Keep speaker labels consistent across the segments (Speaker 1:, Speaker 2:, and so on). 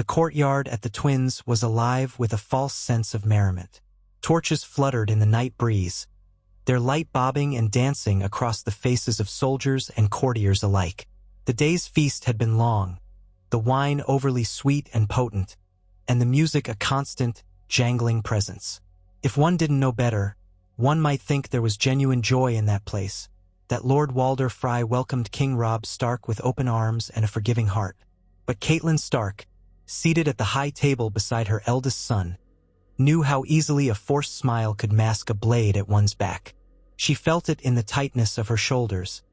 Speaker 1: The courtyard at the Twins was alive with a false sense of merriment. Torches fluttered in the night breeze, their light bobbing and dancing across the faces of soldiers and courtiers alike. The day's feast had been long, the wine overly sweet and potent, and the music a constant, jangling presence. If one didn't know better, one might think there was genuine joy in that place, that Lord Walder Frey welcomed King Robb Stark with open arms and a forgiving heart. But Catelyn Stark, seated at the high table beside her eldest son, knew how easily a forced smile could mask a blade at one's back. She felt it in the tightness of her shoulders,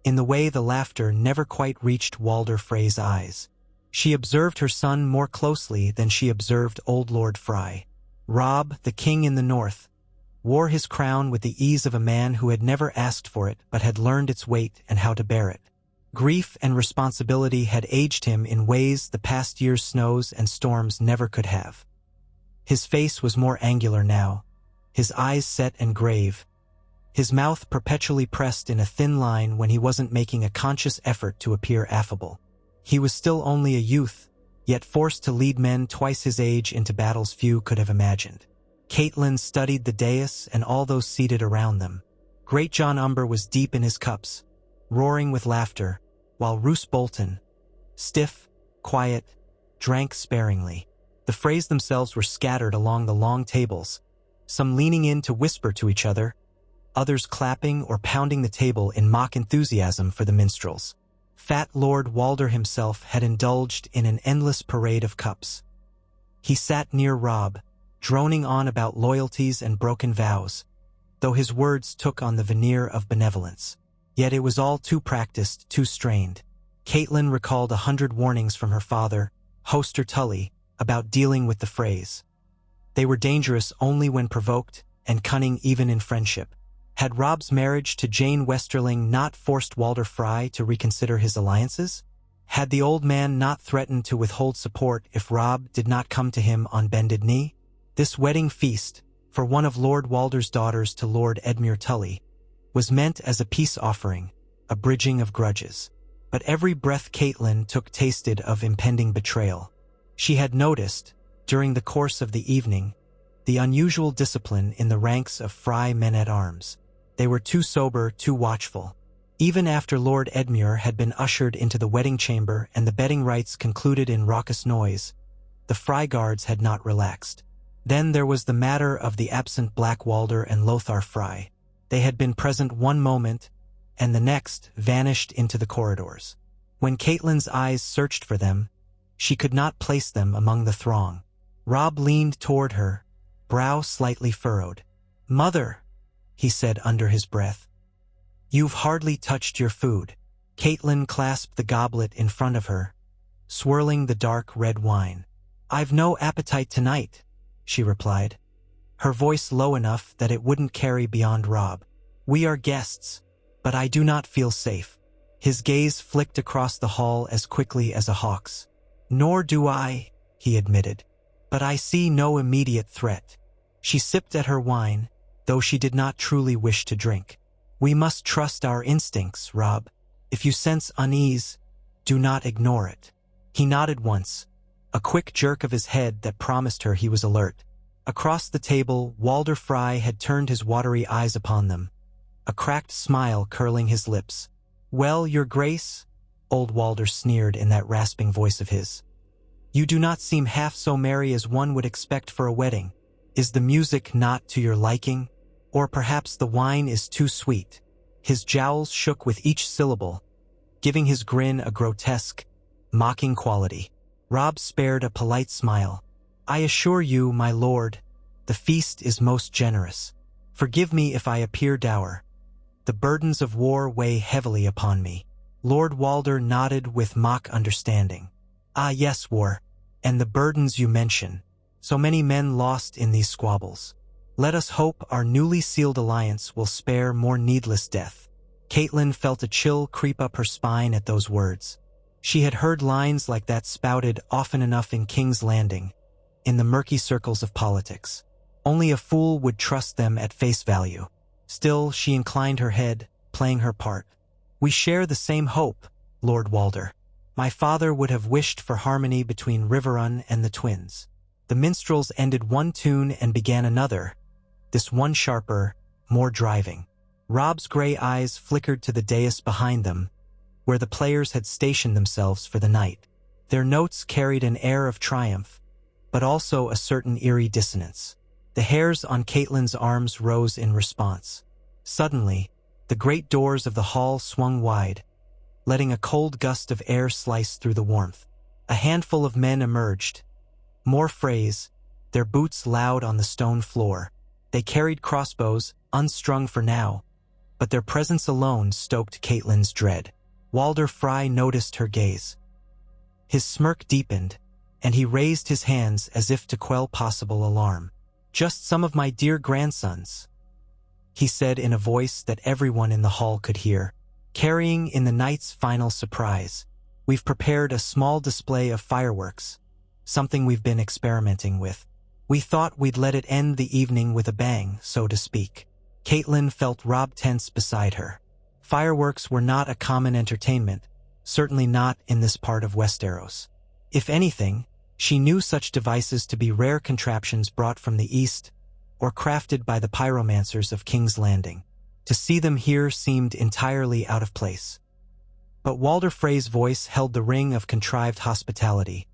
Speaker 1: in the way the laughter never quite reached Walder Frey's eyes. She observed her son more closely than she observed old Lord Frey. Robb, the king in the north, wore his crown with the ease of a man who had never asked for it but had learned its weight and how to bear it. Grief and responsibility had aged him in ways the past year's snows and storms never could have. His face was more angular now, his eyes set and grave, his mouth perpetually pressed in a thin line when he wasn't making a conscious effort to appear affable. He was still only a youth, yet forced to lead men twice his age into battles few could have imagined. Catelyn studied the dais and all those seated around them. Great John Umber was deep in his cups, roaring with laughter, while Roose Bolton, stiff, quiet, drank sparingly. The Freys themselves were scattered along the long tables, some leaning in to whisper to each other, others clapping or pounding the table in mock enthusiasm for the minstrels. Fat Lord Walder himself had indulged in an endless parade of cups. He sat near Robb, droning on about loyalties and broken vows, though his words took on the veneer of benevolence. Yet it was all too practiced, too strained. Catelyn recalled 100 warnings from her father, Hoster Tully, about dealing with the Freys. They were dangerous only when provoked, and cunning even in friendship. Had Robb's marriage to Jane Westerling not forced Walder Frey to reconsider his alliances? Had the old man not threatened to withhold support if Robb did not come to him on bended knee? This wedding feast, for one of Lord Walder's daughters to Lord Edmure Tully, was meant as a peace offering, a bridging of grudges. But every breath Catelyn took tasted of impending betrayal. She had noticed, during the course of the evening, the unusual discipline in the ranks of Frey men-at-arms. They were too sober, too watchful. Even after Lord Edmure had been ushered into the wedding chamber and the bedding rites concluded in raucous noise, the Frey guards had not relaxed. Then there was the matter of the absent Black Walder and Lothar Frey. They had been present one moment, and the next vanished into the corridors. When Catelyn's eyes searched for them, she could not place them among the throng. Robb leaned toward her, brow slightly furrowed. "Mother," he said under his breath, "you've hardly touched your food." Catelyn clasped the goblet in front of her, swirling the dark red wine. "I've no appetite tonight," she replied, her voice low enough that it wouldn't carry beyond Robb. "We are guests, but I do not feel safe." His gaze flicked across the hall as quickly as a hawk's. "Nor do I," he admitted, "but I see no immediate threat." She sipped at her wine, though she did not truly wish to drink. "We must trust our instincts, Robb. If you sense unease, do not ignore it." He nodded once, a quick jerk of his head that promised her he was alert. Across the table, Walder Frey had turned his watery eyes upon them, a cracked smile curling his lips. "Well, your grace," old Walder sneered in that rasping voice of his, "you do not seem half so merry as one would expect for a wedding. Is the music not to your liking? Or perhaps the wine is too sweet?" His jowls shook with each syllable, giving his grin a grotesque, mocking quality. Robb spared a polite smile. "I assure you, my lord, the feast is most generous. Forgive me if I appear dour. The burdens of war weigh heavily upon me." Lord Walder nodded with mock understanding. "Ah yes, war, and the burdens you mention. So many men lost in these squabbles. Let us hope our newly sealed alliance will spare more needless death." Catelyn felt a chill creep up her spine at those words. She had heard lines like that spouted often enough in King's Landing, in the murky circles of politics. Only a fool would trust them at face value. Still, she inclined her head, playing her part. "We share the same hope, Lord Walder. My father would have wished for harmony between Riverrun and the twins. The minstrels ended one tune and began another, this one sharper, more driving. Robb's gray eyes flickered to the dais behind them, where the players had stationed themselves for the night. Their notes carried an air of triumph, but also a certain eerie dissonance. The hairs on Catelyn's arms rose in response. Suddenly, the great doors of the hall swung wide, letting a cold gust of air slice through the warmth. A handful of men emerged. More Freys, their boots loud on the stone floor. They carried crossbows, unstrung for now, but their presence alone stoked Catelyn's dread. Walder Frey noticed her gaze. His smirk deepened, and he raised his hands as if to quell possible alarm. "Just some of my dear grandsons," he said in a voice that everyone in the hall could hear. "Carrying in the night's final surprise. We've prepared a small display of fireworks, something we've been experimenting with. We thought we'd let it end the evening with a bang, so to speak." Catelyn felt Robb tense beside her. Fireworks were not a common entertainment, certainly not in this part of Westeros. If anything, she knew such devices to be rare contraptions brought from the east or crafted by the pyromancers of King's Landing. To see them here seemed entirely out of place. But Walder Frey's voice held the ring of contrived hospitality,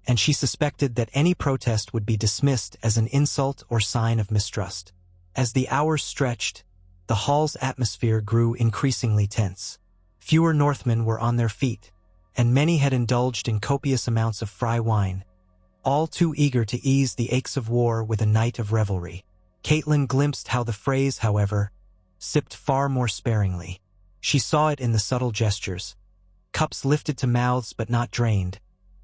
Speaker 1: and she suspected that any protest would be dismissed as an insult or sign of mistrust. As the hours stretched, the hall's atmosphere grew increasingly tense. Fewer Northmen were on their feet, and many had indulged in copious amounts of Frey wine, all too eager to ease the aches of war with a night of revelry. Catelyn glimpsed how the Freys, however, sipped far more sparingly. She saw it in the subtle gestures. Cups lifted to mouths but not drained,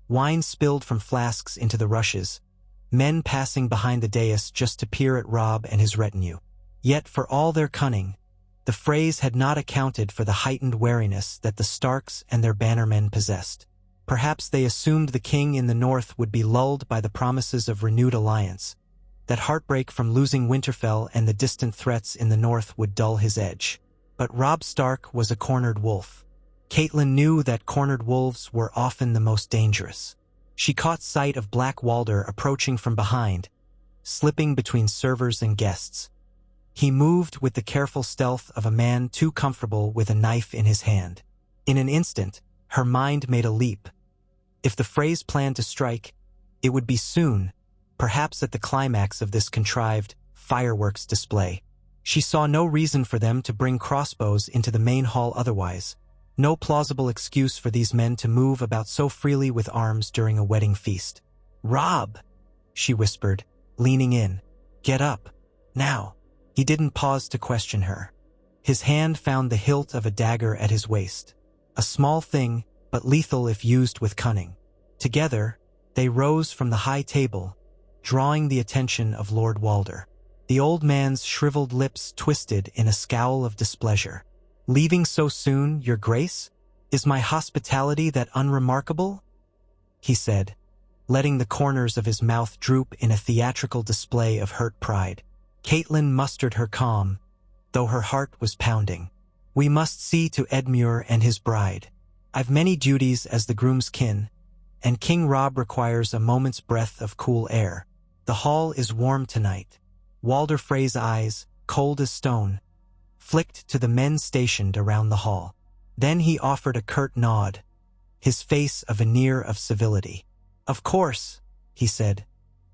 Speaker 1: wine spilled from flasks into the rushes, men passing behind the dais just to peer at Robb and his retinue. Yet for all their cunning, the Freys had not accounted for the heightened wariness that the Starks and their bannermen possessed. Perhaps they assumed the king in the north would be lulled by the promises of renewed alliance, that heartbreak from losing Winterfell and the distant threats in the north would dull his edge. But Robb Stark was a cornered wolf. Catelyn knew that cornered wolves were often the most dangerous. She caught sight of Black Walder approaching from behind, slipping between servers and guests. He moved with the careful stealth of a man too comfortable with a knife in his hand. In an instant, her mind made a leap. If the Freys planned to strike, it would be soon, perhaps at the climax of this contrived fireworks display. She saw no reason for them to bring crossbows into the main hall otherwise, no plausible excuse for these men to move about so freely with arms during a wedding feast. "Robb," she whispered, leaning in. "Get up. Now." He didn't pause to question her. His hand found the hilt of a dagger at his waist. A small thing, but lethal if used with cunning. Together, they rose from the high table, drawing the attention of Lord Walder. The old man's shriveled lips twisted in a scowl of displeasure. "Leaving so soon, your grace? Is my hospitality that unremarkable?" he said, letting the corners of his mouth droop in a theatrical display of hurt pride. Catelyn mustered her calm, though her heart was pounding. "We must see to Edmure and his bride. I've many duties as the groom's kin, and King Robb requires a moment's breath of cool air. The hall is warm tonight." Walder Frey's eyes, cold as stone, flicked to the men stationed around the hall. Then he offered a curt nod, his face a veneer of civility. "Of course," he said.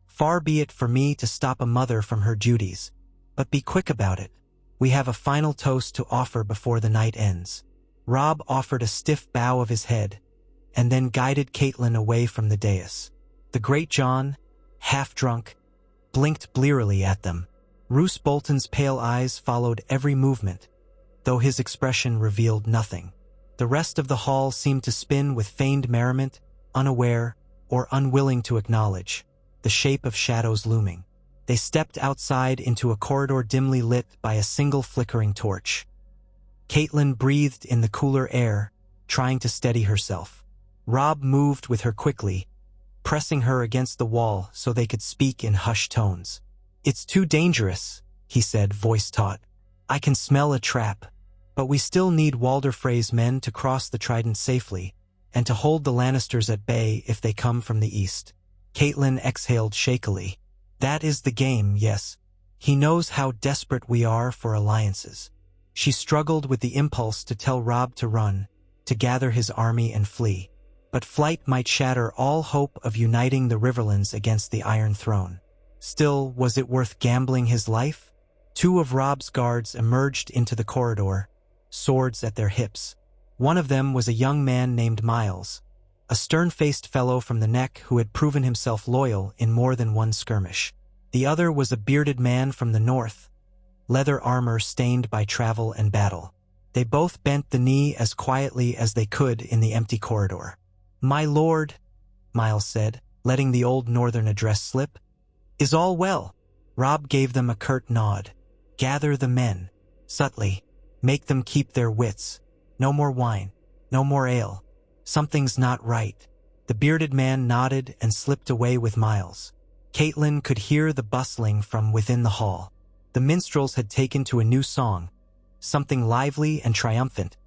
Speaker 1: "Far be it for me to stop a mother from her duties, but be quick about it. We have a final toast to offer before the night ends." Robb offered a stiff bow of his head, and then guided Catelyn away from the dais. The Great John, half-drunk, blinked blearily at them. Roose Bolton's pale eyes followed every movement, though his expression revealed nothing. The rest of the hall seemed to spin with feigned merriment, unaware or unwilling to acknowledge the shape of shadows looming. They stepped outside into a corridor dimly lit by a single flickering torch. Catelyn breathed in the cooler air, trying to steady herself. Robb moved with her quickly, pressing her against the wall so they could speak in hushed tones. "It's too dangerous," he said, voice taut. "I can smell a trap. But we still need Walder Frey's men to cross the Trident safely, and to hold the Lannisters at bay if they come from the east. Catelyn exhaled shakily. That is the game, yes. He knows how desperate we are for alliances. She struggled with the impulse to tell Robb to run, to gather his army and flee. But flight might shatter all hope of uniting the Riverlands against the Iron Throne. Still, was it worth gambling his life? 2 of Robb's guards emerged into the corridor, swords at their hips. One of them was a young man named Miles, a stern-faced fellow from the Neck who had proven himself loyal in more than one skirmish. The other was a bearded man from the north, leather armor stained by travel and battle. They both bent the knee as quietly as they could in the empty corridor. "My lord," Miles said, letting the old northern address slip. "Is all well?" Robb gave them a curt nod. "Gather the men. Subtly. Make them keep their wits. No more wine. No more ale. Something's not right." The bearded man nodded and slipped away with Miles. Catelyn could hear the bustling from within the hall. The minstrels had taken to a new song, something lively and triumphant,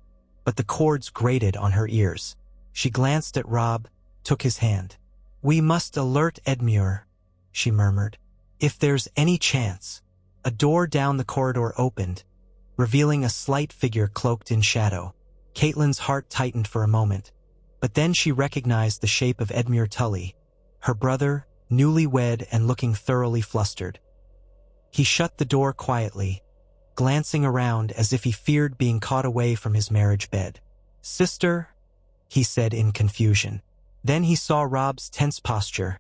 Speaker 1: but the chords grated on her ears. She glanced at Robb, took his hand. "We must alert Edmure," she murmured. "If there's any chance." A door down the corridor opened, revealing a slight figure cloaked in shadow. Catelyn's heart tightened for a moment, but then she recognized the shape of Edmure Tully, her brother, newly-wed and looking thoroughly flustered. He shut the door quietly, glancing around as if he feared being caught away from his marriage bed. "Sister," he said in confusion. Then he saw Robb's tense posture,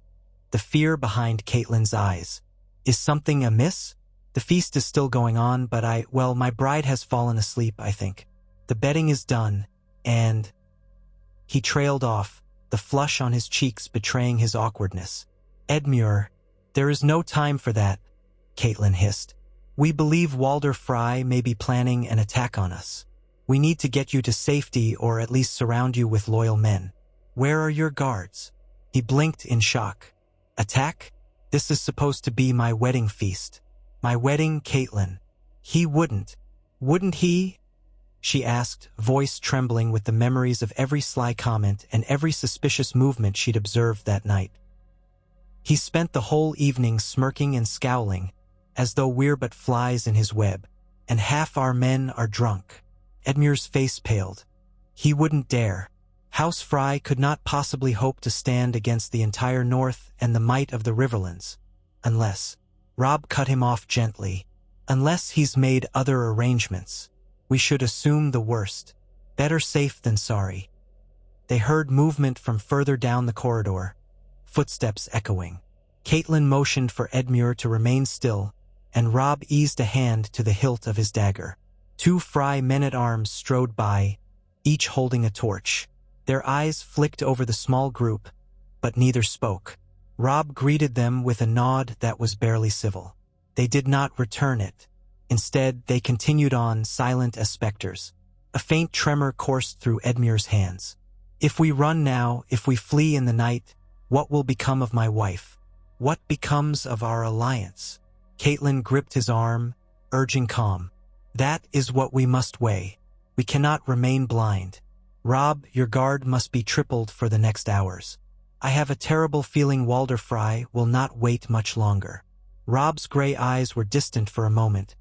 Speaker 1: the fear behind Catelyn's eyes. "Is something amiss? The feast is still going on, but my bride has fallen asleep, I think. The bedding is done, and—" He trailed off, the flush on his cheeks betraying his awkwardness. "Edmure, there is no time for that," Catelyn hissed. "We believe Walder Frey may be planning an attack on us. We need to get you to safety or at least surround you with loyal men. Where are your guards?" He blinked in shock. "Attack? This is supposed to be my wedding feast." "My wedding, Catelyn. He wouldn't he?" she asked, voice trembling with the memories of every sly comment and every suspicious movement she'd observed that night. "He spent the whole evening smirking and scowling, as though we're but flies in his web, and half our men are drunk." Edmure's face paled. "He wouldn't dare. House Frey could not possibly hope to stand against the entire north and the might of the Riverlands, unless—" Robb cut him off gently. "Unless he's made other arrangements. We should assume the worst. Better safe than sorry." They heard movement from further down the corridor, footsteps echoing. Catelyn motioned for Edmure to remain still, and Robb eased a hand to the hilt of his dagger. 2 Frey men-at-arms strode by, each holding a torch. Their eyes flicked over the small group, but neither spoke. Robb greeted them with a nod that was barely civil. They did not return it. Instead, they continued on, silent as specters. A faint tremor coursed through Edmure's hands. "If we run now, if we flee in the night, what will become of my wife? What becomes of our alliance?" Catelyn gripped his arm, urging calm. "That is what we must weigh. We cannot remain blind. Robb, your guard must be tripled for the next hours. I have a terrible feeling Walder Frey will not wait much longer." Robb's gray eyes were distant for a moment,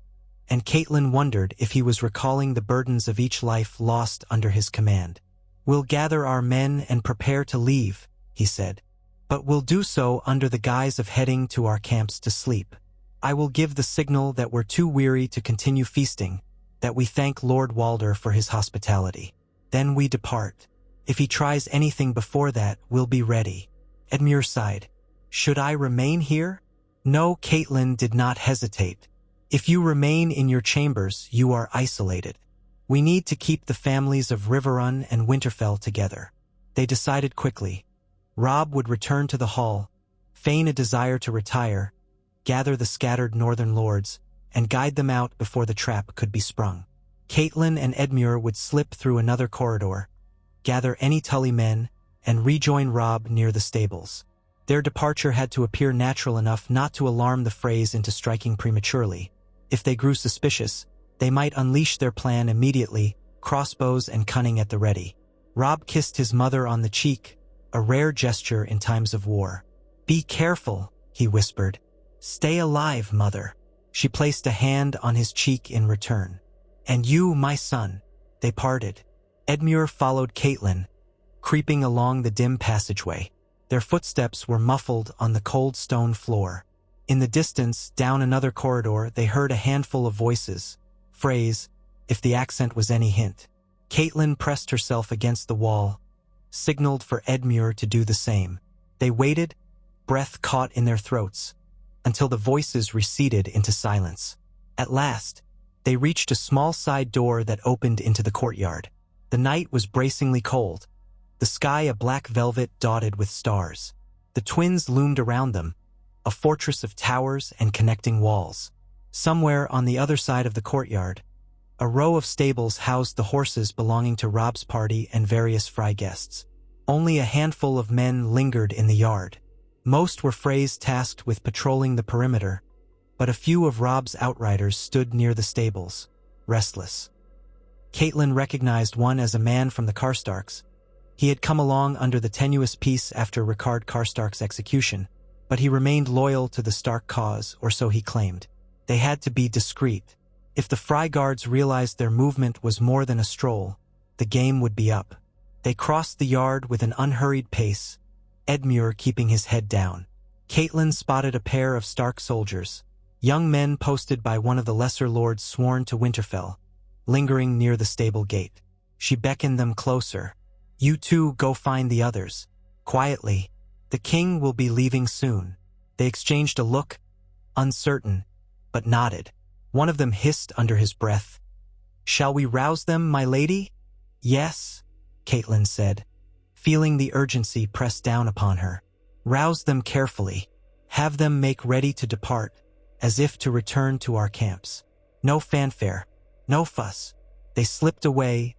Speaker 1: and Catelyn wondered if he was recalling the burdens of each life lost under his command. "We'll gather our men and prepare to leave," he said. "But we'll do so under the guise of heading to our camps to sleep. I will give the signal that we're too weary to continue feasting, that we thank Lord Walder for his hospitality. Then we depart. If he tries anything before that, we'll be ready." Edmure sighed. "Should I remain here?" "No," Catelyn did not hesitate. "If you remain in your chambers, you are isolated. We need to keep the families of Riverrun and Winterfell together." They decided quickly. Robb would return to the hall, feign a desire to retire, gather the scattered northern lords, and guide them out before the trap could be sprung. Catelyn and Edmure would slip through another corridor, gather any Tully men, and rejoin Robb near the stables. Their departure had to appear natural enough not to alarm the Freys into striking prematurely. If they grew suspicious, they might unleash their plan immediately, crossbows and cunning at the ready. Robb kissed his mother on the cheek, a rare gesture in times of war. "Be careful," he whispered. "Stay alive, mother." She placed a hand on his cheek in return. "And you, my son." They parted. Edmure followed Catelyn, creeping along the dim passageway. Their footsteps were muffled on the cold stone floor. In the distance, down another corridor, they heard a handful of voices. Frey's, if the accent was any hint. Catelyn pressed herself against the wall, signaled for Edmure to do the same. They waited, breath caught in their throats, until the voices receded into silence. At last, they reached a small side door that opened into the courtyard. The night was bracingly cold, the sky a black velvet dotted with stars. The twins loomed around them, a fortress of towers and connecting walls. Somewhere on the other side of the courtyard, a row of stables housed the horses belonging to Robb's party and various Frey guests. Only a handful of men lingered in the yard. Most were Freys tasked with patrolling the perimeter, but a few of Robb's outriders stood near the stables, restless. Catelyn recognized one as a man from the Karstarks. He had come along under the tenuous peace after Rickard Karstark's execution, but he remained loyal to the Stark cause, or so he claimed. They had to be discreet. If the Frey guards realized their movement was more than a stroll, the game would be up. They crossed the yard with an unhurried pace, Edmure keeping his head down. Catelyn spotted a pair of Stark soldiers, young men posted by one of the lesser lords sworn to Winterfell, lingering near the stable gate. She beckoned them closer. "You two go find the others. Quietly. The king will be leaving soon." They exchanged a look, uncertain, but nodded. One of them hissed under his breath, "Shall we rouse them, my lady?" "Yes," Catelyn said, feeling the urgency press down upon her. "Rouse them carefully. Have them make ready to depart, as if to return to our camps. No fanfare, no fuss." They slipped away,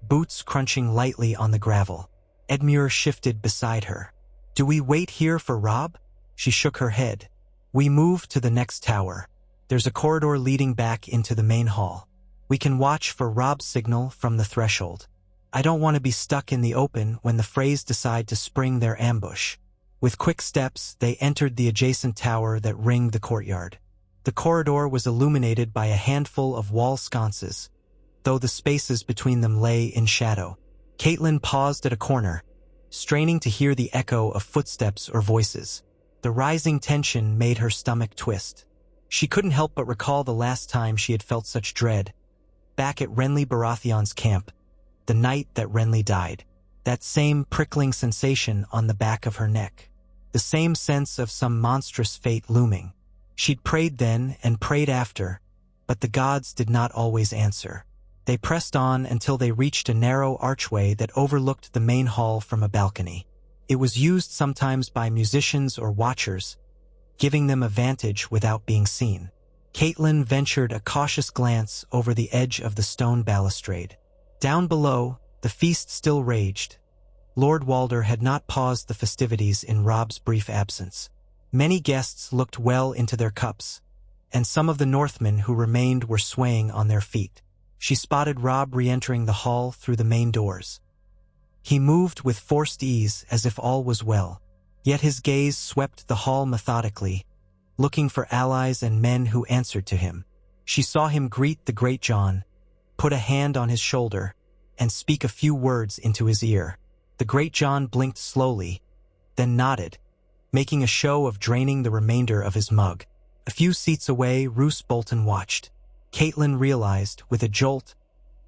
Speaker 1: boots crunching lightly on the gravel. Edmure shifted beside her. "Do we wait here for Robb?" She shook her head. "We move to the next tower. There's a corridor leading back into the main hall. We can watch for Robb's signal from the threshold. I don't want to be stuck in the open when the Freys decide to spring their ambush." With quick steps, they entered the adjacent tower that ringed the courtyard. The corridor was illuminated by a handful of wall sconces, though the spaces between them lay in shadow. Catelyn paused at a corner, straining to hear the echo of footsteps or voices. The rising tension made her stomach twist. She couldn't help but recall the last time she had felt such dread, back at Renly Baratheon's camp, the night that Renly died. That same prickling sensation on the back of her neck. The same sense of some monstrous fate looming. She'd prayed then and prayed after, but the gods did not always answer. They pressed on until they reached a narrow archway that overlooked the main hall from a balcony. It was used sometimes by musicians or watchers, giving them a vantage without being seen. Catelyn ventured a cautious glance over the edge of the stone balustrade. Down below, the feast still raged. Lord Walder had not paused the festivities in Robb's brief absence. Many guests looked well into their cups, and some of the Northmen who remained were swaying on their feet. She spotted Robb re-entering the hall through the main doors. He moved with forced ease as if all was well, yet his gaze swept the hall methodically, looking for allies and men who answered to him. She saw him greet the Great John, put a hand on his shoulder, and speak a few words into his ear. The Great John blinked slowly, then nodded, making a show of draining the remainder of his mug. A few seats away, Roose Bolton watched. Catelyn realized, with a jolt,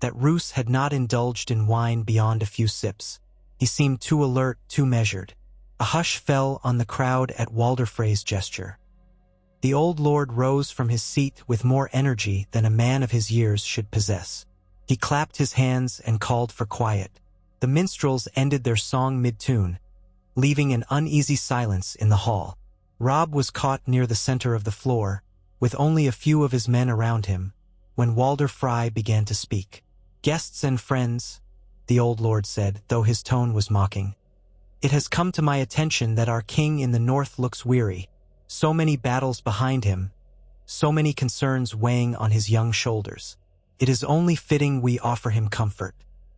Speaker 1: that Roose had not indulged in wine beyond a few sips. He seemed too alert, too measured. A hush fell on the crowd at Walder Frey's gesture. The old lord rose from his seat with more energy than a man of his years should possess. He clapped his hands and called for quiet. The minstrels ended their song mid-tune, leaving an uneasy silence in the hall. Robb was caught near the center of the floor, with only a few of his men around him, when Walder Frey began to speak. "Guests and friends," the old lord said, though his tone was mocking. "It has come to my attention that our king in the north looks weary. So many battles behind him, so many concerns weighing on his young shoulders. It is only fitting we offer him comfort."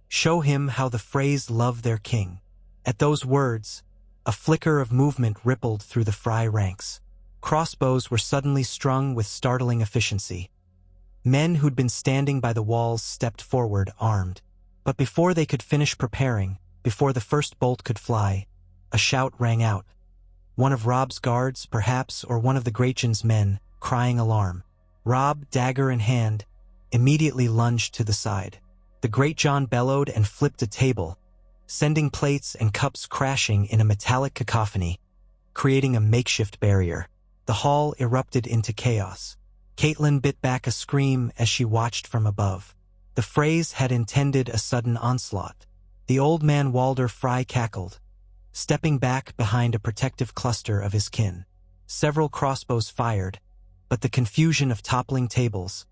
Speaker 1: Show him how the Freys love their king." At those words, a flicker of movement rippled through the Frey ranks. Crossbows were suddenly strung with startling efficiency. Men who'd been standing by the walls stepped forward, armed. But before they could finish preparing, before the first bolt could fly, a shout rang out. One of Robb's guards, perhaps, or one of the Greatjon's men, crying alarm. Robb, dagger in hand, immediately lunged to the side. The Greatjon bellowed and flipped a table, sending plates and cups crashing in a metallic cacophony, creating a makeshift barrier. The hall erupted into chaos. Catelyn bit back a scream as she watched from above. The Freys had intended a sudden onslaught. The old man Walder Frey cackled, stepping back behind a protective cluster of his kin. Several crossbows fired, but the confusion of toppling tables,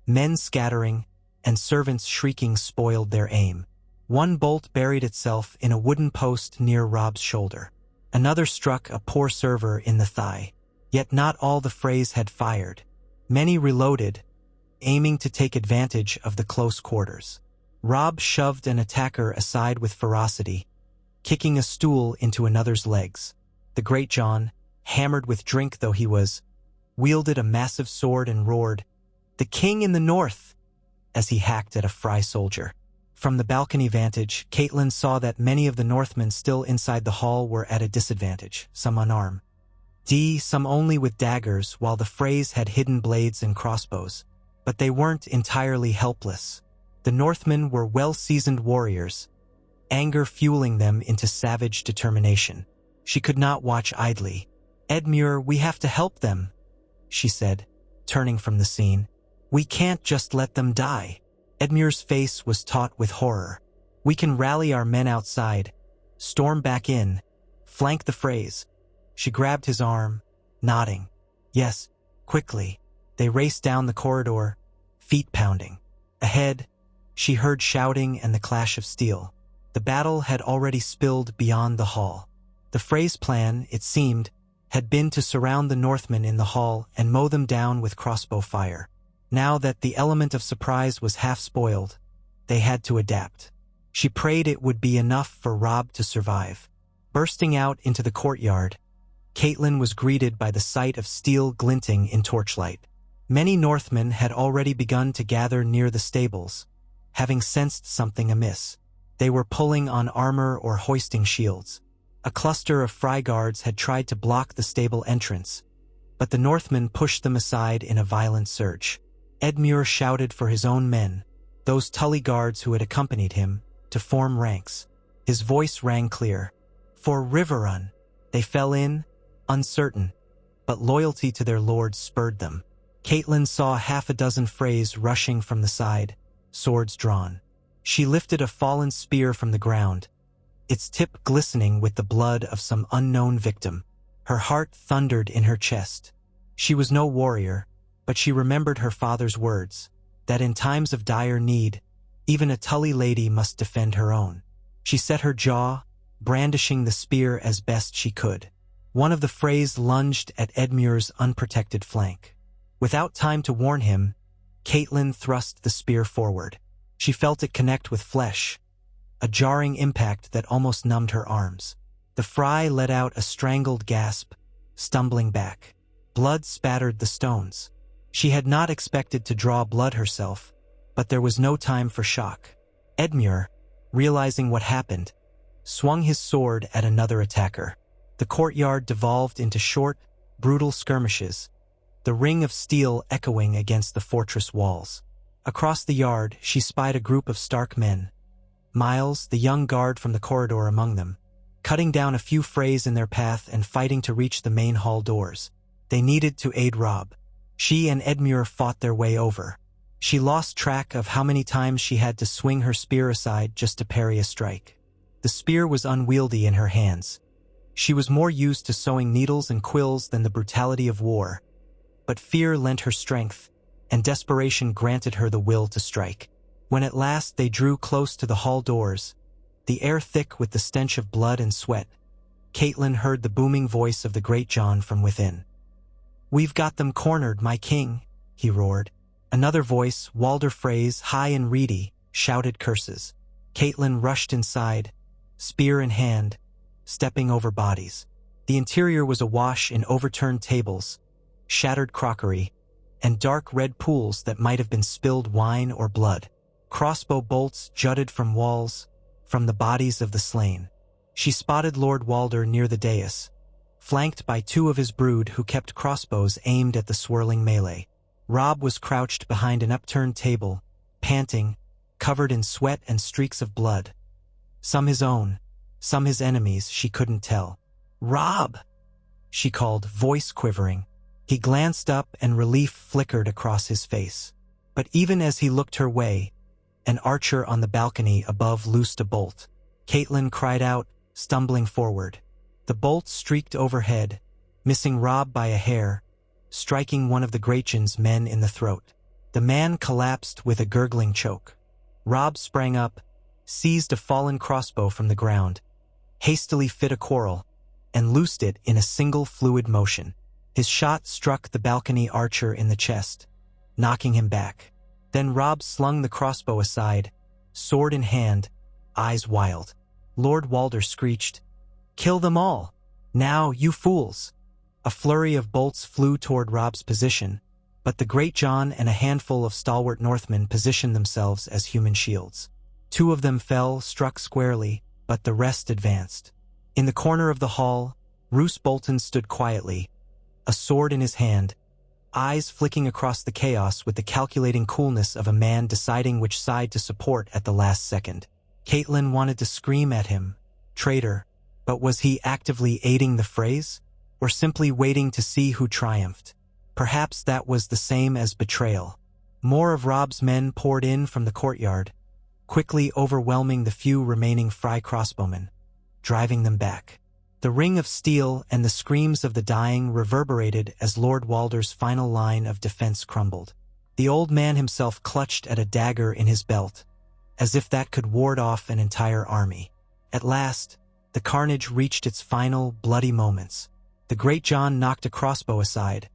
Speaker 1: men scattering, and servants shrieking spoiled their aim. One bolt buried itself in a wooden post near Robb's shoulder. Another struck a poor server in the thigh. Yet not all the Freys had fired. Many reloaded, aiming to take advantage of the close quarters. Robb shoved an attacker aside with ferocity, kicking a stool into another's legs. The Greatjon, hammered with drink though he was, wielded a massive sword and roared, "The king in the north!" as he hacked at a Frey soldier. From the balcony vantage, Catelyn saw that many of the Northmen still inside the hall were at a disadvantage, some unarmed. Some only with daggers, while the Freys had hidden blades and crossbows. But they weren't entirely helpless. The Northmen were well-seasoned warriors, anger fueling them into savage determination. She could not watch idly. "Edmure, we have to help them," she said, turning from the scene. "We can't just let them die." Edmure's face was taut with horror. "We can rally our men outside, storm back in, flank the Freys." She grabbed his arm, nodding. "Yes, quickly." They raced down the corridor, feet pounding. Ahead, she heard shouting and the clash of steel. The battle had already spilled beyond the hall. The Freys' plan, it seemed, had been to surround the Northmen in the hall and mow them down with crossbow fire. Now that the element of surprise was half spoiled, they had to adapt. She prayed it would be enough for Robb to survive. Bursting out into the courtyard, Catelyn was greeted by the sight of steel glinting in torchlight. Many Northmen had already begun to gather near the stables, having sensed something amiss. They were pulling on armor or hoisting shields. A cluster of Frey guards had tried to block the stable entrance, but the Northmen pushed them aside in a violent surge. Edmure shouted for his own men, those Tully guards who had accompanied him, to form ranks. His voice rang clear. For Riverrun. They fell in, uncertain, but loyalty to their lord spurred them. Catelyn saw half a dozen Freys rushing from the side, swords drawn. She lifted a fallen spear from the ground, its tip glistening with the blood of some unknown victim. Her heart thundered in her chest. She was no warrior, but she remembered her father's words, that in times of dire need, even a Tully lady must defend her own. She set her jaw, brandishing the spear as best she could. One of the Freys lunged at Edmure's unprotected flank. Without time to warn him, Catelyn thrust the spear forward. She felt it connect with flesh, a jarring impact that almost numbed her arms. The Frey let out a strangled gasp, stumbling back. Blood spattered the stones. She had not expected to draw blood herself, but there was no time for shock. Edmure, realizing what happened, swung his sword at another attacker. The courtyard devolved into short, brutal skirmishes, the ring of steel echoing against the fortress walls. Across the yard, she spied a group of Stark men. Miles, the young guard from the corridor among them, cutting down a few Freys in their path and fighting to reach the main hall doors. They needed to aid Robb. She and Edmure fought their way over. She lost track of how many times she had to swing her spear aside just to parry a strike. The spear was unwieldy in her hands. She was more used to sewing needles and quills than the brutality of war. But fear lent her strength, and desperation granted her the will to strike. When at last they drew close to the hall doors, the air thick with the stench of blood and sweat, Catelyn heard the booming voice of the Greatjon from within. "We've got them cornered, my king," he roared. Another voice, Walder Frey's, high and reedy, shouted curses. Catelyn rushed inside, spear in hand, stepping over bodies. The interior was awash in overturned tables, shattered crockery, and dark red pools that might have been spilled wine or blood. Crossbow bolts jutted from walls, from the bodies of the slain. She spotted Lord Walder near the dais, flanked by 2 of his brood who kept crossbows aimed at the swirling melee. Robb was crouched behind an upturned table, panting, covered in sweat and streaks of blood. Some his own, some his enemies, she couldn't tell. "Robb!" she called, voice quivering. He glanced up and relief flickered across his face. But even as he looked her way, an archer on the balcony above loosed a bolt. Catelyn cried out, stumbling forward. The bolt streaked overhead, missing Robb by a hair, striking one of the Grachan's men in the throat. The man collapsed with a gurgling choke. Robb sprang up, seized a fallen crossbow from the ground, hastily fit a quarrel, and loosed it in a single fluid motion. His shot struck the balcony archer in the chest, knocking him back. Then Robb slung the crossbow aside, sword in hand, eyes wild. Lord Walder screeched, "Kill them all! Now, you fools!" A flurry of bolts flew toward Robb's position, but the Great John and a handful of stalwart Northmen positioned themselves as human shields. 2 of them fell, struck squarely, but the rest advanced. In the corner of the hall, Roose Bolton stood quietly, a sword in his hand, eyes flicking across the chaos with the calculating coolness of a man deciding which side to support at the last second. Catelyn wanted to scream at him, traitor, but was he actively aiding the Freys, or simply waiting to see who triumphed? Perhaps that was the same as betrayal. More of Robb's men poured in from the courtyard, quickly overwhelming the few remaining Frey crossbowmen, driving them back. The ring of steel and the screams of the dying reverberated as Lord Walder's final line of defense crumbled. The old man himself clutched at a dagger in his belt, as if that could ward off an entire army. At last, the carnage reached its final, bloody moments. The Great John knocked a crossbow aside,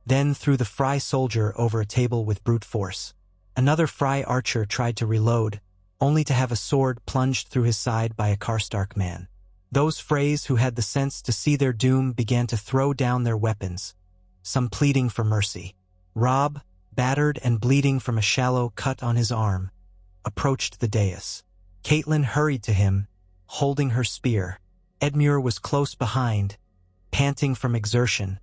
Speaker 1: then threw the Frey soldier over a table with brute force. Another Frey archer tried to reload, only to have a sword plunged through his side by a Karstark man. Those Freys who had the sense to see their doom began to throw down their weapons, some pleading for mercy. Robb, battered and bleeding from a shallow cut on his arm, approached the dais. Catelyn hurried to him, holding her spear. Edmure was close behind, panting from exertion,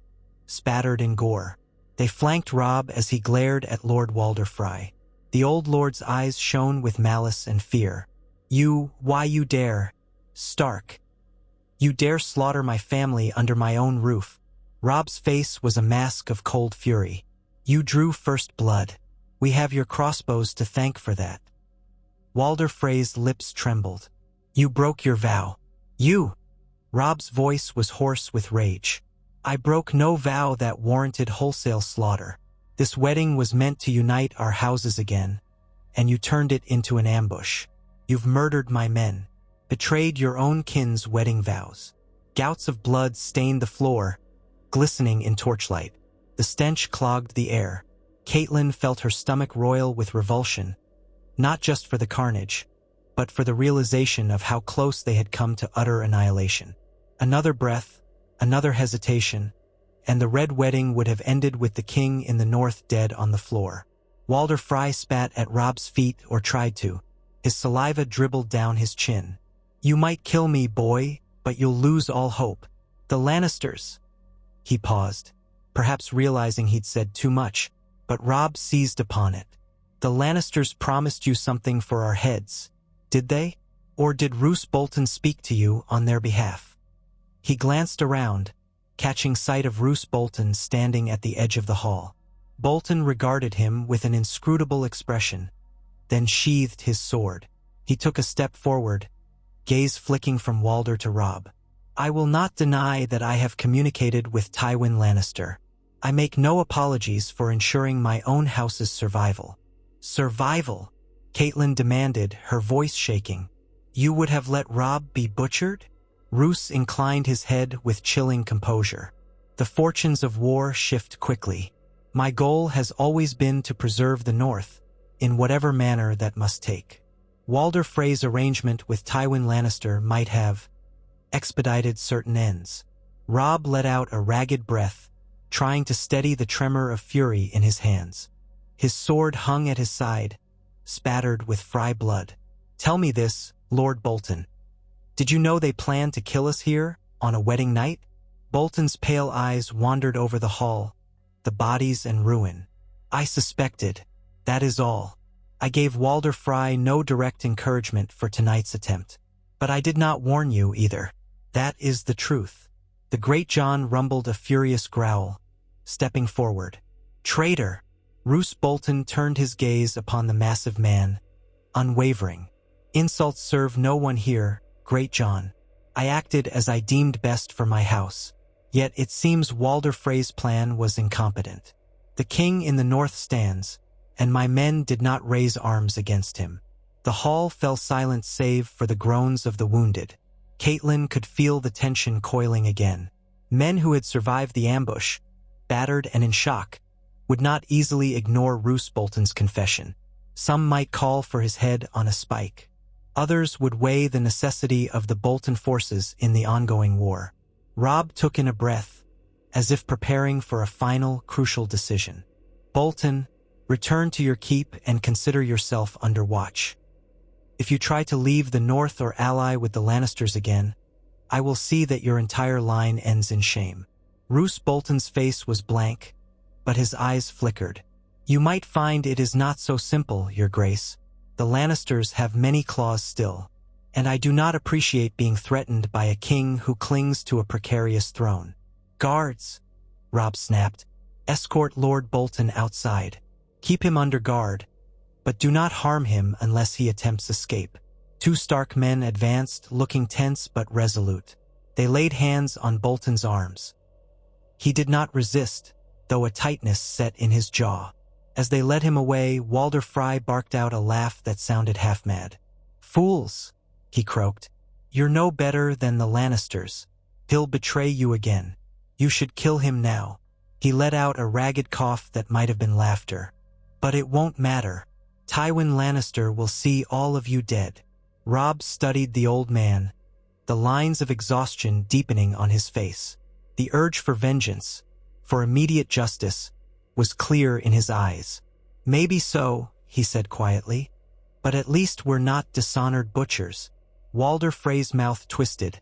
Speaker 1: spattered in gore. They flanked Robb as he glared at Lord Walder Frey. The old lord's eyes shone with malice and fear. Why you dare, Stark? You dare slaughter my family under my own roof." Robb's face was a mask of cold fury. "You drew first blood. We have your crossbows to thank for that." Walder Frey's lips trembled. "You broke your vow. You!" Robb's voice was hoarse with rage. "I broke no vow that warranted wholesale slaughter. This wedding was meant to unite our houses again, and you turned it into an ambush. You've murdered my men, betrayed your own kin's wedding vows." Gouts of blood stained the floor, glistening in torchlight. The stench clogged the air. Catelyn felt her stomach roil with revulsion, not just for the carnage, but for the realization of how close they had come to utter annihilation. Another breath, another hesitation, and the red wedding would have ended with the king in the north dead on the floor. Walder Frey spat at Robb's feet, or tried to. His saliva dribbled down his chin. "You might kill me, boy, but you'll lose all hope. The Lannisters." He paused, perhaps realizing he'd said too much, but Robb seized upon it. "The Lannisters promised you something for our heads, did they? Or did Roose Bolton speak to you on their behalf?" He glanced around, catching sight of Roose Bolton standing at the edge of the hall. Bolton regarded him with an inscrutable expression, then sheathed his sword. He took a step forward, gaze flicking from Walder to Robb. "I will not deny that I have communicated with Tywin Lannister. I make no apologies for ensuring my own house's survival." "Survival?" Catelyn demanded, her voice shaking. "You would have let Robb be butchered?" Roose inclined his head with chilling composure. "The fortunes of war shift quickly. My goal has always been to preserve the North, in whatever manner that must take." Walder Frey's arrangement with Tywin Lannister might have expedited certain ends. Robb let out a ragged breath, trying to steady the tremor of fury in his hands. His sword hung at his side, spattered with Frey blood. "Tell me this, Lord Bolton. Did you know they planned to kill us here, on a wedding night?" Bolton's pale eyes wandered over the hall, the bodies and ruin. "I suspected. That is all. I gave Walder Frey no direct encouragement for tonight's attempt. But I did not warn you either. That is the truth." The Great John rumbled a furious growl, stepping forward. "Traitor!" Roose Bolton turned his gaze upon the massive man, unwavering. "Insults serve no one here, Great John. I acted as I deemed best for my house. Yet it seems Walder Frey's plan was incompetent. The king in the north stands, and my men did not raise arms against him." The hall fell silent save for the groans of the wounded. Catelyn could feel the tension coiling again. Men who had survived the ambush, battered and in shock, would not easily ignore Roose Bolton's confession. Some might call for his head on a spike. Others would weigh the necessity of the Bolton forces in the ongoing war. Robb took in a breath, as if preparing for a final, crucial decision. "Bolton, return to your keep and consider yourself under watch. If you try to leave the North or ally with the Lannisters again, I will see that your entire line ends in shame." Roose Bolton's face was blank, but his eyes flickered. "You might find it is not so simple, Your Grace. The Lannisters have many claws still, and I do not appreciate being threatened by a king who clings to a precarious throne." "Guards!" Robb snapped. "Escort Lord Bolton outside. Keep him under guard, but do not harm him unless he attempts escape." Two Stark men advanced, looking tense but resolute. They laid hands on Bolton's arms. He did not resist, though a tightness set in his jaw. As they led him away, Walder Frey barked out a laugh that sounded half-mad. "Fools!" he croaked. "You're no better than the Lannisters. He'll betray you again. You should kill him now." He let out a ragged cough that might have been laughter. "But it won't matter. Tywin Lannister will see all of you dead." Robb studied the old man, the lines of exhaustion deepening on his face. The urge for vengeance, for immediate justice, was clear in his eyes. "Maybe so," he said quietly, "but at least we're not dishonored butchers." Walder Frey's mouth twisted,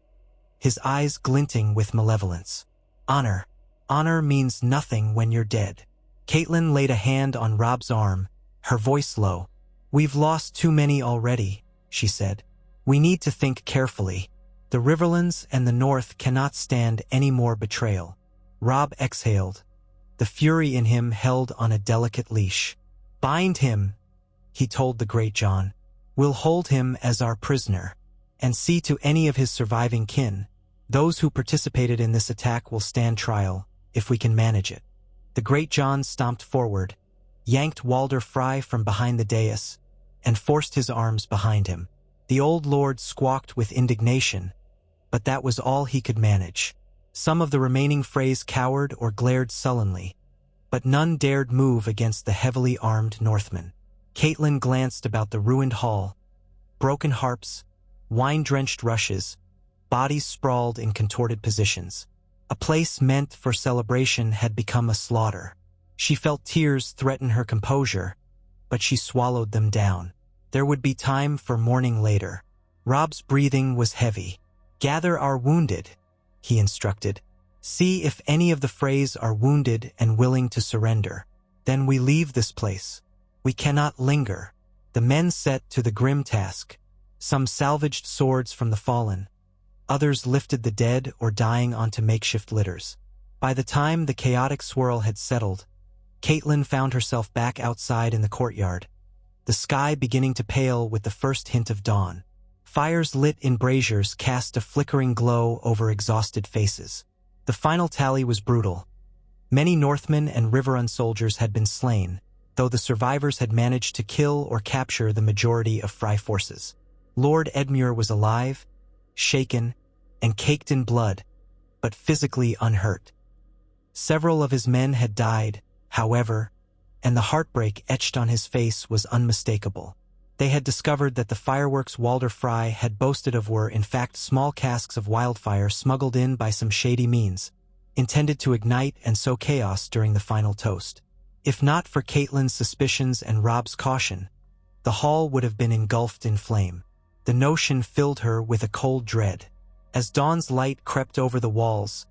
Speaker 1: his eyes glinting with malevolence. "Honor. Honor means nothing when you're dead." Catelyn laid a hand on Robb's arm, her voice low. "We've lost too many already," she said. "We need to think carefully. The Riverlands and the North cannot stand any more betrayal." Robb exhaled, the fury in him held on a delicate leash. "Bind him," he told the Great John. "We'll hold him as our prisoner, and see to any of his surviving kin. Those who participated in this attack will stand trial, if we can manage it." The Great John stomped forward, yanked Walder Frey from behind the dais, and forced his arms behind him. The old lord squawked with indignation, but that was all he could manage. Some of the remaining Freys cowered or glared sullenly, but none dared move against the heavily armed Northmen. Catelyn glanced about the ruined hall. Broken harps, wine-drenched rushes, bodies sprawled in contorted positions. A place meant for celebration had become a slaughter. She felt tears threaten her composure, but she swallowed them down. There would be time for mourning later. Robb's breathing was heavy. "Gather our wounded," he instructed. "See if any of the Freys are wounded and willing to surrender. Then we leave this place. We cannot linger." The men set to the grim task. Some salvaged swords from the fallen. Others lifted the dead or dying onto makeshift litters. By the time the chaotic swirl had settled, Catelyn found herself back outside in the courtyard, the sky beginning to pale with the first hint of dawn. Fires lit in braziers cast a flickering glow over exhausted faces. The final tally was brutal. Many Northmen and Riverrun soldiers had been slain, though the survivors had managed to kill or capture the majority of Frey forces. Lord Edmure was alive, shaken, and caked in blood, but physically unhurt. Several of his men had died, however, and the heartbreak etched on his face was unmistakable. They had discovered that the fireworks Walder Frey had boasted of were in fact small casks of wildfire smuggled in by some shady means, intended to ignite and sow chaos during the final toast. If not for Catelyn's suspicions and Robb's caution, the hall would have been engulfed in flame. The notion filled her with a cold dread. As dawn's light crept over the walls,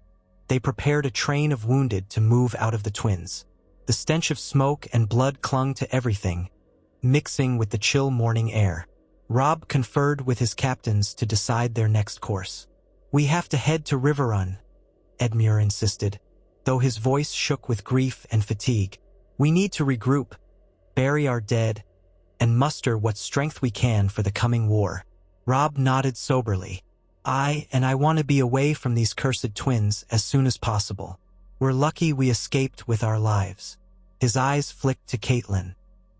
Speaker 1: they prepared a train of wounded to move out of the twins. The stench of smoke and blood clung to everything, mixing with the chill morning air. Robb conferred with his captains to decide their next course. "We have to head to Riverrun," Edmure insisted, though his voice shook with grief and fatigue. "We need to regroup, bury our dead, and muster what strength we can for the coming war." Robb nodded soberly. I want to be away from these cursed twins as soon as possible. We're lucky we escaped with our lives." His eyes flicked to Catelyn.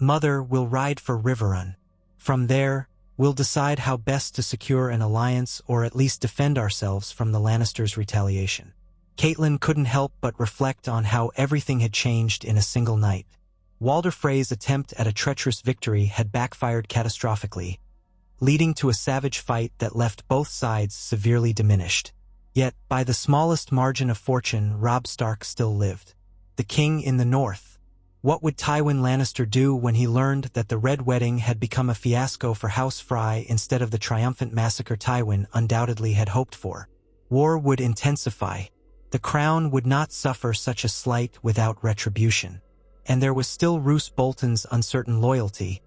Speaker 1: "Mother, we'll ride for Riverrun. From there, we'll decide how best to secure an alliance or at least defend ourselves from the Lannisters' retaliation." Catelyn couldn't help but reflect on how everything had changed in a single night. Walder Frey's attempt at a treacherous victory had backfired catastrophically, leading to a savage fight that left both sides severely diminished. Yet, by the smallest margin of fortune, Robb Stark still lived. The king in the north. What would Tywin Lannister do when he learned that the Red Wedding had become a fiasco for House Frey instead of the triumphant massacre Tywin undoubtedly had hoped for? War would intensify. The crown would not suffer such a slight without retribution. And there was still Roose Bolton's uncertain loyalty,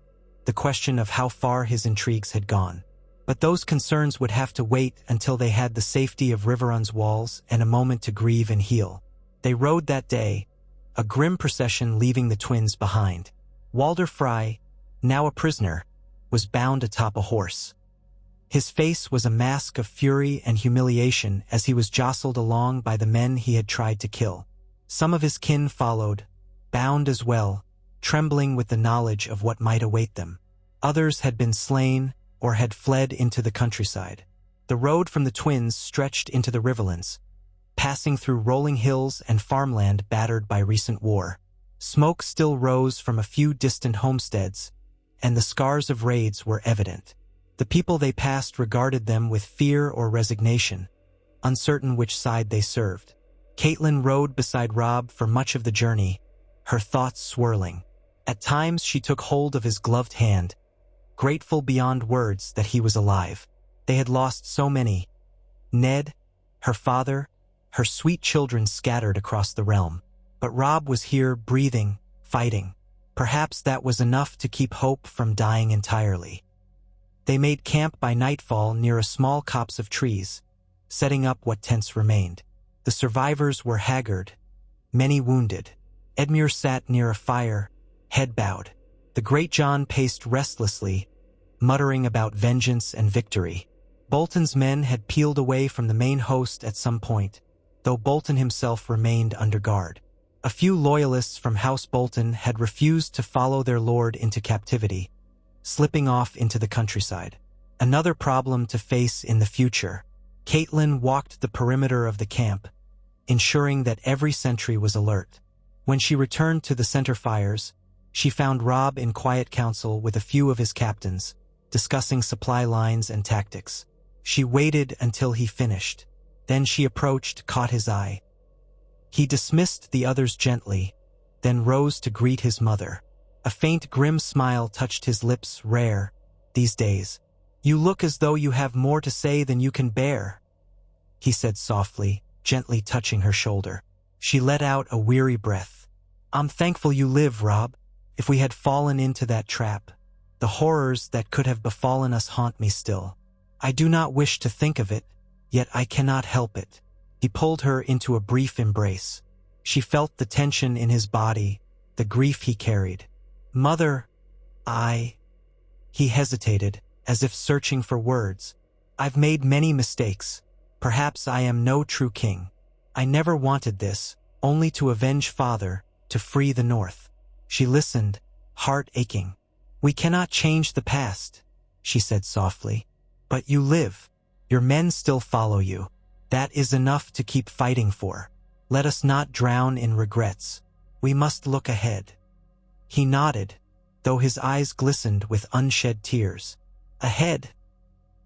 Speaker 1: the question of how far his intrigues had gone. But those concerns would have to wait until they had the safety of Riverrun's walls and a moment to grieve and heal. They rode that day, a grim procession leaving the twins behind. Walder Frey, now a prisoner, was bound atop a horse. His face was a mask of fury and humiliation as he was jostled along by the men he had tried to kill. Some of his kin followed, bound as well, trembling with the knowledge of what might await them. Others had been slain or had fled into the countryside. The road from the twins stretched into the Riverlands, passing through rolling hills and farmland battered by recent war. Smoke still rose from a few distant homesteads, and the scars of raids were evident. The people they passed regarded them with fear or resignation, uncertain which side they served. Catelyn rode beside Robb for much of the journey, her thoughts swirling. At times she took hold of his gloved hand, grateful beyond words that he was alive. They had lost so many. Ned, her father, her sweet children scattered across the realm. But Robb was here, breathing, fighting. Perhaps that was enough to keep hope from dying entirely. They made camp by nightfall near a small copse of trees, setting up what tents remained. The survivors were haggard, many wounded. Edmure sat near a fire, head bowed. The Great John paced restlessly, muttering about vengeance and victory. Bolton's men had peeled away from the main host at some point, though Bolton himself remained under guard. A few loyalists from House Bolton had refused to follow their lord into captivity, slipping off into the countryside. Another problem to face in the future. Catelyn walked the perimeter of the camp, ensuring that every sentry was alert. When she returned to the center fires, she found Robb in quiet council with a few of his captains, discussing supply lines and tactics. She waited until he finished. Then she approached, caught his eye. He dismissed the others gently, then rose to greet his mother. A faint, grim smile touched his lips, rare these days. "You look as though you have more to say than you can bear," he said softly, gently touching her shoulder. She let out a weary breath. "I'm thankful you live, Robb. If we had fallen into that trap, the horrors that could have befallen us haunt me still. I do not wish to think of it, yet I cannot help it." He pulled her into a brief embrace. She felt the tension in his body, the grief he carried. "Mother, He hesitated, as if searching for words. "I've made many mistakes. Perhaps I am no true king. I never wanted this, only to avenge father, to free the North." She listened, heart aching. "We cannot change the past," she said softly. "But you live. Your men still follow you. That is enough to keep fighting for. Let us not drown in regrets. We must look ahead." He nodded, though his eyes glistened with unshed tears. Ahead,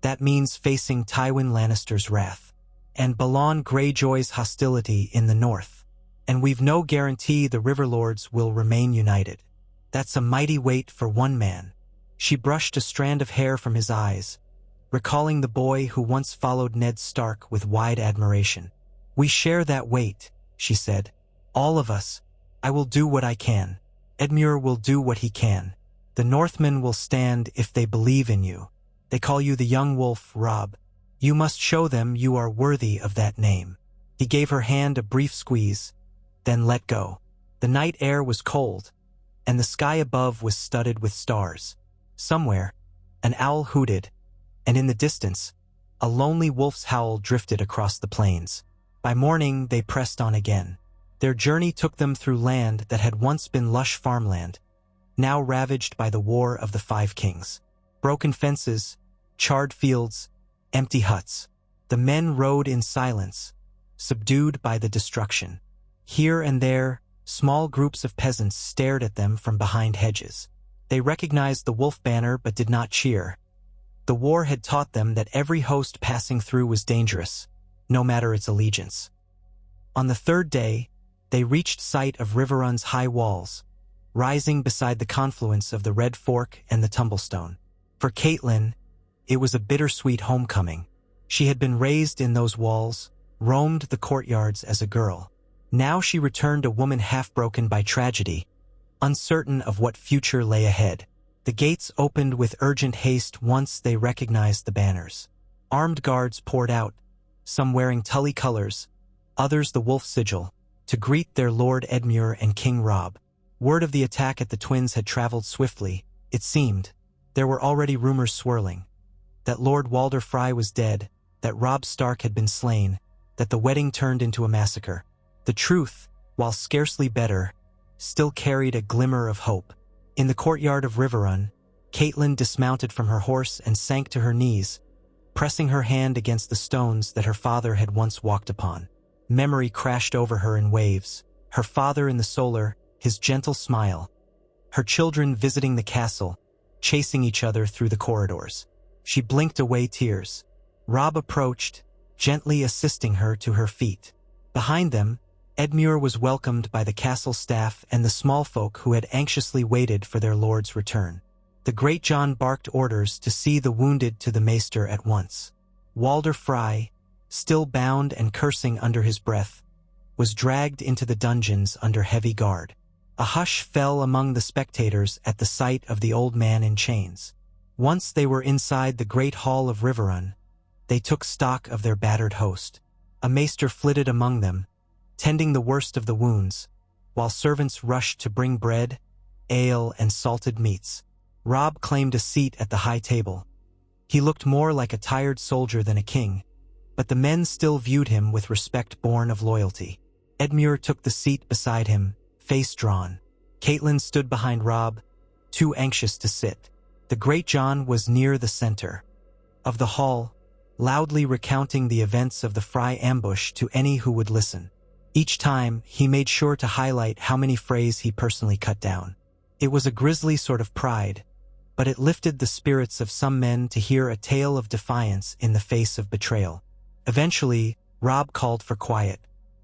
Speaker 1: that means facing Tywin Lannister's wrath, and Balon Greyjoy's hostility in the north. And we've no guarantee the Riverlords will remain united. That's a mighty weight for one man. She brushed a strand of hair from his eyes, recalling the boy who once followed Ned Stark with wide admiration. We share that weight, she said. All of us. I will do what I can. Edmure will do what he can. The Northmen will stand if they believe in you. They call you the young wolf, Robb. You must show them you are worthy of that name. He gave her hand a brief squeeze, then let go. The night air was cold, and the sky above was studded with stars. Somewhere, an owl hooted, and in the distance, a lonely wolf's howl drifted across the plains. By morning, they pressed on again. Their journey took them through land that had once been lush farmland, now ravaged by the War of the Five Kings. Broken fences, charred fields, empty huts. The men rode in silence, subdued by the destruction. Here and there, small groups of peasants stared at them from behind hedges. They recognized the wolf banner but did not cheer. The war had taught them that every host passing through was dangerous, no matter its allegiance. On the third day, they reached sight of Riverrun's high walls, rising beside the confluence of the Red Fork and the Tumblestone. For Catelyn, it was a bittersweet homecoming. She had been raised in those walls, roamed the courtyards as a girl. Now she returned a woman half-broken by tragedy, uncertain of what future lay ahead. The gates opened with urgent haste once they recognized the banners. Armed guards poured out, some wearing Tully colors, others the wolf sigil, to greet their Lord Edmure and King Robb. Word of the attack at the Twins had traveled swiftly, it seemed. There were already rumors swirling. That Lord Walder Frey was dead, that Robb Stark had been slain, that the wedding turned into a massacre. The truth, while scarcely better, still carried a glimmer of hope. In the courtyard of Riverrun, Catelyn dismounted from her horse and sank to her knees, pressing her hand against the stones that her father had once walked upon. Memory crashed over her in waves. Her father in the solar, his gentle smile. Her children visiting the castle, chasing each other through the corridors. She blinked away tears. Robb approached, gently assisting her to her feet. Behind them, Edmure was welcomed by the castle staff and the small folk who had anxiously waited for their lord's return. The Great John barked orders to see the wounded to the maester at once. Walder Frey, still bound and cursing under his breath, was dragged into the dungeons under heavy guard. A hush fell among the spectators at the sight of the old man in chains. Once they were inside the great hall of Riverrun, they took stock of their battered host. A maester flitted among them, tending the worst of the wounds, while servants rushed to bring bread, ale, and salted meats. Robb claimed a seat at the high table. He looked more like a tired soldier than a king, but the men still viewed him with respect born of loyalty. Edmure took the seat beside him, face drawn. Catelyn stood behind Robb, too anxious to sit. The Great John was near the center of the hall, loudly recounting the events of the Frey ambush to any who would listen. Each time, he made sure to highlight how many Freys he personally cut down. It was a grisly sort of pride, but it lifted the spirits of some men to hear a tale of defiance in the face of betrayal. Eventually, Robb called for quiet.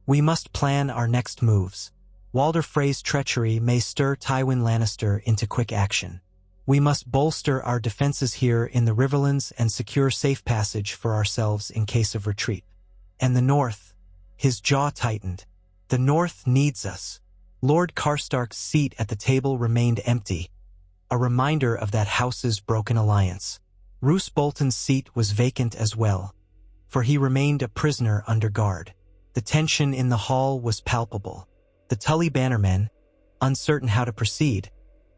Speaker 1: We must plan our next moves. Walder Frey's treachery may stir Tywin Lannister into quick action. We must bolster our defenses here in the Riverlands and secure safe passage for ourselves in case of retreat. And the North, his jaw tightened. The North needs us. Lord Karstark's seat at the table remained empty, a reminder of that house's broken alliance. Roose Bolton's seat was vacant as well, for he remained a prisoner under guard. The tension in the hall was palpable. The Tully bannermen, uncertain how to proceed,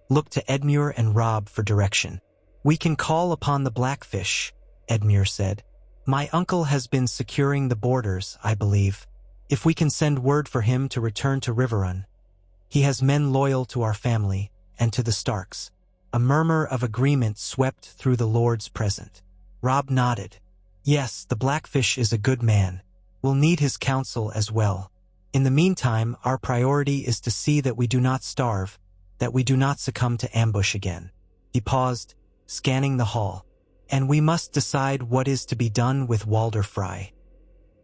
Speaker 1: looked to Edmure and Robb for direction. We can call upon the Blackfish, Edmure said. My uncle has been securing the borders, I believe. If we can send word for him to return to Riverrun. He has men loyal to our family and to the Starks. A murmur of agreement swept through the lords present. Robb nodded. Yes, the Blackfish is a good man. We'll need his counsel as well. In the meantime, our priority is to see that we do not starve, that we do not succumb to ambush again." He paused, scanning the hall. "And we must decide what is to be done with Walder Frey.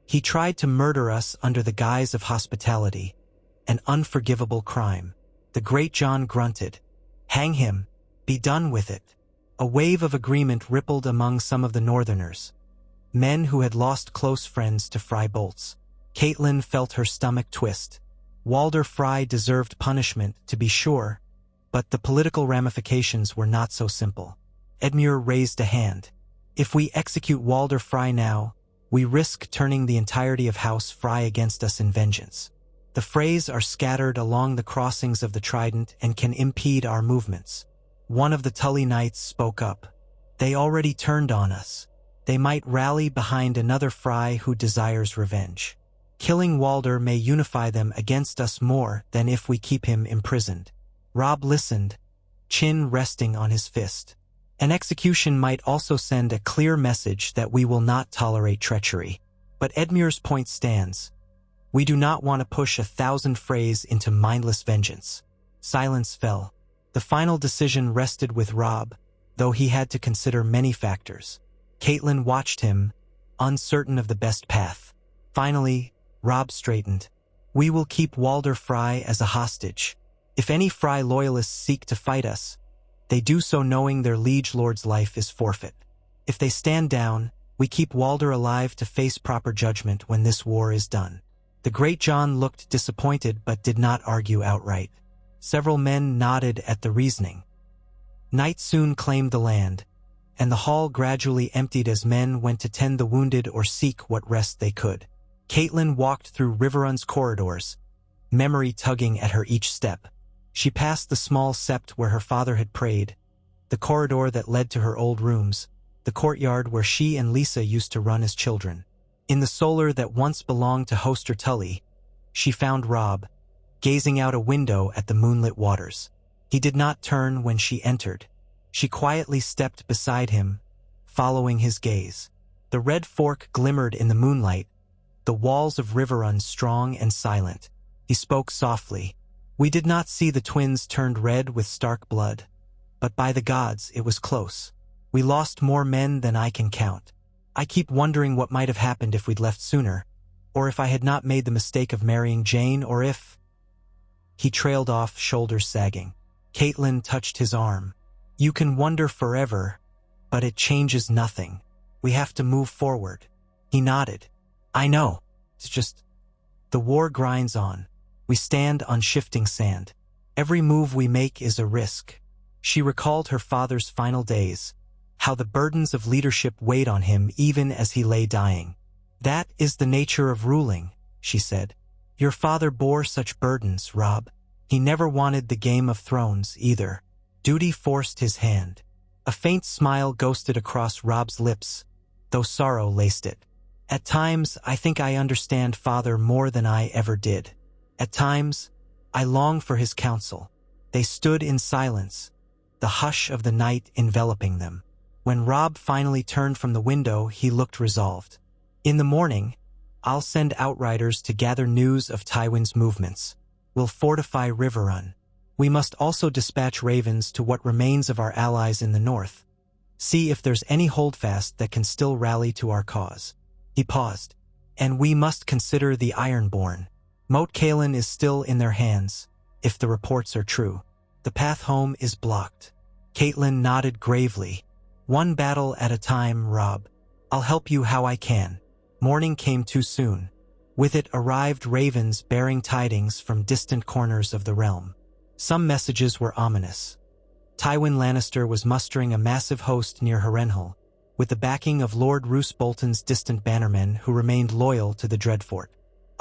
Speaker 1: He tried to murder us under the guise of hospitality, an unforgivable crime." The Great John grunted. "Hang him. Be done with it." A wave of agreement rippled among some of the Northerners, men who had lost close friends to Frey bolts. Catelyn felt her stomach twist. Walder Frey deserved punishment, to be sure, but the political ramifications were not so simple. Edmure raised a hand. "If we execute Walder Frey now, we risk turning the entirety of House Frey against us in vengeance. The Freys are scattered along the crossings of the Trident and can impede our movements." One of the Tully Knights spoke up. "They already turned on us. They might rally behind another Frey who desires revenge. Killing Walder may unify them against us more than if we keep him imprisoned." Robb listened, chin resting on his fist. "An execution might also send a clear message that we will not tolerate treachery. But Edmure's point stands. We do not want to push 1,000 Freys into mindless vengeance." Silence fell. The final decision rested with Robb, though he had to consider many factors. Catelyn watched him, uncertain of the best path. Finally, Robb straightened. "We will keep Walder Frey as a hostage. If any Frey loyalists seek to fight us, they do so knowing their liege lord's life is forfeit. If they stand down, we keep Walder alive to face proper judgment when this war is done." The Great John looked disappointed but did not argue outright. Several men nodded at the reasoning. Night soon claimed the land, and the hall gradually emptied as men went to tend the wounded or seek what rest they could. Catelyn walked through Riverrun's corridors, memory tugging at her each step. She passed the small sept where her father had prayed, the corridor that led to her old rooms, the courtyard where she and Lisa used to run as children. In the solar that once belonged to Hoster Tully, she found Robb, gazing out a window at the moonlit waters. He did not turn when she entered. She quietly stepped beside him, following his gaze. The red fork glimmered in the moonlight, the walls of Riverrun strong and silent. He spoke softly. "We did not see the twins turned red with Stark blood, but by the gods it was close. We lost more men than I can count. I keep wondering what might have happened if we'd left sooner, or if I had not made the mistake of marrying Jane, or if—" He trailed off, shoulders sagging. Catelyn touched his arm. "You can wonder forever, but it changes nothing. We have to move forward." He nodded. "I know. It's just, the war grinds on. We stand on shifting sand. Every move we make is a risk." She recalled her father's final days, how the burdens of leadership weighed on him even as he lay dying. "That is the nature of ruling," she said. "Your father bore such burdens, Robb. He never wanted the Game of Thrones either." Duty forced his hand. A faint smile ghosted across Robb's lips, though sorrow laced it. "At times, I think I understand Father more than I ever did. At times, I long for his counsel." They stood in silence, the hush of the night enveloping them. When Robb finally turned from the window, he looked resolved. "In the morning, I'll send outriders to gather news of Tywin's movements. We'll fortify Riverrun. We must also dispatch ravens to what remains of our allies in the north. See if there's any holdfast that can still rally to our cause." He paused. "And we must consider the Ironborn. Moat Cailin is still in their hands, if the reports are true. The path home is blocked." Catelyn nodded gravely. "One battle at a time, Robb. I'll help you how I can." Morning came too soon. With it arrived ravens bearing tidings from distant corners of the realm. Some messages were ominous. Tywin Lannister was mustering a massive host near Harrenhal, with the backing of Lord Roose Bolton's distant bannermen who remained loyal to the Dreadfort.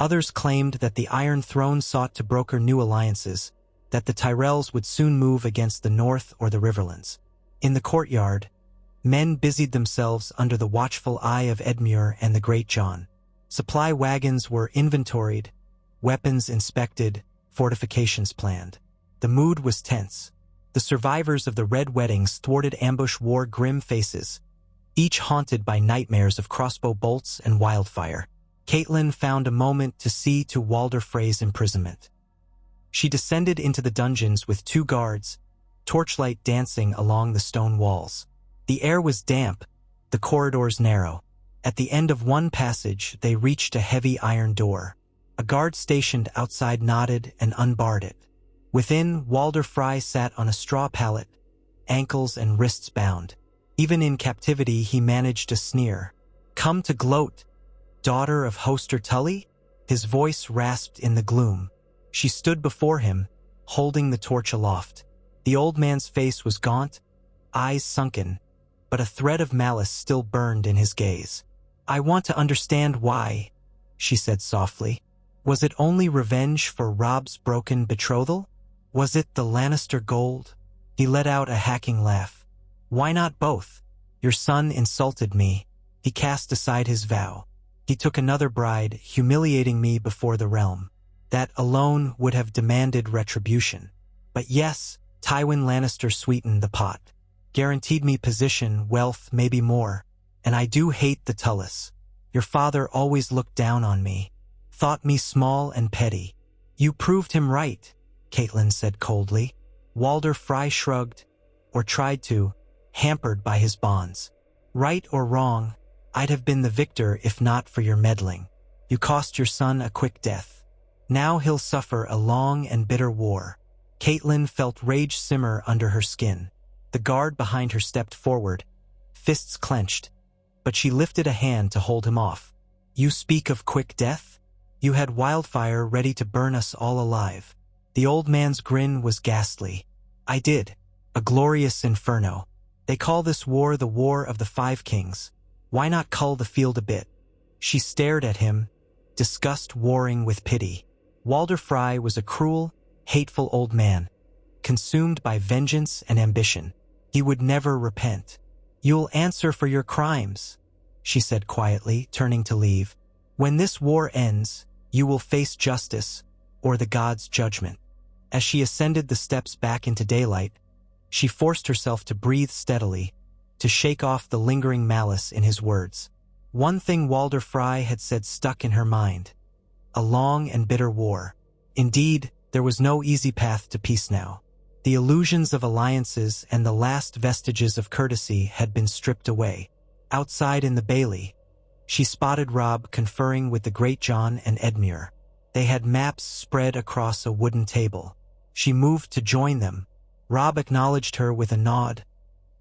Speaker 1: Others claimed that the Iron Throne sought to broker new alliances, that the Tyrells would soon move against the North or the Riverlands. In the courtyard, men busied themselves under the watchful eye of Edmure and the Great John. Supply wagons were inventoried, weapons inspected, fortifications planned. The mood was tense. The survivors of the Red Weddings thwarted ambush wore grim faces, each haunted by nightmares of crossbow bolts and wildfire. Catelyn found a moment to see to Walder Frey's imprisonment. She descended into the dungeons with 2 guards, torchlight dancing along the stone walls. The air was damp, the corridors narrow. At the end of one passage, they reached a heavy iron door. A guard stationed outside nodded and unbarred it. Within, Walder Frey sat on a straw pallet, ankles and wrists bound. Even in captivity, he managed a sneer. "Come to gloat, daughter of Hoster Tully?" His voice rasped in the gloom. She stood before him, holding the torch aloft. The old man's face was gaunt, eyes sunken, but a thread of malice still burned in his gaze. "I want to understand why," she said softly. "Was it only revenge for Robb's broken betrothal? Was it the Lannister gold?" He let out a hacking laugh. "Why not both? Your son insulted me." He cast aside his vow. "He took another bride, humiliating me before the realm. That alone would have demanded retribution. But yes, Tywin Lannister sweetened the pot. Guaranteed me position, wealth, maybe more. And I do hate the Tullys. Your father always looked down on me, thought me small and petty." "You proved him right," Catelyn said coldly. Walder Frey shrugged, or tried to, hampered by his bonds. "Right or wrong, I'd have been the victor if not for your meddling. You cost your son a quick death. Now he'll suffer a long and bitter war." Catelyn felt rage simmer under her skin. The guard behind her stepped forward, fists clenched, but she lifted a hand to hold him off. "You speak of quick death? You had wildfire ready to burn us all alive." The old man's grin was ghastly. "I did. A glorious inferno. They call this war the War of the 5 Kings. Why not cull the field a bit?" She stared at him, disgust warring with pity. Walder Frey was a cruel, hateful old man, consumed by vengeance and ambition. He would never repent. "You'll answer for your crimes," she said quietly, turning to leave. "When this war ends, you will face justice, or the gods' judgment." As she ascended the steps back into daylight, she forced herself to breathe steadily, to shake off the lingering malice in his words. One thing Walder Frey had said stuck in her mind: a long and bitter war. Indeed, there was no easy path to peace now. The illusions of alliances and the last vestiges of courtesy had been stripped away. Outside in the bailey, she spotted Robb conferring with the Great John and Edmure. They had maps spread across a wooden table. She moved to join them. Robb acknowledged her with a nod,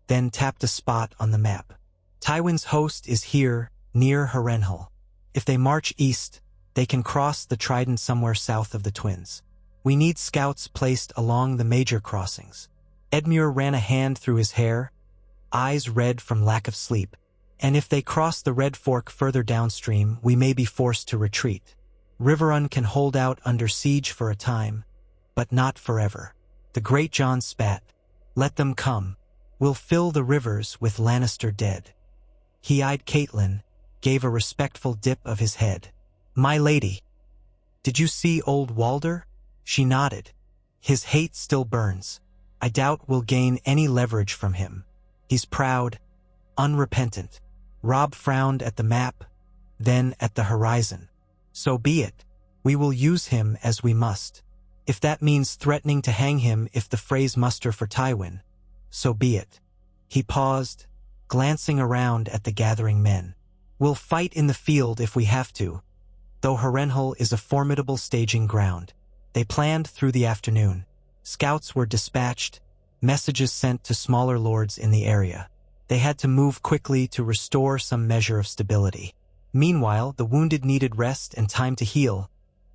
Speaker 1: then tapped a spot on the map. "Tywin's host is here, near Harrenhal. If they march east, they can cross the Trident somewhere south of the Twins. We need scouts placed along the major crossings." Edmure ran a hand through his hair, eyes red from lack of sleep. "And if they cross the Red Fork further downstream, we may be forced to retreat. Riverrun can hold out under siege for a time, but not forever." The Great John spat. "Let them come. We'll fill the rivers with Lannister dead." He eyed Catelyn, gave a respectful dip of his head. "My lady, did you see old Walder?" She nodded. "His hate still burns. I doubt we'll gain any leverage from him. He's proud, unrepentant." Robb frowned at the map, then at the horizon. "So be it. We will use him as we must. If that means threatening to hang him if the Freys muster for Tywin, so be it." He paused, glancing around at the gathering men. "We'll fight in the field if we have to, though Harrenhal is a formidable staging ground." They planned through the afternoon. Scouts were dispatched, messages sent to smaller lords in the area. They had to move quickly to restore some measure of stability. Meanwhile, the wounded needed rest and time to heal,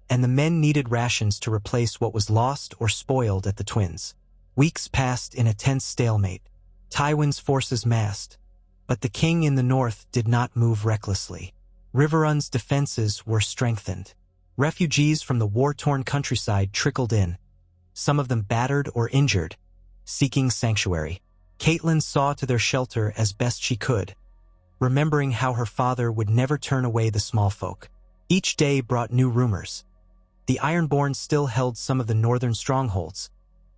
Speaker 1: and the men needed rations to replace what was lost or spoiled at the Twins. Weeks passed in a tense stalemate. Tywin's forces massed, but the king in the north did not move recklessly. Riverrun's defenses were strengthened. Refugees from the war-torn countryside trickled in, some of them battered or injured, seeking sanctuary. Catelyn saw to their shelter as best she could, remembering how her father would never turn away the small folk. Each day brought new rumors. The Ironborn still held some of the northern strongholds,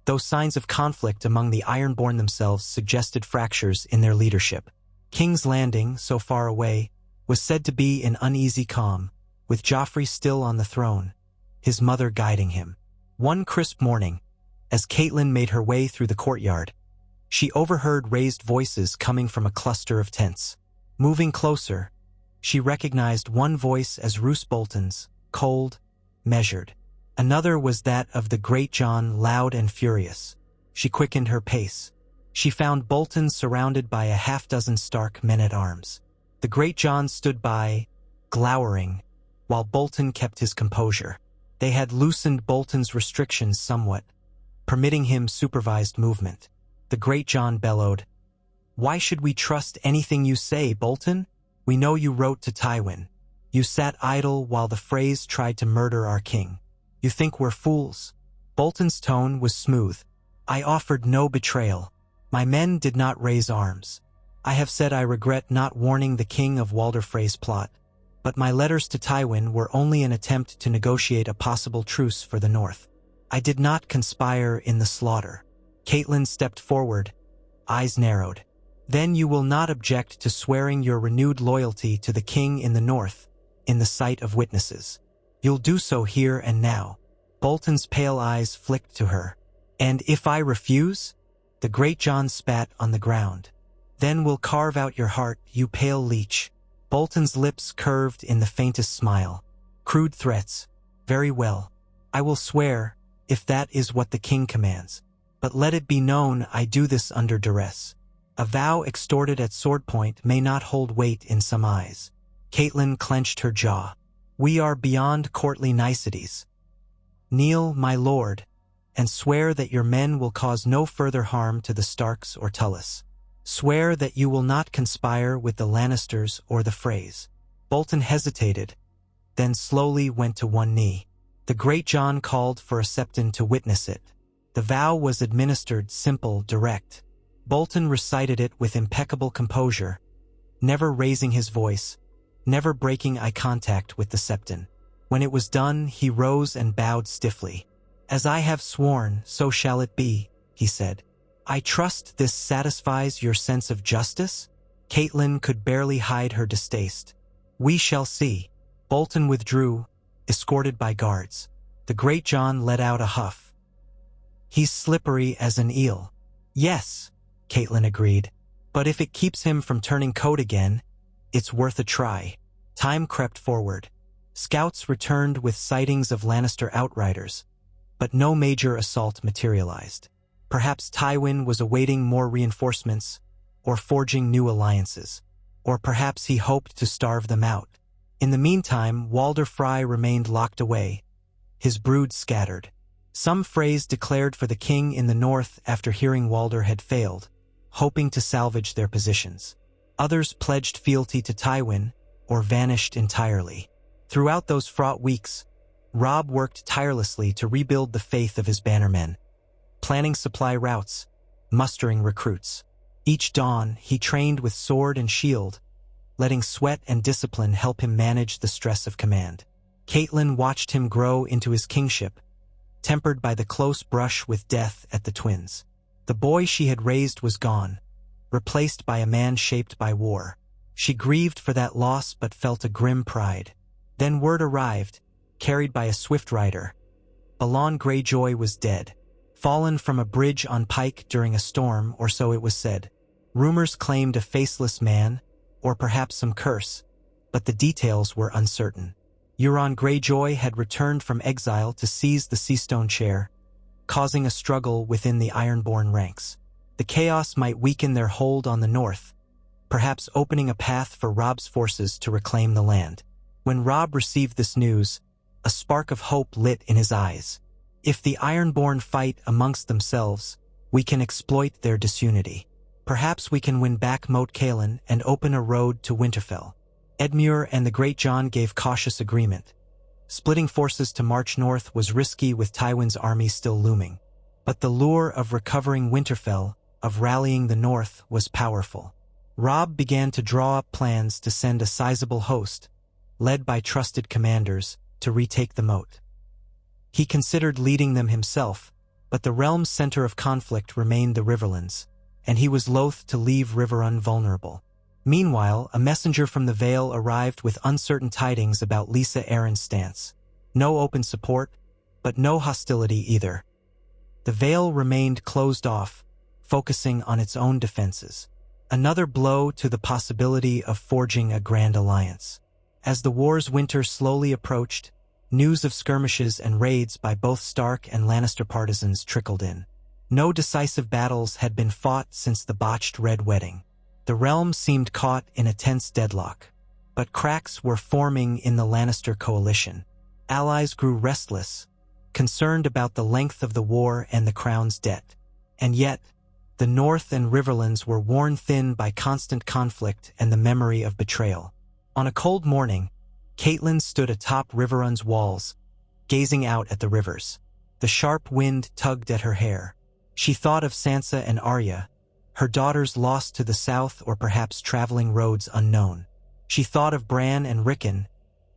Speaker 1: though signs of conflict among the Ironborn themselves suggested fractures in their leadership. King's Landing, so far away, was said to be in uneasy calm, with Joffrey still on the throne, his mother guiding him. One crisp morning, as Catelyn made her way through the courtyard, she overheard raised voices coming from a cluster of tents. Moving closer, she recognized one voice as Roose Bolton's, cold, measured. Another was that of the Great John, loud and furious. She quickened her pace. She found Bolton surrounded by a half-dozen Stark men-at-arms. The Great John stood by, glowering, while Bolton kept his composure. They had loosened Bolton's restrictions somewhat, permitting him supervised movement. The Great John bellowed, "Why should we trust anything you say, Bolton? We know you wrote to Tywin. You sat idle while the Freys tried to murder our king. You think we're fools?" Bolton's tone was smooth. "I offered no betrayal. My men did not raise arms. I have said I regret not warning the king of Walder Frey's plot. But my letters to Tywin were only an attempt to negotiate a possible truce for the north. I did not conspire in the slaughter." Catelyn stepped forward, eyes narrowed. "Then you will not object to swearing your renewed loyalty to the king in the north, in the sight of witnesses. You'll do so here and now." Bolton's pale eyes flicked to her. "And if I refuse?" The Great John spat on the ground. "Then we'll carve out your heart, you pale leech." Bolton's lips curved in the faintest smile. "Crude threats. Very well. I will swear, if that is what the king commands. But let it be known I do this under duress. A vow extorted at sword point may not hold weight in some eyes." Catelyn clenched her jaw. "We are beyond courtly niceties. Kneel, my lord, and swear that your men will cause no further harm to the Starks or Tullis. Swear that you will not conspire with the Lannisters or the Freys." Bolton hesitated, then slowly went to one knee. The Great John called for a septon to witness it. The vow was administered simple, direct. Bolton recited it with impeccable composure, never raising his voice, never breaking eye contact with the septon. When it was done, he rose and bowed stiffly. "As I have sworn, so shall it be," he said. "I trust this satisfies your sense of justice?" Catelyn could barely hide her distaste. "We shall see." Bolton withdrew, escorted by guards. The Great John let out a huff. "He's slippery as an eel." "Yes," Catelyn agreed. "But if it keeps him from turning coat again, it's worth a try." Time crept forward. Scouts returned with sightings of Lannister outriders, but no major assault materialized. Perhaps Tywin was awaiting more reinforcements, or forging new alliances. Or perhaps he hoped to starve them out. In the meantime, Walder Frey remained locked away, his brood scattered. Some Freys declared for the king in the north after hearing Walder had failed, hoping to salvage their positions. Others pledged fealty to Tywin, or vanished entirely. Throughout those fraught weeks, Robb worked tirelessly to rebuild the faith of his bannermen, planning supply routes, mustering recruits. Each dawn, he trained with sword and shield, letting sweat and discipline help him manage the stress of command. Catelyn watched him grow into his kingship, tempered by the close brush with death at the twins. The boy she had raised was gone, replaced by a man shaped by war. She grieved for that loss but felt a grim pride. Then word arrived, carried by a swift rider. Balon Greyjoy was dead, fallen from a bridge on Pike during a storm, or so it was said. Rumors claimed a faceless man, or perhaps some curse, but the details were uncertain. Euron Greyjoy had returned from exile to seize the Seastone chair, causing a struggle within the Ironborn ranks. The chaos might weaken their hold on the north, perhaps opening a path for Robb's forces to reclaim the land. When Robb received this news, a spark of hope lit in his eyes. If the Ironborn fight amongst themselves, we can exploit their disunity. Perhaps we can win back Moat Cailin and open a road to Winterfell. Edmure and the Great John gave cautious agreement. Splitting forces to march north was risky with Tywin's army still looming. But the lure of recovering Winterfell, of rallying the north, was powerful. Robb began to draw up plans to send a sizable host, led by trusted commanders, to retake the moat. He considered leading them himself, but the realm's center of conflict remained the Riverlands, and he was loath to leave Riverrun vulnerable. Meanwhile, a messenger from the Vale arrived with uncertain tidings about Lisa Arryn's stance. No open support, but no hostility either. The veil remained closed off, focusing on its own defenses. Another blow to the possibility of forging a grand alliance. As the war's winter slowly approached, news of skirmishes and raids by both Stark and Lannister partisans trickled in. No decisive battles had been fought since the botched Red Wedding. The realm seemed caught in a tense deadlock. But cracks were forming in the Lannister coalition. Allies grew restless, concerned about the length of the war and the crown's debt. And yet, the North and Riverlands were worn thin by constant conflict and the memory of betrayal. On a cold morning, Catelyn stood atop Riverrun's walls, gazing out at the rivers. The sharp wind tugged at her hair. She thought of Sansa and Arya, her daughters lost to the south or perhaps traveling roads unknown. She thought of Bran and Rickon,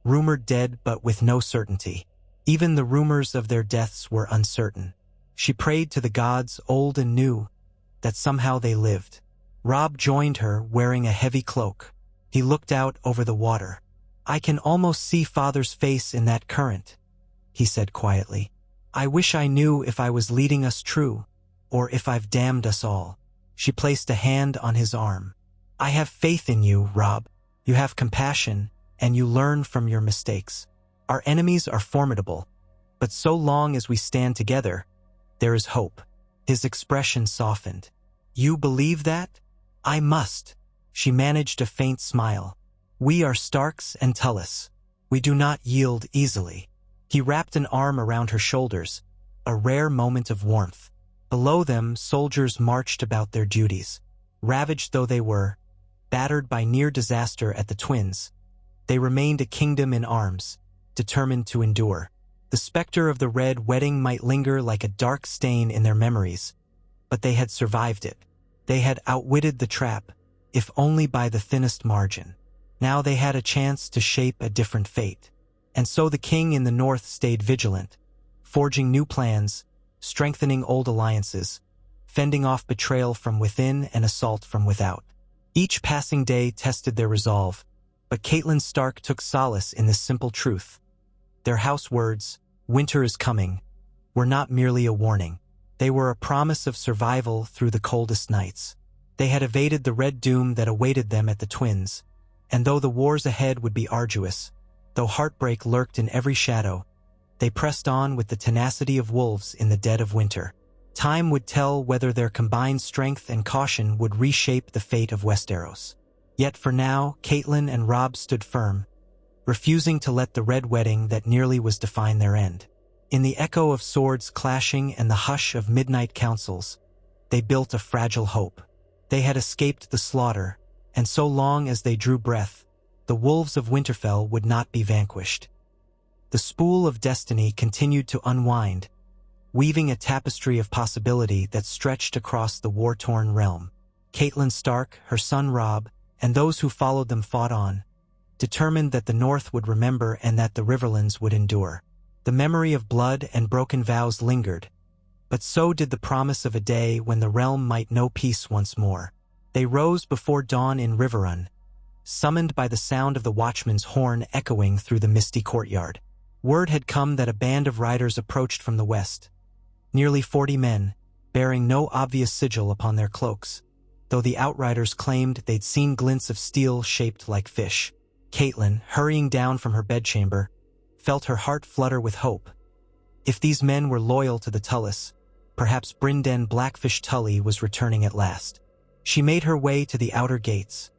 Speaker 1: rumored dead but with no certainty. Even the rumors of their deaths were uncertain. She prayed to the gods, old and new, that somehow they lived. Robb joined her, wearing a heavy cloak. He looked out over the water. "I can almost see Father's face in that current," he said quietly. "I wish I knew if I was leading us true, or if I've damned us all." She placed a hand on his arm. "I have faith in you, Robb. You have compassion, and you learn from your mistakes. Our enemies are formidable, but so long as we stand together, there is hope." His expression softened. "You believe that?" "I must." She managed a faint smile. "We are Starks and Tullis. We do not yield easily." He wrapped an arm around her shoulders, a rare moment of warmth. Below them, soldiers marched about their duties. Ravaged though they were, battered by near disaster at the Twins, they remained a kingdom in arms, determined to endure. The specter of the Red Wedding might linger like a dark stain in their memories, but they had survived it. They had outwitted the trap, if only by the thinnest margin. Now they had a chance to shape a different fate. And so the king in the north stayed vigilant, forging new plans, strengthening old alliances, fending off betrayal from within and assault from without. Each passing day tested their resolve, but Catelyn Stark took solace in this simple truth. Their house words, "Winter is coming," were not merely a warning. They were a promise of survival through the coldest nights. They had evaded the red doom that awaited them at the Twins, and though the wars ahead would be arduous, though heartbreak lurked in every shadow, they pressed on with the tenacity of wolves in the dead of winter. Time would tell whether their combined strength and caution would reshape the fate of Westeros. Yet for now, Catelyn and Robb stood firm, refusing to let the Red Wedding that nearly was define their end. In the echo of swords clashing and the hush of midnight councils, they built a fragile hope. They had escaped the slaughter, and so long as they drew breath, the wolves of Winterfell would not be vanquished. The spool of destiny continued to unwind, weaving a tapestry of possibility that stretched across the war-torn realm. Catelyn Stark, her son Robb, and those who followed them fought on, determined that the North would remember and that the Riverlands would endure. The memory of blood and broken vows lingered, but so did the promise of a day when the realm might know peace once more. They rose before dawn in Riverrun, summoned by the sound of the watchman's horn echoing through the misty courtyard. Word had come that a band of riders approached from the west, nearly 40 men, bearing no obvious sigil upon their cloaks, though the outriders claimed they'd seen glints of steel shaped like fish. Catelyn, hurrying down from her bedchamber, felt her heart flutter with hope. If these men were loyal to the Tullis, perhaps Brynden Blackfish Tully was returning at last. She made her way to the outer gates,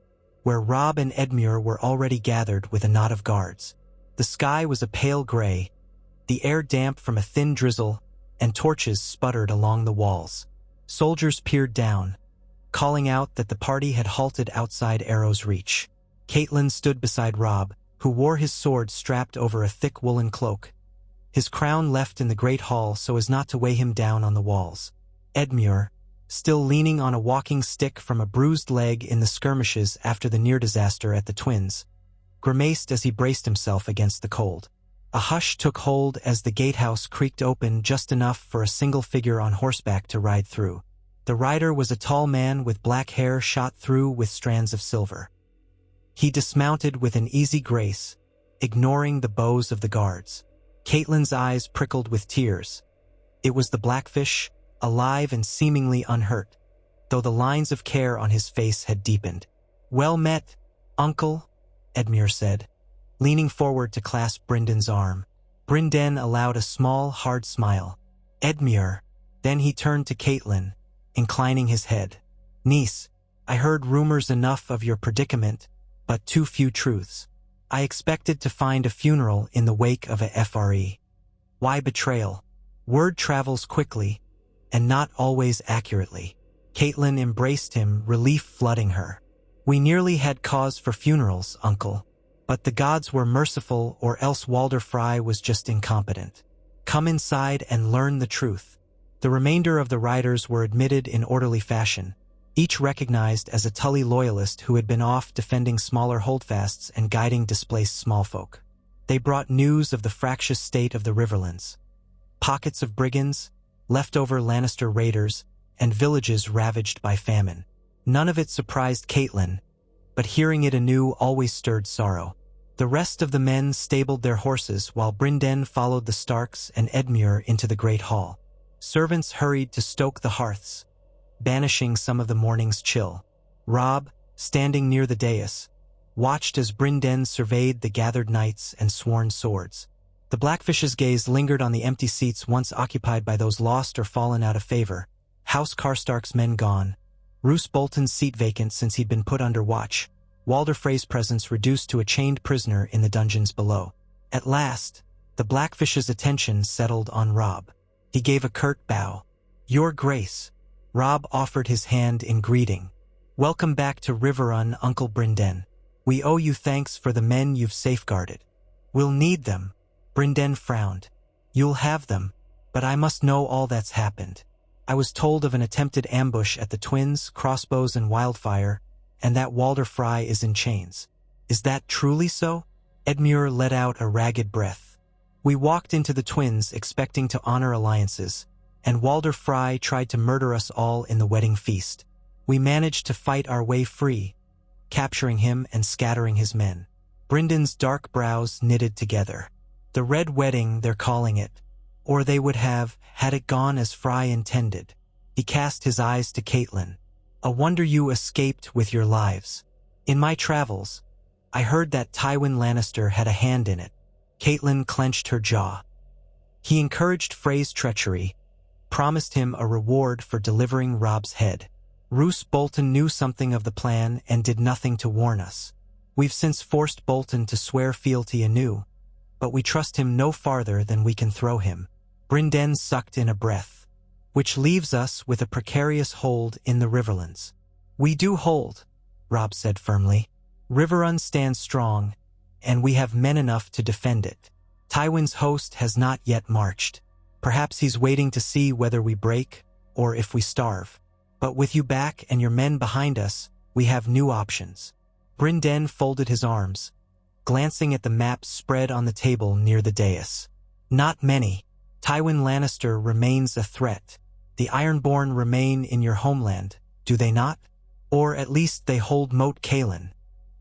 Speaker 1: where Robb and Edmure were already gathered with a knot of guards. The sky was a pale gray, the air damp from a thin drizzle, and torches sputtered along the walls. Soldiers peered down, calling out that the party had halted outside arrow's reach. Catelyn stood beside Robb, who wore his sword strapped over a thick woolen cloak, his crown left in the great hall so as not to weigh him down on the walls. Edmure, still leaning on a walking stick from a bruised leg in the skirmishes after the near-disaster at the Twins, grimaced as he braced himself against the cold. A hush took hold as the gatehouse creaked open just enough for a single figure on horseback to ride through. The rider was a tall man with black hair shot through with strands of silver. He dismounted with an easy grace, ignoring the bows of the guards. Catelyn's eyes prickled with tears. It was the Blackfish, alive and seemingly unhurt, though the lines of care on his face had deepened. "Well met, Uncle," Edmure said, leaning forward to clasp Bryndon's arm. Bryndon allowed a small, hard smile. "Edmure." Then he turned to Catelyn, inclining his head. "Niece, I heard rumors enough of your predicament, but too few truths. I expected to find a funeral in the wake of a FRE. Why betrayal? Word travels quickly, and not always accurately." Catelyn embraced him, relief flooding her. "We nearly had cause for funerals, Uncle. But the gods were merciful, or else Walder Frey was just incompetent. Come inside and learn the truth." The remainder of the riders were admitted in orderly fashion, each recognized as a Tully loyalist who had been off defending smaller holdfasts and guiding displaced smallfolk. They brought news of the fractious state of the Riverlands. Pockets of brigands, leftover Lannister raiders, and villages ravaged by famine. None of it surprised Catelyn, but hearing it anew always stirred sorrow. The rest of the men stabled their horses while Bryndon followed the Starks and Edmure into the great hall. Servants hurried to stoke the hearths, banishing some of the morning's chill. Robb, standing near the dais, watched as Bryndon surveyed the gathered knights and sworn swords. The Blackfish's gaze lingered on the empty seats once occupied by those lost or fallen out of favor. House Karstark's men gone, Roose Bolton's seat vacant since he'd been put under watch, Walder Frey's presence reduced to a chained prisoner in the dungeons below. At last, the Blackfish's attention settled on Robb. He gave a curt bow. "Your Grace." Robb offered his hand in greeting. "Welcome back to Riverrun, Uncle Bryndon. We owe you thanks for the men you've safeguarded." "We'll need them." Bryndon frowned. "You'll have them, but I must know all that's happened. I was told of an attempted ambush at the Twins, Crossbows, and Wildfire, and that Walder Frey is in chains. Is that truly so?" Edmure let out a ragged breath. "We walked into the Twins expecting to honor alliances, and Walder Frey tried to murder us all in the wedding feast. We managed to fight our way free, capturing him and scattering his men." Bryndon's dark brows knitted together. "The Red Wedding, they're calling it. Or they would have, had it gone as Frey intended." He cast his eyes to Catelyn. "A wonder you escaped with your lives. In my travels, I heard that Tywin Lannister had a hand in it." Catelyn clenched her jaw. "He encouraged Frey's treachery, promised him a reward for delivering Robb's head. Roose Bolton knew something of the plan and did nothing to warn us. We've since forced Bolton to swear fealty anew, but we trust him no farther than we can throw him." Bryndon sucked in a breath. "Which leaves us with a precarious hold in the Riverlands." "We do hold," Robb said firmly. "Riverrun stands strong, and we have men enough to defend it. Tywin's host has not yet marched. Perhaps he's waiting to see whether we break or if we starve. But with you back and your men behind us, we have new options." Bryndon folded his arms, glancing at the maps spread on the table near the dais. "Not many. Tywin Lannister remains a threat. The Ironborn remain in your homeland, do they not? Or at least they hold Moat Cailin."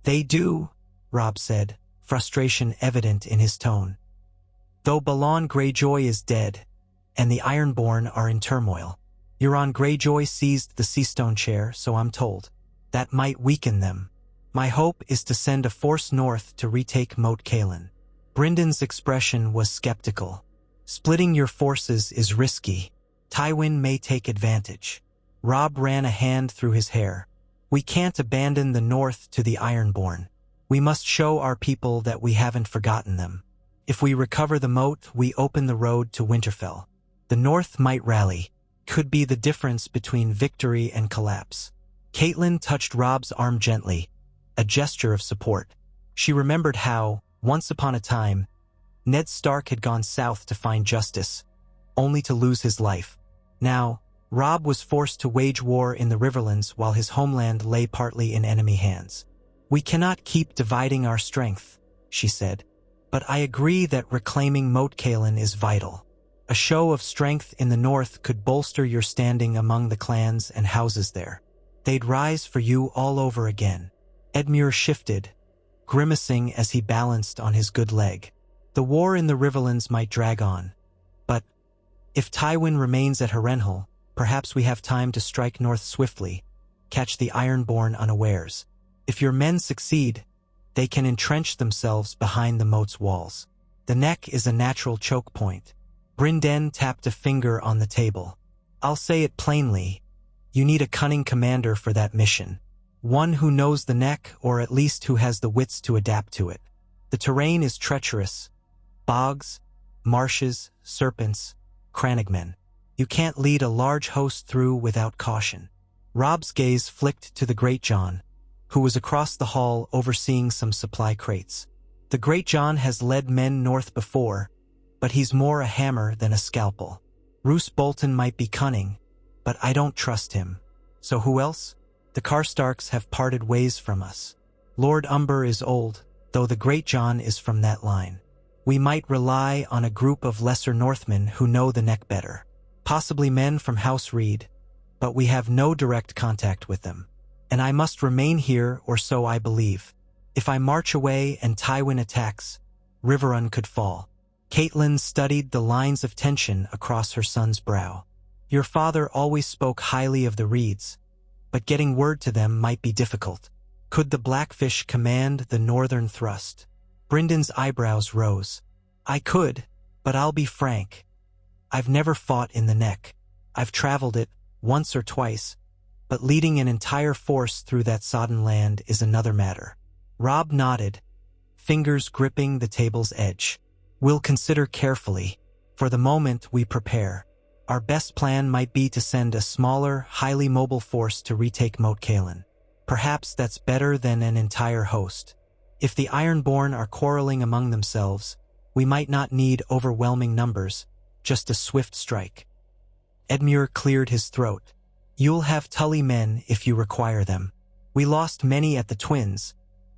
Speaker 1: "They do," Robb said, frustration evident in his tone. "Though Balon Greyjoy is dead, and the Ironborn are in turmoil. Euron Greyjoy seized the Seastone chair, so I'm told. That might weaken them. My hope is to send a force north to retake Moat Cailin." Bryndon's expression was skeptical. "Splitting your forces is risky. Tywin may take advantage." Robb ran a hand through his hair. "We can't abandon the North to the Ironborn. We must show our people that we haven't forgotten them. If we recover the moat, we open the road to Winterfell. The North might rally. Could be the difference between victory and collapse." Catelyn touched Robb's arm gently, a gesture of support. She remembered how, once upon a time, Ned Stark had gone south to find justice, only to lose his life. Now, Robb was forced to wage war in the Riverlands while his homeland lay partly in enemy hands. "We cannot keep dividing our strength," she said. "But I agree that reclaiming Moat Cailin is vital. A show of strength in the north could bolster your standing among the clans and houses there. They'd rise for you all over again." Edmure shifted, grimacing as he balanced on his good leg. The war in the Riverlands might drag on, but if Tywin remains at Harrenhal, perhaps we have time to strike north swiftly, catch the Ironborn unawares. If your men succeed, they can entrench themselves behind the moat's walls. The neck is a natural choke point. Brynden tapped a finger on the table. I'll say it plainly. You need a cunning commander for that mission. One who knows the neck, or at least who has the wits to adapt to it. The terrain is treacherous. Bogs, marshes, serpents, crannogmen. You can't lead a large host through without caution. Robb's gaze flicked to the Greatjon, who was across the hall overseeing some supply crates. The Greatjon has led men north before, but he's more a hammer than a scalpel. Roose Bolton might be cunning, but I don't trust him. So who else? The Karstarks have parted ways from us. Lord Umber is old, though the Greatjon is from that line. We might rely on a group of lesser Northmen who know the neck better. Possibly men from House Reed, but we have no direct contact with them. And I must remain here, or so I believe. If I march away and Tywin attacks, Riverrun could fall. Catelyn studied the lines of tension across her son's brow. Your father always spoke highly of the Reeds, but getting word to them might be difficult. Could the Blackfish command the northern thrust? Brynden's eyebrows rose. I could, but I'll be frank. I've never fought in the neck. I've traveled it, once or twice, but leading an entire force through that sodden land is another matter. Robb nodded, fingers gripping the table's edge. We'll consider carefully. For the moment, we prepare. Our best plan might be to send a smaller, highly mobile force to retake Moat Cailin. Perhaps that's better than an entire host. If the Ironborn are quarreling among themselves, we might not need overwhelming numbers, just a swift strike. Edmure cleared his throat. You'll have Tully men if you require them. We lost many at the Twins,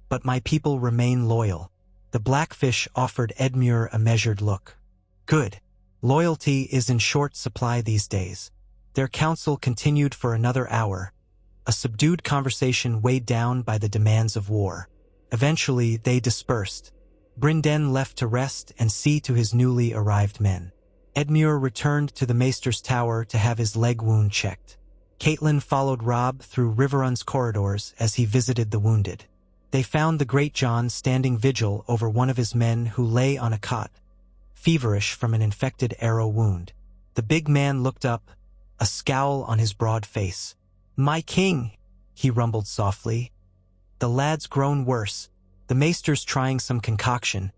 Speaker 1: but my people remain loyal. The Blackfish offered Edmure a measured look. Good. Loyalty is in short supply these days. Their council continued for another hour, a subdued conversation weighed down by the demands of war. Eventually, they dispersed. Brynden left to rest and see to his newly arrived men. Edmure returned to the Maester's tower to have his leg wound checked. Catelyn followed Robb through Riverrun's corridors as he visited the wounded. They found the Greatjon standing vigil over one of his men who lay on a cot, feverish from an infected arrow wound. The big man looked up, a scowl on his broad face. "My king," he rumbled softly. "The lad's grown worse. The Maester's trying some concoction,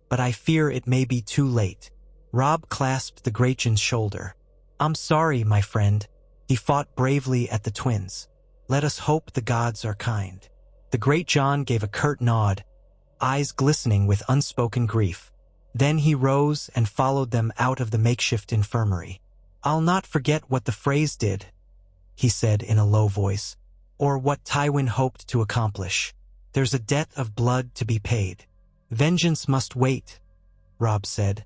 Speaker 1: but I fear it may be too late." Robb clasped the Greatjon's shoulder. "I'm sorry, my friend. He fought bravely at the Twins. Let us hope the gods are kind." The Greatjon gave a curt nod, eyes glistening with unspoken grief. Then he rose and followed them out of the makeshift infirmary. "I'll not forget what the Freys did," he said in a low voice, "or what Tywin hoped to accomplish. There's a debt of blood to be paid." "Vengeance must wait," Robb said,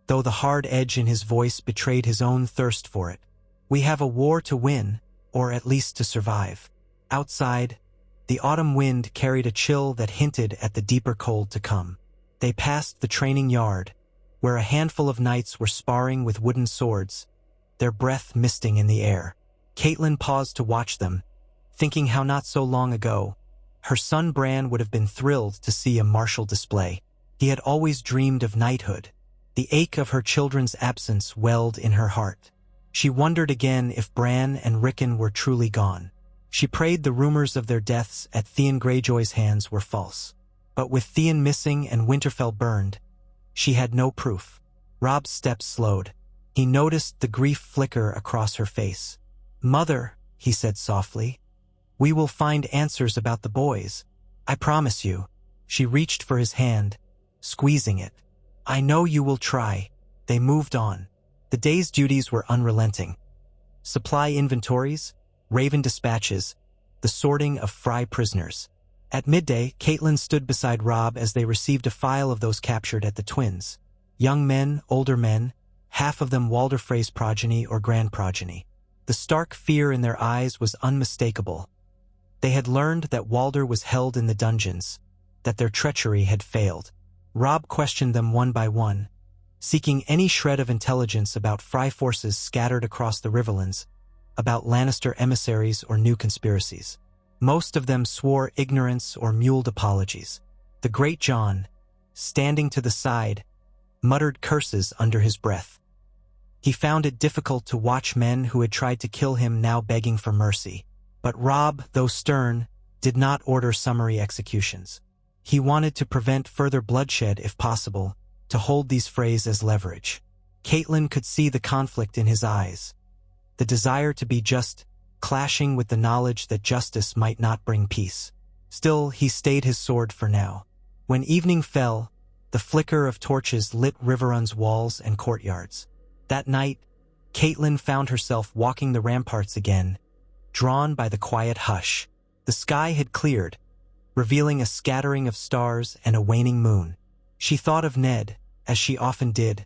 Speaker 1: though the hard edge in his voice betrayed his own thirst for it. "We have a war to win, or at least to survive." Outside, the autumn wind carried a chill that hinted at the deeper cold to come. They passed the training yard, where a handful of knights were sparring with wooden swords, their breath misting in the air. Catelyn paused to watch them, thinking how not so long ago, her son Bran would have been thrilled to see a martial display. He had always dreamed of knighthood. The ache of her children's absence welled in her heart. She wondered again if Bran and Rickon were truly gone. She prayed the rumors of their deaths at Theon Greyjoy's hands were false. But with Theon missing and Winterfell burned, she had no proof. Robb's steps slowed. He noticed the grief flicker across her face. "Mother," he said softly, "we will find answers about the boys. I promise you." She reached for his hand, squeezing it. "I know you will try." They moved on. The day's duties were unrelenting. Supply inventories, Raven dispatches, the sorting of Frey prisoners. At midday, Catelyn stood beside Robb as they received a file of those captured at the Twins. Young men, older men, half of them Walder Frey's progeny or grand-progeny. The stark fear in their eyes was unmistakable. They had learned that Walder was held in the dungeons, that their treachery had failed. Robb questioned them one by one, seeking any shred of intelligence about Frey forces scattered across the Riverlands, about Lannister emissaries or new conspiracies. Most of them swore ignorance or muled apologies. The Great John, standing to the side, muttered curses under his breath. He found it difficult to watch men who had tried to kill him now begging for mercy. But Robb, though stern, did not order summary executions. He wanted to prevent further bloodshed if possible, to hold these Freys as leverage. Catelyn could see the conflict in his eyes, the desire to be just clashing with the knowledge that justice might not bring peace. Still, he stayed his sword for now. When evening fell, the flicker of torches lit Riverrun's walls and courtyards. That night, Catelyn found herself walking the ramparts again, drawn by the quiet hush. The sky had cleared, revealing a scattering of stars and a waning moon. She thought of Ned, as she often did,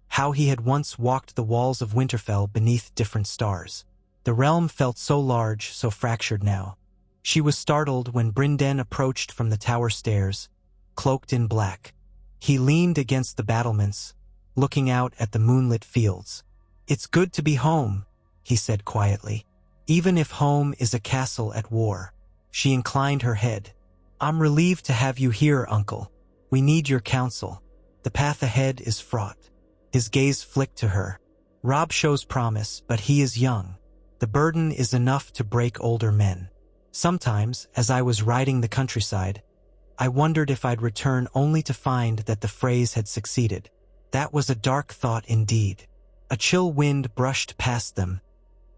Speaker 1: how he had once walked the walls of Winterfell beneath different stars. The realm felt so large, so fractured now. She was startled when Brynden approached from the tower stairs, cloaked in black. He leaned against the battlements, looking out at the moonlit fields. "It's good to be home," he said quietly. "Even if home is a castle at war." She inclined her head. "I'm relieved to have you here, Uncle. We need your counsel. The path ahead is fraught." His gaze flicked to her. "Robb shows promise, but he is young. The burden is enough to break older men. Sometimes, as I was riding the countryside, I wondered if I'd return only to find that the Freys had succeeded." That was a dark thought indeed. A chill wind brushed past them,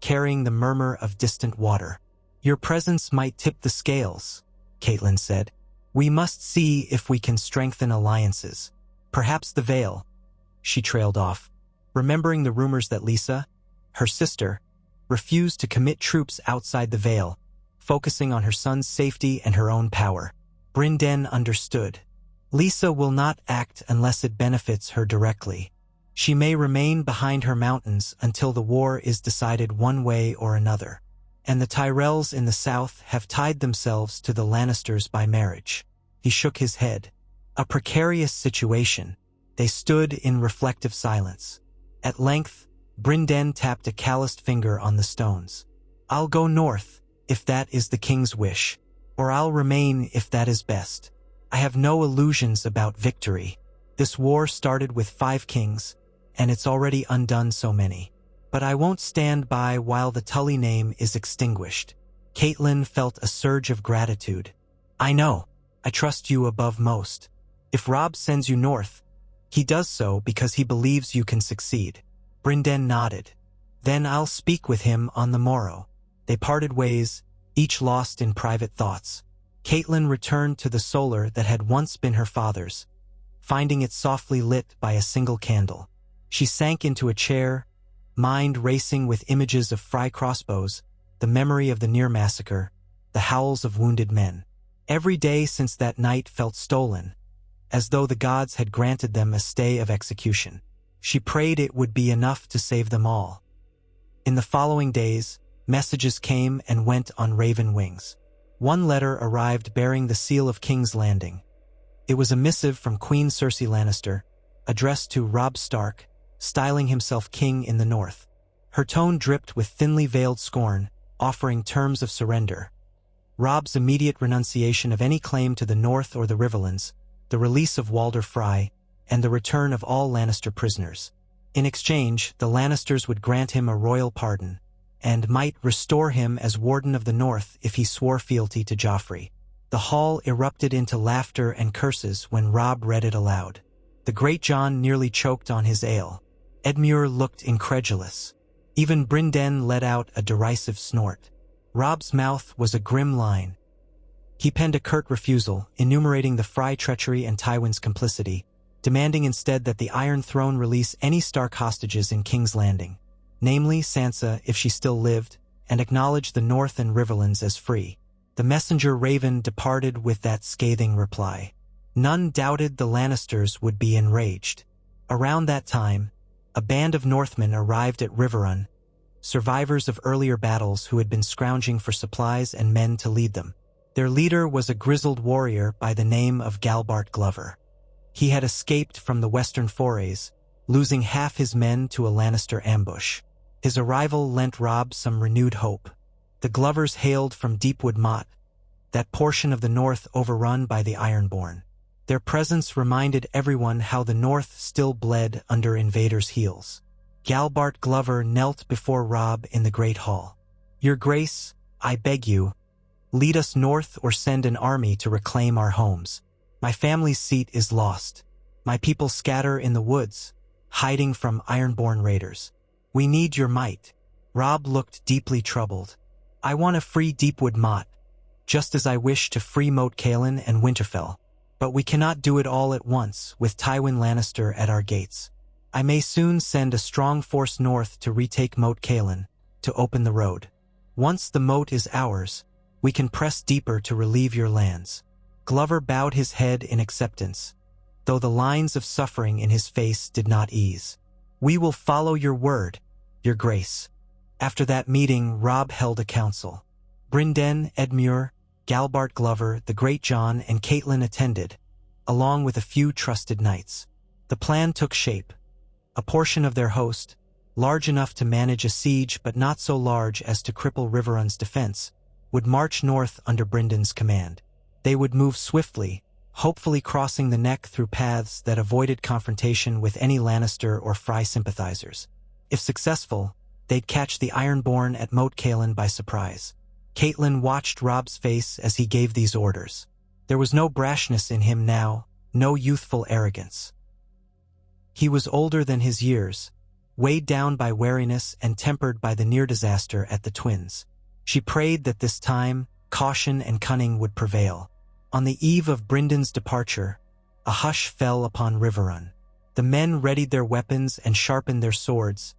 Speaker 1: carrying the murmur of distant water. "Your presence might tip the scales," Catelyn said. "We must see if we can strengthen alliances. Perhaps the Vale." She trailed off, remembering the rumors that Lysa, her sister, refused to commit troops outside the Vale, focusing on her son's safety and her own power. Brynden understood. Lysa will not act unless it benefits her directly. She may remain behind her mountains until the war is decided one way or another. And the Tyrells in the south have tied themselves to the Lannisters by marriage. He shook his head. A precarious situation. They stood in reflective silence. At length, Brynden tapped a calloused finger on the stones. "I'll go north, if that is the king's wish, or I'll remain if that is best. I have no illusions about victory. This war started with 5 kings, and it's already undone so many. But I won't stand by while the Tully name is extinguished." Catelyn felt a surge of gratitude. "I know. I trust you above most. If Robb sends you north, he does so because he believes you can succeed." Brynden nodded. "Then I'll speak with him on the morrow." They parted ways, each lost in private thoughts. Catelyn returned to the solar that had once been her father's, finding it softly lit by a single candle. She sank into a chair, mind racing with images of Frey crossbows, the memory of the near massacre, the howls of wounded men. Every day since that night felt stolen, as though the gods had granted them a stay of execution. She prayed it would be enough to save them all. In the following days, messages came and went on raven wings. One letter arrived bearing the seal of King's Landing. It was a missive from Queen Cersei Lannister, addressed to Robb Stark, styling himself king in the north. Her tone dripped with thinly veiled scorn, offering terms of surrender. Robb's immediate renunciation of any claim to the north or the Riverlands, the release of Walder Frey, and the return of all Lannister prisoners. In exchange, the Lannisters would grant him a royal pardon, and might restore him as Warden of the North if he swore fealty to Joffrey. The hall erupted into laughter and curses when Robb read it aloud. The Great John nearly choked on his ale. Edmure looked incredulous. Even Brynden let out a derisive snort. Robb's mouth was a grim line. He penned a curt refusal, enumerating the Frey treachery and Tywin's complicity, demanding instead that the Iron Throne release any Stark hostages in King's Landing, namely Sansa if she still lived, and acknowledge the North and Riverlands as free. The messenger Raven departed with that scathing reply. None doubted the Lannisters would be enraged. Around that time, a band of Northmen arrived at Riverrun, survivors of earlier battles who had been scrounging for supplies and men to lead them. Their leader was a grizzled warrior by the name of Galbart Glover. He had escaped from the western forays, losing half his men to a Lannister ambush. His arrival lent Robb some renewed hope. The Glovers hailed from Deepwood Motte, that portion of the north overrun by the Ironborn. Their presence reminded everyone how the north still bled under invaders' heels. Galbart Glover knelt before Robb in the Great Hall. "Your Grace, I beg you, lead us north or send an army to reclaim our homes. My family's seat is lost. My people scatter in the woods, hiding from Ironborn raiders. We need your might." Robb looked deeply troubled. "I want to free Deepwood Motte, just as I wish to free Moat Cailin and Winterfell. But we cannot do it all at once, with Tywin Lannister at our gates. I may soon send a strong force north to retake Moat Cailin, to open the road. Once the moat is ours, we can press deeper to relieve your lands." Glover bowed his head in acceptance, though the lines of suffering in his face did not ease. "We will follow your word, Your Grace." After that meeting, Robb held a council. Brynden, Edmure, Galbart Glover, the Great John, and Catelyn attended, along with a few trusted knights. The plan took shape. A portion of their host, large enough to manage a siege but not so large as to cripple Riverrun's defense, would march north under Brynden's command. They would move swiftly, hopefully crossing the neck through paths that avoided confrontation with any Lannister or Frey sympathizers. If successful, they'd catch the Ironborn at Moat Cailin by surprise. Catelyn watched Robb's face as he gave these orders. There was no brashness in him now, no youthful arrogance. He was older than his years, weighed down by wariness and tempered by the near disaster at the Twins. She prayed that this time, caution and cunning would prevail. On the eve of Brynden's departure, a hush fell upon Riverrun. The men readied their weapons and sharpened their swords,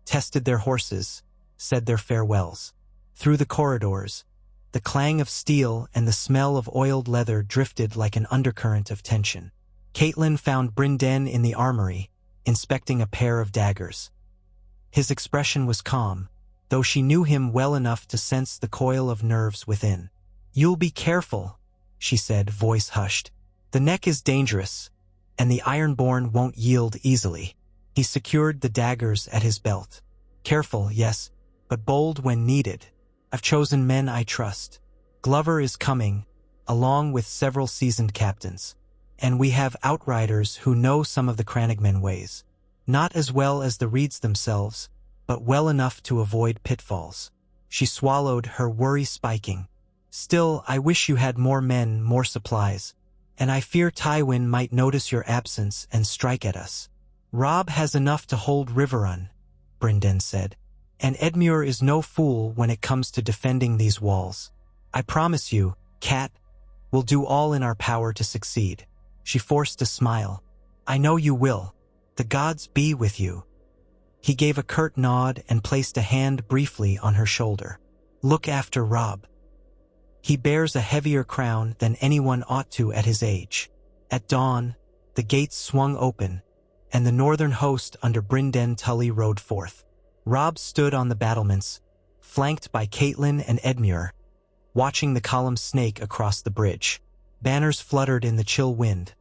Speaker 1: tested their horses, said their farewells. Through the corridors, the clang of steel and the smell of oiled leather drifted like an undercurrent of tension. Catelyn found Brynden in the armory, inspecting a pair of daggers. His expression was calm, though she knew him well enough to sense the coil of nerves within. "You'll be careful," she said, voice hushed. "The neck is dangerous, and the Ironborn won't yield easily." He secured the daggers at his belt. "Careful, yes, but bold when needed. I've chosen men I trust. Glover is coming, along with several seasoned captains. And we have outriders who know some of the Crannogman ways. Not as well as the Reeds themselves, but well enough to avoid pitfalls." She swallowed, her worry spiking. "Still, I wish you had more men, more supplies. And I fear Tywin might notice your absence and strike at us." "Robb has enough to hold Riverrun," Brynden said. "And Edmure is no fool when it comes to defending these walls. I promise you, Cat, we'll do all in our power to succeed." She forced a smile. "I know you will. The gods be with you." He gave a curt nod and placed a hand briefly on her shoulder. "Look after Robb. He bears a heavier crown than anyone ought to at his age." At dawn, the gates swung open, and the northern host under Brynden Tully rode forth. Robb stood on the battlements, flanked by Catelyn and Edmure, watching the column snake across the bridge. Banners fluttered in the chill wind.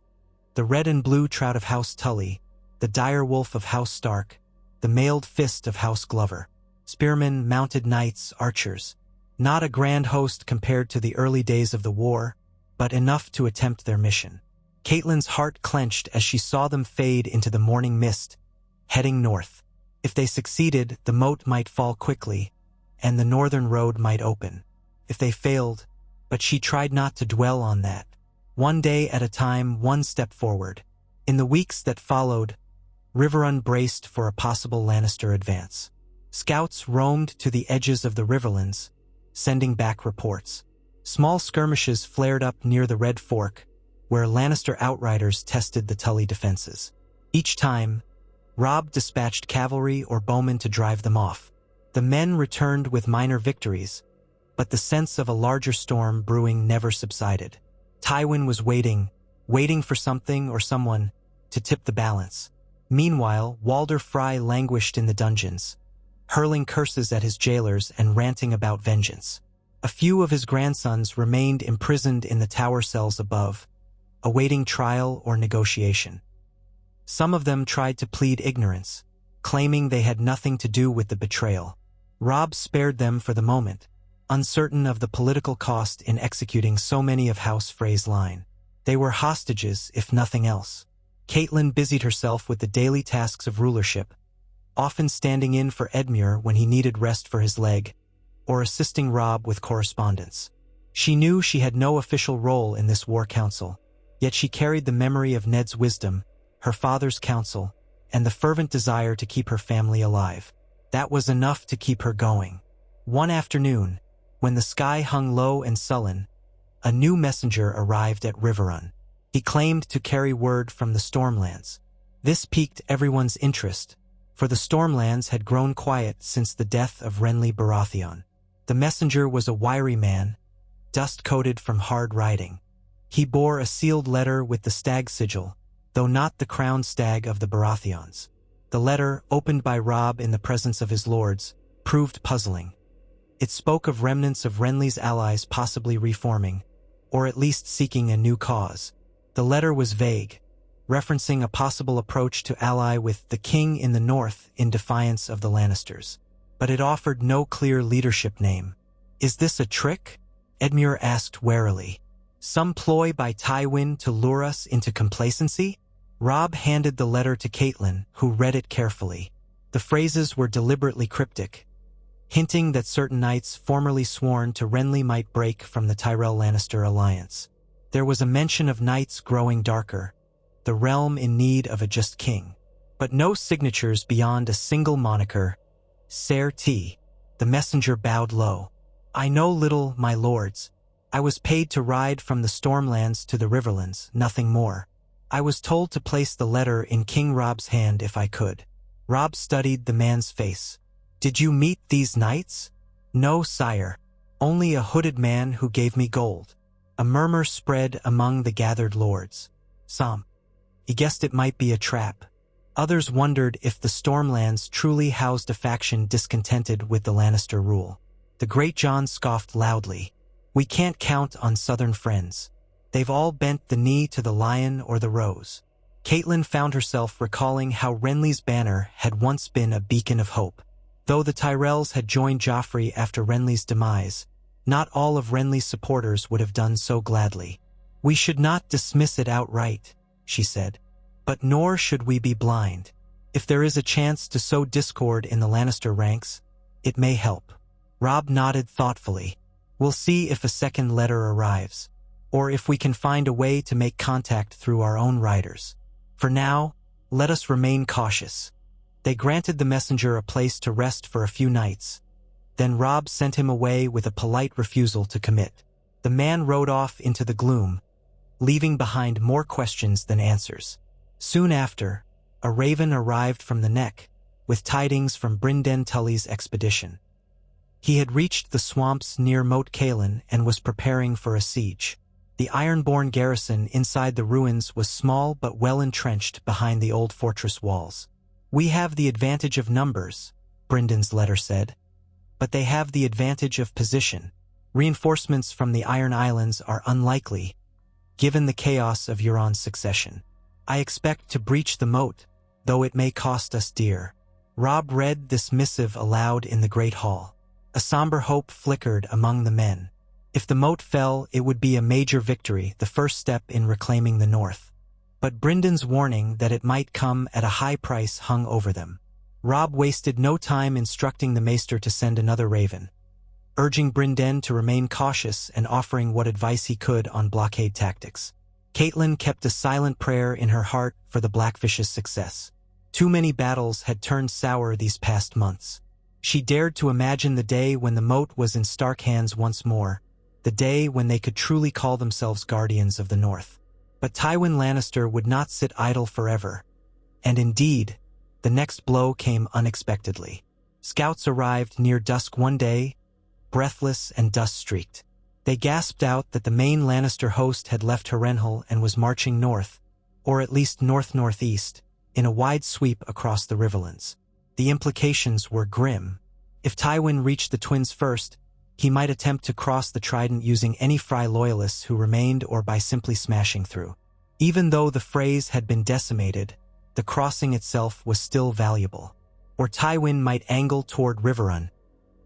Speaker 1: The red and blue trout of House Tully, the dire wolf of House Stark, the mailed fist of House Glover. Spearmen, mounted knights, archers. Not a grand host compared to the early days of the war, but enough to attempt their mission. Catelyn's heart clenched as she saw them fade into the morning mist, heading north. If they succeeded, the moat might fall quickly, and the northern road might open. If they failed, but she tried not to dwell on that. One day at a time, one step forward. In the weeks that followed, Riverrun braced for a possible Lannister advance. Scouts roamed to the edges of the Riverlands, sending back reports. Small skirmishes flared up near the Red Fork, where Lannister outriders tested the Tully defenses. Each time, Robb dispatched cavalry or bowmen to drive them off. The men returned with minor victories, but the sense of a larger storm brewing never subsided. Tywin was waiting for something or someone to tip the balance. Meanwhile, Walder Frey languished in the dungeons, hurling curses at his jailers and ranting about vengeance. A few of his grandsons remained imprisoned in the tower cells above, awaiting trial or negotiation. Some of them tried to plead ignorance, claiming they had nothing to do with the betrayal. Robb spared them for the moment, uncertain of the political cost in executing so many of House Frey's line. They were hostages, if nothing else. Catelyn busied herself with the daily tasks of rulership, often standing in for Edmure when he needed rest for his leg, or assisting Robb with correspondence. She knew she had no official role in this war council, yet she carried the memory of Ned's wisdom, her father's counsel, and the fervent desire to keep her family alive. That was enough to keep her going. One afternoon, when the sky hung low and sullen, a new messenger arrived at Riverrun. He claimed to carry word from the Stormlands. This piqued everyone's interest, for the Stormlands had grown quiet since the death of Renly Baratheon. The messenger was a wiry man, dust-coated from hard riding. He bore a sealed letter with the stag sigil, though not the crowned stag of the Baratheons. The letter, opened by Robb in the presence of his lords, proved puzzling. It spoke of remnants of Renly's allies possibly reforming, or at least seeking a new cause. The letter was vague, referencing a possible approach to ally with the king in the north in defiance of the Lannisters. But it offered no clear leadership name. "Is this a trick?" Edmure asked warily. "Some ploy by Tywin to lure us into complacency?" Robb handed the letter to Catelyn, who read it carefully. The phrases were deliberately cryptic, hinting that certain knights formerly sworn to Renly might break from the Tyrell-Lannister alliance. There was a mention of nights growing darker, the realm in need of a just king, but no signatures beyond a single moniker, Ser T. The messenger bowed low. "I know little, my lords. I was paid to ride from the Stormlands to the Riverlands, nothing more. I was told to place the letter in King Robb's hand if I could." Robb studied the man's face. "Did you meet these knights?" "No, sire. Only a hooded man who gave me gold." A murmur spread among the gathered lords. Some he guessed it might be a trap. Others wondered if the Stormlands truly housed a faction discontented with the Lannister rule. The Great John scoffed loudly. "We can't count on Southern friends. They've all bent the knee to the lion or the rose." Catelyn found herself recalling how Renly's banner had once been a beacon of hope. Though the Tyrells had joined Joffrey after Renly's demise, not all of Renly's supporters would have done so gladly. "We should not dismiss it outright," she said. "But nor should we be blind. If there is a chance to sow discord in the Lannister ranks, it may help." Robb nodded thoughtfully. "We'll see if a second letter arrives, or if we can find a way to make contact through our own riders. For now, let us remain cautious." They granted the messenger a place to rest for a few nights. Then Robb sent him away with a polite refusal to commit. The man rode off into the gloom, leaving behind more questions than answers. Soon after, a raven arrived from the Neck, with tidings from Brynden Tully's expedition. He had reached the swamps near Moat Cailin and was preparing for a siege. The Ironborn garrison inside the ruins was small but well entrenched behind the old fortress walls. "We have the advantage of numbers," Bryndon's letter said, "but they have the advantage of position. Reinforcements from the Iron Islands are unlikely, given the chaos of Euron's succession. I expect to breach the moat, though it may cost us dear." Robb read this missive aloud in the Great Hall. A somber hope flickered among the men. If the moat fell, it would be a major victory, the first step in reclaiming the North. But Bryndon's warning that it might come at a high price hung over them. Robb wasted no time instructing the maester to send another raven, urging Brynden to remain cautious and offering what advice he could on blockade tactics. Catelyn kept a silent prayer in her heart for the Blackfish's success. Too many battles had turned sour these past months. She dared to imagine the day when the moat was in Stark hands once more, the day when they could truly call themselves guardians of the North. But Tywin Lannister would not sit idle forever. And indeed, the next blow came unexpectedly. Scouts arrived near dusk one day, breathless and dust-streaked. They gasped out that the main Lannister host had left Harrenhal and was marching north, or at least north-northeast, in a wide sweep across the Riverlands. The implications were grim. If Tywin reached the twins first, he might attempt to cross the Trident using any Frey loyalists who remained or by simply smashing through. Even though the Freys had been decimated, the crossing itself was still valuable. Or Tywin might angle toward Riverrun,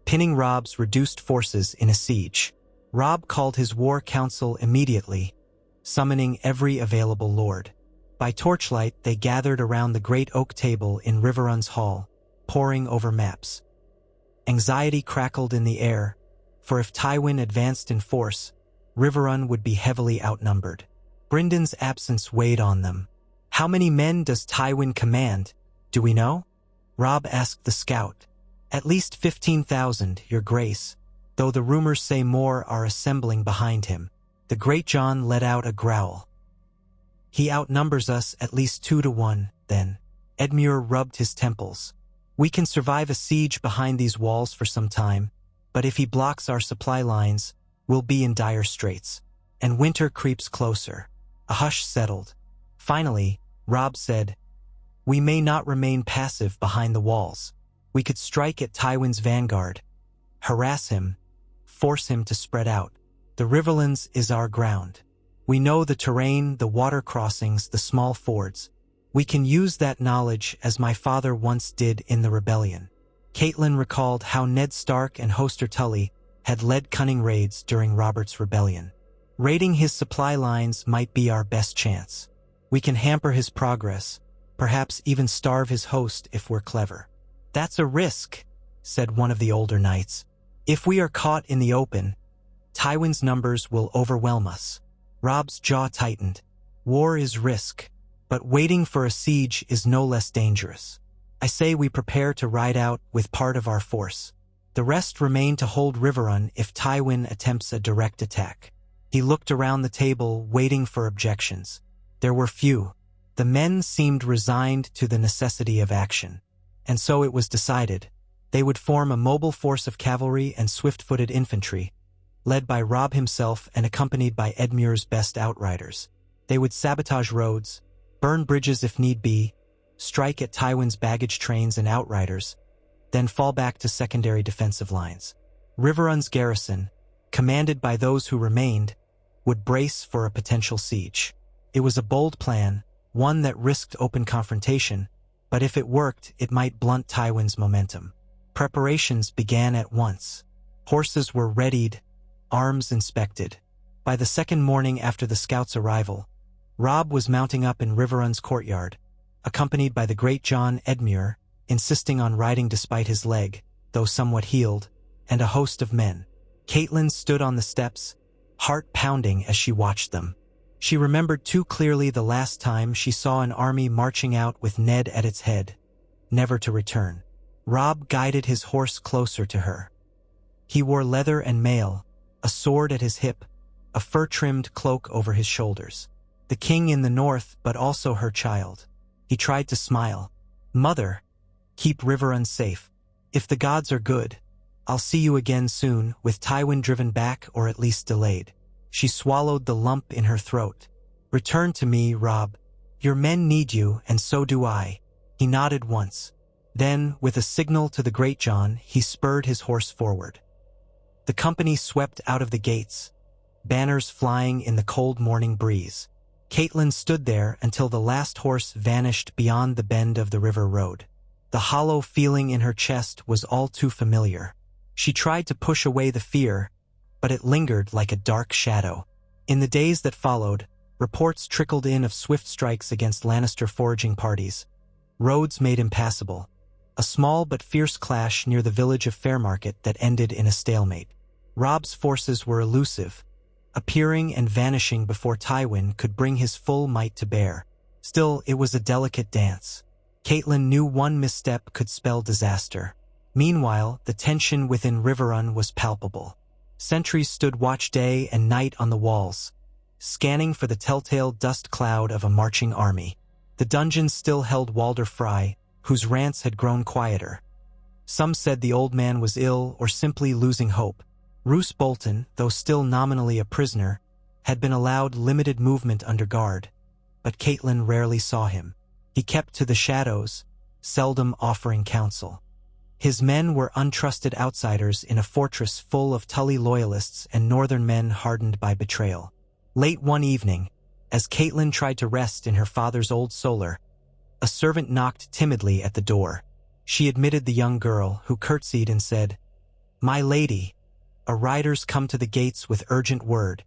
Speaker 1: pinning Robb's reduced forces in a siege. Robb called his war council immediately, summoning every available lord. By torchlight, they gathered around the great oak table in Riverrun's hall, poring over maps. Anxiety crackled in the air, for if Tywin advanced in force, Riverrun would be heavily outnumbered. Bryndon's absence weighed on them. "How many men does Tywin command? Do we know?" Robb asked the scout. "At least 15,000, your grace, though the rumors say more are assembling behind him." The Great John let out a growl. "He outnumbers us at least 2-1, then." Edmure rubbed his temples. "We can survive a siege behind these walls for some time, but if he blocks our supply lines, we'll be in dire straits." And winter creeps closer. A hush settled. Finally, Robb said, "We may not remain passive behind the walls. We could strike at Tywin's vanguard, harass him, force him to spread out. The Riverlands is our ground. We know the terrain, the water crossings, the small fords. We can use that knowledge as my father once did in the rebellion." Catelyn recalled how Ned Stark and Hoster Tully had led cunning raids during Robert's rebellion. "Raiding his supply lines might be our best chance. We can hamper his progress, perhaps even starve his host if we're clever." "That's a risk," said one of the older knights. "If we are caught in the open, Tywin's numbers will overwhelm us." Robb's jaw tightened. War is risk, but waiting for a siege is no less dangerous. "I say we prepare to ride out with part of our force. The rest remain to hold Riverrun if Tywin attempts a direct attack." He looked around the table, waiting for objections. There were few. The men seemed resigned to the necessity of action. And so it was decided. They would form a mobile force of cavalry and swift-footed infantry, led by Robb himself and accompanied by Edmure's best outriders. They would sabotage roads, burn bridges if need be, strike at Tywin's baggage trains and outriders, then fall back to secondary defensive lines. Riverrun's garrison, commanded by those who remained, would brace for a potential siege. It was a bold plan, one that risked open confrontation, but if it worked, it might blunt Tywin's momentum. Preparations began at once. Horses were readied, arms inspected. By the second morning after the scouts' arrival, Robb was mounting up in Riverrun's courtyard, accompanied by the Great John Edmure, insisting on riding despite his leg, though somewhat healed, and a host of men. Catelyn stood on the steps, heart pounding as she watched them. She remembered too clearly the last time she saw an army marching out with Ned at its head, never to return. Robb guided his horse closer to her. He wore leather and mail, a sword at his hip, a fur-trimmed cloak over his shoulders. The king in the north, but also her child. He tried to smile. "Mother, keep Riverrun safe. If the gods are good, I'll see you again soon, with Tywin driven back or at least delayed." She swallowed the lump in her throat. "Return to me, Robb. Your men need you, and so do I." He nodded once. Then, with a signal to the Great John, he spurred his horse forward. The company swept out of the gates, banners flying in the cold morning breeze. Catelyn stood there until the last horse vanished beyond the bend of the river road. The hollow feeling in her chest was all too familiar. She tried to push away the fear, but it lingered like a dark shadow. In the days that followed, reports trickled in of swift strikes against Lannister foraging parties. Roads made impassable. A small but fierce clash near the village of Fairmarket that ended in a stalemate. Robb's forces were elusive, appearing and vanishing before Tywin could bring his full might to bear. Still, it was a delicate dance. Catelyn knew one misstep could spell disaster. Meanwhile, the tension within Riverrun was palpable. Sentries stood watch day and night on the walls, scanning for the telltale dust cloud of a marching army. The dungeons still held Walder Frey, whose rants had grown quieter. Some said the old man was ill or simply losing hope. Roose Bolton, though still nominally a prisoner, had been allowed limited movement under guard, but Catelyn rarely saw him. He kept to the shadows, seldom offering counsel. His men were untrusted outsiders in a fortress full of Tully loyalists and northern men hardened by betrayal. Late one evening, As Catelyn tried to rest in her father's old solar, a servant knocked timidly at the door. She admitted the young girl, who curtsied and said, "My lady, a rider's come to the gates with urgent word.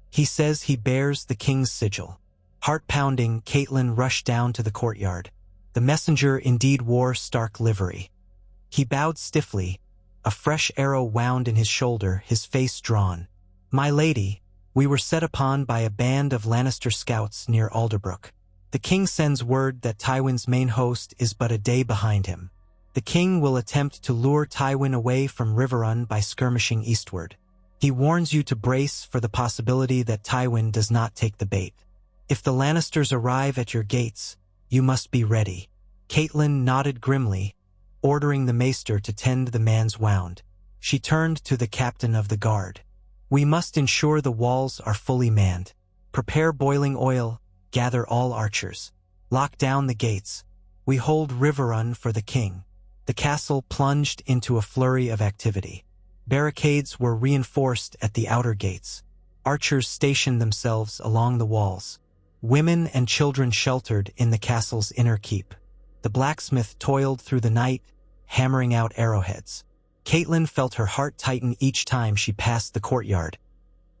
Speaker 1: He says he bears the king's sigil." Heart-pounding, Catelyn rushed down to the courtyard. The messenger indeed wore Stark livery. He bowed stiffly, a fresh arrow wound in his shoulder, his face drawn. "My lady, we were set upon by a band of Lannister scouts near Alderbrook. The king sends word that Tywin's main host is but a day behind him. The king will attempt to lure Tywin away from Riverrun by skirmishing eastward. He warns you to brace for the possibility that Tywin does not take the bait. If the Lannisters arrive at your gates, you must be ready." Catelyn nodded grimly, ordering the maester to tend the man's wound. She turned to the captain of the guard. "We must ensure the walls are fully manned. Prepare boiling oil, gather all archers. Lock down the gates. We hold Riverrun for the king." The castle plunged into a flurry of activity. Barricades were reinforced at the outer gates. Archers stationed themselves along the walls. Women and children sheltered in the castle's inner keep. The blacksmith toiled through the night, hammering out arrowheads. Catelyn felt her heart tighten each time she passed the courtyard,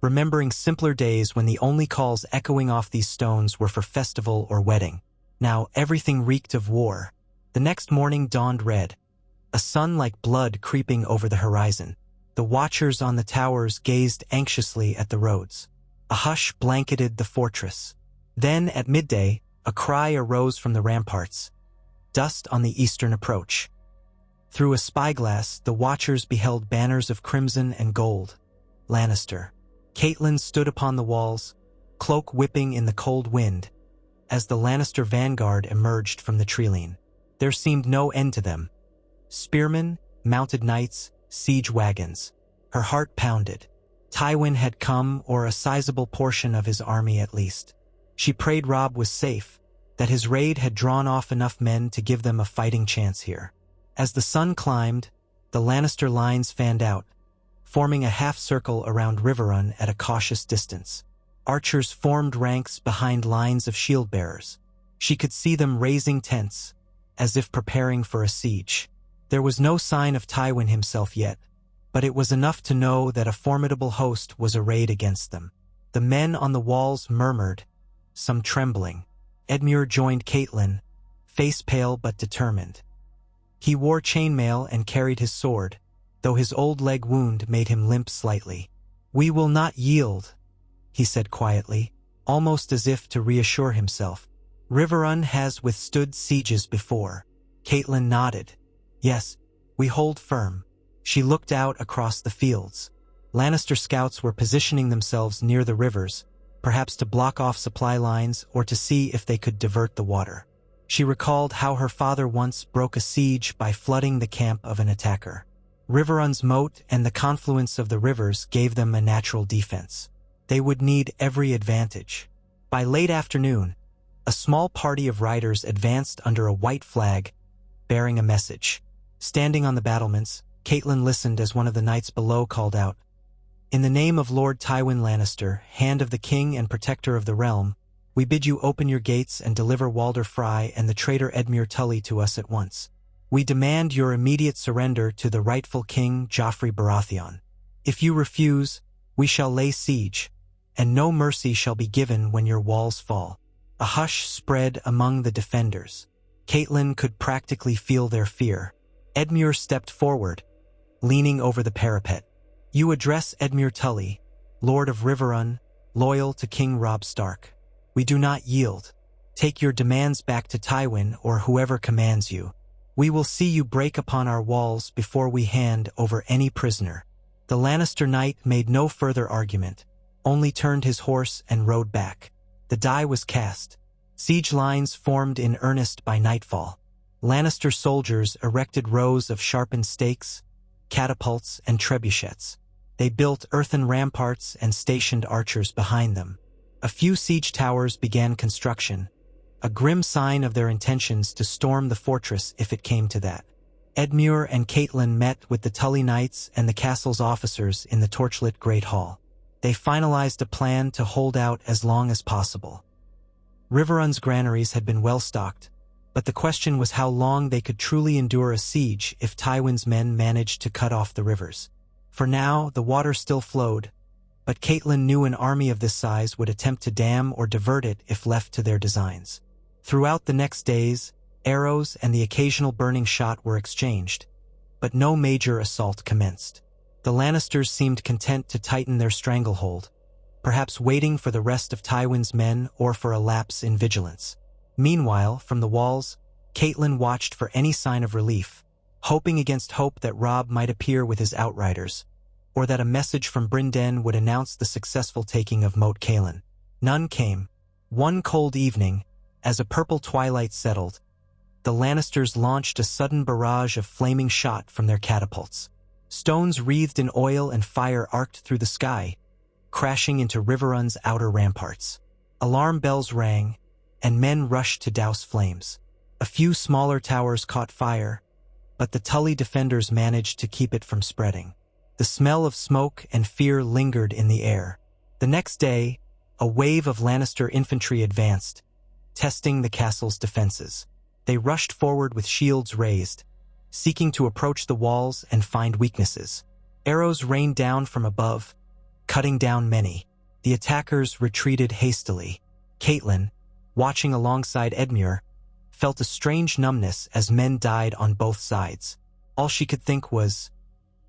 Speaker 1: remembering simpler days when the only calls echoing off these stones were for festival or wedding. Now everything reeked of war. The next morning dawned red, a sun like blood creeping over the horizon. The watchers on the towers gazed anxiously at the roads. A hush blanketed the fortress. Then, at midday, a cry arose from the ramparts. Dust on the eastern approach. Through a spyglass, the watchers beheld banners of crimson and gold. Lannister. Catelyn stood upon the walls, cloak whipping in the cold wind, as the Lannister vanguard emerged from the treeline. There seemed no end to them. Spearmen, mounted knights, siege wagons. Her heart pounded. Tywin had come, or a sizable portion of his army at least. She prayed Robb was safe, that his raid had drawn off enough men to give them a fighting chance here. As the sun climbed, the Lannister lines fanned out, forming a half-circle around Riverrun at a cautious distance. Archers formed ranks behind lines of shield-bearers. She could see them raising tents, as if preparing for a siege. There was no sign of Tywin himself yet, but it was enough to know that a formidable host was arrayed against them. The men on the walls murmured, some trembling. Edmure joined Catelyn, face pale but determined. He wore chainmail and carried his sword, though his old leg wound made him limp slightly. "We will not yield," he said quietly, almost as if to reassure himself. "Riverrun has withstood sieges before." Catelyn nodded. "Yes, we hold firm." She looked out across the fields. Lannister scouts were positioning themselves near the rivers, perhaps to block off supply lines or to see if they could divert the water. She recalled how her father once broke a siege by flooding the camp of an attacker. Riverrun's moat and the confluence of the rivers gave them a natural defense. They would need every advantage. By late afternoon, a small party of riders advanced under a white flag, bearing a message. Standing on the battlements, Catelyn listened as one of the knights below called out, "In the name of Lord Tywin Lannister, Hand of the King and Protector of the Realm, we bid you open your gates and deliver Walder Frey and the traitor Edmure Tully to us at once. We demand your immediate surrender to the rightful king, Joffrey Baratheon. If you refuse, we shall lay siege, and no mercy shall be given when your walls fall." A hush spread among the defenders. Catelyn could practically feel their fear. Edmure stepped forward, leaning over the parapet. "You address Edmure Tully, Lord of Riverrun, loyal to King Robb Stark. We do not yield. Take your demands back to Tywin or whoever commands you. We will see you break upon our walls before we hand over any prisoner." The Lannister knight made no further argument, only turned his horse and rode back. The die was cast. Siege lines formed in earnest by nightfall. Lannister soldiers erected rows of sharpened stakes, catapults, and trebuchets. They built earthen ramparts and stationed archers behind them. A few siege towers began construction, a grim sign of their intentions to storm the fortress if it came to that. Edmure and Catelyn met with the Tully knights and the castle's officers in the torchlit Great Hall. They finalized a plan to hold out as long as possible. Riverrun's granaries had been well stocked, but the question was how long they could truly endure a siege if Tywin's men managed to cut off the rivers. For now, the water still flowed, but Catelyn knew an army of this size would attempt to dam or divert it if left to their designs. Throughout the next days, arrows and the occasional burning shot were exchanged, but no major assault commenced. The Lannisters seemed content to tighten their stranglehold, perhaps waiting for the rest of Tywin's men or for a lapse in vigilance. Meanwhile, from the walls, Catelyn watched for any sign of relief, hoping against hope that Robb might appear with his outriders, or that a message from Brynden would announce the successful taking of Moat Cailin. None came. One cold evening, as a purple twilight settled, the Lannisters launched a sudden barrage of flaming shot from their catapults. Stones wreathed in oil and fire arced through the sky, crashing into Riverrun's outer ramparts. Alarm bells rang, and men rushed to douse flames. A few smaller towers caught fire, but the Tully defenders managed to keep it from spreading. The smell of smoke and fear lingered in the air. The next day, a wave of Lannister infantry advanced, testing the castle's defenses. They rushed forward with shields raised, seeking to approach the walls and find weaknesses. Arrows rained down from above, cutting down many. The attackers retreated hastily. Catelyn, watching alongside Edmure, felt a strange numbness as men died on both sides. All she could think was,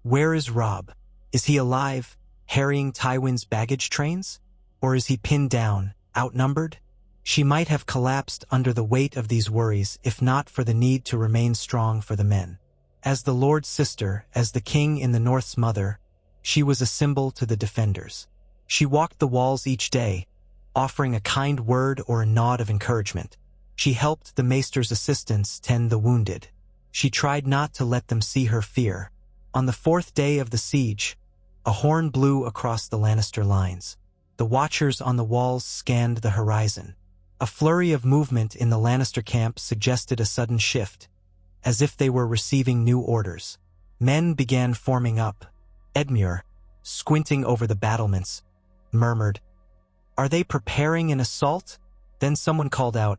Speaker 1: where is Robb? Is he alive, harrying Tywin's baggage trains? Or is he pinned down, outnumbered? She might have collapsed under the weight of these worries if not for the need to remain strong for the men. As the Lord's sister, as the king in the North's mother, she was a symbol to the defenders. She walked the walls each day, offering a kind word or a nod of encouragement. She helped the maester's assistants tend the wounded. She tried not to let them see her fear. On the fourth day of the siege, a horn blew across the Lannister lines. The watchers on the walls scanned the horizon. A flurry of movement in the Lannister camp suggested a sudden shift, as if they were receiving new orders. Men began forming up. Edmure, squinting over the battlements, murmured, "Are they preparing an assault?" Then someone called out,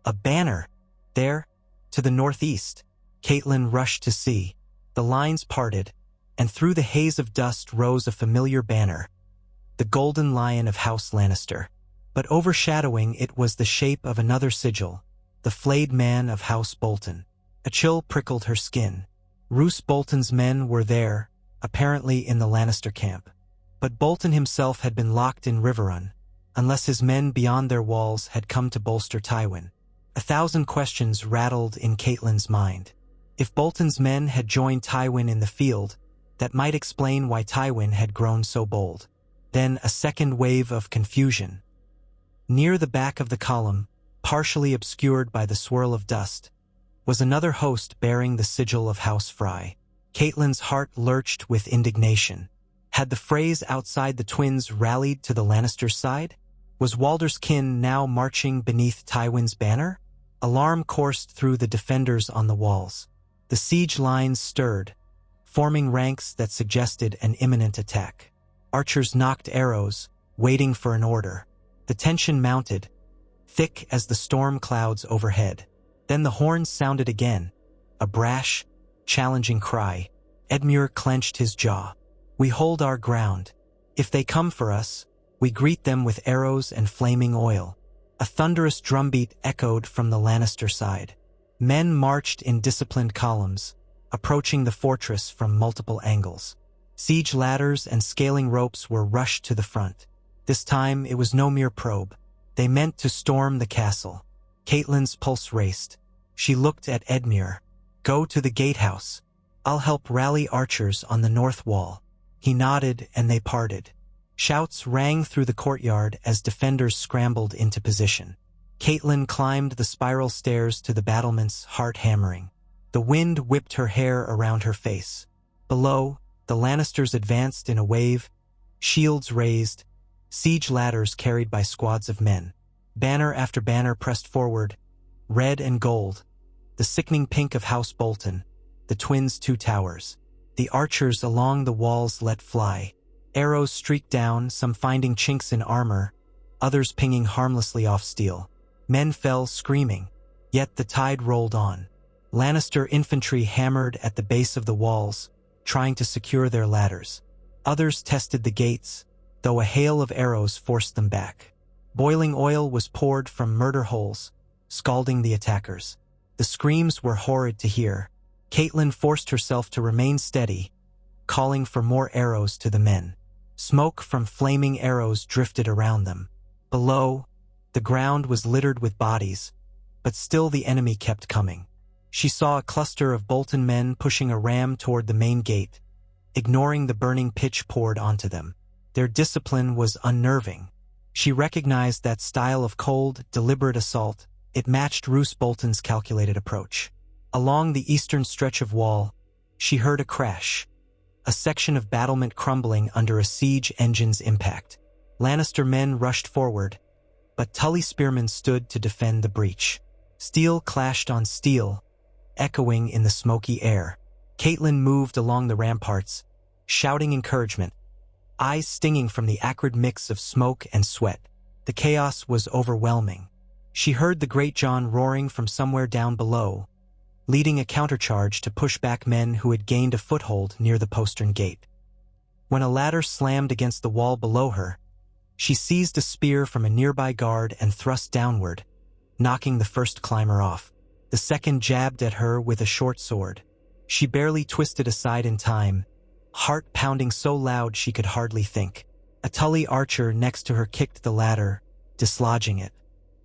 Speaker 1: "A banner! There, to the northeast." Catelyn rushed to see. The lines parted, and through the haze of dust rose a familiar banner, the Golden Lion of House Lannister. But overshadowing it was the shape of another sigil, the flayed man of House Bolton. A chill prickled her skin. Roose Bolton's men were there, apparently in the Lannister camp. But Bolton himself had been locked in Riverrun, unless his men beyond their walls had come to bolster Tywin. 1,000 questions rattled in Catelyn's mind. If Bolton's men had joined Tywin in the field, that might explain why Tywin had grown so bold. Then a second wave of confusion. Near the back of the column, partially obscured by the swirl of dust, was another host bearing the sigil of House Frey. Catelyn's heart lurched with indignation. Had the Freys outside the twins rallied to the Lannisters' side? Was Walder's kin now marching beneath Tywin's banner? Alarm coursed through the defenders on the walls. The siege lines stirred, forming ranks that suggested an imminent attack. Archers nocked arrows, waiting for an order. The tension mounted, thick as the storm clouds overhead. Then the horns sounded again, a brash, challenging cry. Edmure clenched his jaw. "We hold our ground. If they come for us, we greet them with arrows and flaming oil." A thunderous drumbeat echoed from the Lannister side. Men marched in disciplined columns, approaching the fortress from multiple angles. Siege ladders and scaling ropes were rushed to the front. This time it was no mere probe. They meant to storm the castle. Catelyn's pulse raced. She looked at Edmure. "Go to the gatehouse. I'll help rally archers on the north wall." He nodded and they parted. Shouts rang through the courtyard as defenders scrambled into position. Catelyn climbed the spiral stairs to the battlements, heart hammering. The wind whipped her hair around her face. Below, the Lannisters advanced in a wave, shields raised, siege ladders carried by squads of men. Banner after banner pressed forward, red and gold, the sickening pink of House Bolton, the twins' 2 towers. The archers along the walls let fly. Arrows streaked down, some finding chinks in armor, others pinging harmlessly off steel. Men fell screaming, yet the tide rolled on. Lannister infantry hammered at the base of the walls, trying to secure their ladders. Others tested the gates, though a hail of arrows forced them back. Boiling oil was poured from murder holes, scalding the attackers. The screams were horrid to hear. Catelyn forced herself to remain steady, calling for more arrows to the men. Smoke from flaming arrows drifted around them. Below, the ground was littered with bodies, but still the enemy kept coming. She saw a cluster of Bolton men pushing a ram toward the main gate, ignoring the burning pitch poured onto them. Their discipline was unnerving. She recognized that style of cold, deliberate assault. It matched Roose Bolton's calculated approach. Along the eastern stretch of wall, she heard a crash, a section of battlement crumbling under a siege engine's impact. Lannister men rushed forward, but Tully spearmen stood to defend the breach. Steel clashed on steel, echoing in the smoky air. Catelyn moved along the ramparts, shouting encouragement, eyes stinging from the acrid mix of smoke and sweat. The chaos was overwhelming. She heard the Great John roaring from somewhere down below, leading a countercharge to push back men who had gained a foothold near the postern gate. When a ladder slammed against the wall below her, she seized a spear from a nearby guard and thrust downward, knocking the first climber off. The second jabbed at her with a short sword. She barely twisted aside in time, heart pounding so loud she could hardly think. A Tully archer next to her kicked the ladder, dislodging it.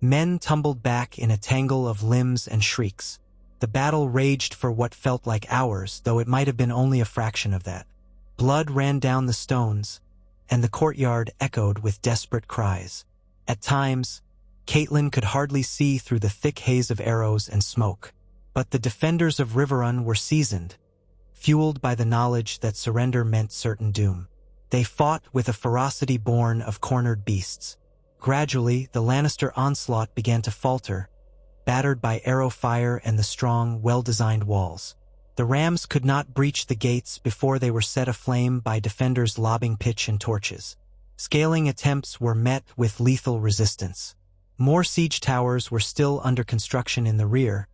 Speaker 1: Men tumbled back in a tangle of limbs and shrieks. The battle raged for what felt like hours, though it might have been only a fraction of that. Blood ran down the stones, and the courtyard echoed with desperate cries. At times, Catelyn could hardly see through the thick haze of arrows and smoke. But the defenders of Riverrun were seasoned, fueled by the knowledge that surrender meant certain doom. They fought with a ferocity born of cornered beasts. Gradually, the Lannister onslaught began to falter, battered by arrow fire and the strong, well-designed walls. The rams could not breach the gates before they were set aflame by defenders lobbing pitch and torches. Scaling attempts were met with lethal resistance. More siege towers were still under construction in the rear,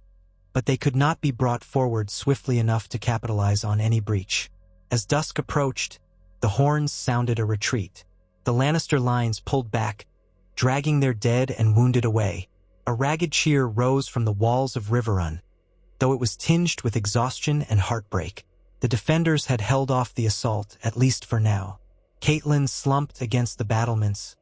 Speaker 1: but they could not be brought forward swiftly enough to capitalize on any breach. As dusk approached, the horns sounded a retreat. The Lannister lines pulled back, dragging their dead and wounded away. A ragged cheer rose from the walls of Riverrun, though it was tinged with exhaustion and heartbreak. The defenders had held off the assault, at least for now. Catelyn slumped against the battlements,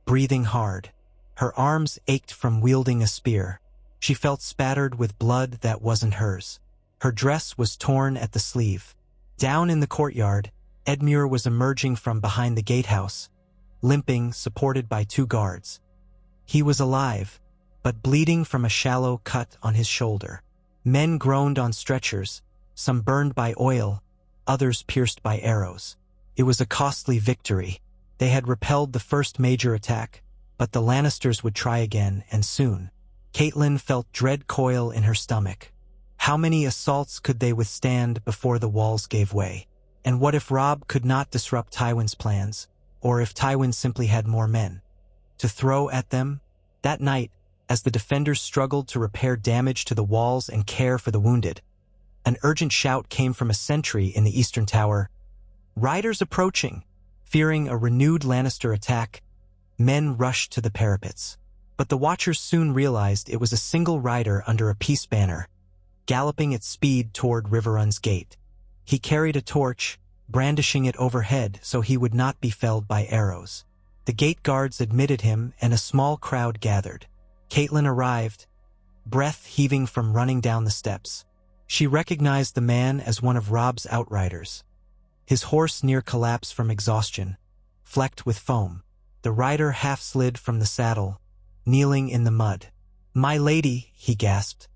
Speaker 1: breathing hard. Her arms ached from wielding a spear. She felt spattered with blood that wasn't hers. Her dress was torn at the sleeve. Down in the courtyard, Edmure was emerging from behind the gatehouse, limping, supported by 2 guards. He was alive, but bleeding from a shallow cut on his shoulder. Men groaned on stretchers, some burned by oil, others pierced by arrows. It was a costly victory. They had repelled the first major attack, but the Lannisters would try again, and soon. Catelyn felt dread coil in her stomach. How many assaults could they withstand before the walls gave way? And what if Robb could not disrupt Tywin's plans, or if Tywin simply had more men to throw at them? That night, as the defenders struggled to repair damage to the walls and care for the wounded, an urgent shout came from a sentry in the eastern tower. Riders approaching. Fearing a renewed Lannister attack, men rushed to the parapets. But the watchers soon realized it was a single rider under a peace banner, galloping at speed toward Riverrun's gate. He carried a torch, brandishing it overhead so he would not be felled by arrows. The gate guards admitted him, and a small crowd gathered. Catelyn arrived, breath heaving from running down the steps. She recognized the man as one of Robb's outriders. His horse near collapse from exhaustion, flecked with foam. The rider half slid from the saddle, kneeling in the mud. "My lady," he gasped,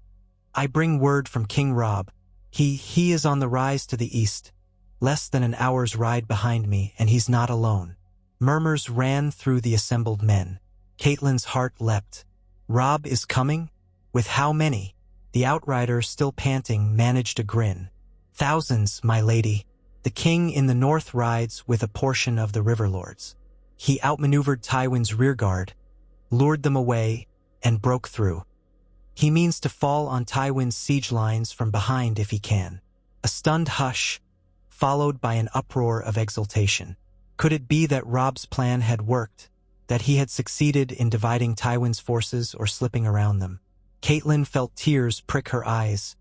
Speaker 1: "I bring word from King Robb. He is on the rise to the east, less than an hour's ride behind me, and he's not alone." Murmurs ran through the assembled men. Catelyn's heart leapt. Robb is coming? With how many? The outrider, still panting, managed a grin. "Thousands, my lady. The king in the north rides with a portion of the river lords. He outmaneuvered Tywin's rearguard, lured them away, and broke through. He means to fall on Tywin's siege lines from behind if he can. A stunned hush, followed by an uproar of exultation. Could it be that Robb's plan had worked, that he had succeeded in dividing Tywin's forces or slipping around them? Catelyn felt tears prick her eyes,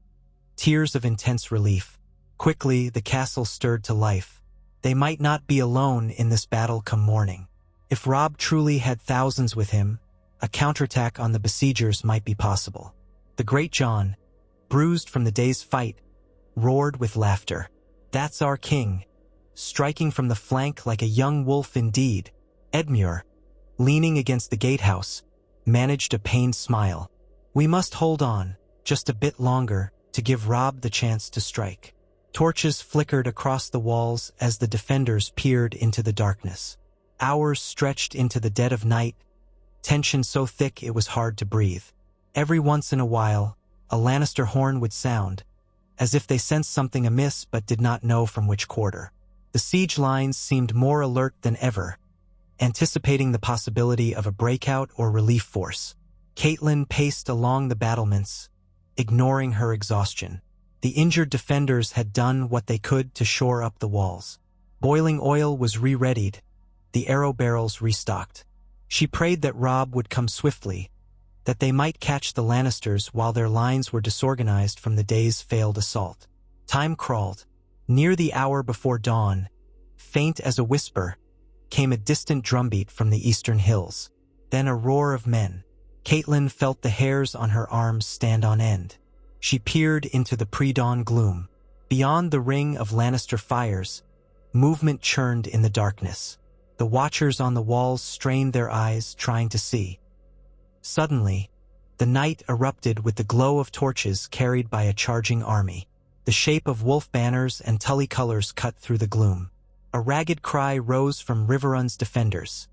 Speaker 1: tears of intense relief. Quickly, the castle stirred to life. They might not be alone in this battle come morning. If Robb truly had thousands with him, a counterattack on the besiegers might be possible. The Great John, bruised from the day's fight, roared with laughter. That's our king, striking from the flank like a young wolf indeed. Edmure, leaning against the gatehouse, managed a pained smile. We must hold on, just a bit longer, to give Robb the chance to strike. Torches flickered across the walls as the defenders peered into the darkness. Hours stretched into the dead of night, tension so thick it was hard to breathe. Every once in a while, a Lannister horn would sound, as if they sensed something amiss but did not know from which quarter. The siege lines seemed more alert than ever, anticipating the possibility of a breakout or relief force. Catelyn paced along the battlements, ignoring her exhaustion. The injured defenders had done what they could to shore up the walls. Boiling oil was re-readied, the arrow barrels restocked. She prayed that Robb would come swiftly, that they might catch the Lannisters while their lines were disorganized from the day's failed assault. Time crawled. Near the hour before dawn, faint as a whisper, came a distant drumbeat from the eastern hills. Then a roar of men. Catelyn felt the hairs on her arms stand on end. She peered into the pre-dawn gloom. Beyond the ring of Lannister fires, movement churned in the darkness. The watchers on the walls strained their eyes, trying to see. Suddenly, the night erupted with the glow of torches carried by a charging army. The shape of wolf banners and Tully colors cut through the gloom. A ragged cry rose from Riverrun's defenders.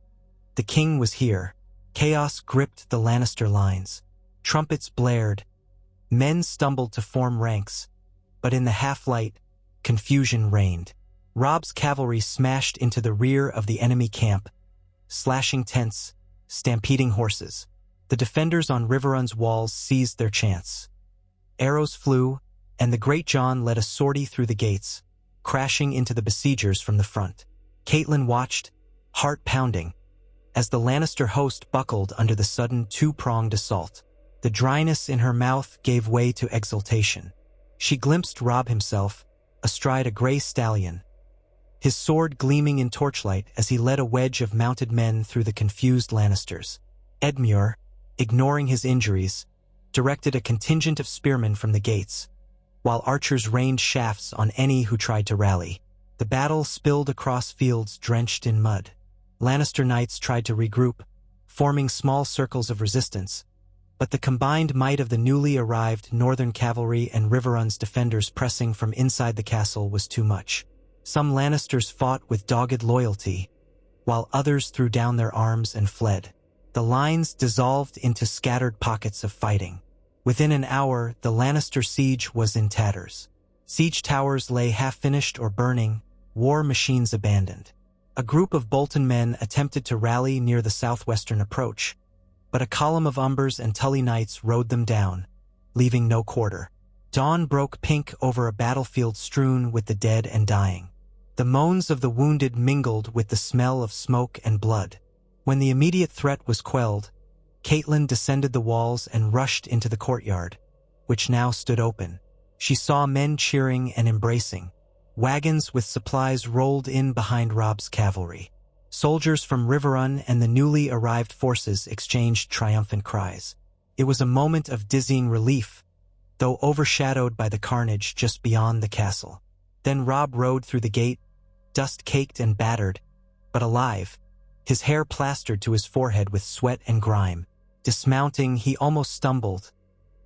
Speaker 1: The king was here. Chaos gripped the Lannister lines. Trumpets blared. Men stumbled to form ranks, but in the half-light, confusion reigned. Robb's cavalry smashed into the rear of the enemy camp, slashing tents, stampeding horses. The defenders on Riverrun's walls seized their chance. Arrows flew, and the Great John led a sortie through the gates, crashing into the besiegers from the front. Catelyn watched, heart pounding, as the Lannister host buckled under the sudden two-pronged assault. The dryness in her mouth gave way to exultation. She glimpsed Robb himself, astride a gray stallion, his sword gleaming in torchlight as he led a wedge of mounted men through the confused Lannisters. Edmure, ignoring his injuries, directed a contingent of spearmen from the gates, while archers rained shafts on any who tried to rally. The battle spilled across fields drenched in mud. Lannister knights tried to regroup, forming small circles of resistance, but the combined might of the newly arrived Northern cavalry and Riverrun's defenders pressing from inside the castle was too much. Some Lannisters fought with dogged loyalty, while others threw down their arms and fled. The lines dissolved into scattered pockets of fighting. Within an hour, the Lannister siege was in tatters. Siege towers lay half-finished or burning, war machines abandoned. A group of Bolton men attempted to rally near the southwestern approach, but a column of Umbers and Tully knights rode them down, leaving no quarter. Dawn broke pink over a battlefield strewn with the dead and dying. The moans of the wounded mingled with the smell of smoke and blood. When the immediate threat was quelled, Catelyn descended the walls and rushed into the courtyard, which now stood open. She saw men cheering and embracing. Wagons with supplies rolled in behind Robb's cavalry. Soldiers from Riverrun and the newly arrived forces exchanged triumphant cries. It was a moment of dizzying relief, though overshadowed by the carnage just beyond the castle. Then Robb rode through the gate, dust-caked and battered, but alive, his hair plastered to his forehead with sweat and grime. Dismounting, he almost stumbled.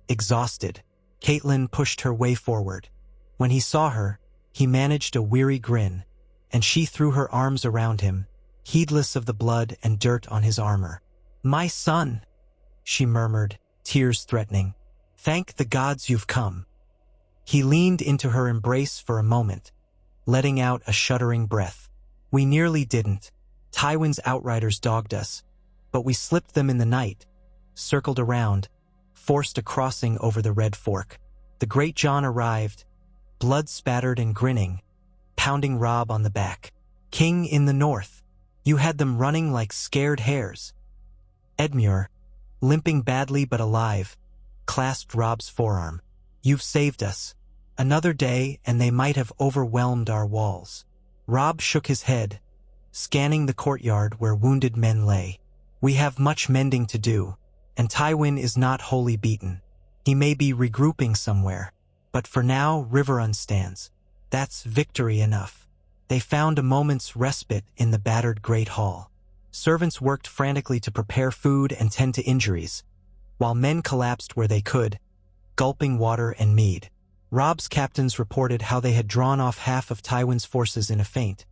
Speaker 1: Exhausted, Catelyn pushed her way forward. When he saw her, he managed a weary grin, and she threw her arms around him, heedless of the blood and dirt on his armor. "My son," she murmured, tears threatening. "Thank the gods you've come." He leaned into her embrace for a moment, letting out a shuddering breath. We nearly didn't. Tywin's outriders dogged us, but we slipped them in the night, circled around, forced a crossing over the Red Fork. The Great John arrived, blood-spattered and grinning, pounding Robb on the back. King in the north. You had them running like scared hares. Edmure, limping badly but alive, clasped Robb's forearm. You've saved us. Another day and they might have overwhelmed our walls. Robb shook his head, scanning the courtyard where wounded men lay. We have much mending to do, and Tywin is not wholly beaten. He may be regrouping somewhere, but for now Riverrun stands. That's victory enough. They found a moment's respite in the battered Great Hall. Servants worked frantically to prepare food and tend to injuries, while men collapsed where they could, gulping water and mead. Robb's captains reported how they had drawn off half of Tywin's forces in a feint,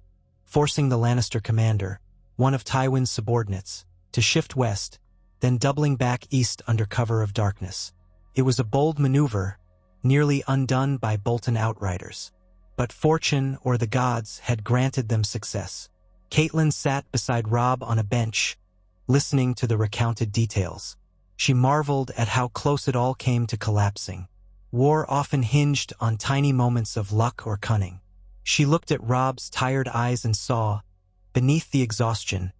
Speaker 1: forcing the Lannister commander, one of Tywin's subordinates, to shift west, then doubling back east under cover of darkness. It was a bold maneuver, nearly undone by Bolton outriders. But fortune or the gods had granted them success. Catelyn sat beside Robb on a bench, listening to the recounted details. She marveled at how close it all came to collapsing. War often hinged on tiny moments of luck or cunning. She looked at Robb's tired eyes and saw, beneath the exhaustion,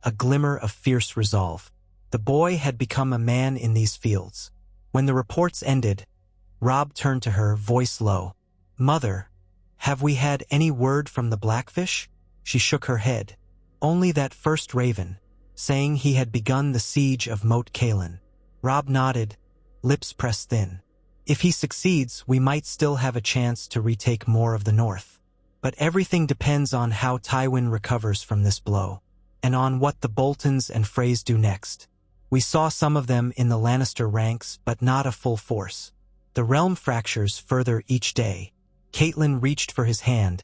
Speaker 1: a glimmer of fierce resolve. The boy had become a man in these fields. When the reports ended, Robb turned to her, voice low. Mother, have we had any word from the Blackfish? She shook her head. Only that first raven, saying he had begun the siege of Moat Cailin. Robb nodded, lips pressed thin. If he succeeds, we might still have a chance to retake more of the north. But everything depends on how Tywin recovers from this blow, and on what the Boltons and Freys do next. We saw some of them in the Lannister ranks, but not a full force. The realm fractures further each day. Catelyn reached for his hand,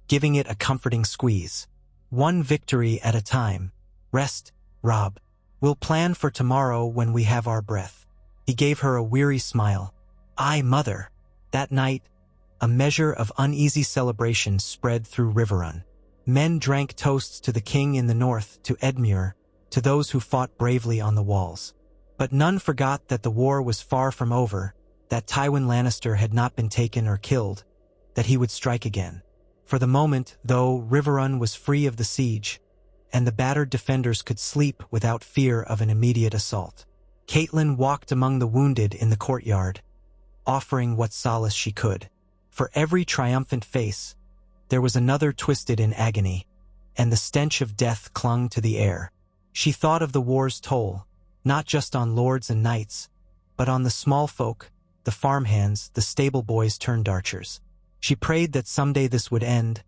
Speaker 1: giving it a comforting squeeze. One victory at a time. Rest, Robb. We'll plan for tomorrow when we have our breath. He gave her a weary smile. Aye, mother. That night, a measure of uneasy celebration spread through Riverrun. Men drank toasts to the king in the north, to Edmure, to those who fought bravely on the walls. But none forgot that the war was far from over, that Tywin Lannister had not been taken or killed, that he would strike again. For the moment, though, Riverrun was free of the siege, and the battered defenders could sleep without fear of an immediate assault. Catelyn walked among the wounded in the courtyard, offering what solace she could. For every triumphant face, there was another twisted in agony, and the stench of death clung to the air. She thought of the war's toll, not just on lords and knights, but on the small folk, the farmhands, the stable boys turned archers. She prayed that someday this would end,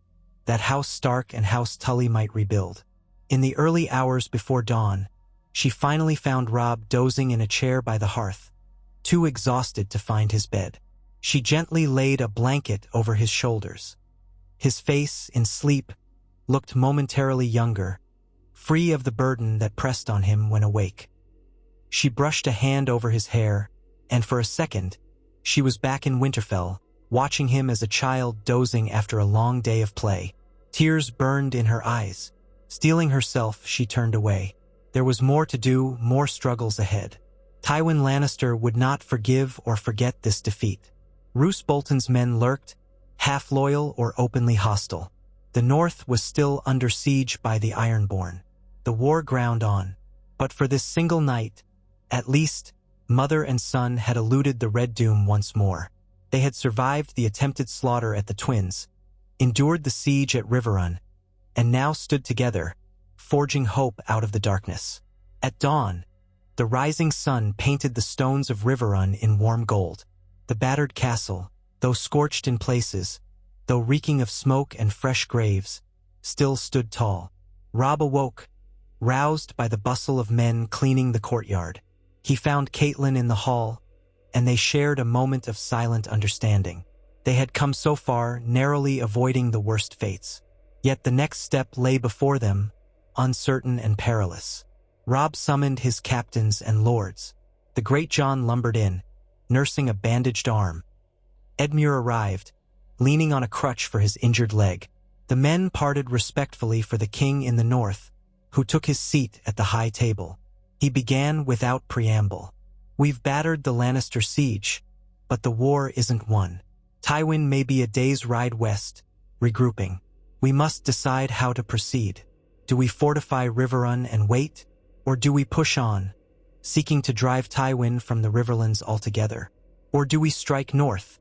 Speaker 1: that House Stark and House Tully might rebuild. In the early hours before dawn, she finally found Robb dozing in a chair by the hearth, too exhausted to find his bed. She gently laid a blanket over his shoulders. His face, in sleep, looked momentarily younger, free of the burden that pressed on him when awake. She brushed a hand over his hair, and for a second, she was back in Winterfell, watching him as a child dozing after a long day of play. Tears burned in her eyes. Steeling herself, she turned away. There was more to do, more struggles ahead. Tywin Lannister would not forgive or forget this defeat. Roose Bolton's men lurked, half loyal or openly hostile. The north was still under siege by the Ironborn. The war ground on. But for this single night, at least, mother and son had eluded the Red Doom once more. They had survived the attempted slaughter at the Twins, endured the siege at Riverrun, and now stood together, forging hope out of the darkness. At dawn, the rising sun painted the stones of Riverrun in warm gold. The battered castle, though scorched in places, though reeking of smoke and fresh graves, still stood tall. Robb awoke, roused by the bustle of men cleaning the courtyard. He found Catelyn in the hall, and they shared a moment of silent understanding. They had come so far, narrowly avoiding the worst fates. Yet the next step lay before them, uncertain and perilous. Robb summoned his captains and lords. The Great John lumbered in, nursing a bandaged arm. Edmure arrived, leaning on a crutch for his injured leg. The men parted respectfully for the king in the north, who took his seat at the high table. He began without preamble. "We've battered the Lannister siege, but the war isn't won. Tywin may be a day's ride west, regrouping. We must decide how to proceed. Do we fortify Riverrun and wait, or do we push on, seeking to drive Tywin from the Riverlands altogether? Or do we strike north,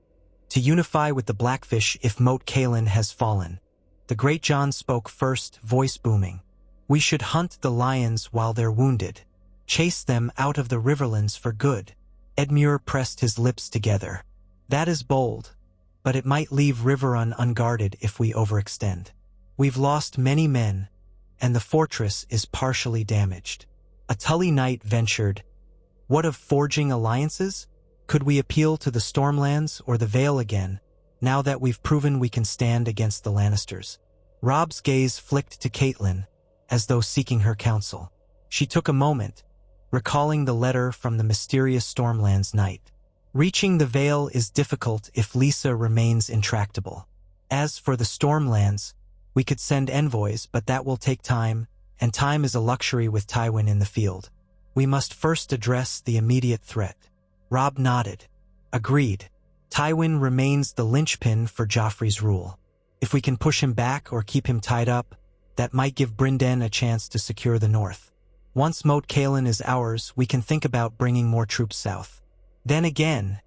Speaker 1: to unify with the Blackfish if Moat Catelyn has fallen?" The Great John spoke first, voice booming. "We should hunt the lions while they're wounded. Chase them out of the Riverlands for good." Edmure pressed his lips together. "That is bold, but it might leave Riverrun unguarded if we overextend. We've lost many men, and the fortress is partially damaged." A Tully knight ventured, "What of forging alliances? Could we appeal to the Stormlands or the Vale again, now that we've proven we can stand against the Lannisters?" Robb's gaze flicked to Catelyn, as though seeking her counsel. She took a moment, recalling the letter from the mysterious Stormlands knight. "Reaching the Vale is difficult if Lisa remains intractable. As for the Stormlands, we could send envoys, but that will take time, and time is a luxury with Tywin in the field. We must first address the immediate threat." Robb nodded. "Agreed. Tywin remains the linchpin for Joffrey's rule. If we can push him back or keep him tied up, that might give Brynden a chance to secure the north. Once Moat Catelyn is ours, we can think about bringing more troops south. Then again,"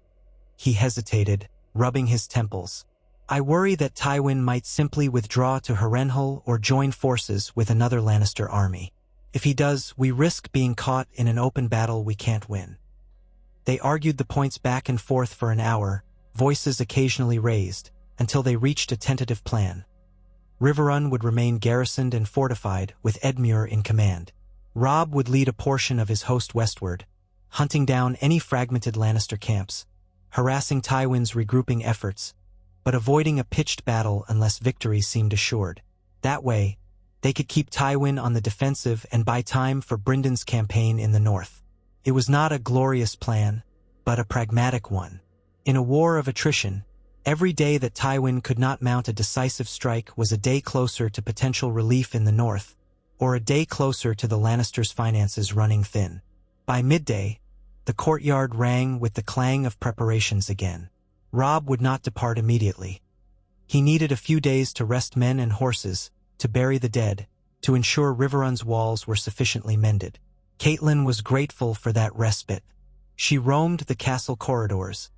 Speaker 1: he hesitated, rubbing his temples, "I worry that Tywin might simply withdraw to Harrenhal or join forces with another Lannister army. If he does, we risk being caught in an open battle we can't win." They argued the points back and forth for an hour, voices occasionally raised, until they reached a tentative plan. Riverrun would remain garrisoned and fortified, with Edmure in command. Robb would lead a portion of his host westward, hunting down any fragmented Lannister camps, harassing Tywin's regrouping efforts, but avoiding a pitched battle unless victory seemed assured. That way, they could keep Tywin on the defensive and buy time for Brynden's campaign in the north. It was not a glorious plan, but a pragmatic one. In a war of attrition, every day that Tywin could not mount a decisive strike was a day closer to potential relief in the north, or a day closer to the Lannisters' finances running thin. By midday, the courtyard rang with the clang of preparations again. Robb would not depart immediately. He needed a few days to rest men and horses, to bury the dead, to ensure Riverrun's walls were sufficiently mended. Catelyn was grateful for that respite. She roamed the castle corridors,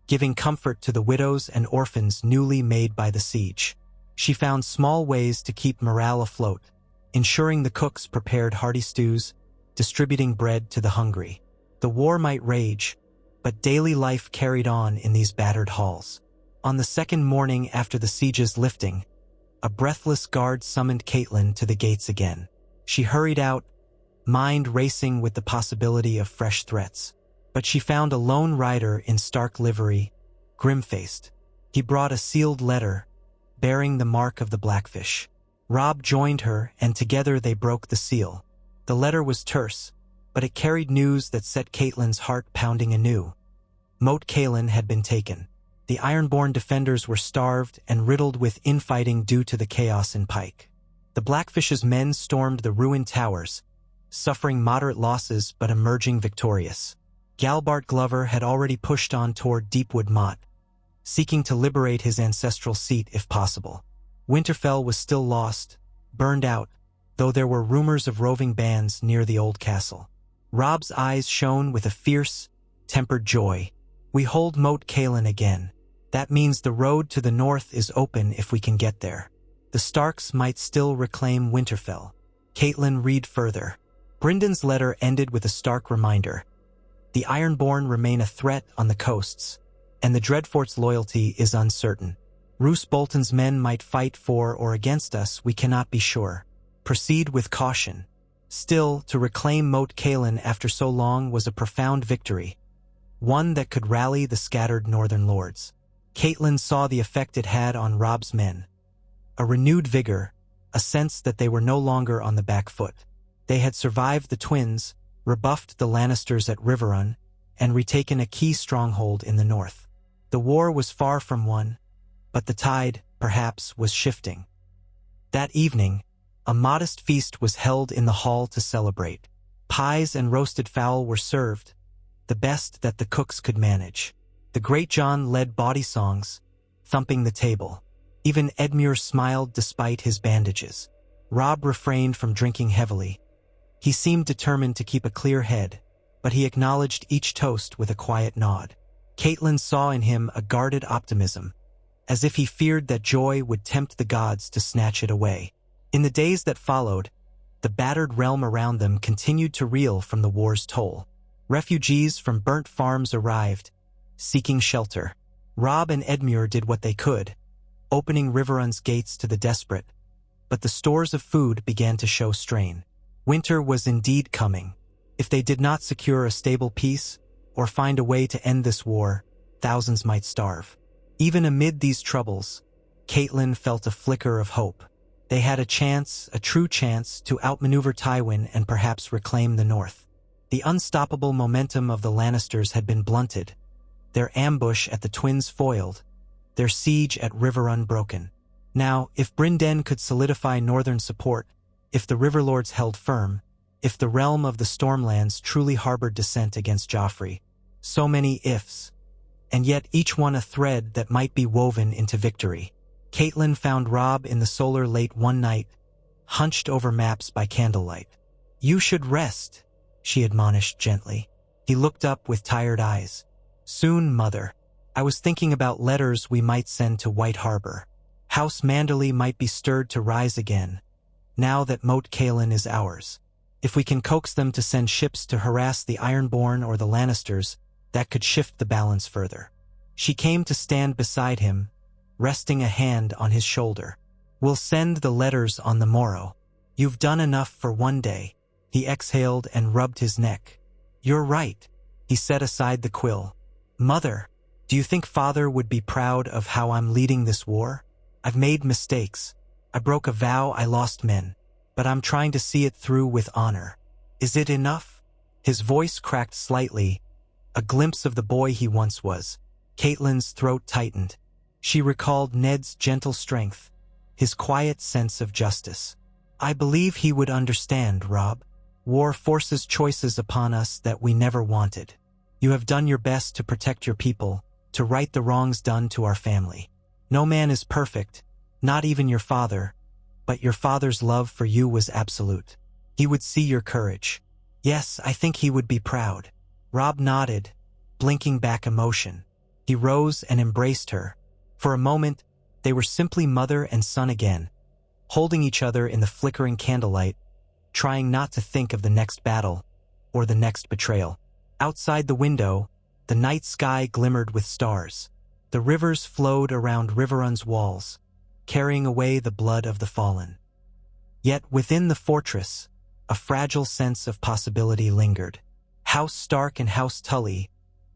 Speaker 1: giving comfort to the widows and orphans newly made by the siege. She found small ways to keep morale afloat, ensuring the cooks prepared hearty stews, distributing bread to the hungry. The war might rage, but daily life carried on in these battered halls. On the second morning after the siege's lifting, a breathless guard summoned Catelyn to the gates again. She hurried out, mind racing with the possibility of fresh threats. But she found a lone rider in stark livery, grim-faced. He brought a sealed letter, bearing the mark of the Blackfish. Robb joined her, and together they broke the seal. The letter was terse, but it carried news that set Catelyn's heart pounding anew. Moat Catelyn had been taken. The Ironborn defenders were starved and riddled with infighting due to the chaos in Pike. The Blackfish's men stormed the ruined towers, suffering moderate losses but emerging victorious. Galbart Glover had already pushed on toward Deepwood Motte, seeking to liberate his ancestral seat if possible. Winterfell was still lost, burned out, though there were rumors of roving bands near the old castle. Robb's eyes shone with a fierce, tempered joy. "We hold Moat Catelyn again. That means the road to the north is open if we can get there. The Starks might still reclaim Winterfell." Catelyn read further. Brynden's letter ended with a stark reminder. The Ironborn remain a threat on the coasts, and the Dreadfort's loyalty is uncertain. Roose Bolton's men might fight for or against us, we cannot be sure. Proceed with caution. Still, to reclaim Moat Catelyn after so long was a profound victory, one that could rally the scattered northern lords. Catelyn saw the effect it had on Robb's men. A renewed vigor, a sense that they were no longer on the back foot. They had survived the twins, rebuffed the Lannisters at Riverrun, and retaken a key stronghold in the north. The war was far from won, but the tide, perhaps, was shifting. That evening, a modest feast was held in the hall to celebrate. Pies and roasted fowl were served, the best that the cooks could manage. The Great John led bawdy songs, thumping the table. Even Edmure smiled despite his bandages. Robb refrained from drinking heavily. He seemed determined to keep a clear head, but he acknowledged each toast with a quiet nod. Catelyn saw in him a guarded optimism, as if he feared that joy would tempt the gods to snatch it away. In the days that followed, the battered realm around them continued to reel from the war's toll. Refugees from burnt farms arrived, seeking shelter. Robb and Edmure did what they could, opening Riverrun's gates to the desperate, but the stores of food began to show strain. Winter was indeed coming. If they did not secure a stable peace, or find a way to end this war, thousands might starve. Even amid these troubles, Catelyn felt a flicker of hope. They had a chance, a true chance, to outmaneuver Tywin and perhaps reclaim the north. The unstoppable momentum of the Lannisters had been blunted, their ambush at the Twins foiled, their siege at Riverrun broken. Now, if Brynden could solidify northern support, if the Riverlords held firm, if the realm of the Stormlands truly harbored dissent against Joffrey, so many ifs, and yet each one a thread that might be woven into victory. Catelyn found Robb in the solar late one night, hunched over maps by candlelight. "You should rest," she admonished gently. He looked up with tired eyes. "Soon, mother. I was thinking about letters we might send to White Harbor. House Manderley might be stirred to rise again, now that Moat Cailin is ours. If we can coax them to send ships to harass the Ironborn or the Lannisters, that could shift the balance further." She came to stand beside him, resting a hand on his shoulder. "We'll send the letters on the morrow. You've done enough for one day." He exhaled and rubbed his neck. "You're right." He set aside the quill. "Mother, do you think Father would be proud of how I'm leading this war? I've made mistakes. I broke a vow, I lost men. But I'm trying to see it through with honor. Is it enough?" His voice cracked slightly, a glimpse of the boy he once was. Catelyn's throat tightened. She recalled Ned's gentle strength, his quiet sense of justice. "I believe he would understand, Robb. War forces choices upon us that we never wanted. You have done your best to protect your people, to right the wrongs done to our family. No man is perfect, not even your father, but your father's love for you was absolute. He would see your courage. Yes, I think he would be proud." Robb nodded, blinking back emotion. He rose and embraced her. For a moment, they were simply mother and son again, holding each other in the flickering candlelight, trying not to think of the next battle or the next betrayal. Outside the window, the night sky glimmered with stars. The rivers flowed around Riverrun's walls, carrying away the blood of the fallen. Yet within the fortress, a fragile sense of possibility lingered. House Stark and House Tully,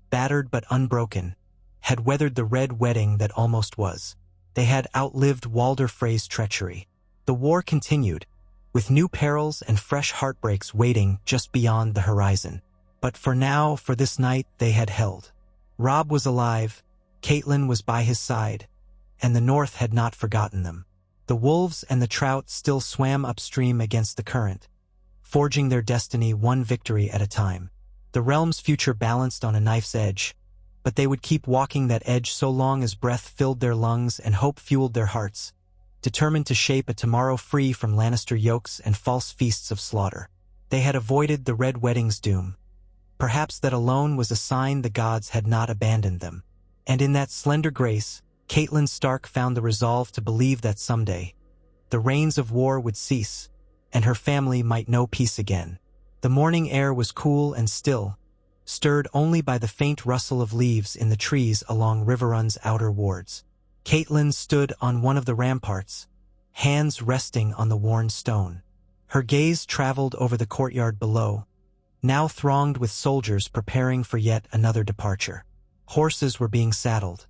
Speaker 1: battered but unbroken, had weathered the red wedding that almost was. They had outlived Walder Frey's treachery. The war continued, with new perils and fresh heartbreaks waiting just beyond the horizon. But for now, for this night, they had held. Robb was alive, Catelyn was by his side, and the North had not forgotten them. The wolves and the trout still swam upstream against the current, forging their destiny one victory at a time. The realm's future balanced on a knife's edge, but they would keep walking that edge so long as breath filled their lungs and hope fueled their hearts, determined to shape a tomorrow free from Lannister yokes and false feasts of slaughter. They had avoided the Red Wedding's doom. Perhaps that alone was a sign the gods had not abandoned them. And in that slender grace, Catelyn Stark found the resolve to believe that someday, the rains of war would cease, and her family might know peace again. The morning air was cool and still, stirred only by the faint rustle of leaves in the trees along Riverrun's outer wards. Catelyn stood on one of the ramparts, hands resting on the worn stone. Her gaze traveled over the courtyard below, now thronged with soldiers preparing for yet another departure. Horses were being saddled.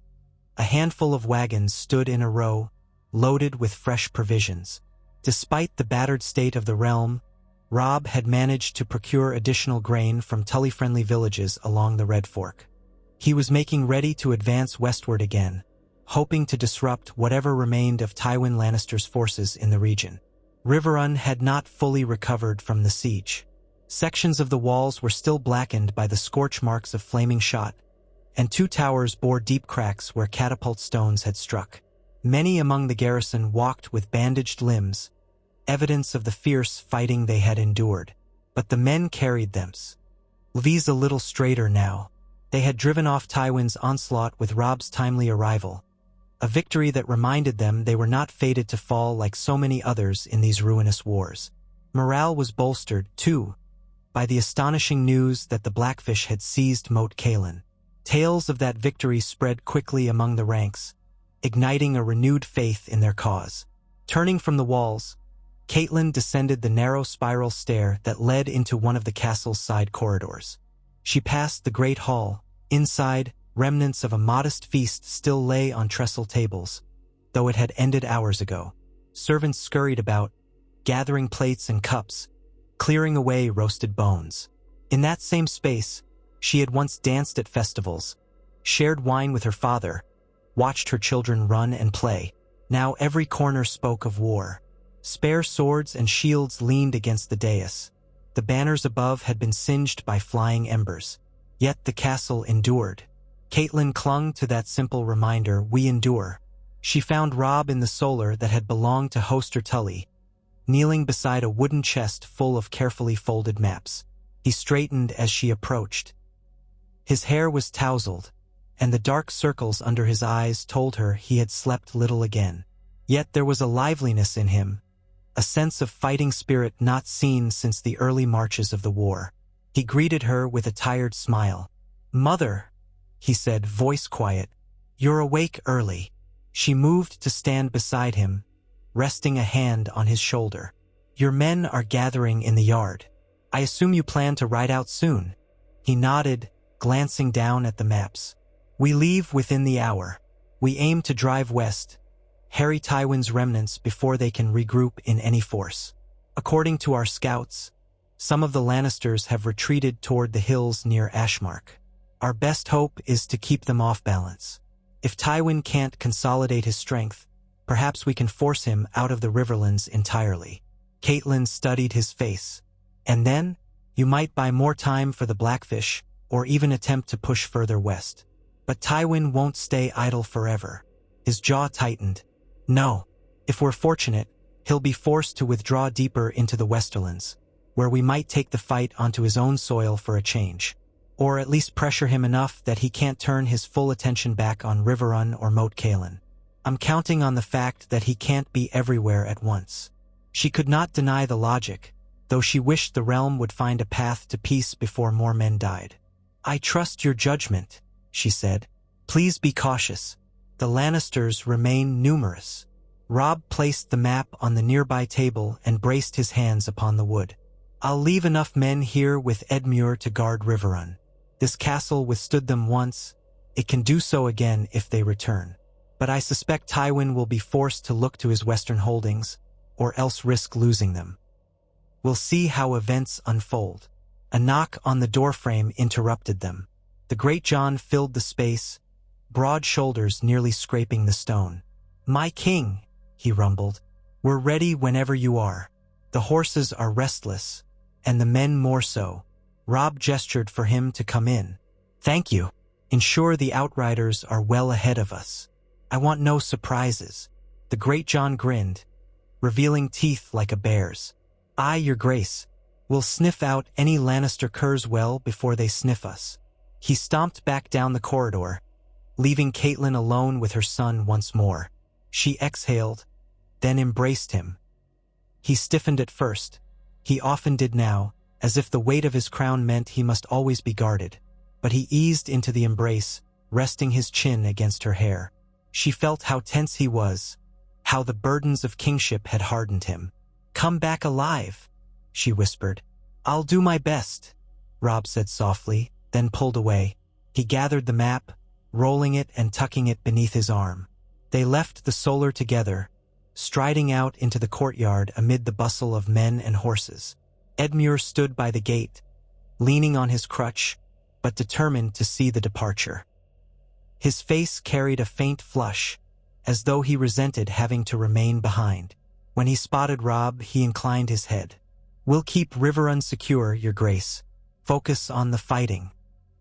Speaker 1: A handful of wagons stood in a row, loaded with fresh provisions. Despite the battered state of the realm, Robb had managed to procure additional grain from Tully-friendly villages along the Red Fork. He was making ready to advance westward again, hoping to disrupt whatever remained of Tywin Lannister's forces in the region. Riverrun had not fully recovered from the siege. Sections of the walls were still blackened by the scorch marks of flaming shot, and 2 towers bore deep cracks where catapult stones had struck. Many among the garrison walked with bandaged limbs, evidence of the fierce fighting they had endured. But the men carried themselves a little straighter now. They had driven off Tywin's onslaught with Robb's timely arrival, a victory that reminded them they were not fated to fall like so many others in these ruinous wars. Morale was bolstered, too, by the astonishing news that the Blackfish had seized Moat Catelyn. Tales of that victory spread quickly among the ranks, igniting a renewed faith in their cause. Turning from the walls, Catelyn descended the narrow spiral stair that led into one of the castle's side corridors. She passed the great hall. Inside, remnants of a modest feast still lay on trestle tables, though it had ended hours ago. Servants scurried about, gathering plates and cups, clearing away roasted bones. In that same space, she had once danced at festivals, shared wine with her father, watched her children run and play. Now every corner spoke of war. Spare swords and shields leaned against the dais. The banners above had been singed by flying embers. Yet the castle endured. Catelyn clung to that simple reminder, we endure. She found Robb in the solar that had belonged to Hoster Tully, kneeling beside a wooden chest full of carefully folded maps. He straightened as she approached. His hair was tousled, and the dark circles under his eyes told her he had slept little again. Yet there was a liveliness in him, a sense of fighting spirit not seen since the early marches of the war. He greeted her with a tired smile. "Mother," he said, voice quiet, "you're awake early." She moved to stand beside him, resting a hand on his shoulder. "Your men are gathering in the yard. I assume you plan to ride out soon." He nodded, glancing down at the maps. "We leave within the hour. We aim to drive west, harry Tywin's remnants before they can regroup in any force. According to our scouts, some of the Lannisters have retreated toward the hills near Ashmark. Our best hope is to keep them off balance. If Tywin can't consolidate his strength, perhaps we can force him out of the Riverlands entirely." Catelyn studied his face. "And then, you might buy more time for the Blackfish, or even attempt to push further west. But Tywin won't stay idle forever." His jaw tightened. "No. If we're fortunate, he'll be forced to withdraw deeper into the Westerlands, where we might take the fight onto his own soil for a change. Or at least pressure him enough that he can't turn his full attention back on Riverrun or Moat Catelyn. I'm counting on the fact that he can't be everywhere at once." She could not deny the logic, though she wished the realm would find a path to peace before more men died. "I trust your judgment," she said. "Please be cautious. The Lannisters remain numerous." Robb placed the map on the nearby table and braced his hands upon the wood. "I'll leave enough men here with Edmure to guard Riverrun. This castle withstood them once. It can do so again if they return. But I suspect Tywin will be forced to look to his western holdings, or else risk losing them. We'll see how events unfold." A knock on the doorframe interrupted them. The Great John filled the space, broad shoulders nearly scraping the stone. "My king," he rumbled, "we're ready whenever you are. The horses are restless, and the men more so." Robb gestured for him to come in. "Thank you. Ensure the outriders are well ahead of us. I want no surprises." The Great John grinned, revealing teeth like a bear's. "Aye, your grace. We'll sniff out any Lannister curs well before they sniff us." He stomped back down the corridor, leaving Catelyn alone with her son once more. She exhaled, then embraced him. He stiffened at first. He often did now, as if the weight of his crown meant he must always be guarded. But he eased into the embrace, resting his chin against her hair. She felt how tense he was, how the burdens of kingship had hardened him. "Come back alive," she whispered. "I'll do my best," Robb said softly, then pulled away. He gathered the map, rolling it and tucking it beneath his arm. They left the solar together, striding out into the courtyard amid the bustle of men and horses. Edmure stood by the gate, leaning on his crutch, but determined to see the departure. His face carried a faint flush, as though he resented having to remain behind. When he spotted Robb, he inclined his head. "We'll keep Riverrun secure, Your Grace. Focus on the fighting."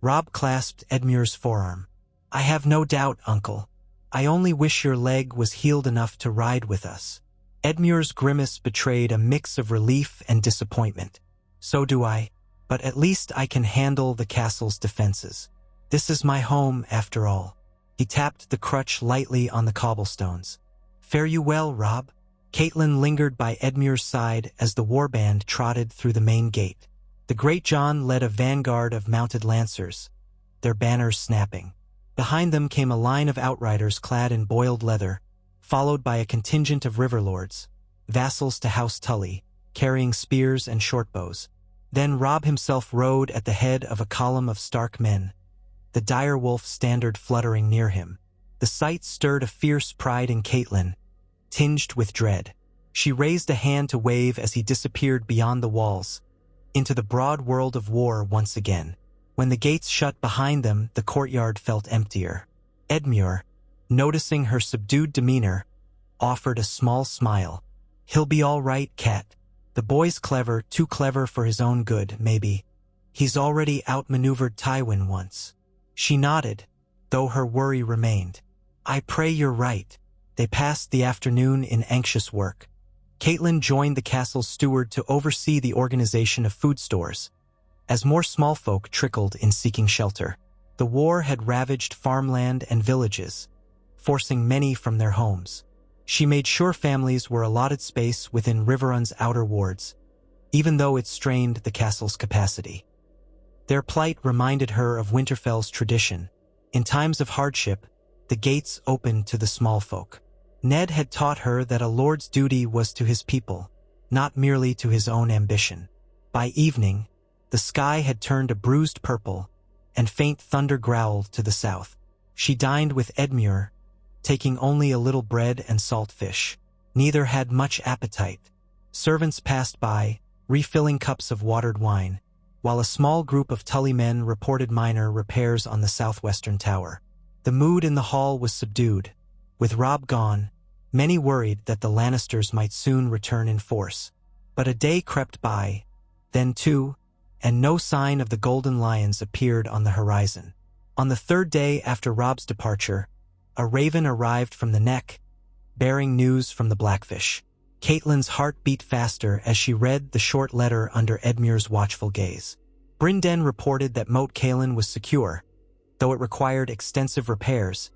Speaker 1: Robb clasped Edmure's forearm. "I have no doubt, Uncle. I only wish your leg was healed enough to ride with us." Edmure's grimace betrayed a mix of relief and disappointment. "So do I, but at least I can handle the castle's defenses. This is my home, after all." He tapped the crutch lightly on the cobblestones. "Fare you well, Robb." Catelyn lingered by Edmure's side as the warband trotted through the main gate. The Great John led a vanguard of mounted lancers, their banners snapping. Behind them came a line of outriders clad in boiled leather, followed by a contingent of riverlords, vassals to House Tully, carrying spears and shortbows. Then Robb himself rode at the head of a column of Stark men, the direwolf standard fluttering near him. The sight stirred a fierce pride in Catelyn, tinged with dread. She raised a hand to wave as he disappeared beyond the walls, into the broad world of war once again. When the gates shut behind them, the courtyard felt emptier. Edmure, noticing her subdued demeanor, offered a small smile. "He'll be all right, Cat. The boy's clever, too clever for his own good, maybe. He's already outmaneuvered Tywin once." She nodded, though her worry remained. "I pray you're right." They passed the afternoon in anxious work. Catelyn joined the castle's steward to oversee the organization of food stores, as more small folk trickled in seeking shelter. The war had ravaged farmland and villages, forcing many from their homes. She made sure families were allotted space within Riverrun's outer wards, even though it strained the castle's capacity. Their plight reminded her of Winterfell's tradition. In times of hardship, the gates opened to the small folk. Ned had taught her that a lord's duty was to his people, not merely to his own ambition. By evening, the sky had turned a bruised purple, and faint thunder growled to the south. She dined with Edmure, taking only a little bread and salt fish. Neither had much appetite. Servants passed by, refilling cups of watered wine, while a small group of Tully men reported minor repairs on the southwestern tower. The mood in the hall was subdued. With Robb gone, many worried that the Lannisters might soon return in force. But a day crept by, then two, and no sign of the Golden Lions appeared on the horizon. On the third day after Robb's departure, a raven arrived from the Neck, bearing news from the Blackfish. Catelyn's heart beat faster as she read the short letter under Edmure's watchful gaze. Brynden reported that Moat Cailin was secure, though it required extensive repairs,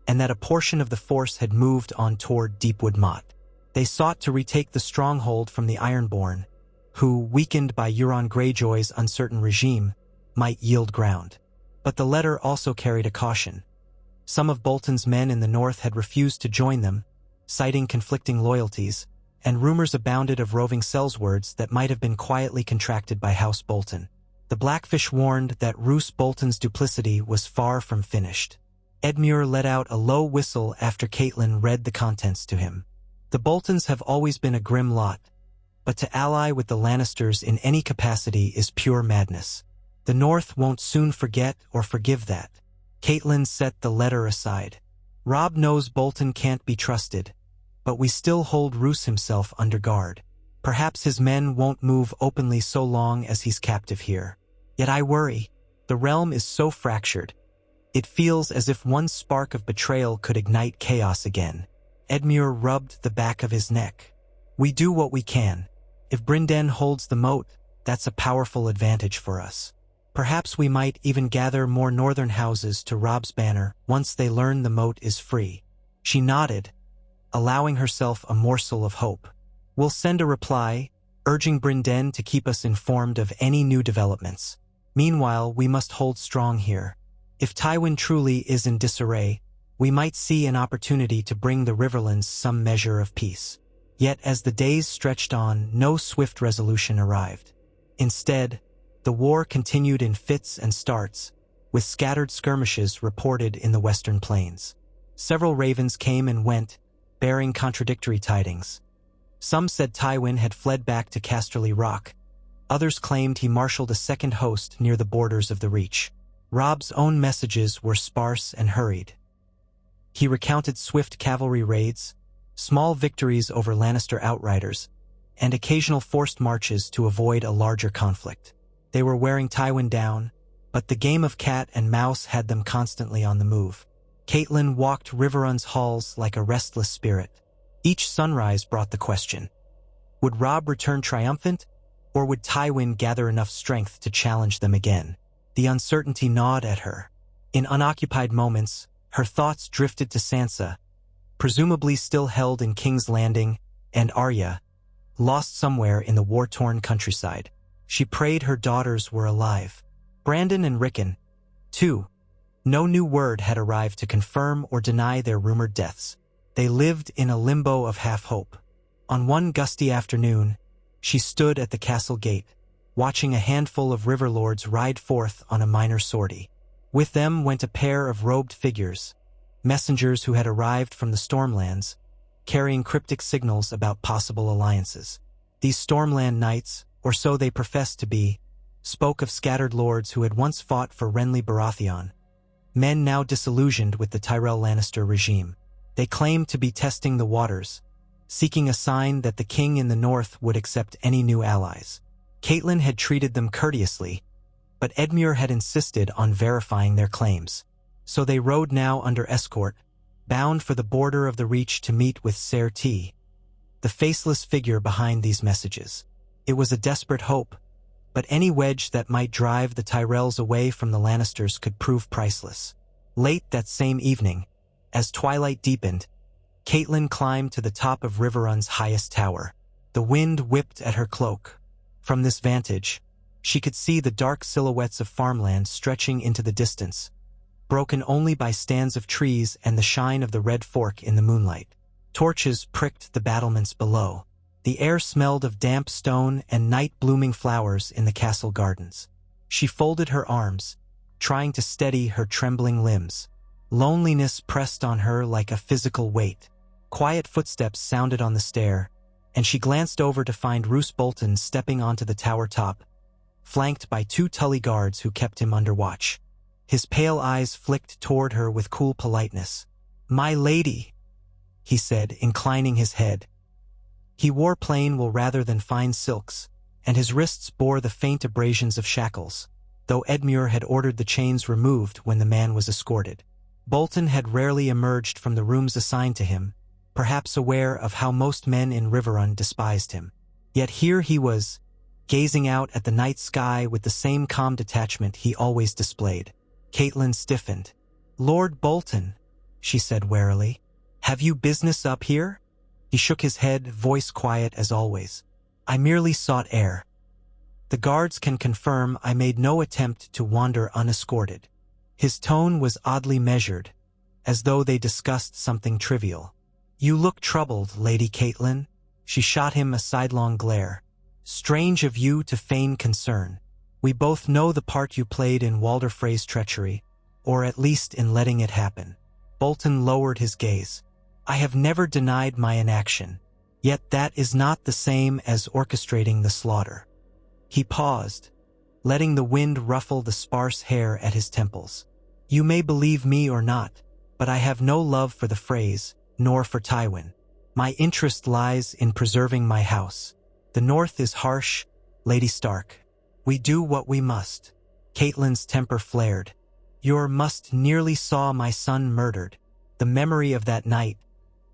Speaker 1: and that a portion of the force had moved on toward Deepwood Motte. They sought to retake the stronghold from the Ironborn, who, weakened by Euron Greyjoy's uncertain regime, might yield ground. But the letter also carried a caution. Some of Bolton's men in the north had refused to join them, citing conflicting loyalties, and rumors abounded of roving sellswords that might have been quietly contracted by House Bolton. The Blackfish warned that Roose Bolton's duplicity was far from finished. Edmure let out a low whistle after Catelyn read the contents to him. The Boltons have always been a grim lot, but to ally with the Lannisters in any capacity is pure madness. The North won't soon forget or forgive that. Catelyn set the letter aside. Robb knows Bolton can't be trusted, but we still hold Roose himself under guard. Perhaps his men won't move openly so long as he's captive here. Yet I worry. The realm is so fractured. It feels as if one spark of betrayal could ignite chaos again. Edmure rubbed the back of his neck. We do what we can. If Brynden holds the moat, that's a powerful advantage for us. Perhaps we might even gather more northern houses to Robb's banner once they learn the moat is free. She nodded, allowing herself a morsel of hope. We'll send a reply, urging Brynden to keep us informed of any new developments. Meanwhile, we must hold strong here. If Tywin truly is in disarray, we might see an opportunity to bring the Riverlands some measure of peace. Yet as the days stretched on, no swift resolution arrived. Instead, the war continued in fits and starts, with scattered skirmishes reported in the western plains. Several ravens came and went, bearing contradictory tidings. Some said Tywin had fled back to Casterly Rock. Others claimed he marshaled a second host near the borders of the Reach. Robb's own messages were sparse and hurried. He recounted swift cavalry raids, small victories over Lannister outriders, and occasional forced marches to avoid a larger conflict. They were wearing Tywin down, but the game of cat and mouse had them constantly on the move. Catelyn walked Riverrun's halls like a restless spirit. Each sunrise brought the question: would Robb return triumphant, or would Tywin gather enough strength to challenge them again? The uncertainty gnawed at her. In unoccupied moments, her thoughts drifted to Sansa, presumably still held in King's Landing, and Arya, lost somewhere in the war-torn countryside. She prayed her daughters were alive. Brandon and Rickon, too. No new word had arrived to confirm or deny their rumored deaths. They lived in a limbo of half-hope. On one gusty afternoon, she stood at the castle gate, watching a handful of river lords ride forth on a minor sortie. With them went a pair of robed figures, messengers who had arrived from the Stormlands, carrying cryptic signals about possible alliances. These Stormland knights, or so they professed to be, spoke of scattered lords who had once fought for Renly Baratheon, men now disillusioned with the Tyrell Lannister regime. They claimed to be testing the waters, seeking a sign that the king in the north would accept any new allies. Catelyn had treated them courteously, but Edmure had insisted on verifying their claims. So they rode now under escort, bound for the border of the Reach to meet with Ser T, the faceless figure behind these messages. It was a desperate hope, but any wedge that might drive the Tyrells away from the Lannisters could prove priceless. Late that same evening, as twilight deepened, Catelyn climbed to the top of Riverrun's highest tower. The wind whipped at her cloak. From this vantage, she could see the dark silhouettes of farmland stretching into the distance, broken only by stands of trees and the shine of the red fork in the moonlight. Torches pricked the battlements below. The air smelled of damp stone and night-blooming flowers in the castle gardens. She folded her arms, trying to steady her trembling limbs. Loneliness pressed on her like a physical weight. Quiet footsteps sounded on the stair, and she glanced over to find Roose Bolton stepping onto the tower top, flanked by 2 Tully guards who kept him under watch. His pale eyes flicked toward her with cool politeness. "My lady," he said, inclining his head. He wore plain wool rather than fine silks, and his wrists bore the faint abrasions of shackles, though Edmure had ordered the chains removed when the man was escorted. Bolton had rarely emerged from the rooms assigned to him, perhaps aware of how most men in Riverrun despised him. Yet here he was, gazing out at the night sky with the same calm detachment he always displayed. Catelyn stiffened. "Lord Bolton," she said warily, "have you business up here?" He shook his head, voice quiet as always. "I merely sought air. The guards can confirm I made no attempt to wander unescorted." His tone was oddly measured, as though they discussed something trivial. "You look troubled, Lady Catelyn." She shot him a sidelong glare. "Strange of you to feign concern. We both know the part you played in Walder Frey's treachery, or at least in letting it happen." Bolton lowered his gaze. "I have never denied my inaction, yet that is not the same as orchestrating the slaughter." He paused, letting the wind ruffle the sparse hair at his temples. "You may believe me or not, but I have no love for the Freys, nor for Tywin. My interest lies in preserving my house. The North is harsh, Lady Stark. We do what we must." Catelyn's temper flared. "Your must nearly saw my son murdered. The memory of that night,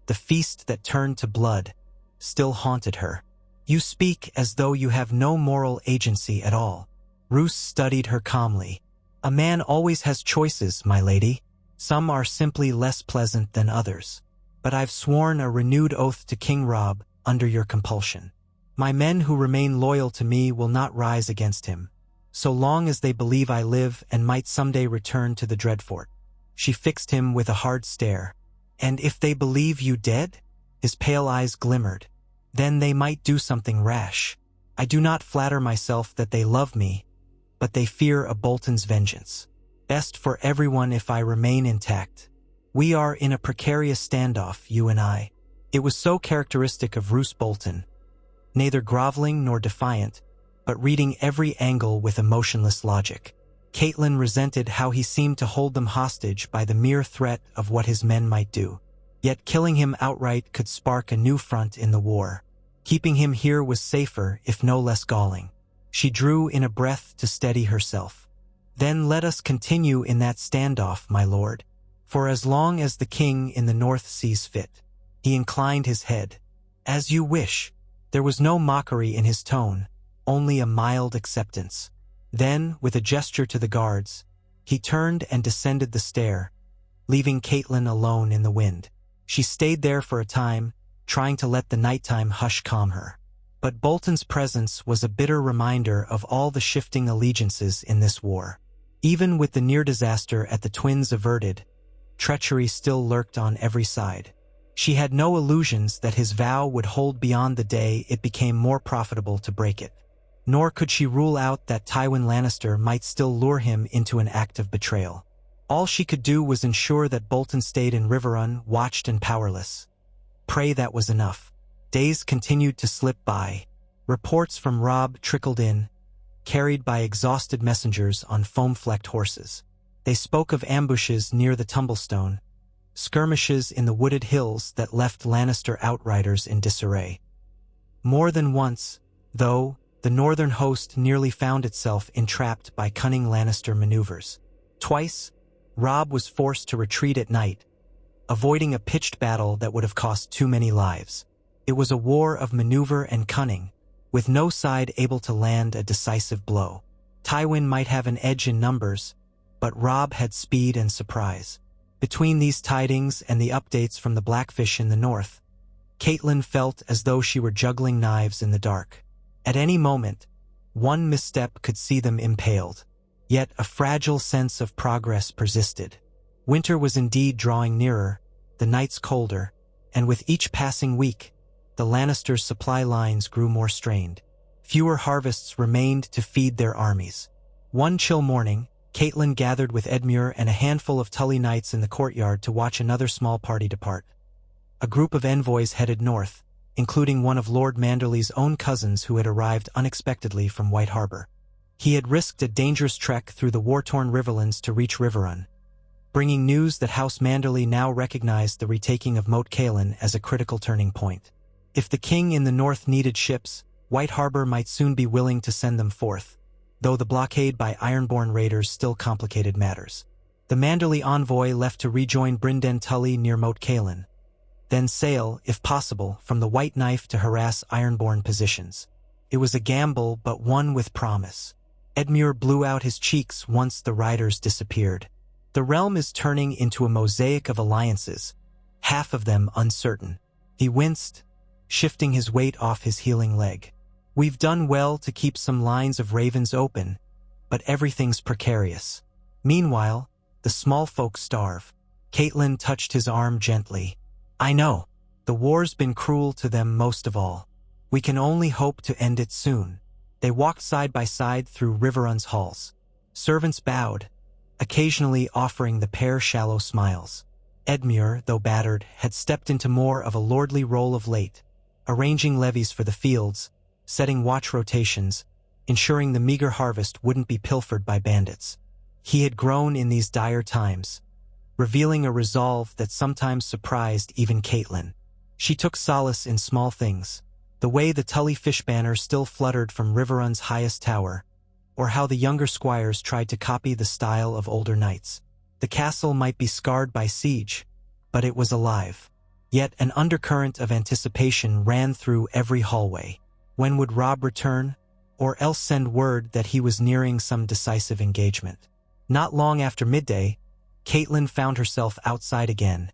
Speaker 1: the feast that turned to blood, still haunted her. You speak as though you have no moral agency at all." Roose studied her calmly. "A man always has choices, my lady. Some are simply less pleasant than others. But I've sworn a renewed oath to King Robb under your compulsion. My men who remain loyal to me will not rise against him, so long as they believe I live and might someday return to the Dreadfort." She fixed him with a hard stare. "And if they believe you dead?" His pale eyes glimmered. "Then they might do something rash. I do not flatter myself that they love me, but they fear a Bolton's vengeance. Best for everyone if I remain intact. We are in a precarious standoff, you and I." It was so characteristic of Roose Bolton, neither groveling nor defiant, but reading every angle with emotionless logic. Catelyn resented how he seemed to hold them hostage by the mere threat of what his men might do. Yet killing him outright could spark a new front in the war. Keeping him here was safer, if no less galling. She drew in a breath to steady herself. "Then let us continue in that standoff, my lord. For as long as the king in the north sees fit." He inclined his head. "As you wish." There was no mockery in his tone, only a mild acceptance. Then, with a gesture to the guards, he turned and descended the stair, leaving Catelyn alone in the wind. She stayed there for a time, trying to let the nighttime hush calm her. But Bolton's presence was a bitter reminder of all the shifting allegiances in this war. Even with the near disaster at the twins averted, treachery still lurked on every side. She had no illusions that his vow would hold beyond the day it became more profitable to break it. Nor could she rule out that Tywin Lannister might still lure him into an act of betrayal. All she could do was ensure that Bolton stayed in Riverrun, watched and powerless. Pray that was enough. Days continued to slip by. Reports from Robb trickled in, carried by exhausted messengers on foam-flecked horses. They spoke of ambushes near the Tumblestone, skirmishes in the wooded hills that left Lannister outriders in disarray. More than once, though, the northern host nearly found itself entrapped by cunning Lannister maneuvers. Twice, Robb was forced to retreat at night, avoiding a pitched battle that would have cost too many lives. It was a war of maneuver and cunning, with no side able to land a decisive blow. Tywin might have an edge in numbers, but Robb had speed and surprise. Between these tidings and the updates from the Blackfish in the north, Catelyn felt as though she were juggling knives in the dark. At any moment, one misstep could see them impaled. Yet a fragile sense of progress persisted. Winter was indeed drawing nearer, the nights colder, and with each passing week, the Lannisters' supply lines grew more strained. Fewer harvests remained to feed their armies. One chill morning, Catelyn gathered with Edmure and a handful of Tully knights in the courtyard to watch another small party depart. A group of envoys headed north, including one of Lord Manderly's own cousins who had arrived unexpectedly from White Harbor. He had risked a dangerous trek through the war-torn Riverlands to reach Riverrun, bringing news that House Manderly now recognized the retaking of Moat Cailin as a critical turning point. If the king in the north needed ships, White Harbor might soon be willing to send them forth, though the blockade by Ironborn raiders still complicated matters. The Manderly envoy left to rejoin Brynden Tully near Moat Cailin, then sail, if possible, from the White Knife to harass Ironborn positions. It was a gamble, but one with promise. Edmure blew out his cheeks once the riders disappeared. The realm is turning into a mosaic of alliances, half of them uncertain. He winced, shifting his weight off his healing leg. We've done well to keep some lines of ravens open, but everything's precarious. Meanwhile, the small folk starve. Catelyn touched his arm gently. I know. The war's been cruel to them most of all. We can only hope to end it soon. They walked side by side through Riverrun's halls. Servants bowed, occasionally offering the pair shallow smiles. Edmure, though battered, had stepped into more of a lordly role of late, arranging levies for the fields, setting watch rotations, ensuring the meager harvest wouldn't be pilfered by bandits. He had grown in these dire times, revealing a resolve that sometimes surprised even Catelyn. She took solace in small things, the way the Tully fish banner still fluttered from Riverrun's highest tower, or how the younger squires tried to copy the style of older knights. The castle might be scarred by siege, but it was alive. Yet an undercurrent of anticipation ran through every hallway. When would Robb return, or else send word that he was nearing some decisive engagement? Not long after midday, Catelyn found herself outside again,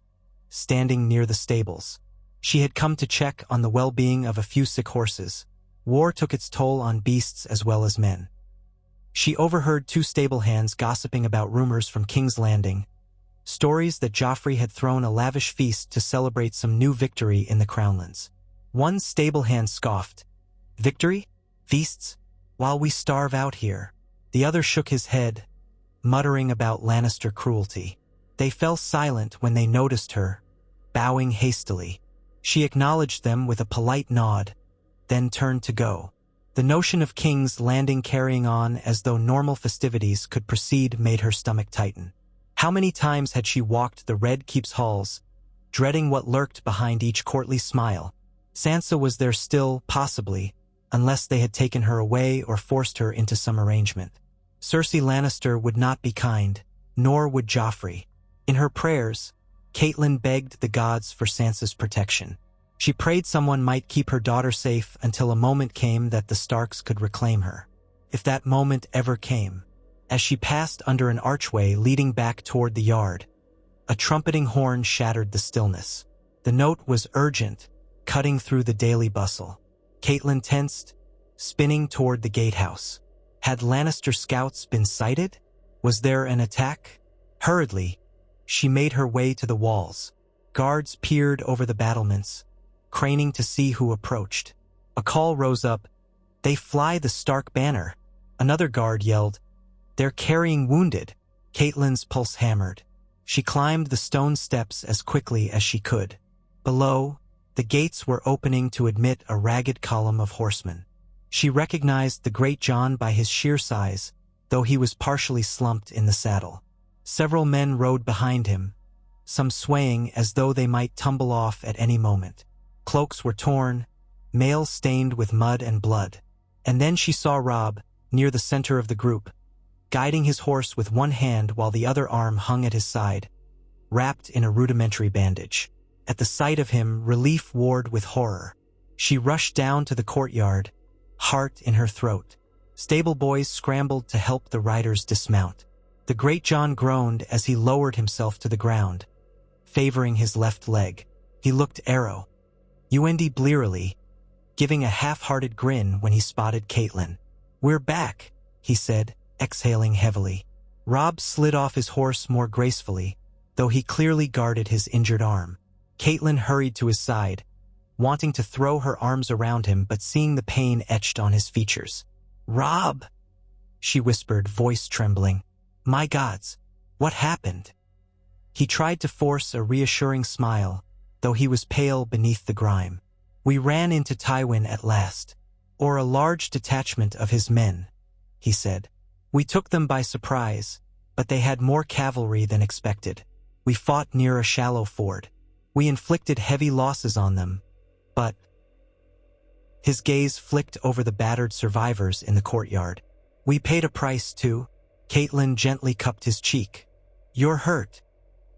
Speaker 1: standing near the stables. She had come to check on the well-being of a few sick horses. War took its toll on beasts as well as men. She overheard two stable hands gossiping about rumors from King's Landing, stories that Joffrey had thrown a lavish feast to celebrate some new victory in the Crownlands. One stable hand scoffed, "Victory? Feasts? While we starve out here." The other shook his head, muttering about Lannister cruelty. They fell silent when they noticed her, bowing hastily. She acknowledged them with a polite nod, then turned to go. The notion of King's Landing carrying on as though normal festivities could proceed made her stomach tighten. How many times had she walked the Red Keep's halls, dreading what lurked behind each courtly smile? Sansa was there still, possibly, unless they had taken her away or forced her into some arrangement. Cersei Lannister would not be kind, nor would Joffrey. In her prayers, Catelyn begged the gods for Sansa's protection. She prayed someone might keep her daughter safe until a moment came that the Starks could reclaim her. If that moment ever came. As she passed under an archway leading back toward the yard, a trumpeting horn shattered the stillness. The note was urgent, cutting through the daily bustle. Catelyn tensed, spinning toward the gatehouse. Had Lannister scouts been sighted? Was there an attack? Hurriedly, she made her way to the walls. Guards peered over the battlements, craning to see who approached. A call rose up, "They fly the Stark banner." Another guard yelled, "They're carrying wounded." Catelyn's pulse hammered. She climbed the stone steps as quickly as she could. Below, the gates were opening to admit a ragged column of horsemen. She recognized the Great John by his sheer size, though he was partially slumped in the saddle. Several men rode behind him, some swaying as though they might tumble off at any moment. Cloaks were torn, mails stained with mud and blood. And then she saw Robb, near the center of the group, guiding his horse with one hand while the other arm hung at his side, wrapped in a rudimentary bandage. At the sight of him, relief warred with horror. She rushed down to the courtyard, heart in her throat. Stable boys scrambled to help the riders dismount. The Great John groaned as he lowered himself to the ground, favoring his left leg. He looked arrow, blearily, giving a half-hearted grin when he spotted Catelyn. "We're back," he said, exhaling heavily. Robb slid off his horse more gracefully, though he clearly guarded his injured arm. Catelyn hurried to his side, wanting to throw her arms around him but seeing the pain etched on his features. "Robb," she whispered, voice trembling. "My gods, what happened?" He tried to force a reassuring smile, though he was pale beneath the grime. "We ran into Tywin at last, or a large detachment of his men," he said. "We took them by surprise, but they had more cavalry than expected. We fought near a shallow ford. We inflicted heavy losses on them, but—" His gaze flicked over the battered survivors in the courtyard. "We paid a price too." Catelyn gently cupped his cheek. "You're hurt."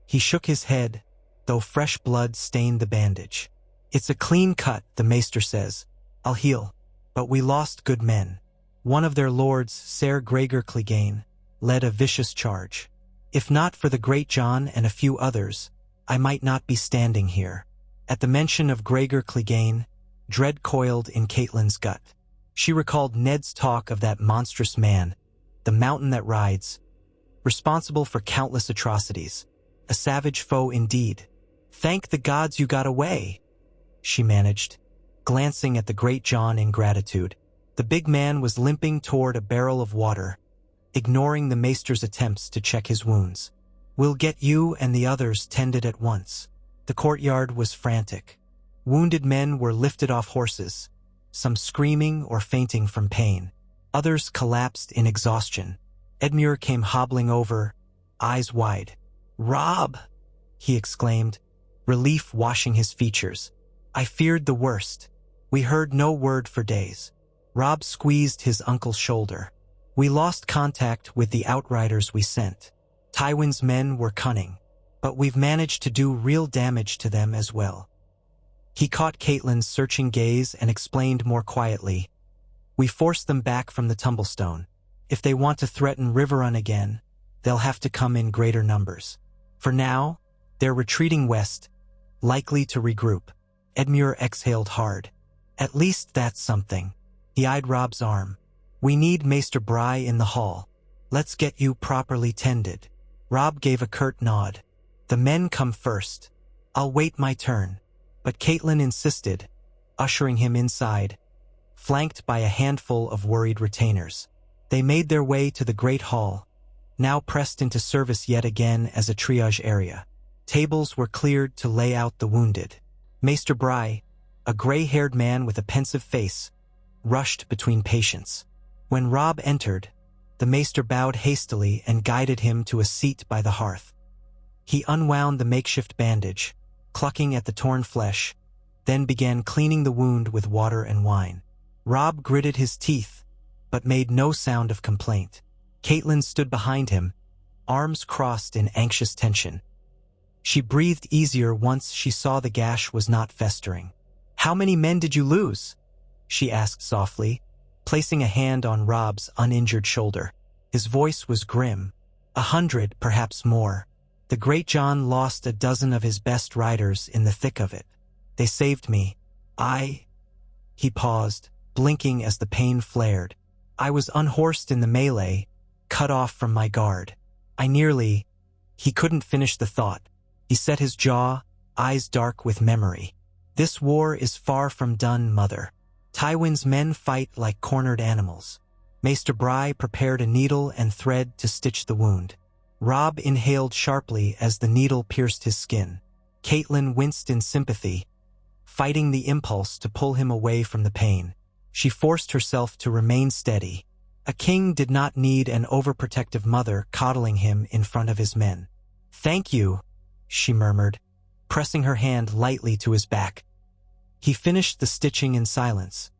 Speaker 1: He shook his head, though fresh blood stained the bandage. "It's a clean cut, the maester says. I'll heal. But we lost good men. One of their lords, Ser Gregor Clegane, led a vicious charge. If not for the Great John and a few others, I might not be standing here." At the mention of Gregor Clegane, dread coiled in Catelyn's gut. She recalled Ned's talk of that monstrous man, the mountain that rides, responsible for countless atrocities. A savage foe indeed. "Thank the gods you got away," she managed, glancing at the Great John in gratitude. The big man was limping toward a barrel of water, ignoring the maester's attempts to check his wounds. "We'll get you and the others tended at once." The courtyard was frantic. Wounded men were lifted off horses, some screaming or fainting from pain. Others collapsed in exhaustion. Edmure came hobbling over, eyes wide. "Robb!" he exclaimed, relief washing his features. "I feared the worst. We heard no word for days." Robb squeezed his uncle's shoulder. "We lost contact with the outriders we sent. Tywin's men were cunning, but we've managed to do real damage to them as well." He caught Catelyn's searching gaze and explained more quietly. "We forced them back from the Tumblestone. If they want to threaten Riverrun again, they'll have to come in greater numbers. For now, they're retreating west, likely to regroup." Edmure exhaled hard. "At least that's something." He eyed Robb's arm. "We need Maester Bry in the hall. Let's get you properly tended." Robb gave a curt nod. "The men come first. I'll wait my turn." But Catelyn insisted, ushering him inside, flanked by a handful of worried retainers. They made their way to the Great Hall, now pressed into service yet again as a triage area. Tables were cleared to lay out the wounded. Maester Bry, a gray-haired man with a pensive face, rushed between patients. When Robb entered, the maester bowed hastily and guided him to a seat by the hearth. He unwound the makeshift bandage, clucking at the torn flesh, then began cleaning the wound with water and wine. Robb gritted his teeth, but made no sound of complaint. Catelyn stood behind him, arms crossed in anxious tension. She breathed easier once she saw the gash was not festering. "How many men did you lose?" she asked softly, placing a hand on Robb's uninjured shoulder. His voice was grim. 100, perhaps more. The Great John lost a dozen of his best riders in the thick of it. They saved me. He paused, blinking as the pain flared. I was unhorsed in the melee, cut off from my guard. He couldn't finish the thought. He set his jaw, eyes dark with memory. This war is far from done, mother. Tywin's men fight like cornered animals. Maester Bry prepared a needle and thread to stitch the wound. Robb inhaled sharply as the needle pierced his skin. Catelyn winced in sympathy, fighting the impulse to pull him away from the pain. She forced herself to remain steady. A king did not need an overprotective mother coddling him in front of his men. "Thank you," she murmured, pressing her hand lightly to his back. He finished the stitching in silence,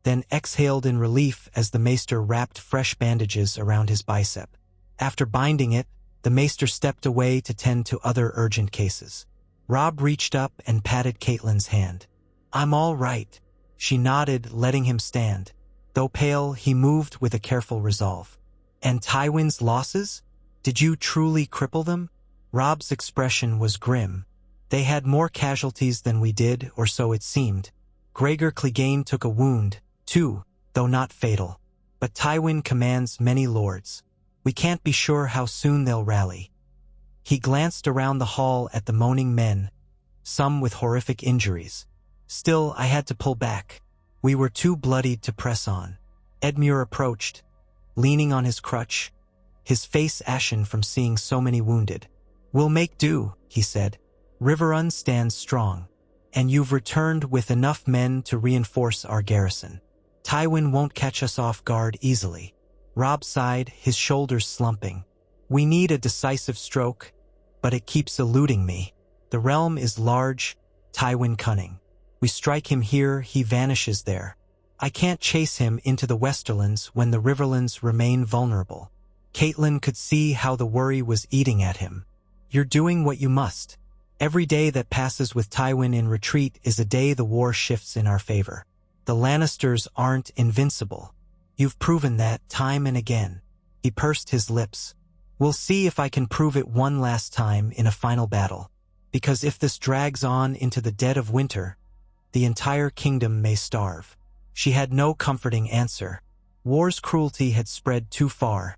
Speaker 1: then exhaled in relief as the maester wrapped fresh bandages around his bicep. After binding it, the maester stepped away to tend to other urgent cases. Robb reached up and patted Catelyn's hand. "I'm all right." She nodded, letting him stand. Though pale, he moved with a careful resolve. "And Tywin's losses? Did you truly cripple them?" Robb's expression was grim. "They had more casualties than we did, or so it seemed. Gregor Clegane took a wound, too, though not fatal. But Tywin commands many lords. We can't be sure how soon they'll rally." He glanced around the hall at the moaning men, some with horrific injuries. "Still, I had to pull back. We were too bloodied to press on." Edmure approached, leaning on his crutch, his face ashen from seeing so many wounded. "We'll make do," he said. "Riverrun stands strong, and you've returned with enough men to reinforce our garrison. Tywin won't catch us off guard easily." Robb sighed, his shoulders slumping. "We need a decisive stroke, but it keeps eluding me. The realm is large, Tywin cunning. We strike him here, he vanishes there. I can't chase him into the Westerlands when the Riverlands remain vulnerable." Catelyn could see how the worry was eating at him. "You're doing what you must. Every day that passes with Tywin in retreat is a day the war shifts in our favor. The Lannisters aren't invincible. You've proven that time and again." He pursed his lips. "We'll see if I can prove it one last time in a final battle. Because if this drags on into the dead of winter, the entire kingdom may starve." She had no comforting answer. War's cruelty had spread too far.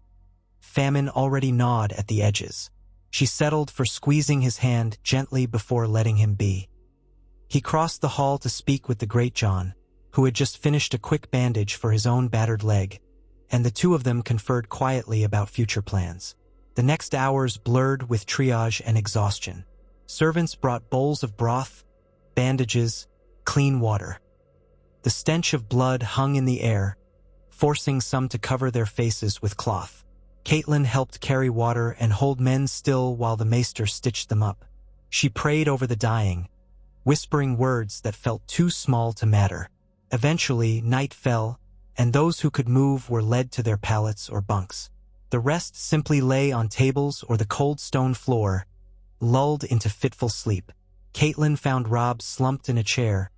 Speaker 1: Famine already gnawed at the edges. She settled for squeezing his hand gently before letting him be. He crossed the hall to speak with the Great John, who had just finished a quick bandage for his own battered leg, and the two of them conferred quietly about future plans. The next hours blurred with triage and exhaustion. Servants brought bowls of broth, bandages, clean water. The stench of blood hung in the air, forcing some to cover their faces with cloth. Catelyn helped carry water and hold men still while the maester stitched them up. She prayed over the dying, whispering words that felt too small to matter. Eventually, night fell, and those who could move were led to their pallets or bunks. The rest simply lay on tables or the cold stone floor, lulled into fitful sleep. Catelyn found Robb slumped in a chair,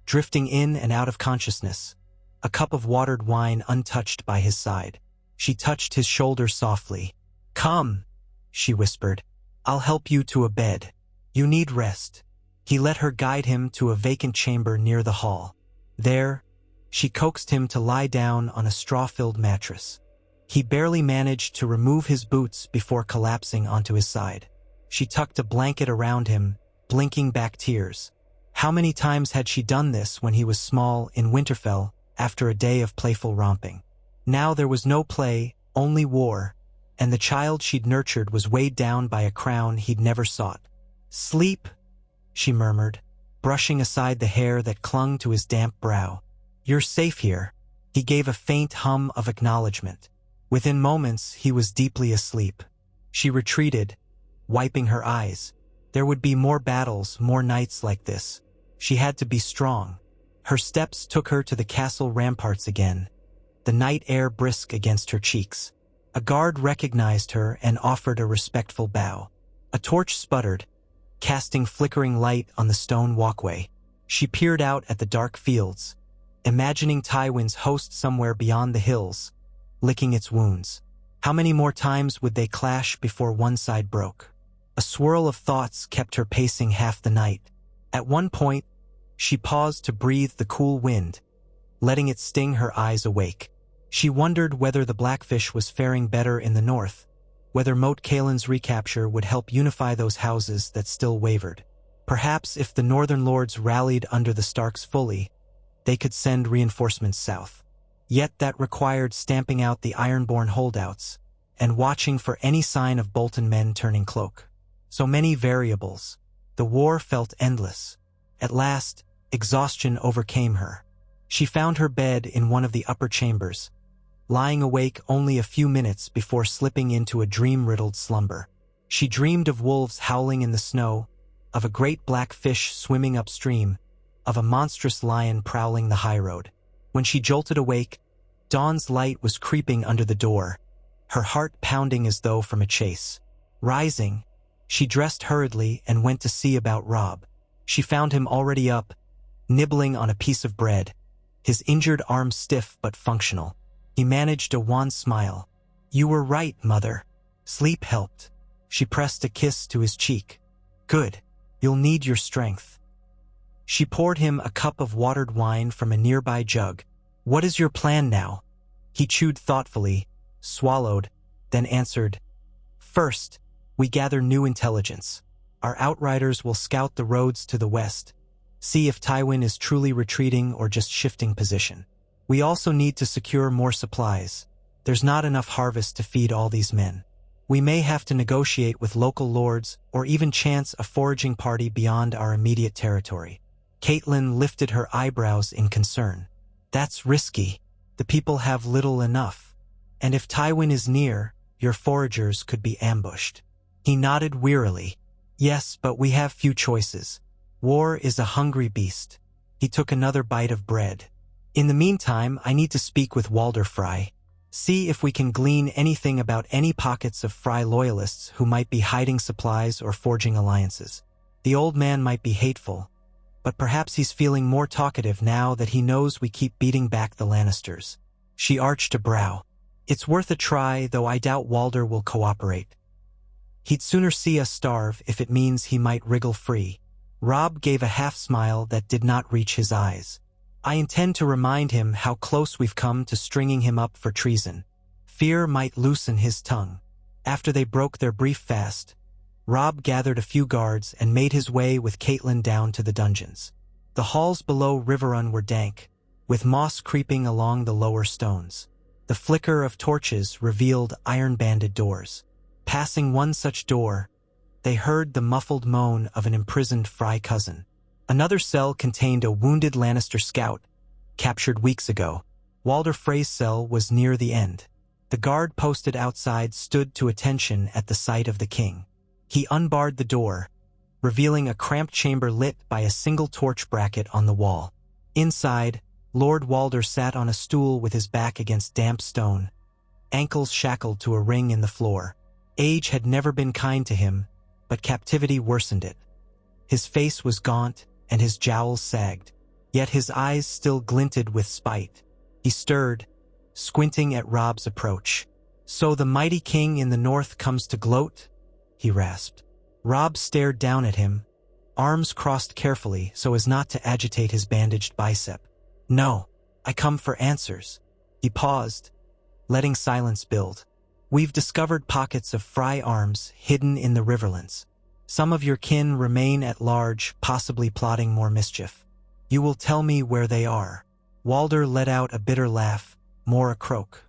Speaker 1: drifting in and out of consciousness, a cup of watered wine untouched by his side. She touched his shoulder softly. "Come," she whispered. "I'll help you to a bed. You need rest." He let her guide him to a vacant chamber near the hall. There, she coaxed him to lie down on a straw-filled mattress. He barely managed to remove his boots before collapsing onto his side. She tucked a blanket around him, blinking back tears. How many times had she done this when he was small in Winterfell after a day of playful romping? Now there was no play, only war, and the child she'd nurtured was weighed down by a crown he'd never sought. "Sleep," she murmured, brushing aside the hair that clung to his damp brow. "You're safe here." He gave a faint hum of acknowledgement. Within moments, he was deeply asleep. She retreated, wiping her eyes. There would be more battles, more nights like this. She had to be strong. Her steps took her to the castle ramparts again, the night air brisk against her cheeks. A guard recognized her and offered a respectful bow. A torch sputtered, casting flickering light on the stone walkway. She peered out at the dark fields, imagining Tywin's host somewhere beyond the hills, licking its wounds. How many more times would they clash before one side broke? A swirl of thoughts kept her pacing half the night. At one point, she paused to breathe the cool wind, letting it sting her eyes awake. She wondered whether the Blackfish was faring better in the north, whether Moat Catelyn's recapture would help unify those houses that still wavered. Perhaps if the northern lords rallied under the Starks fully, they could send reinforcements south. Yet that required stamping out the Ironborn holdouts and watching for any sign of Bolton men turning cloak. So many variables. The war felt endless. At last, exhaustion overcame her. She found her bed in one of the upper chambers, lying awake only a few minutes before slipping into a dream-riddled slumber. She dreamed of wolves howling in the snow, of a great black fish swimming upstream, of a monstrous lion prowling the highroad. When she jolted awake, dawn's light was creeping under the door, her heart pounding as though from a chase. Rising, she dressed hurriedly and went to see about Robb. She found him already up, nibbling on a piece of bread, his injured arm stiff but functional. He managed a wan smile. "You were right, Mother. Sleep helped." She pressed a kiss to his cheek. "Good. You'll need your strength." She poured him a cup of watered wine from a nearby jug. "What is your plan now?" He chewed thoughtfully, swallowed, then answered, "First, we gather new intelligence. Our outriders will scout the roads to the west, see if Tywin is truly retreating or just shifting position. We also need to secure more supplies. There's not enough harvest to feed all these men. We may have to negotiate with local lords or even chance a foraging party beyond our immediate territory." Catelyn lifted her eyebrows in concern. "That's risky. The people have little enough. And if Tywin is near, your foragers could be ambushed." He nodded wearily. "Yes, but we have few choices. War is a hungry beast." He took another bite of bread. "In the meantime, I need to speak with Walder Frey. See if we can glean anything about any pockets of Frey loyalists who might be hiding supplies or forging alliances. The old man might be hateful, but perhaps he's feeling more talkative now that he knows we keep beating back the Lannisters." She arched a brow. "It's worth a try, though I doubt Walder will cooperate. He'd sooner see us starve if it means he might wriggle free." Robb gave a half-smile that did not reach his eyes. "I intend to remind him how close we've come to stringing him up for treason. Fear might loosen his tongue." After they broke their brief fast, Robb gathered a few guards and made his way with Catelyn down to the dungeons. The halls below Riverrun were dank, with moss creeping along the lower stones. The flicker of torches revealed iron-banded doors. Passing one such door, they heard the muffled moan of an imprisoned Frey cousin. Another cell contained a wounded Lannister scout, captured weeks ago. Walder Frey's cell was near the end. The guard posted outside stood to attention at the sight of the king. He unbarred the door, revealing a cramped chamber lit by a single torch bracket on the wall. Inside, Lord Walder sat on a stool with his back against damp stone, ankles shackled to a ring in the floor. Age had never been kind to him, but captivity worsened it. His face was gaunt, and his jowls sagged, yet his eyes still glinted with spite. He stirred, squinting at Robb's approach. "So the mighty king in the north comes to gloat?" he rasped. Robb stared down at him, arms crossed carefully so as not to agitate his bandaged bicep. "No, I come for answers." He paused, letting silence build. "We've discovered pockets of Frey arms hidden in the Riverlands. Some of your kin remain at large, possibly plotting more mischief. You will tell me where they are." Walder let out a bitter laugh, more a croak.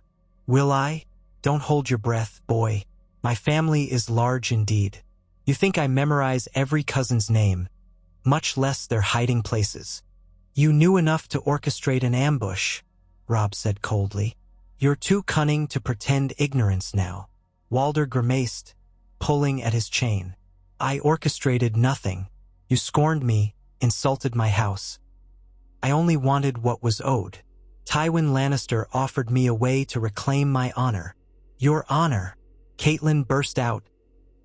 Speaker 1: "Will I? Don't hold your breath, boy. My family is large indeed. You think I memorize every cousin's name, much less their hiding places. You knew enough to orchestrate an ambush. Robb said coldly. You're too cunning to pretend ignorance now. Walder grimaced, pulling at his chain. I orchestrated nothing. You scorned me, insulted my house. I only wanted what was owed. Tywin Lannister offered me a way to reclaim my honor. Your honor? Catelyn burst out,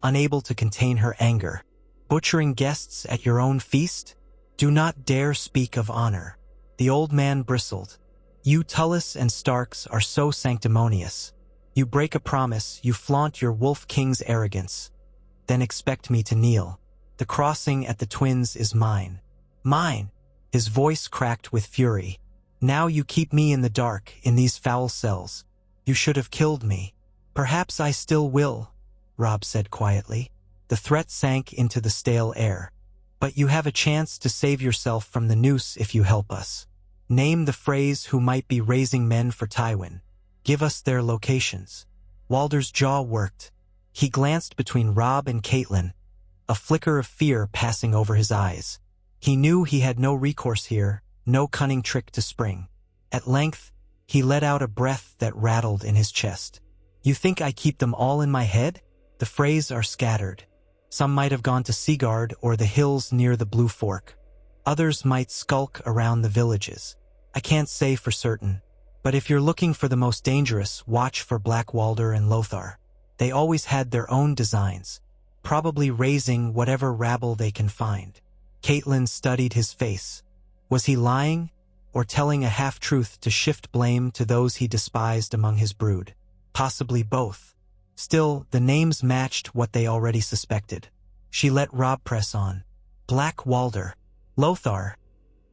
Speaker 1: unable to contain her anger. Butchering guests at your own feast? Do not dare speak of honor. The old man bristled. You Tullis and Starks are so sanctimonious. You break a promise, you flaunt your Wolf King's arrogance. Then expect me to kneel. The crossing at the Twins is mine. Mine! His voice cracked with fury. Now you keep me in the dark, in these foul cells. You should have killed me. Perhaps I still will, Robb said quietly. The threat sank into the stale air. But you have a chance to save yourself from the noose if you help us. Name the Freys who might be raising men for Tywin. Give us their locations. Walder's jaw worked. He glanced between Robb and Catelyn, a flicker of fear passing over his eyes. He knew he had no recourse here, no cunning trick to spring. At length, he let out a breath that rattled in his chest. You think I keep them all in my head? The Freys are scattered. Some might have gone to Seaguard or the hills near the Blue Fork. Others might skulk around the villages. I can't say for certain, but if you're looking for the most dangerous, watch for Black Walder and Lothar. They always had their own designs, probably raising whatever rabble they can find. Catelyn studied his face. Was he lying, or telling a half-truth to shift blame to those he despised among his brood? Possibly both. Still, the names matched what they already suspected. She let Robb press on. Black Walder. Lothar,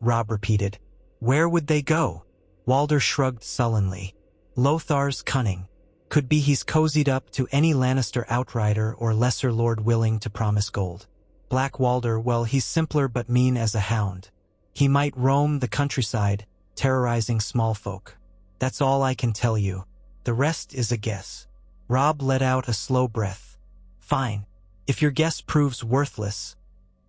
Speaker 1: Robb repeated. Where would they go? Walder shrugged sullenly. Lothar's cunning. Could be he's cozied up to any Lannister outrider or lesser lord willing to promise gold. Black Walder, well, he's simpler but mean as a hound. He might roam the countryside, terrorizing small folk. That's all I can tell you. The rest is a guess. Robb let out a slow breath. Fine. If your guess proves worthless,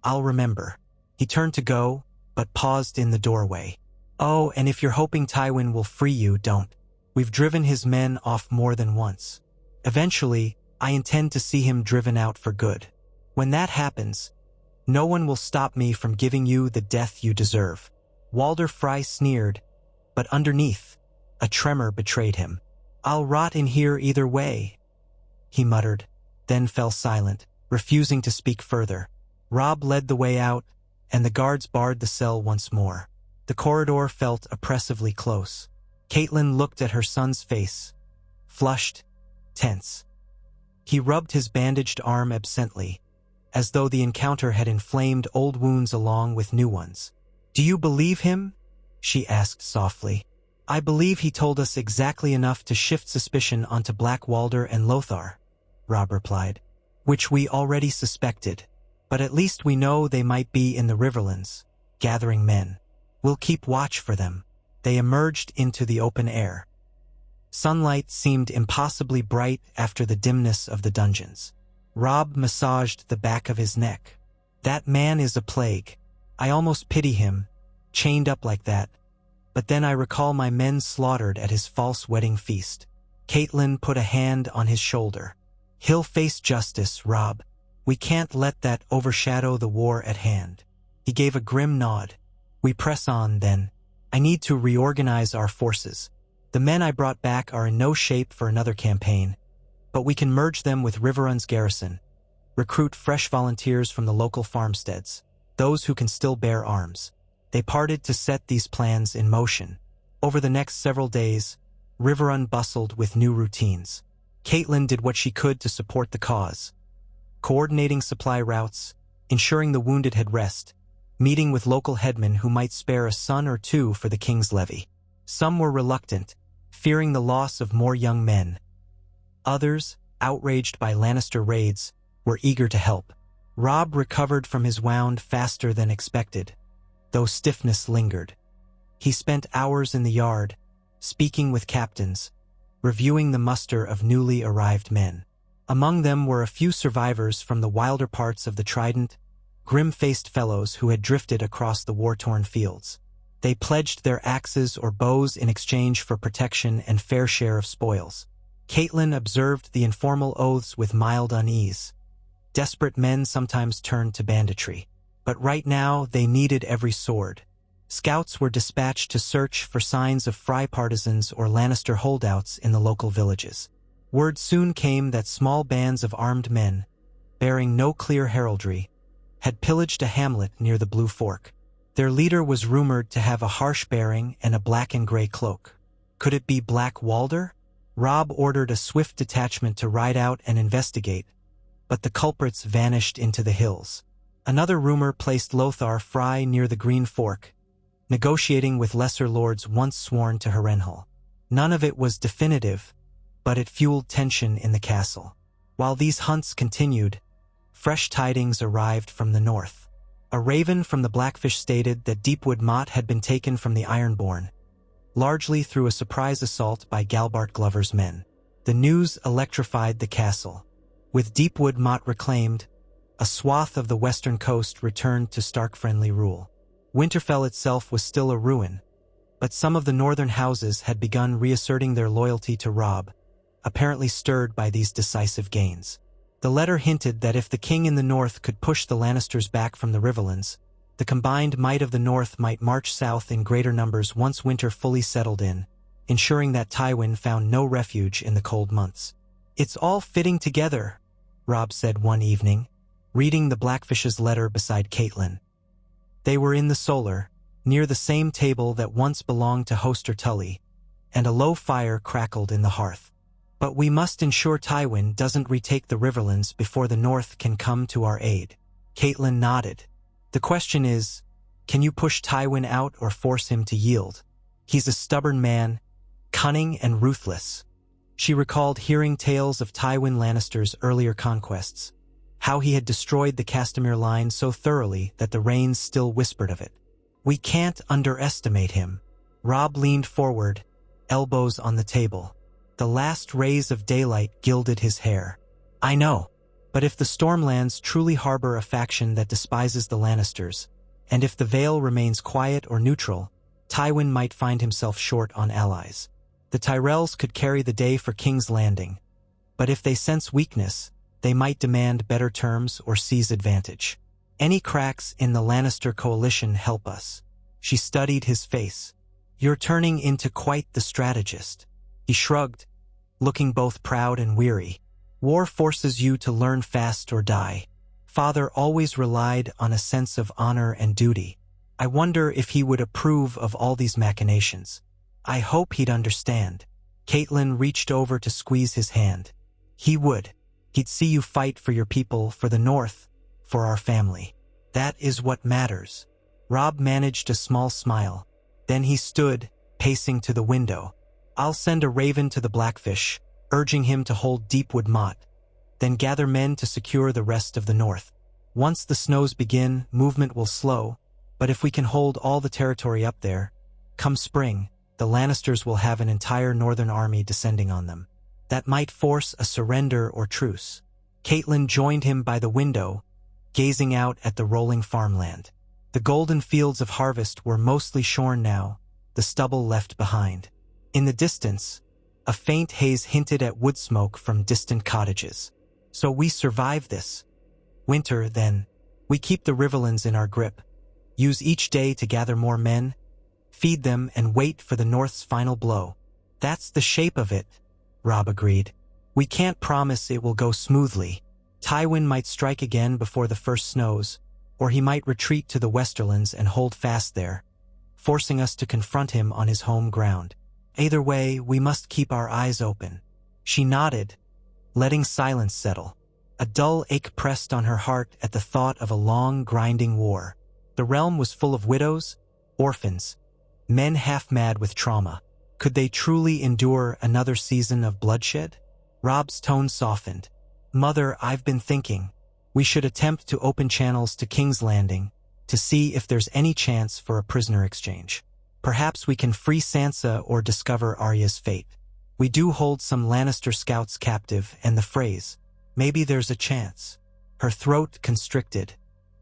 Speaker 1: I'll remember. He turned to go, but paused in the doorway. Oh, and if you're hoping Tywin will free you, don't. We've driven his men off more than once. Eventually, I intend to see him driven out for good. When that happens, no one will stop me from giving you the death you deserve. Walder Frey sneered, but underneath, a tremor betrayed him. I'll rot in here either way, he muttered, then fell silent, refusing to speak further. Robb led the way out, and the guards barred the cell once more. The corridor felt oppressively close. Catelyn looked at her son's face, flushed, tense. He rubbed his bandaged arm absently, as though the encounter had inflamed old wounds along with new ones. Do you believe him? She asked softly. I believe he told us exactly enough to shift suspicion onto Black Walder and Lothar, Robb replied, which we already suspected, but at least we know they might be in the Riverlands, gathering men. We'll keep watch for them. They emerged into the open air. Sunlight seemed impossibly bright after the dimness of the dungeons. Robb massaged the back of his neck. That man is a plague. I almost pity him, chained up like that. But then I recall my men slaughtered at his false wedding feast. Catelyn put a hand on his shoulder. He'll face justice, Robb. We can't let that overshadow the war at hand. He gave a grim nod. We press on, then. I need to reorganize our forces. The men I brought back are in no shape for another campaign, but we can merge them with Riverrun's garrison, recruit fresh volunteers from the local farmsteads, those who can still bear arms. They parted to set these plans in motion. Over the next several days, Riverrun bustled with new routines. Catelyn did what she could to support the cause, coordinating supply routes, ensuring the wounded had rest, meeting with local headmen who might spare a son or two for the king's levy. Some were reluctant, fearing the loss of more young men. Others, outraged by Lannister raids, were eager to help. Robb recovered from his wound faster than expected, though stiffness lingered. He spent hours in the yard, speaking with captains, reviewing the muster of newly arrived men. Among them were a few survivors from the wilder parts of the Trident, grim-faced fellows who had drifted across the war-torn fields. They pledged their axes or bows in exchange for protection and fair share of spoils. Catelyn observed the informal oaths with mild unease. Desperate men sometimes turned to banditry. But right now they needed every sword. Scouts were dispatched to search for signs of Frey partisans or Lannister holdouts in the local villages. Word soon came that small bands of armed men, bearing no clear heraldry, had pillaged a hamlet near the Blue Fork. Their leader was rumored to have a harsh bearing and a black and gray cloak. Could it be Black Walder? Robb ordered a swift detachment to ride out and investigate, but the culprits vanished into the hills. Another rumor placed Lothar Frey near the Green Fork, negotiating with lesser lords once sworn to Harrenhal. None of it was definitive, but it fueled tension in the castle. While these hunts continued, fresh tidings arrived from the north. A raven from the Blackfish stated that Deepwood Motte had been taken from the Ironborn, largely through a surprise assault by Galbart Glover's men. The news electrified the castle. With Deepwood Motte reclaimed, a swath of the western coast returned to Stark-friendly rule. Winterfell itself was still a ruin, but some of the northern houses had begun reasserting their loyalty to Robb, apparently stirred by these decisive gains. The letter hinted that if the king in the north could push the Lannisters back from the Riverlands, the combined might of the north might march south in greater numbers once winter fully settled in, ensuring that Tywin found no refuge in the cold months. "It's all fitting together," Robb said one evening, reading the Blackfish's letter beside Catelyn. They were in the Solar, near the same table that once belonged to Hoster Tully, and a low fire crackled in the hearth. "But we must ensure Tywin doesn't retake the Riverlands before the North can come to our aid." Catelyn nodded. "The question is, can you push Tywin out or force him to yield? He's a stubborn man, cunning and ruthless." She recalled hearing tales of Tywin Lannister's earlier conquests, how he had destroyed the Castamere line so thoroughly that the Rains still whispered of it. "We can't underestimate him." Robb leaned forward, elbows on the table. The last rays of daylight gilded his hair. "I know, but if the Stormlands truly harbor a faction that despises the Lannisters, and if the Vale remains quiet or neutral, Tywin might find himself short on allies. The Tyrells could carry the day for King's Landing, but if they sense weakness, they might demand better terms or seize advantage. Any cracks in the Lannister coalition help us." She studied his face. "You're turning into quite the strategist." He shrugged, looking both proud and weary. "War forces you to learn fast or die. Father always relied on a sense of honor and duty. I wonder if he would approve of all these machinations. I hope he'd understand." Catelyn reached over to squeeze his hand. "He would. He'd see you fight for your people, for the North, for our family. That is what matters." Robb managed a small smile. Then he stood, pacing to the window. "I'll send a raven to the Blackfish, urging him to hold Deepwood Motte, then gather men to secure the rest of the North. Once the snows begin, movement will slow, but if we can hold all the territory up there, come spring, the Lannisters will have an entire northern army descending on them. That might force a surrender or truce." Catelyn joined him by the window, gazing out at the rolling farmland. The golden fields of harvest were mostly shorn now, the stubble left behind. In the distance, a faint haze hinted at wood smoke from distant cottages. "So we survive this winter, then. We keep the Riverlands in our grip, use each day to gather more men, feed them, and wait for the North's final blow." "That's the shape of it," Robb agreed. "We can't promise it will go smoothly. Tywin might strike again before the first snows, or he might retreat to the Westerlands and hold fast there, forcing us to confront him on his home ground. Either way, we must keep our eyes open." She nodded, letting silence settle. A dull ache pressed on her heart at the thought of a long, grinding war. The realm was full of widows, orphans, men half-mad with trauma. Could they truly endure another season of bloodshed? Robb's tone softened. "Mother, I've been thinking. We should attempt to open channels to King's Landing, to see if there's any chance for a prisoner exchange. Perhaps we can free Sansa or discover Arya's fate. We do hold some Lannister scouts captive and the Freys. Maybe there's a chance." Her throat constricted.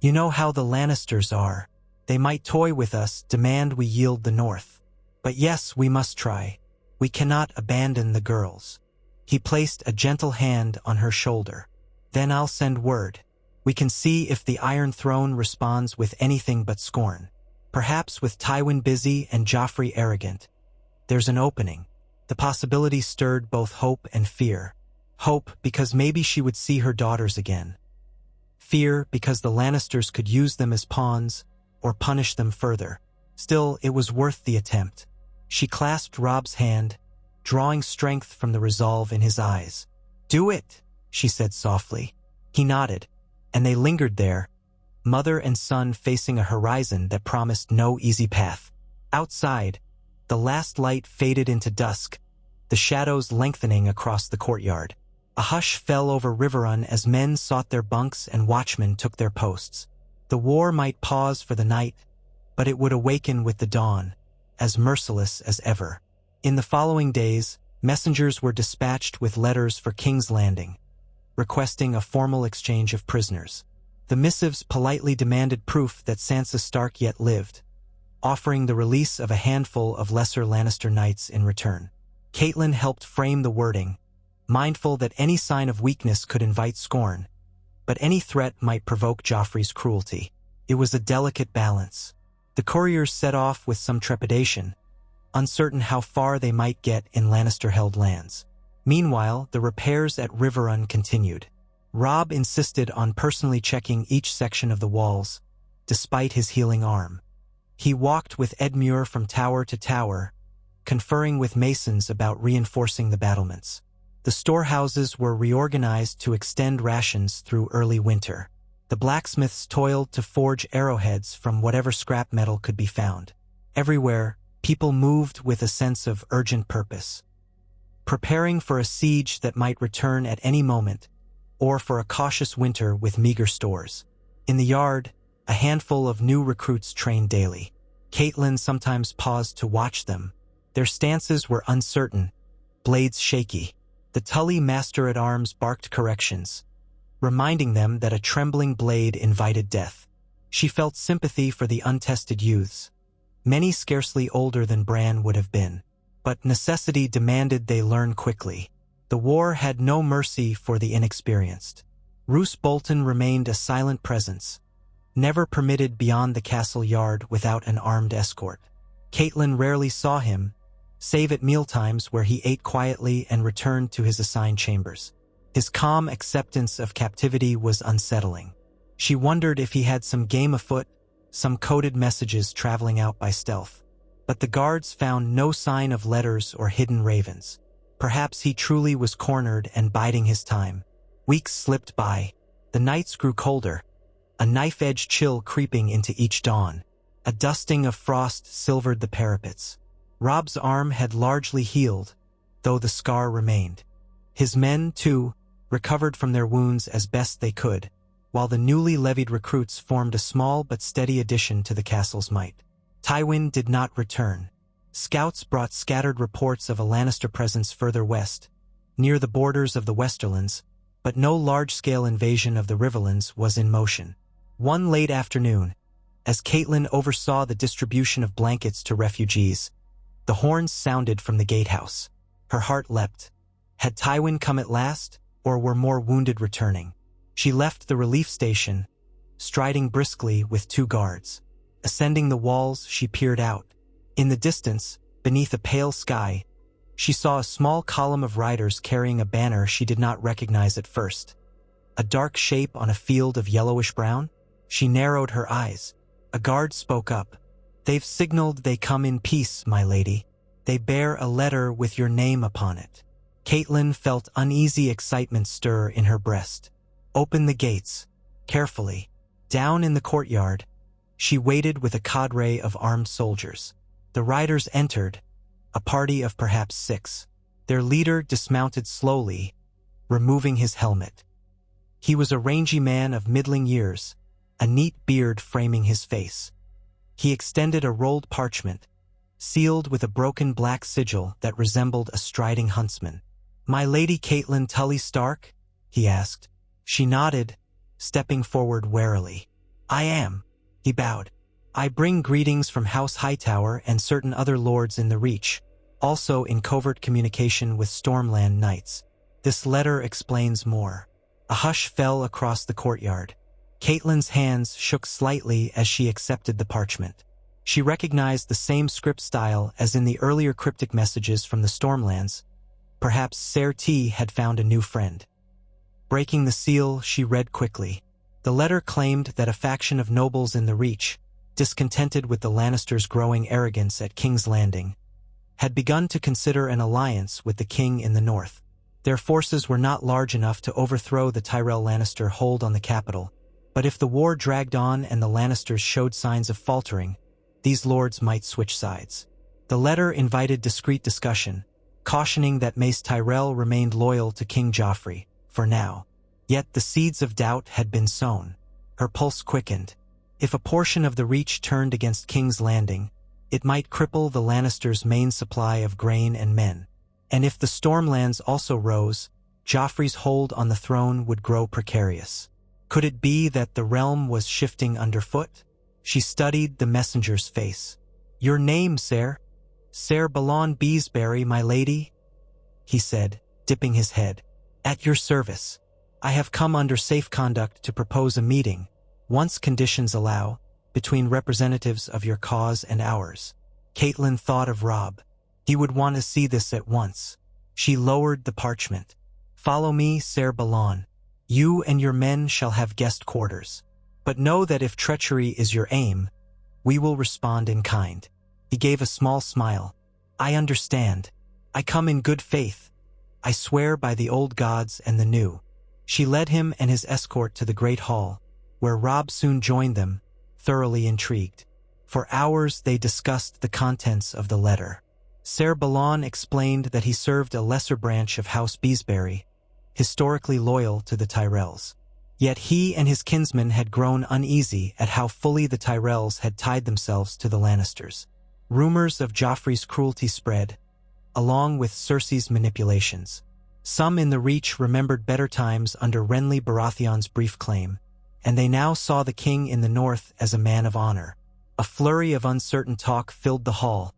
Speaker 1: "You know how the Lannisters are. They might toy with us, demand we yield the north. But yes, we must try. We cannot abandon the girls." He placed a gentle hand on her shoulder. "Then I'll send word. We can see if the Iron Throne responds with anything but scorn. Perhaps with Tywin busy and Joffrey arrogant. There's an opening." The possibility stirred both hope and fear. Hope because maybe she would see her daughters again. Fear because the Lannisters could use them as pawns or punish them further. Still, it was worth the attempt. She clasped Robb's hand, drawing strength from the resolve in his eyes. "Do it," she said softly. He nodded, and they lingered there, mother and son facing a horizon that promised no easy path. Outside, the last light faded into dusk, the shadows lengthening across the courtyard. A hush fell over Riverrun as men sought their bunks and watchmen took their posts. The war might pause for the night, but it would awaken with the dawn, as merciless as ever. In the following days, messengers were dispatched with letters for King's Landing, requesting a formal exchange of prisoners. The missives politely demanded proof that Sansa Stark yet lived, offering the release of a handful of lesser Lannister knights in return. Catelyn helped frame the wording, mindful that any sign of weakness could invite scorn, but any threat might provoke Joffrey's cruelty. It was a delicate balance. The couriers set off with some trepidation, uncertain how far they might get in Lannister-held lands. Meanwhile, the repairs at Riverrun continued. Robb insisted on personally checking each section of the walls, despite his healing arm. He walked with Edmure from tower to tower, conferring with masons about reinforcing the battlements. The storehouses were reorganized to extend rations through early winter. The blacksmiths toiled to forge arrowheads from whatever scrap metal could be found. Everywhere, people moved with a sense of urgent purpose, preparing for a siege that might return at any moment, or for a cautious winter with meager stores. In the yard, a handful of new recruits trained daily. Catelyn sometimes paused to watch them. Their stances were uncertain, blades shaky. The Tully master-at-arms barked corrections, reminding them that a trembling blade invited death. She felt sympathy for the untested youths, many scarcely older than Bran would have been. But necessity demanded they learn quickly. The war had no mercy for the inexperienced. Roose Bolton remained a silent presence, never permitted beyond the castle yard without an armed escort. Catelyn rarely saw him, save at mealtimes where he ate quietly and returned to his assigned chambers. His calm acceptance of captivity was unsettling. She wondered if he had some game afoot, some coded messages traveling out by stealth. But the guards found no sign of letters or hidden ravens. Perhaps he truly was cornered and biding his time. Weeks slipped by. The nights grew colder, a knife-edge chill creeping into each dawn. A dusting of frost silvered the parapets. Robb's arm had largely healed, though the scar remained. His men, too, recovered from their wounds as best they could, while the newly levied recruits formed a small but steady addition to the castle's might. Tywin did not return. Scouts brought scattered reports of a Lannister presence further west, near the borders of the Westerlands, but no large-scale invasion of the Riverlands was in motion. One late afternoon, as Catelyn oversaw the distribution of blankets to refugees, the horns sounded from the gatehouse. Her heart leapt. Had Tywin come at last, or were more wounded returning? She left the relief station, striding briskly with 2 guards. Ascending the walls, she peered out. In the distance, beneath a pale sky, she saw a small column of riders carrying a banner she did not recognize at first. A dark shape on a field of yellowish-brown? She narrowed her eyes. A guard spoke up. "They've signaled they come in peace, my lady. They bear a letter with your name upon it." Catelyn felt uneasy excitement stir in her breast. "Open the gates, carefully." Down in the courtyard, she waited with a cadre of armed soldiers. The riders entered, a party of perhaps 6. Their leader dismounted slowly, removing his helmet. He was a rangy man of middling years, a neat beard framing his face. He extended a rolled parchment, sealed with a broken black sigil that resembled a striding huntsman. "My Lady Catelyn Tully Stark?" he asked. She nodded, stepping forward warily. "I am," he bowed. I bring greetings from House Hightower and certain other lords in the Reach, also in covert communication with Stormland Knights. This letter explains more. A hush fell across the courtyard. Catelyn's hands shook slightly as she accepted the parchment. She recognized the same script style as in the earlier cryptic messages from the Stormlands. Perhaps Ser T had found a new friend. Breaking the seal, she read quickly. The letter claimed that a faction of nobles in the Reach, discontented with the Lannisters' growing arrogance at King's Landing, had begun to consider an alliance with the king in the north. Their forces were not large enough to overthrow the Tyrell Lannister hold on the capital, but if the war dragged on and the Lannisters showed signs of faltering, these lords might switch sides. The letter invited discreet discussion, cautioning that Mace Tyrell remained loyal to King Joffrey, for now. Yet the seeds of doubt had been sown. Her pulse quickened. If a portion of the Reach turned against King's Landing, it might cripple the Lannisters' main supply of grain and men. And if the Stormlands also rose, Joffrey's hold on the throne would grow precarious. Could it be that the realm was shifting underfoot? She studied the messenger's face. "Your name, Ser?" "Ser Balon Beesbury, my lady," he said, dipping his head. "At your service. I have come under safe conduct to propose a meeting, once conditions allow, between representatives of your cause and ours." Catelyn thought of Robb. He would want to see this at once. She lowered the parchment. "Follow me, Ser Balon. You and your men shall have guest quarters. But know that if treachery is your aim, we will respond in kind." He gave a small smile. "I understand. I come in good faith. I swear by the old gods and the new." She led him and his escort to the great hall, where Robb soon joined them, thoroughly intrigued. For hours they discussed the contents of the letter. Ser Balon explained that he served a lesser branch of House Beesbury, historically loyal to the Tyrells. Yet he and his kinsmen had grown uneasy at how fully the Tyrells had tied themselves to the Lannisters. Rumors of Joffrey's cruelty spread, along with Cersei's manipulations. Some in the Reach remembered better times under Renly Baratheon's brief claim, and they now saw the king in the north as a man of honor. A flurry of uncertain talk filled the hall.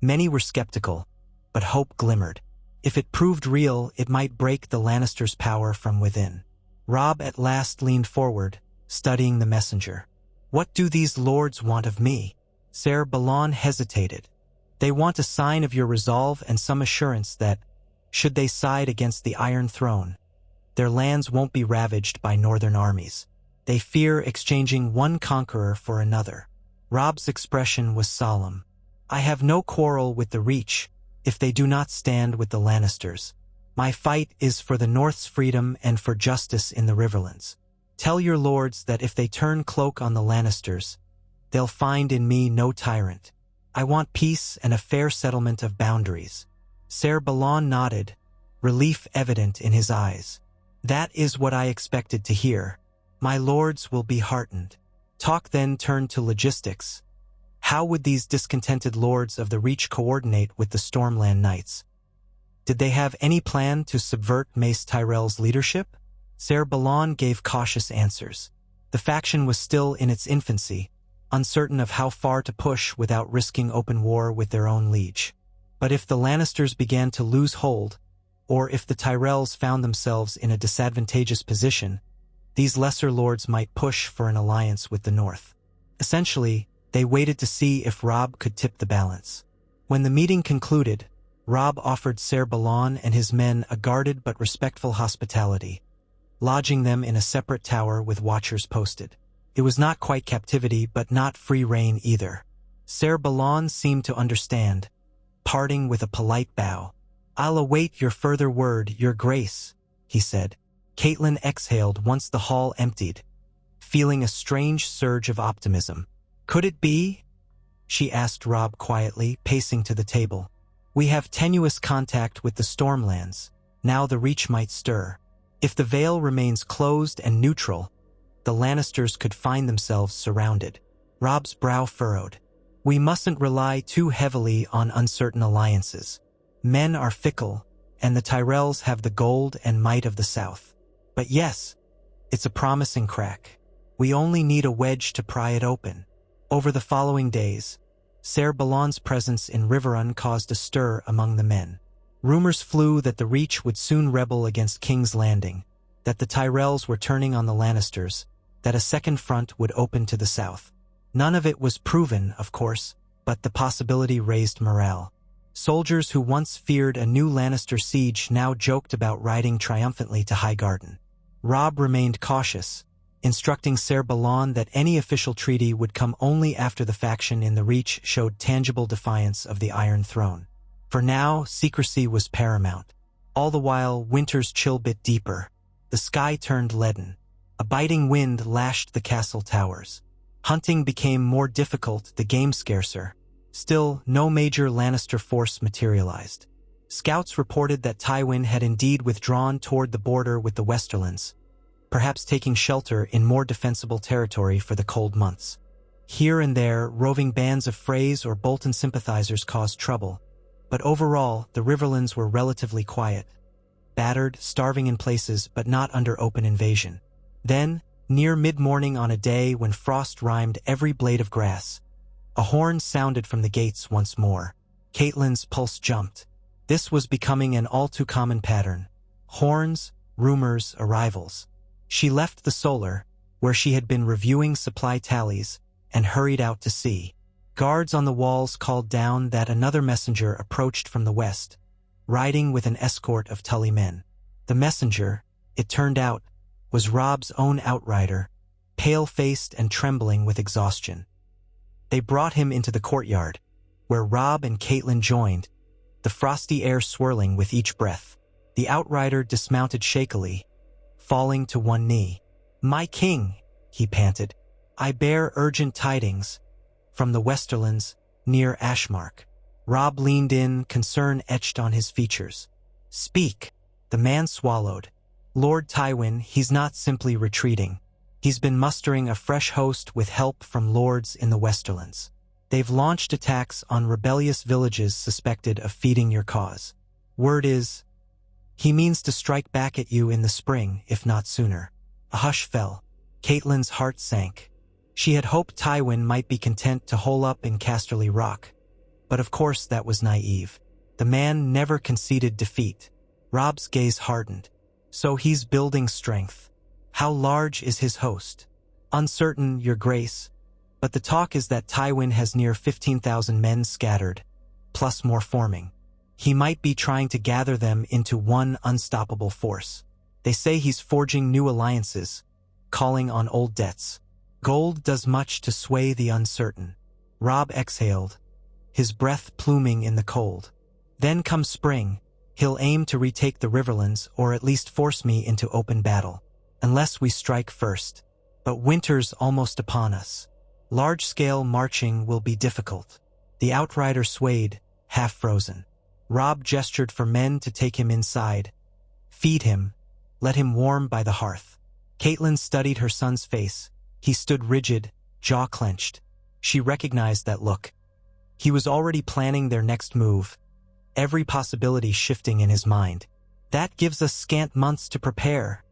Speaker 1: Many were skeptical, but hope glimmered. If it proved real, it might break the Lannisters' power from within. Robb at last leaned forward, studying the messenger. "What do these lords want of me?" Ser Balon hesitated. "They want a sign of your resolve and some assurance that, should they side against the Iron Throne, their lands won't be ravaged by northern armies. They fear exchanging one conqueror for another." Robb's expression was solemn. "I have no quarrel with the Reach if they do not stand with the Lannisters. My fight is for the North's freedom and for justice in the Riverlands. Tell your lords that if they turn cloak on the Lannisters, they'll find in me no tyrant. I want peace and a fair settlement of boundaries." Ser Balon nodded, relief evident in his eyes. "That is what I expected to hear. My lords will be heartened." Talk then turned to logistics. How would these discontented lords of the Reach coordinate with the Stormland Knights? Did they have any plan to subvert Mace Tyrell's leadership? Ser Balon gave cautious answers. The faction was still in its infancy, uncertain of how far to push without risking open war with their own liege. But if the Lannisters began to lose hold, or if the Tyrells found themselves in a disadvantageous position, these lesser lords might push for an alliance with the North. Essentially, they waited to see if Robb could tip the balance. When the meeting concluded, Robb offered Ser Balon and his men a guarded but respectful hospitality, lodging them in a separate tower with watchers posted. It was not quite captivity, but not free reign either. Ser Balon seemed to understand, parting with a polite bow. "I'll await your further word, your grace," he said. Catelyn exhaled once the hall emptied, feeling a strange surge of optimism. "Could it be?" she asked Robb quietly, pacing to the table. "We have tenuous contact with the Stormlands. Now the Reach might stir. If the veil remains closed and neutral, the Lannisters could find themselves surrounded." Robb's brow furrowed. "We mustn't rely too heavily on uncertain alliances. Men are fickle, and the Tyrells have the gold and might of the South. But yes, it's a promising crack. We only need a wedge to pry it open." Over the following days, Ser Balon's presence in Riverrun caused a stir among the men. Rumors flew that the Reach would soon rebel against King's Landing, that the Tyrells were turning on the Lannisters, that a second front would open to the south. None of it was proven, of course, but the possibility raised morale. Soldiers who once feared a new Lannister siege now joked about riding triumphantly to Highgarden. Robb remained cautious, instructing Ser Balon that any official treaty would come only after the faction in the Reach showed tangible defiance of the Iron Throne. For now, secrecy was paramount. All the while, winter's chill bit deeper. The sky turned leaden. A biting wind lashed the castle towers. Hunting became more difficult, the game scarcer. Still, no major Lannister force materialized. Scouts reported that Tywin had indeed withdrawn toward the border with the Westerlands, perhaps taking shelter in more defensible territory for the cold months. Here and there, roving bands of Freys or Bolton sympathizers caused trouble, but overall, the Riverlands were relatively quiet, battered, starving in places, but not under open invasion. Then, near mid-morning on a day when frost rimed every blade of grass, a horn sounded from the gates once more. Catelyn's pulse jumped. This was becoming an all-too-common pattern. Horns, rumors, arrivals. She left the Solar, where she had been reviewing supply tallies, and hurried out to sea. Guards on the walls called down that another messenger approached from the west, riding with an escort of Tully men. The messenger, it turned out, was Robb's own outrider, pale-faced and trembling with exhaustion. They brought him into the courtyard, where Robb and Catelyn joined, the frosty air swirling with each breath. The outrider dismounted shakily, falling to one knee. "My king," he panted, "I bear urgent tidings from the Westerlands near Ashmark." Robb leaned in, concern etched on his features. "Speak." The man swallowed. "Lord Tywin, he's not simply retreating. He's been mustering a fresh host with help from lords in the Westerlands. They've launched attacks on rebellious villages suspected of feeding your cause. Word is, he means to strike back at you in the spring, if not sooner." A hush fell. Catelyn's heart sank. She had hoped Tywin might be content to hole up in Casterly Rock. But of course that was naive. The man never conceded defeat. Robb's gaze hardened. "So he's building strength. How large is his host?" "Uncertain, your grace. But the talk is that Tywin has near 15,000 men scattered, plus more forming. He might be trying to gather them into one unstoppable force. They say he's forging new alliances, calling on old debts. Gold does much to sway the uncertain." Robb exhaled, his breath pluming in the cold. "Then comes spring. He'll aim to retake the Riverlands, or at least force me into open battle. Unless we strike first. But winter's almost upon us. Large-scale marching will be difficult." The outrider swayed, half-frozen. Robb gestured for men to take him inside. "Feed him. Let him warm by the hearth." Catelyn studied her son's face. He stood rigid, jaw clenched. She recognized that look. He was already planning their next move, every possibility shifting in his mind. "That gives us scant months to prepare,"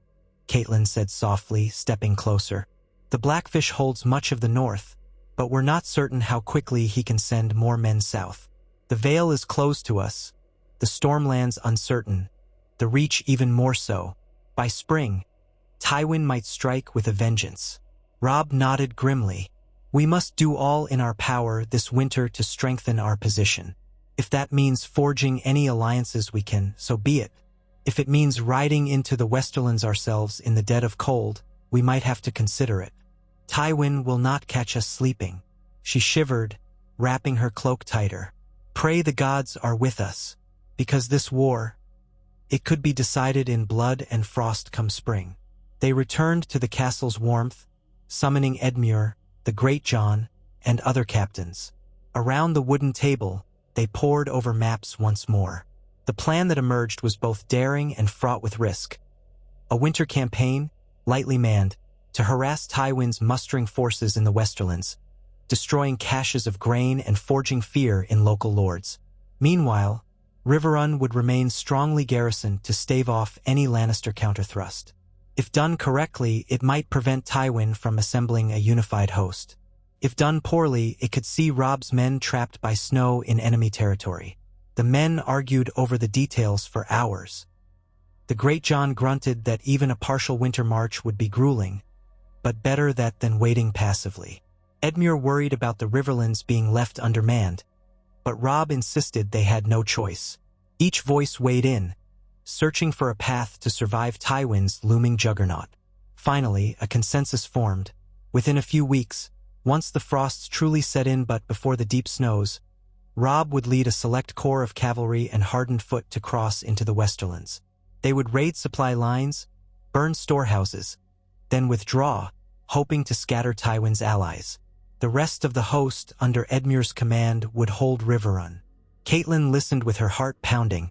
Speaker 1: Catelyn said softly, stepping closer. "The Blackfish holds much of the north, but we're not certain how quickly he can send more men south. The Vale is closed to us, the Stormlands uncertain, the Reach even more so. By spring, Tywin might strike with a vengeance." Robb nodded grimly. "We must do all in our power this winter to strengthen our position. If that means forging any alliances we can, so be it. If it means riding into the Westerlands ourselves in the dead of cold, we might have to consider it. Tywin will not catch us sleeping." She shivered, wrapping her cloak tighter. "Pray the gods are with us, because this war, it could be decided in blood and frost come spring." They returned to the castle's warmth, summoning Edmure, the Great John, and other captains. Around the wooden table, they pored over maps once more. The plan that emerged was both daring and fraught with risk. A winter campaign, lightly manned, to harass Tywin's mustering forces in the Westerlands, destroying caches of grain and forging fear in local lords. Meanwhile, Riverrun would remain strongly garrisoned to stave off any Lannister counterthrust. If done correctly, it might prevent Tywin from assembling a unified host. If done poorly, it could see Robb's men trapped by snow in enemy territory. The men argued over the details for hours. The Great John grunted that even a partial winter march would be grueling, but better that than waiting passively. Edmure worried about the Riverlands being left undermanned, but Robb insisted they had no choice. Each voice weighed in, searching for a path to survive Tywin's looming juggernaut. Finally, a consensus formed. Within a few weeks, once the frosts truly set in but before the deep snows, Robb would lead a select corps of cavalry and hardened foot to cross into the Westerlands. They would raid supply lines, burn storehouses, then withdraw, hoping to scatter Tywin's allies. The rest of the host, under Edmure's command, would hold Riverrun. Catelyn listened with her heart pounding,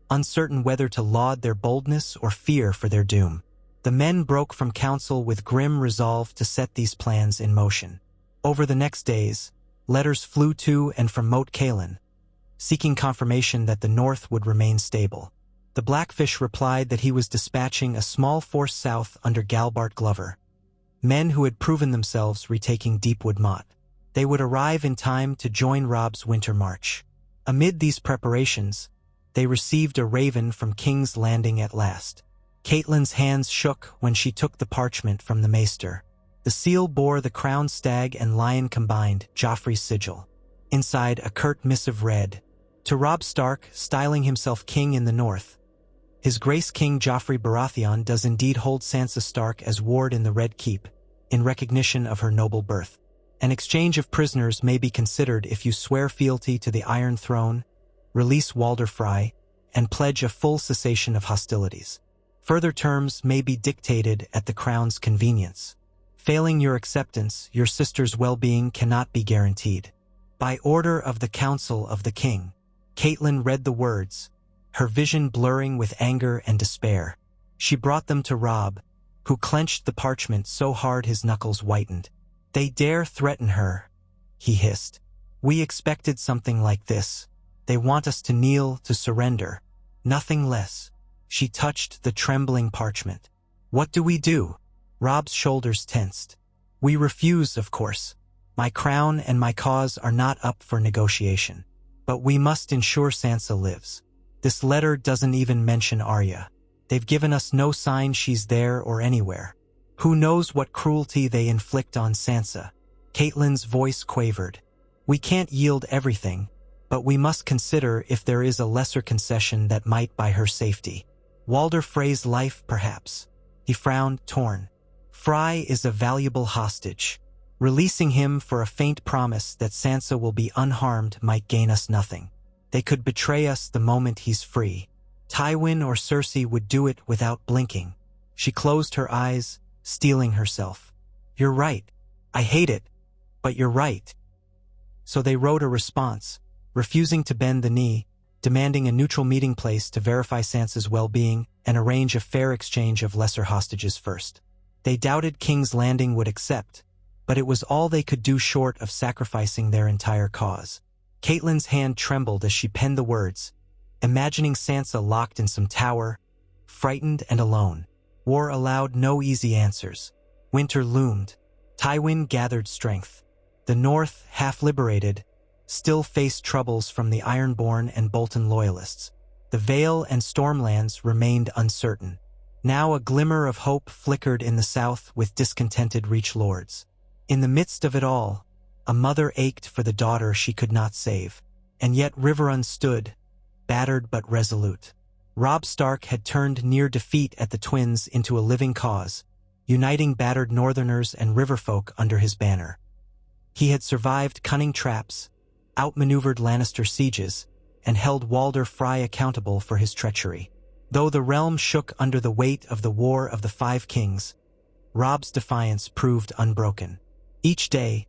Speaker 1: uncertain whether to laud their boldness or fear for their doom. The men broke from council with grim resolve to set these plans in motion. Over the next days, letters flew to and from Moat Cailin, seeking confirmation that the north would remain stable. The Blackfish replied that he was dispatching a small force south under Galbart Glover, men who had proven themselves retaking Deepwood Motte. They would arrive in time to join Robb's winter march. Amid these preparations, they received a raven from King's Landing at last. Catelyn's hands shook when she took the parchment from the maester. The seal bore the crowned stag and lion combined, Joffrey's sigil. Inside, a curt missive read, "To Robb Stark, styling himself king in the north. His Grace King Joffrey Baratheon does indeed hold Sansa Stark as ward in the Red Keep, in recognition of her noble birth. An exchange of prisoners may be considered if you swear fealty to the Iron Throne, release Walder Frey, and pledge a full cessation of hostilities. Further terms may be dictated at the Crown's convenience. Failing your acceptance, your sister's well-being cannot be guaranteed. By order of the Council of the King." Catelyn read the words, her vision blurring with anger and despair. She brought them to Robb, who clenched the parchment so hard his knuckles whitened. "They dare threaten her," he hissed. "We expected something like this. They want us to kneel, to surrender. Nothing less." She touched the trembling parchment. "What do we do?" Robb's shoulders tensed. "We refuse, of course. My crown and my cause are not up for negotiation. But we must ensure Sansa lives. This letter doesn't even mention Arya. They've given us no sign she's there or anywhere. Who knows what cruelty they inflict on Sansa?" Catelyn's voice quavered. "We can't yield everything, but we must consider if there is a lesser concession that might buy her safety. Walder Frey's life, perhaps." He frowned, torn. "Frey is a valuable hostage. Releasing him for a faint promise that Sansa will be unharmed might gain us nothing. They could betray us the moment he's free. Tywin or Cersei would do it without blinking." She closed her eyes, steeling herself. "You're right. I hate it, but you're right." So they wrote a response, refusing to bend the knee, demanding a neutral meeting place to verify Sansa's well-being and arrange a fair exchange of lesser hostages first. They doubted King's Landing would accept, but it was all they could do short of sacrificing their entire cause. Catelyn's hand trembled as she penned the words, imagining Sansa locked in some tower, frightened and alone. War allowed no easy answers. Winter loomed. Tywin gathered strength. The North, half liberated, still faced troubles from the Ironborn and Bolton loyalists. The Vale and Stormlands remained uncertain. Now a glimmer of hope flickered in the south with discontented Reach lords. In the midst of it all, a mother ached for the daughter she could not save. And yet Riverrun stood, battered but resolute. Robb Stark had turned near defeat at the Twins into a living cause, uniting battered Northerners and riverfolk under his banner. He had survived cunning traps, outmaneuvered Lannister sieges, and held Walder Frey accountable for his treachery. Though the realm shook under the weight of the War of the Five Kings, Robb's defiance proved unbroken. Each day,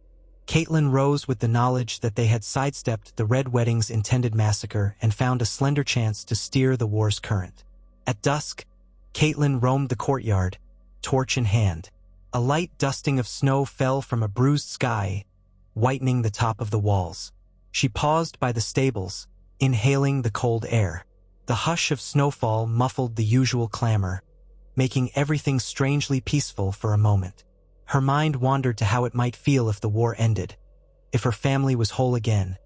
Speaker 1: Catelyn rose with the knowledge that they had sidestepped the Red Wedding's intended massacre and found a slender chance to steer the war's current. At dusk, Catelyn roamed the courtyard, torch in hand. A light dusting of snow fell from a bruised sky, whitening the top of the walls. She paused by the stables, inhaling the cold air. The hush of snowfall muffled the usual clamor, making everything strangely peaceful for a moment. Her mind wandered to how it might feel if the war ended, if her family was whole again,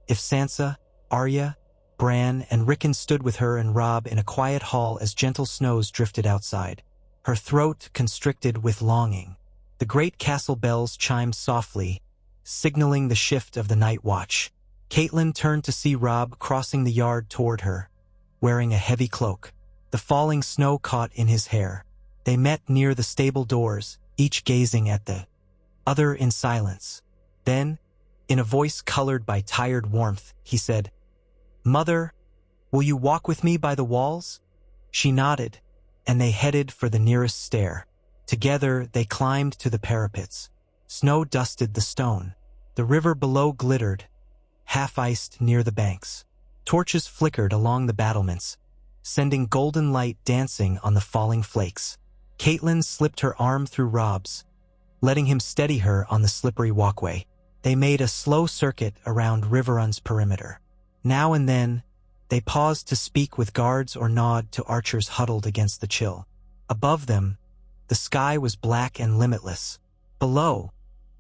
Speaker 1: if Sansa, Arya, Bran, and Rickon stood with her and Robb in a quiet hall as gentle snows drifted outside. Her throat constricted with longing. The great castle bells chimed softly, signaling the shift of the night watch. Catelyn turned to see Robb crossing the yard toward her, wearing a heavy cloak. The falling snow caught in his hair. They met near the stable doors, each gazing at the other in silence. Then, in a voice colored by tired warmth, he said, "Mother, will you walk with me by the walls?" She nodded, and they headed for the nearest stair. Together they climbed to the parapets. Snow dusted the stone. The river below glittered, half-iced near the banks. Torches flickered along the battlements, sending golden light dancing on the falling flakes. Catelyn slipped her arm through Robb's, letting him steady her on the slippery walkway. They made a slow circuit around Riverrun's perimeter. Now and then, they paused to speak with guards or nod to archers huddled against the chill. Above them, the sky was black and limitless. Below,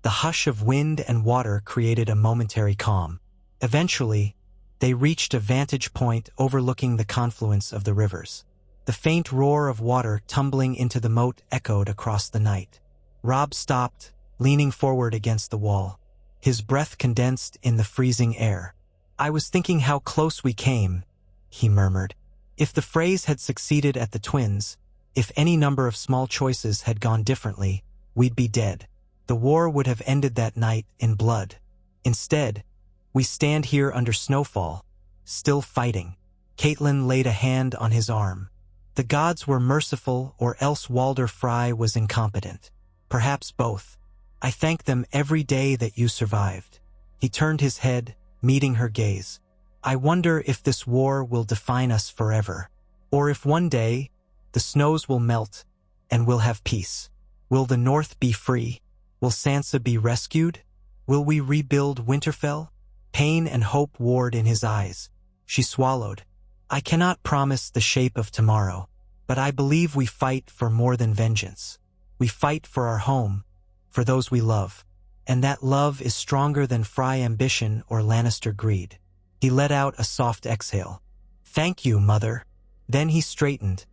Speaker 1: the hush of wind and water created a momentary calm. Eventually, they reached a vantage point overlooking the confluence of the rivers. The faint roar of water tumbling into the moat echoed across the night. Robb stopped, leaning forward against the wall. His breath condensed in the freezing air. "I was thinking how close we came," he murmured. "If the Freys had succeeded at the twins, if any number of small choices had gone differently, we'd be dead. The war would have ended that night in blood. Instead, we stand here under snowfall, still fighting." Catelyn laid a hand on his arm. "The gods were merciful, or else Walder Frey was incompetent. Perhaps both. I thank them every day that you survived." He turned his head, meeting her gaze. "I wonder if this war will define us forever. Or if one day, the snows will melt, and we'll have peace. Will the North be free? Will Sansa be rescued? Will we rebuild Winterfell?" Pain and hope warred in his eyes. She swallowed. "I cannot promise the shape of tomorrow, but I believe we fight for more than vengeance. We fight for our home, for those we love. And that love is stronger than Frey ambition or Lannister greed." He let out a soft exhale. "Thank you, Mother." Then he straightened,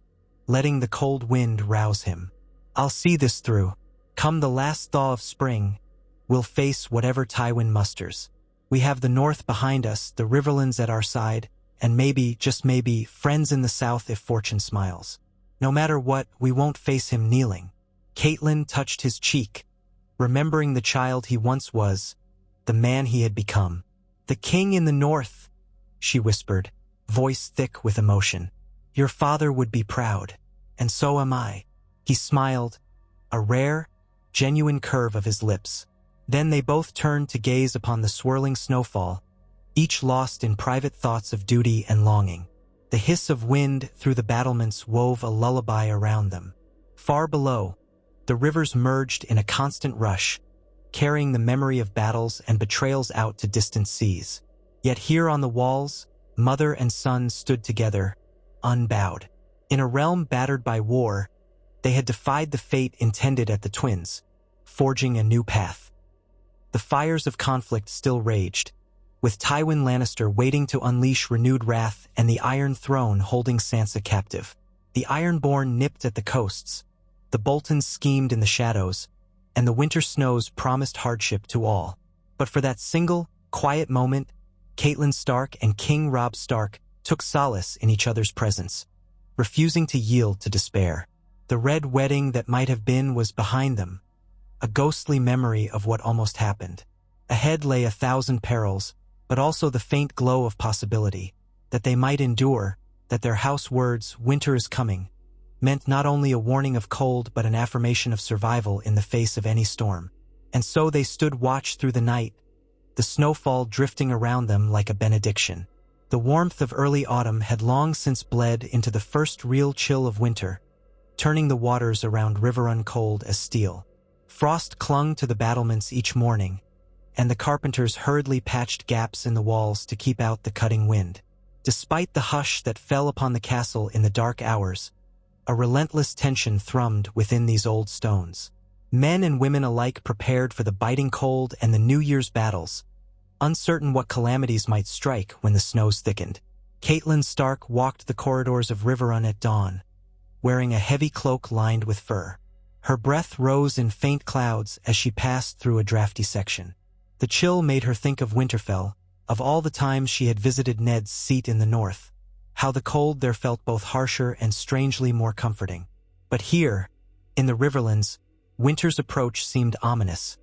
Speaker 1: letting the cold wind rouse him. "I'll see this through. Come the last thaw of spring, we'll face whatever Tywin musters. We have the North behind us, the Riverlands at our side, and maybe, just maybe, friends in the South if fortune smiles. No matter what, we won't face him kneeling." Catelyn touched his cheek, remembering the child he once was, the man he had become. "The king in the North," she whispered, voice thick with emotion. "Your father would be proud, and so am I." He smiled, a rare, genuine curve of his lips. Then they both turned to gaze upon the swirling snowfall, each lost in private thoughts of duty and longing. The hiss of wind through the battlements wove a lullaby around them. Far below, the rivers merged in a constant rush, carrying the memory of battles and betrayals out to distant seas. Yet here on the walls, mother and son stood together, unbowed. In a realm battered by war, they had defied the fate intended at the twins, forging a new path. The fires of conflict still raged, with Tywin Lannister waiting to unleash renewed wrath and the Iron Throne holding Sansa captive. The Ironborn nipped at the coasts, the Boltons schemed in the shadows, and the winter snows promised hardship to all. But for that single, quiet moment, Catelyn Stark and King Robb Stark took solace in each other's presence, refusing to yield to despair. The red wedding that might have been was behind them, a ghostly memory of what almost happened. Ahead lay 1,000 perils, but also the faint glow of possibility, that they might endure, that their house words, "Winter is coming," meant not only a warning of cold but an affirmation of survival in the face of any storm. And so they stood watch through the night, the snowfall drifting around them like a benediction. The warmth of early autumn had long since bled into the first real chill of winter, turning the waters around Riverrun cold as steel. Frost clung to the battlements each morning, and the carpenters hurriedly patched gaps in the walls to keep out the cutting wind. Despite the hush that fell upon the castle in the dark hours, a relentless tension thrummed within these old stones. Men and women alike prepared for the biting cold and the New Year's battles, uncertain what calamities might strike when the snows thickened. Catelyn Stark walked the corridors of Riverrun at dawn, wearing a heavy cloak lined with fur. Her breath rose in faint clouds as she passed through a drafty section. The chill made her think of Winterfell, of all the times she had visited Ned's seat in the north, how the cold there felt both harsher and strangely more comforting. But here, in the Riverlands, winter's approach seemed ominous,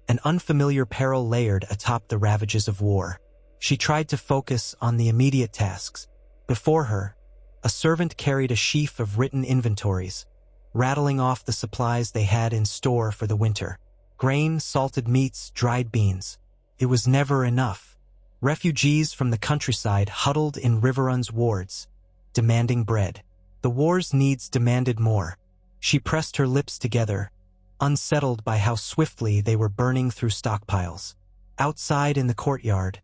Speaker 1: an unfamiliar peril layered atop the ravages of war. She tried to focus on the immediate tasks. Before her, a servant carried a sheaf of written inventories, rattling off the supplies they had in store for the winter. Grain, salted meats, dried beans. It was never enough. Refugees from the countryside huddled in Riverrun's wards, demanding bread. The war's needs demanded more. She pressed her lips together, unsettled by how swiftly they were burning through stockpiles. Outside in the courtyard,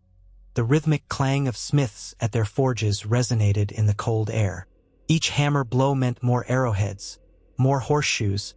Speaker 1: the rhythmic clang of smiths at their forges resonated in the cold air. Each hammer blow meant more arrowheads, more horseshoes,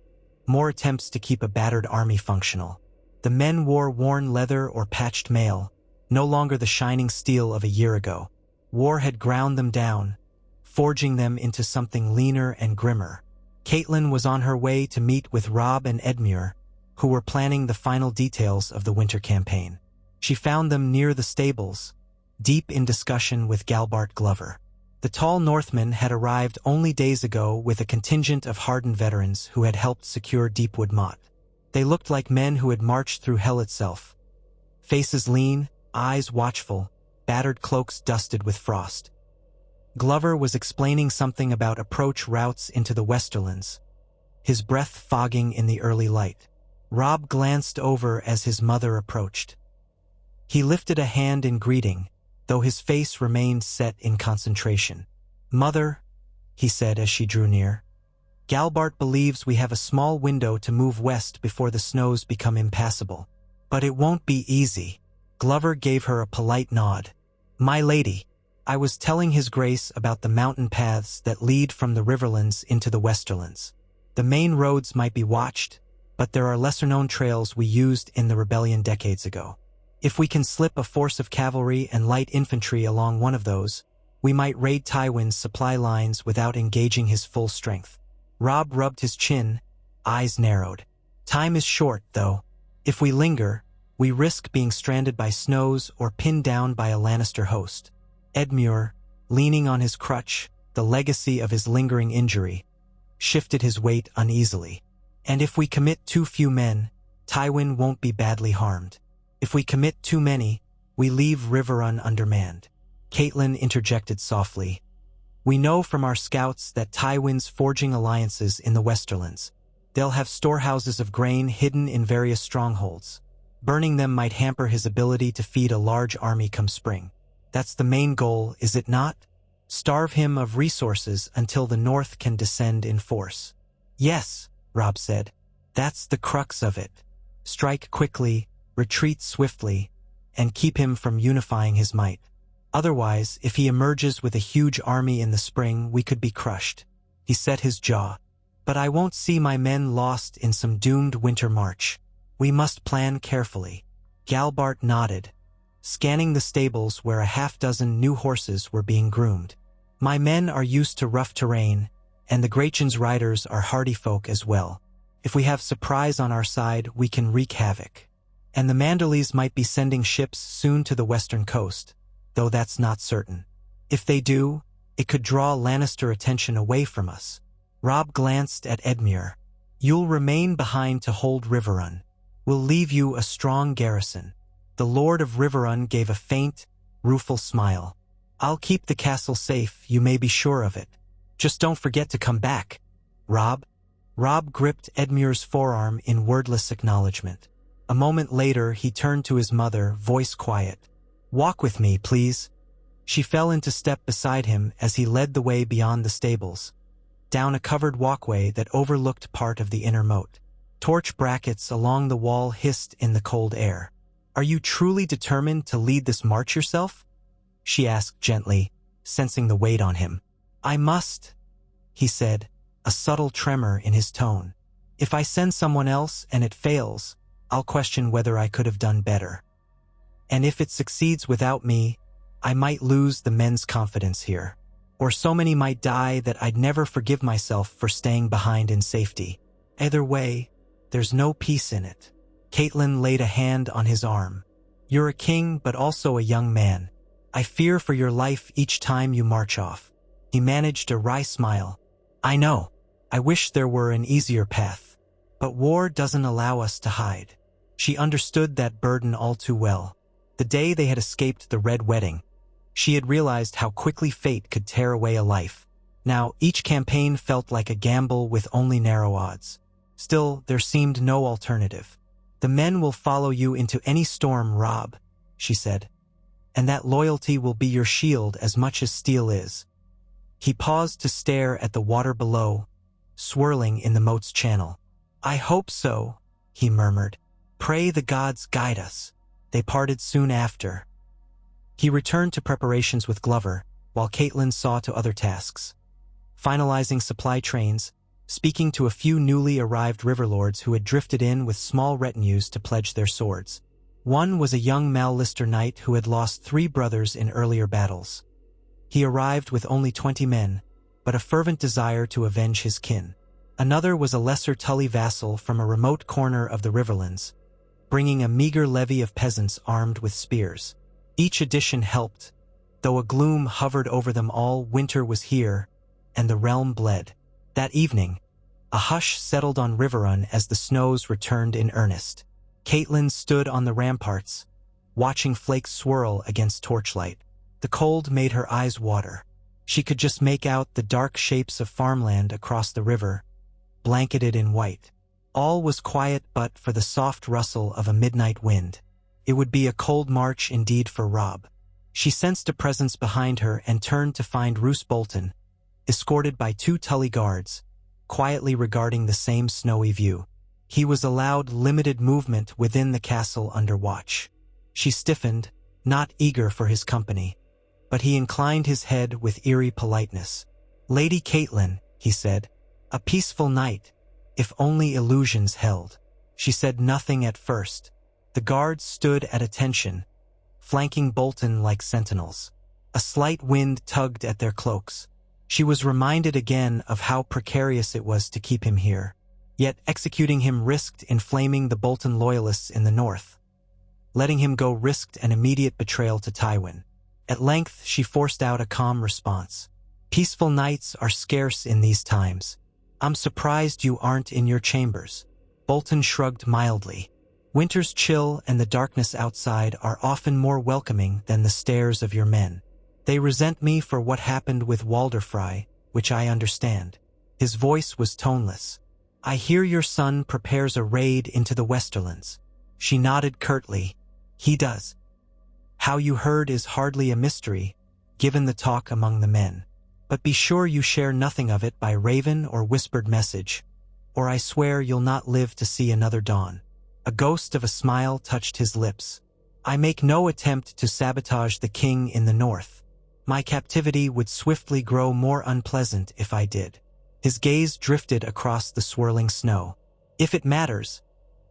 Speaker 1: more attempts to keep a battered army functional. The men wore worn leather or patched mail, no longer the shining steel of a year ago. War had ground them down, forging them into something leaner and grimmer. Catelyn was on her way to meet with Robb and Edmure, who were planning the final details of the winter campaign. She found them near the stables, deep in discussion with Galbart Glover. The tall Northman had arrived only days ago with a contingent of hardened veterans who had helped secure Deepwood Motte. They looked like men who had marched through hell itself. Faces lean, eyes watchful, battered cloaks dusted with frost. Glover was explaining something about approach routes into the Westerlands, his breath fogging in the early light. Robb glanced over as his mother approached. He lifted a hand in greeting, though his face remained set in concentration. "Mother," he said as she drew near, "Galbart believes we have a small window to move west before the snows become impassable. But it won't be easy." Glover gave her a polite nod. "My lady, I was telling His Grace about the mountain paths that lead from the Riverlands into the Westerlands. The main roads might be watched, but there are lesser-known trails we used in the rebellion decades ago. If we can slip a force of cavalry and light infantry along one of those, we might raid Tywin's supply lines without engaging his full strength." Robb rubbed his chin, eyes narrowed. "Time is short, though. If we linger, we risk being stranded by snows or pinned down by a Lannister host." Edmure, leaning on his crutch, the legacy of his lingering injury, shifted his weight uneasily. "And if we commit too few men, Tywin won't be badly harmed. If we commit too many, we leave Riverrun undermanned." Catelyn interjected softly. "We know from our scouts that Tywin's forging alliances in the Westerlands. They'll have storehouses of grain hidden in various strongholds. Burning them might hamper his ability to feed a large army come spring. That's the main goal, is it not? Starve him of resources until the North can descend in force." "Yes," Robb said. "That's the crux of it. Strike quickly, retreat swiftly, and keep him from unifying his might. Otherwise, if he emerges with a huge army in the spring, we could be crushed." He set his jaw. "But I won't see my men lost in some doomed winter march. We must plan carefully." Galbart nodded, scanning the stables where a half-dozen new horses were being groomed. "My men are used to rough terrain, and the Grachan's riders are hardy folk as well. If we have surprise on our side, we can wreak havoc. And the Manderleys might be sending ships soon to the western coast, though that's not certain. If they do, it could draw Lannister attention away from us." Robb glanced at Edmure. "You'll remain behind to hold Riverrun. We'll leave you a strong garrison." The Lord of Riverrun gave a faint, rueful smile. "I'll keep the castle safe, you may be sure of it. Just don't forget to come back, Robb." Robb gripped Edmure's forearm in wordless acknowledgement. A moment later, he turned to his mother, voice quiet. "Walk with me, please." She fell into step beside him as he led the way beyond the stables, down a covered walkway that overlooked part of the inner moat. Torch brackets along the wall hissed in the cold air. "Are you truly determined to lead this march yourself?" she asked gently, sensing the weight on him. "I must," he said, a subtle tremor in his tone. If I send someone else and it fails, I'll question whether I could have done better. And if it succeeds without me, I might lose the men's confidence here. Or so many might die that I'd never forgive myself for staying behind in safety. Either way, there's no peace in it. Catelyn laid a hand on his arm. You're a king, but also a young man. I fear for your life each time you march off. He managed a wry smile. I know. I wish there were an easier path. But war doesn't allow us to hide. She understood that burden all too well. The day they had escaped the Red Wedding, she had realized how quickly fate could tear away a life. Now, each campaign felt like a gamble with only narrow odds. Still, there seemed no alternative. The men will follow you into any storm, Robb, she said. And that loyalty will be your shield as much as steel is. He paused to stare at the water below, swirling in the moat's channel. I hope so, he murmured. Pray the gods guide us. They parted soon after. He returned to preparations with Glover, while Catelyn saw to other tasks. Finalizing supply trains, speaking to a few newly arrived riverlords who had drifted in with small retinues to pledge their swords. One was a young Lannister knight who had lost 3 brothers in earlier battles. He arrived with only 20 men, but a fervent desire to avenge his kin. Another was a lesser Tully vassal from a remote corner of the Riverlands, bringing a meager levy of peasants armed with spears. Each addition helped. Though a gloom hovered over them all, winter was here, and the realm bled. That evening, a hush settled on Riverrun as the snows returned in earnest. Catelyn stood on the ramparts, watching flakes swirl against torchlight. The cold made her eyes water. She could just make out the dark shapes of farmland across the river, blanketed in white. All was quiet but for the soft rustle of a midnight wind. It would be a cold march indeed for Robb. She sensed a presence behind her and turned to find Roose Bolton, escorted by 2 Tully guards, quietly regarding the same snowy view. He was allowed limited movement within the castle under watch. She stiffened, not eager for his company, but he inclined his head with eerie politeness. Lady Catelyn, he said, a peaceful night, if only illusions held. She said nothing at first. The guards stood at attention, flanking Bolton like sentinels. A slight wind tugged at their cloaks. She was reminded again of how precarious it was to keep him here. Yet executing him risked inflaming the Bolton loyalists in the north. Letting him go risked an immediate betrayal to Tywin. At length, she forced out a calm response. Peaceful nights are scarce in these times. I'm surprised you aren't in your chambers. Bolton shrugged mildly. Winter's chill and the darkness outside are often more welcoming than the stares of your men. They resent me for what happened with Walder, which I understand. His voice was toneless. I hear your son prepares a raid into the Westerlands. She nodded curtly. He does. How you heard is hardly a mystery, given the talk among the men. But be sure you share nothing of it by raven or whispered message, or I swear you'll not live to see another dawn. A ghost of a smile touched his lips. I make no attempt to sabotage the king in the north. My captivity would swiftly grow more unpleasant if I did. His gaze drifted across the swirling snow. If it matters,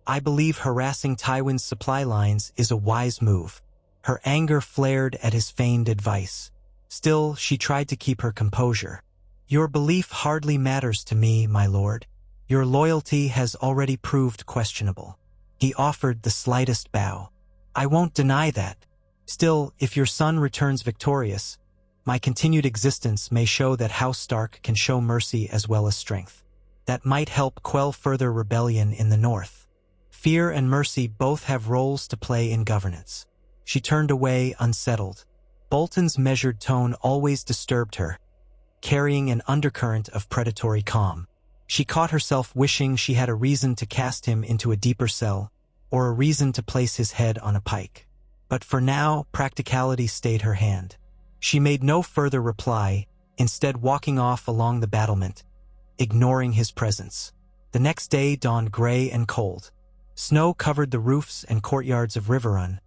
Speaker 1: I believe harassing Tywin's supply lines is a wise move. Her anger flared at his feigned advice. Still, she tried to keep her composure. Your belief hardly matters to me, my lord. Your loyalty has already proved questionable. He offered the slightest bow. I won't deny that. Still, if your son returns victorious, my continued existence may show that House Stark can show mercy as well as strength. That might help quell further rebellion in the north. Fear and mercy both have roles to play in governance. She turned away, unsettled. Bolton's measured tone always disturbed her, carrying an undercurrent of predatory calm. She caught herself wishing she had a reason to cast him into a deeper cell, or a reason to place his head on a pike. But for now, practicality stayed her hand. She made no further reply, instead walking off along the battlement, ignoring his presence. The next day dawned gray and cold. Snow covered the roofs and courtyards of Riverrun,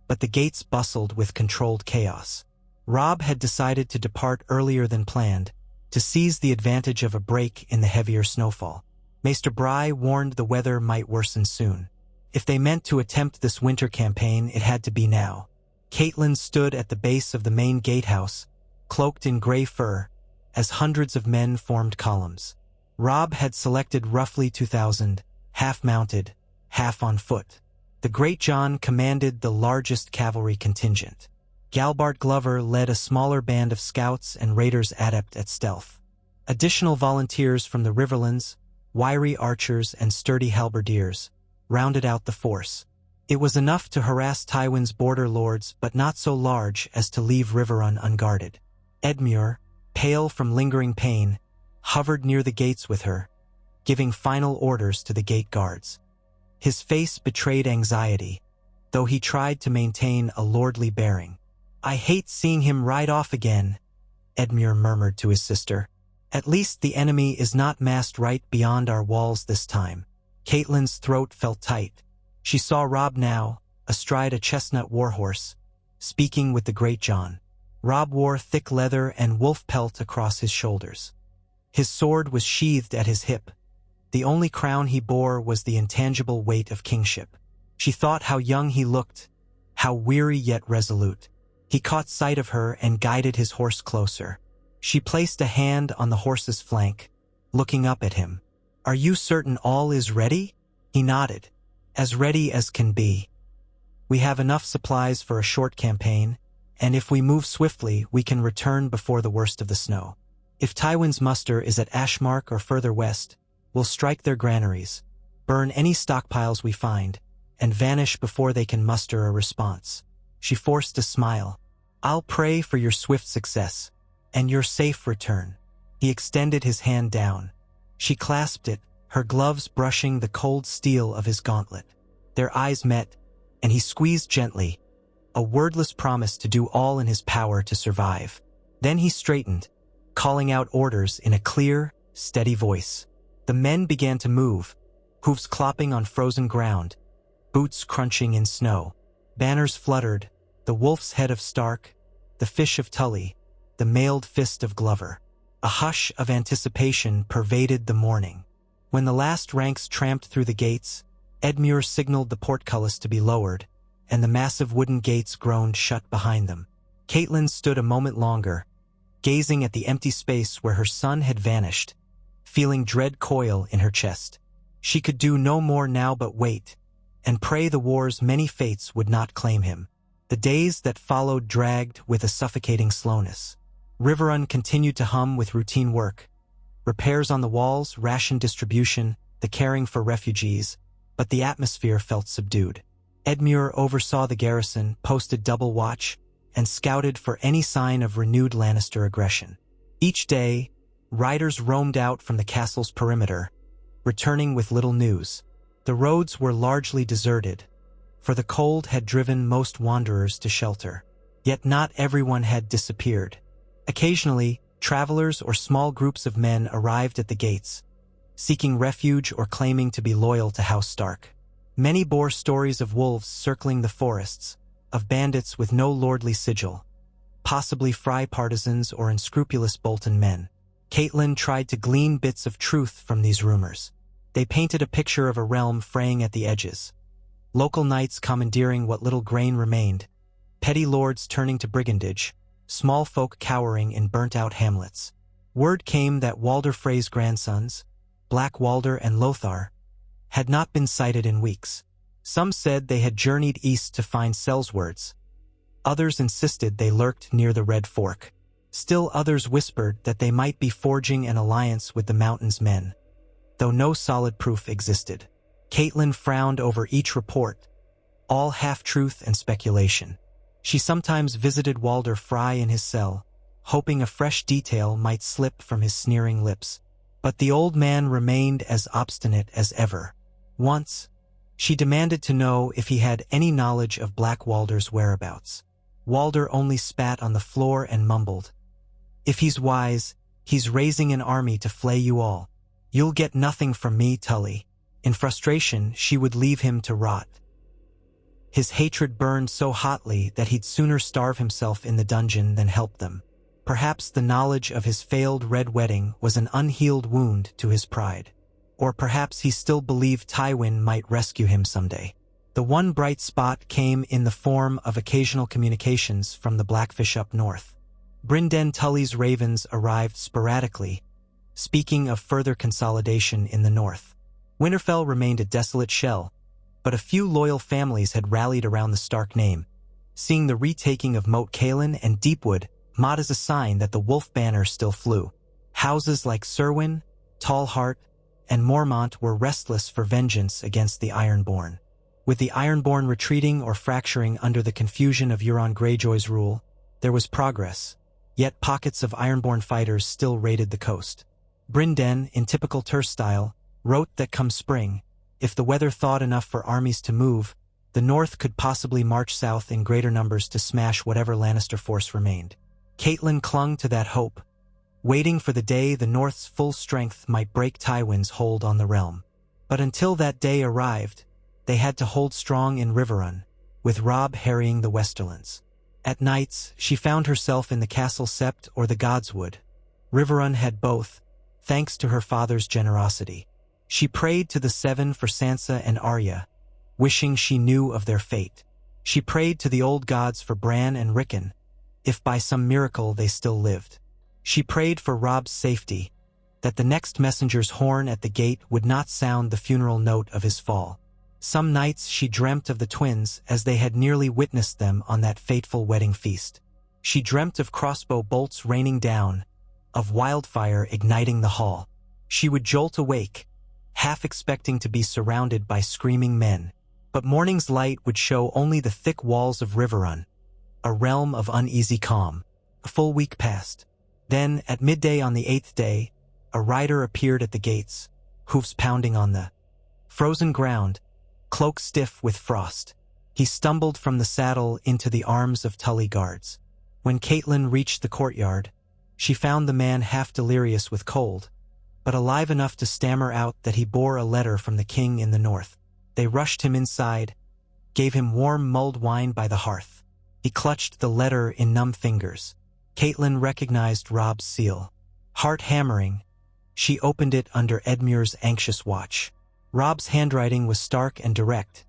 Speaker 1: but the gates bustled with controlled chaos. Robb had decided to depart earlier than planned, to seize the advantage of a break in the heavier snowfall. Maester Bry warned the weather might worsen soon. If they meant to attempt this winter campaign, it had to be now. Catelyn stood at the base of the main gatehouse, cloaked in gray fur, as hundreds of men formed columns. Robb had selected roughly 2,000, half mounted, half on foot. The Great John commanded the largest cavalry contingent. Galbart Glover led a smaller band of scouts and raiders adept at stealth. Additional volunteers from the Riverlands, wiry archers and sturdy halberdiers, rounded out the force. It was enough to harass Tywin's border lords, but not so large as to leave Riverrun unguarded. Edmure, pale from lingering pain, hovered near the gates with her, giving final orders to the gate guards. His face betrayed anxiety, though he tried to maintain a lordly bearing. "I hate seeing him ride off again," Edmure murmured to his sister. "At least the enemy is not massed right beyond our walls this time." Catelyn's throat felt tight. She saw Robb now, astride a chestnut warhorse, speaking with the Great John. Robb wore thick leather and wolf pelt across his shoulders. His sword was sheathed at his hip. The only crown he bore was the intangible weight of kingship. She thought how young he looked, how weary yet resolute. He caught sight of her and guided his horse closer. She placed a hand on the horse's flank, looking up at him. "Are you certain all is ready?" He nodded. "As ready as can be. We have enough supplies for a short campaign, and if we move swiftly, we can return before the worst of the snow. If Tywin's muster is at Ashmark or further west, we'll strike their granaries, burn any stockpiles we find, and vanish before they can muster a response." She forced a smile. "I'll pray for your swift success, and your safe return." He extended his hand down. She clasped it, her gloves brushing the cold steel of his gauntlet. Their eyes met, and he squeezed gently, a wordless promise to do all in his power to survive. Then he straightened, calling out orders in a clear, steady voice. The men began to move, hooves clopping on frozen ground, boots crunching in snow. Banners fluttered, the wolf's head of Stark, the fish of Tully, the mailed fist of Glover. A hush of anticipation pervaded the morning. When the last ranks tramped through the gates, Edmure signaled the portcullis to be lowered, and the massive wooden gates groaned shut behind them. Catelyn stood a moment longer, gazing at the empty space where her son had vanished, feeling dread coil in her chest. She could do no more now but wait, and pray the war's many fates would not claim him. The days that followed dragged with a suffocating slowness. Riverrun continued to hum with routine work. Repairs on the walls, ration distribution, the caring for refugees, but the atmosphere felt subdued. Edmure oversaw the garrison, posted double watch, and scouted for any sign of renewed Lannister aggression. Each day, riders roamed out from the castle's perimeter, returning with little news. The roads were largely deserted, for the cold had driven most wanderers to shelter. Yet not everyone had disappeared. Occasionally, travelers or small groups of men arrived at the gates, seeking refuge or claiming to be loyal to House Stark. Many bore stories of wolves circling the forests, of bandits with no lordly sigil, possibly Frey partisans or unscrupulous Bolton men. Catelyn tried to glean bits of truth from these rumors. They painted a picture of a realm fraying at the edges, local knights commandeering what little grain remained, petty lords turning to brigandage, small folk cowering in burnt-out hamlets. Word came that Walder Frey's grandsons, Black Walder and Lothar, had not been sighted in weeks. Some said they had journeyed east to find Sellswords. Others insisted they lurked near the Red Fork. Still others whispered that they might be forging an alliance with the Mountain's men, though no solid proof existed. Catelyn frowned over each report, all half-truth and speculation. She sometimes visited Walder Frey in his cell, hoping a fresh detail might slip from his sneering lips. But the old man remained as obstinate as ever. Once, she demanded to know if he had any knowledge of Black Walder's whereabouts. Walder only spat on the floor and mumbled, "If he's wise, he's raising an army to flay you all. You'll get nothing from me, Tully." In frustration, she would leave him to rot. His hatred burned so hotly that he'd sooner starve himself in the dungeon than help them. Perhaps the knowledge of his failed Red Wedding was an unhealed wound to his pride. Or perhaps he still believed Tywin might rescue him someday. The one bright spot came in the form of occasional communications from the Blackfish up north. Brynden Tully's ravens arrived sporadically, speaking of further consolidation in the north. Winterfell remained a desolate shell, but a few loyal families had rallied around the Stark name, seeing the retaking of Moat Cailin and Deepwood Motte as a sign that the wolf banner still flew. Houses like Cerwyn, Tallheart, and Mormont were restless for vengeance against the Ironborn. With the Ironborn retreating or fracturing under the confusion of Euron Greyjoy's rule, there was progress, yet pockets of Ironborn fighters still raided the coast. Brynden, in typical terse style, wrote that come spring, if the weather thawed enough for armies to move, the North could possibly march south in greater numbers to smash whatever Lannister force remained. Catelyn clung to that hope, waiting for the day the North's full strength might break Tywin's hold on the realm. But until that day arrived, they had to hold strong in Riverrun, with Robb harrying the Westerlands. At nights, she found herself in the Castle Sept or the Godswood. Riverrun had both, thanks to her father's generosity. She prayed to the Seven for Sansa and Arya, wishing she knew of their fate. She prayed to the old gods for Bran and Rickon, if by some miracle they still lived. She prayed for Robb's safety, that the next messenger's horn at the gate would not sound the funeral note of his fall. Some nights she dreamt of the twins as they had nearly witnessed them on that fateful wedding feast. She dreamt of crossbow bolts raining down, of wildfire igniting the hall. She would jolt awake, half expecting to be surrounded by screaming men. But morning's light would show only the thick walls of Riverrun, a realm of uneasy calm. A full week passed. Then, at midday on the 8th day, a rider appeared at the gates, hoofs pounding on the frozen ground, cloak stiff with frost. He stumbled from the saddle into the arms of Tully guards. When Catelyn reached the courtyard, she found the man half delirious with cold, but alive enough to stammer out that he bore a letter from the king in the north. They rushed him inside, gave him warm mulled wine by the hearth. He clutched the letter in numb fingers. Catelyn recognized Robb's seal. Heart hammering, she opened it under Edmure's anxious watch. Robb's handwriting was stark and direct,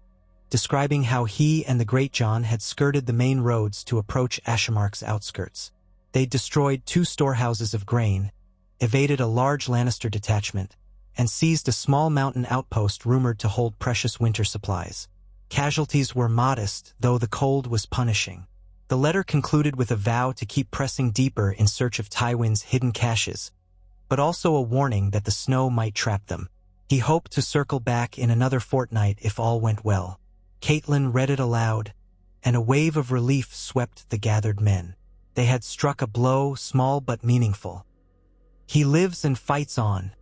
Speaker 1: describing how he and the Greatjon had skirted the main roads to approach Ashemark's outskirts. They'd destroyed 2 storehouses of grain, evaded a large Lannister detachment, and seized a small mountain outpost rumored to hold precious winter supplies. Casualties were modest, though the cold was punishing. The letter concluded with a vow to keep pressing deeper in search of Tywin's hidden caches, but also a warning that the snow might trap them. He hoped to circle back in another fortnight if all went well. Catelyn read it aloud, and a wave of relief swept the gathered men. They had struck a blow, small but meaningful. "He lives and fights on,"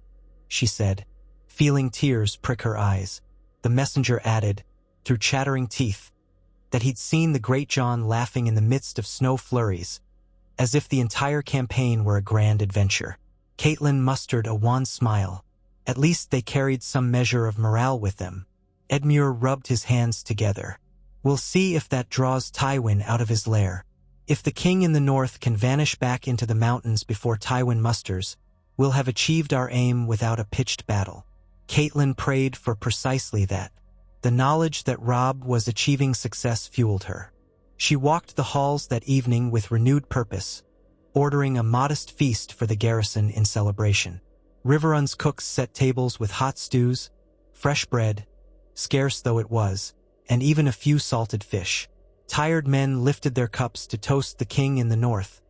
Speaker 1: she said, feeling tears prick her eyes. The messenger added, through chattering teeth, that he'd seen the Greatjon laughing in the midst of snow flurries, as if the entire campaign were a grand adventure. Catelyn mustered a wan smile. At least they carried some measure of morale with them. Edmure rubbed his hands together. "We'll see if that draws Tywin out of his lair. If the king in the north can vanish back into the mountains before Tywin musters, we'll have achieved our aim without a pitched battle." Catelyn prayed for precisely that. The knowledge that Robb was achieving success fueled her. She walked the halls that evening with renewed purpose, ordering a modest feast for the garrison in celebration. Riverrun's cooks set tables with hot stews, fresh bread, scarce though it was, and even a few salted fish. Tired men lifted their cups to toast the king in the north,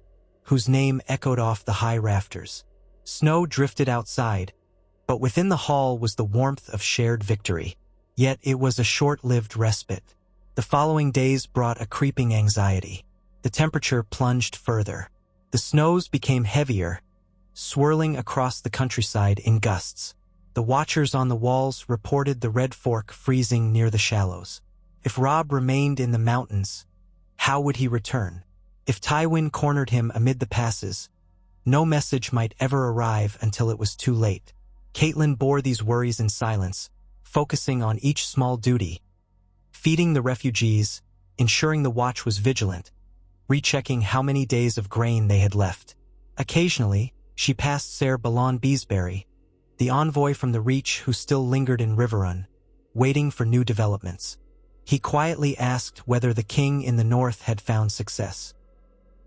Speaker 1: whose name echoed off the high rafters. Snow drifted outside, but within the hall was the warmth of shared victory. Yet it was a short-lived respite. The following days brought a creeping anxiety. The temperature plunged further. The snows became heavier, swirling across the countryside in gusts. The watchers on the walls reported the Red Fork freezing near the shallows. If Robb remained in the mountains, how would he return? If Tywin cornered him amid the passes, no message might ever arrive until it was too late. Catelyn bore these worries in silence, focusing on each small duty: feeding the refugees, ensuring the watch was vigilant, rechecking how many days of grain they had left. Occasionally, she passed Ser Balon Beesbury, the envoy from the Reach who still lingered in Riverrun, waiting for new developments. He quietly asked whether the king in the north had found success.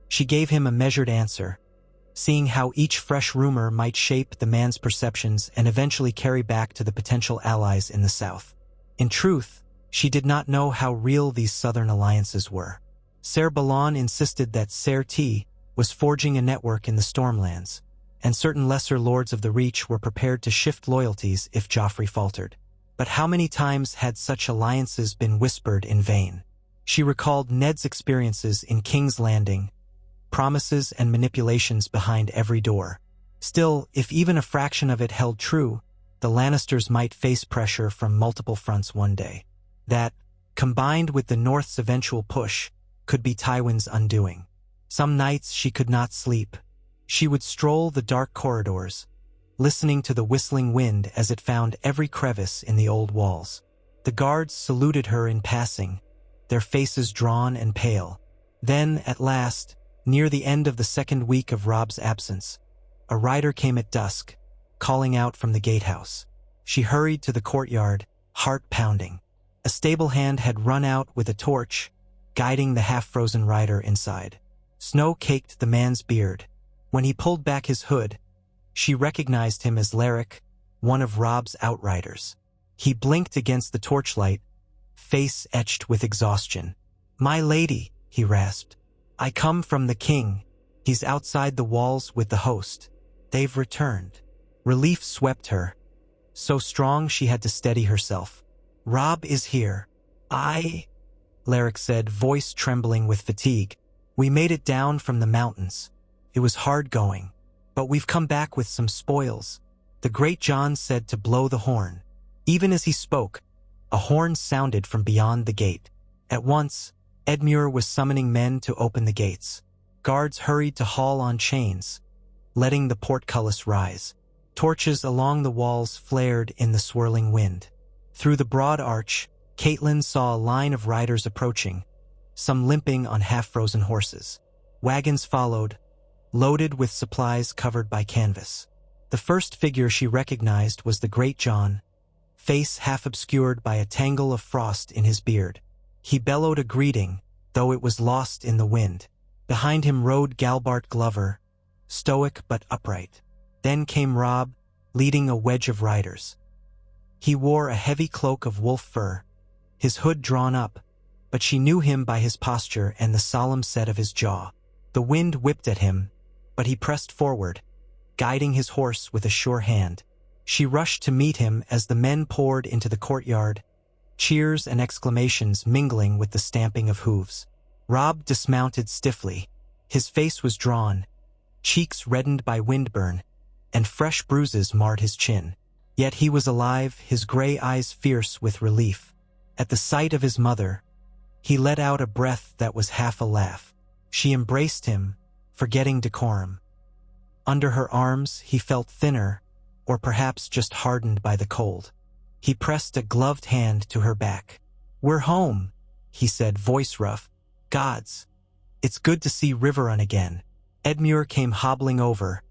Speaker 1: She gave him a measured answer, seeing how each fresh rumor might shape the man's perceptions and eventually carry back to the potential allies in the south. In truth, she did not know how real these southern alliances were. Ser Balon insisted that Ser T was forging a network in the Stormlands, and certain lesser lords of the Reach were prepared to shift loyalties if Joffrey faltered. But how many times had such alliances been whispered in vain? She recalled Ned's experiences in King's Landing, promises and manipulations behind every door. Still, if even a fraction of it held true, the Lannisters might face pressure from multiple fronts one day. That, combined with the North's eventual push, could be Tywin's undoing. Some nights she could not sleep. She would stroll the dark corridors, listening to the whistling wind as it found every crevice in the old walls. The guards saluted her in passing, their faces drawn and pale. Then, at last, near the end of the second week of Robb's absence, a rider came at dusk, calling out from the gatehouse. She hurried to the courtyard, heart pounding. A stable hand had run out with a torch, guiding the half-frozen rider inside. Snow caked the man's beard. When he pulled back his hood, she recognized him as Larrick, one of Robb's outriders. He blinked against the torchlight, face etched with exhaustion. "My lady," he rasped. "I come from the king. He's outside the walls with the host. They've returned." Relief swept her, so strong she had to steady herself. "Robb is here." Larrick said, voice trembling with fatigue. "We made it down from the mountains. It was hard going, but we've come back with some spoils." The Great John said to blow the horn. Even as he spoke, a horn sounded from beyond the gate. At once, Edmure was summoning men to open the gates. Guards hurried to haul on chains, letting the portcullis rise. Torches along the walls flared in the swirling wind. Through the broad arch, Catelyn saw a line of riders approaching, some limping on half-frozen horses. Wagons followed, loaded with supplies covered by canvas. The first figure she recognized was the Great John, face half obscured by a tangle of frost in his beard. He bellowed a greeting, though it was lost in the wind. Behind him rode Galbart Glover, stoic but upright. Then came Robb, leading a wedge of riders. He wore a heavy cloak of wolf fur, his hood drawn up, but she knew him by his posture and the solemn set of his jaw. The wind whipped at him, but he pressed forward, guiding his horse with a sure hand. She rushed to meet him as the men poured into the courtyard, cheers and exclamations mingling with the stamping of hooves. Robb dismounted stiffly. His face was drawn, cheeks reddened by windburn, and fresh bruises marred his chin. Yet he was alive, his gray eyes fierce with relief. At the sight of his mother, he let out a breath that was half a laugh. She embraced him, forgetting decorum. Under her arms, he felt thinner, or perhaps just hardened by the cold. He pressed a gloved hand to her back. "We're home," he said, voice rough. "Gods, it's good to see Riverrun again." Edmure came hobbling over,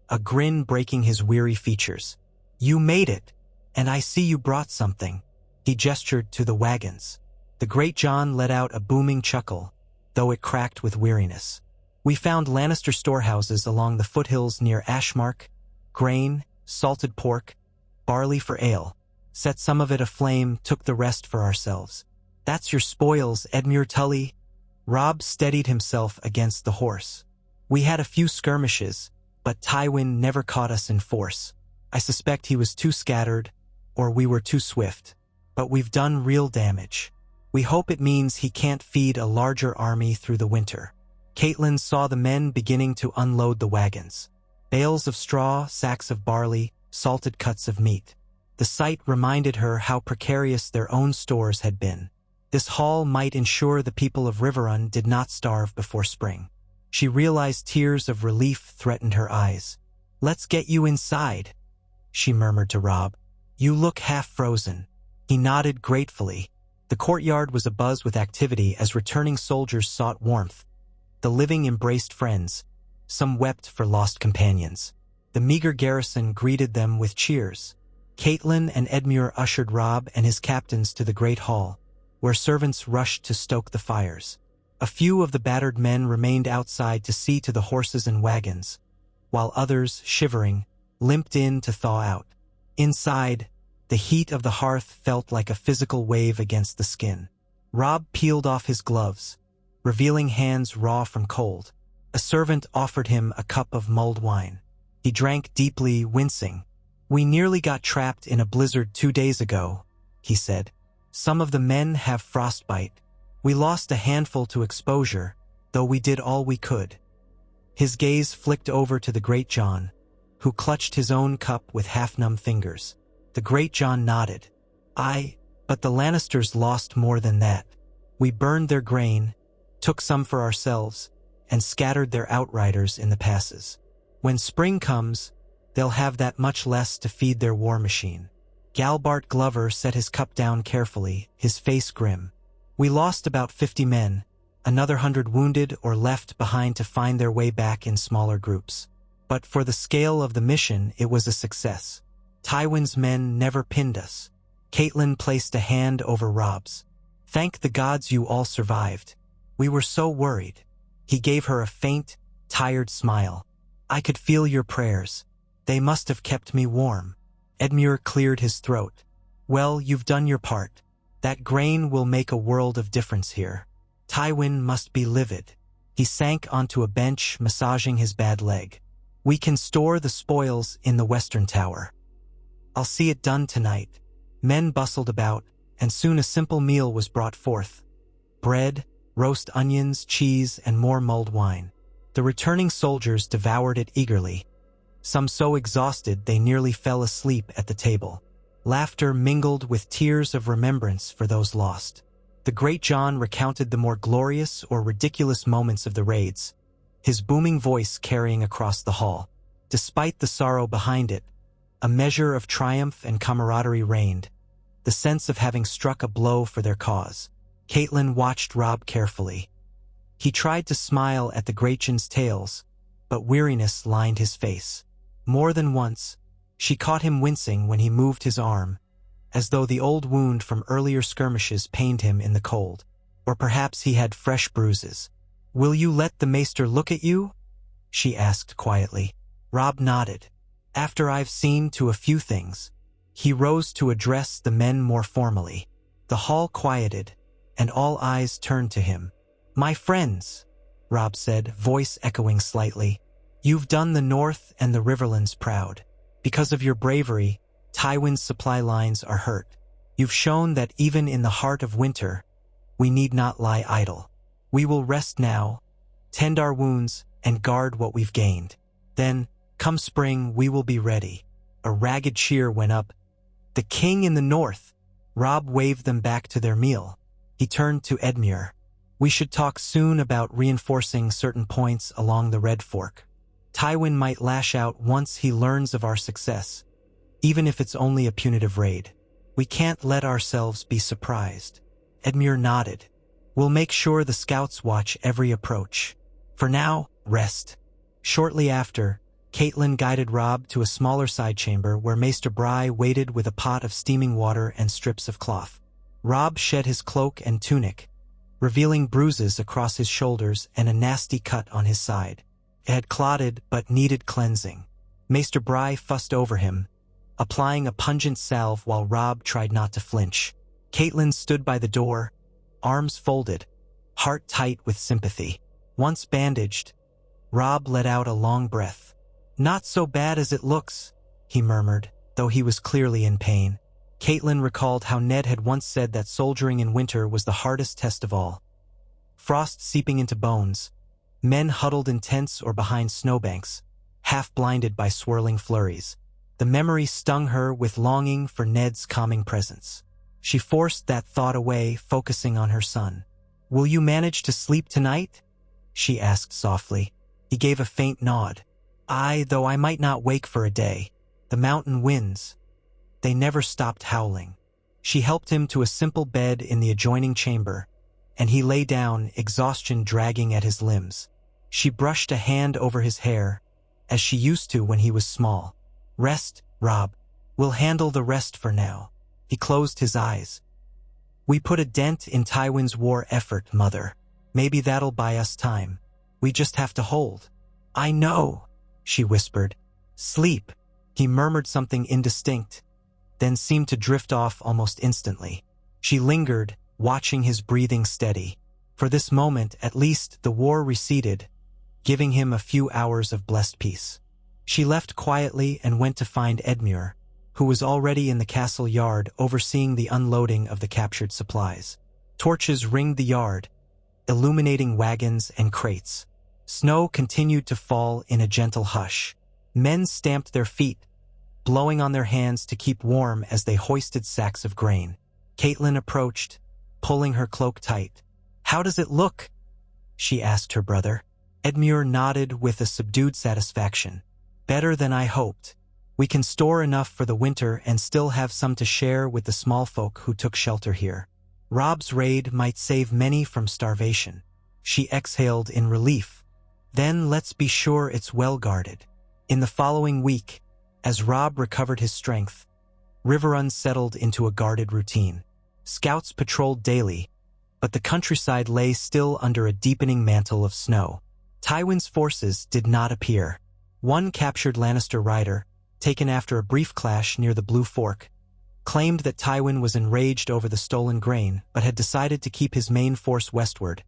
Speaker 1: a grin breaking his weary features. "You made it, and I see you brought something." He gestured to the wagons. The Great John let out a booming chuckle, though it cracked with weariness. "We found Lannister storehouses along the foothills near Ashmark, grain, salted pork, barley for ale. Set some of it aflame, took the rest for ourselves." "That's your spoils, Edmure Tully." Robb steadied himself against the horse. "We had a few skirmishes, but Tywin never caught us in force. I suspect he was too scattered, or we were too swift. But we've done real damage. We hope it means he can't feed a larger army through the winter." Catelyn saw the men beginning to unload the wagons. Bales of straw, sacks of barley, salted cuts of meat. The sight reminded her how precarious their own stores had been. This haul might ensure the people of Riverrun did not starve before spring. She realized tears of relief threatened her eyes. "Let's get you inside," she murmured to Robb. "You look half frozen." He nodded gratefully. The courtyard was abuzz with activity as returning soldiers sought warmth. The living embraced friends. Some wept for lost companions. The meager garrison greeted them with cheers. Catelyn and Edmure ushered Robb and his captains to the great hall, where servants rushed to stoke the fires. A few of the battered men remained outside to see to the horses and wagons, while others, shivering, limped in to thaw out. Inside, the heat of the hearth felt like a physical wave against the skin. Robb peeled off his gloves, revealing hands raw from cold. A servant offered him a cup of mulled wine. He drank deeply, wincing. "We nearly got trapped in a blizzard 2 days ago," he said. "Some of the men have frostbite. We lost a handful to exposure, though we did all we could." His gaze flicked over to the Great John, who clutched his own cup with half-numb fingers. The Great John nodded. "Aye, but the Lannisters lost more than that. We burned their grain, took some for ourselves, and scattered their outriders in the passes. When spring comes, they'll have that much less to feed their war machine." Galbart Glover set his cup down carefully, his face grim. "We lost about 50 men, another 100 wounded or left behind to find their way back in smaller groups. But for the scale of the mission, it was a success. Tywin's men never pinned us." Catelyn placed a hand over Robb's. "Thank the gods you all survived. We were so worried." He gave her a faint, tired smile. "I could feel your prayers. They must have kept me warm." Edmure cleared his throat. "Well, you've done your part. That grain will make a world of difference here." Tywin must be livid. He sank onto a bench, massaging his bad leg. "We can store the spoils in the western tower. I'll see it done tonight." Men bustled about, and soon a simple meal was brought forth. Bread, roast onions, cheese, and more mulled wine. The returning soldiers devoured it eagerly, some so exhausted they nearly fell asleep at the table. Laughter mingled with tears of remembrance for those lost. The Great John recounted the more glorious or ridiculous moments of the raids, his booming voice carrying across the hall. Despite the sorrow behind it, a measure of triumph and camaraderie reigned, the sense of having struck a blow for their cause. Catelyn watched Robb carefully. He tried to smile at the Great John's tales, but weariness lined his face. More than once, she caught him wincing when he moved his arm, as though the old wound from earlier skirmishes pained him in the cold. Or perhaps he had fresh bruises. "Will you let the maester look at you?" she asked quietly. Robb nodded. "After I've seen to a few things." He rose to address the men more formally. The hall quieted, and all eyes turned to him. "My friends," Robb said, voice echoing slightly, "you've done the North and the Riverlands proud. Because of your bravery, Tywin's supply lines are hurt. You've shown that even in the heart of winter, we need not lie idle. We will rest now, tend our wounds, and guard what we've gained. Then, come spring, we will be ready." A ragged cheer went up. "The king in the north!" Robb waved them back to their meal. He turned to Edmure. "We should talk soon about reinforcing certain points along the Red Fork. Tywin might lash out once he learns of our success, even if it's only a punitive raid. We can't let ourselves be surprised." Edmure nodded. "We'll make sure the scouts watch every approach. For now, rest." Shortly after, Catelyn guided Robb to a smaller side chamber where Maester Bry waited with a pot of steaming water and strips of cloth. Robb shed his cloak and tunic, revealing bruises across his shoulders and a nasty cut on his side. It had clotted but needed cleansing. Maester Bry fussed over him, applying a pungent salve while Robb tried not to flinch. Catelyn stood by the door, arms folded, heart tight with sympathy. Once bandaged, Robb let out a long breath. "Not so bad as it looks," he murmured, though he was clearly in pain. Catelyn recalled how Ned had once said that soldiering in winter was the hardest test of all. Frost seeping into bones, men huddled in tents or behind snowbanks, half blinded by swirling flurries. The memory stung her with longing for Ned's calming presence. She forced that thought away, focusing on her son. "Will you manage to sleep tonight?" she asked softly. He gave a faint nod. "Aye, though I might not wake for a day. The mountain winds, they never stopped howling." She helped him to a simple bed in the adjoining chamber, and he lay down, exhaustion dragging at his limbs. She brushed a hand over his hair, as she used to when he was small. "Rest, Robb. We'll handle the rest for now." He closed his eyes. "We put a dent in Tywin's war effort, Mother. Maybe that'll buy us time. We just have to hold." "I know," she whispered. "Sleep." He murmured something indistinct, then seemed to drift off almost instantly. She lingered, watching his breathing steady. For this moment, at least, the war receded, giving him a few hours of blessed peace. She left quietly and went to find Edmure, who was already in the castle yard overseeing the unloading of the captured supplies. Torches ringed the yard, illuminating wagons and crates. Snow continued to fall in a gentle hush. Men stamped their feet, blowing on their hands to keep warm as they hoisted sacks of grain. Catelyn approached, pulling her cloak tight. "How does it look?" she asked her brother. Edmure nodded with a subdued satisfaction. "Better than I hoped. We can store enough for the winter and still have some to share with the small folk who took shelter here. Robb's raid might save many from starvation." She exhaled in relief. "Then let's be sure it's well guarded." In the following week, as Robb recovered his strength, Riverrun settled into a guarded routine. Scouts patrolled daily, but the countryside lay still under a deepening mantle of snow. Tywin's forces did not appear. One captured Lannister rider, taken after a brief clash near the Blue Fork, claimed that Tywin was enraged over the stolen grain but had decided to keep his main force westward,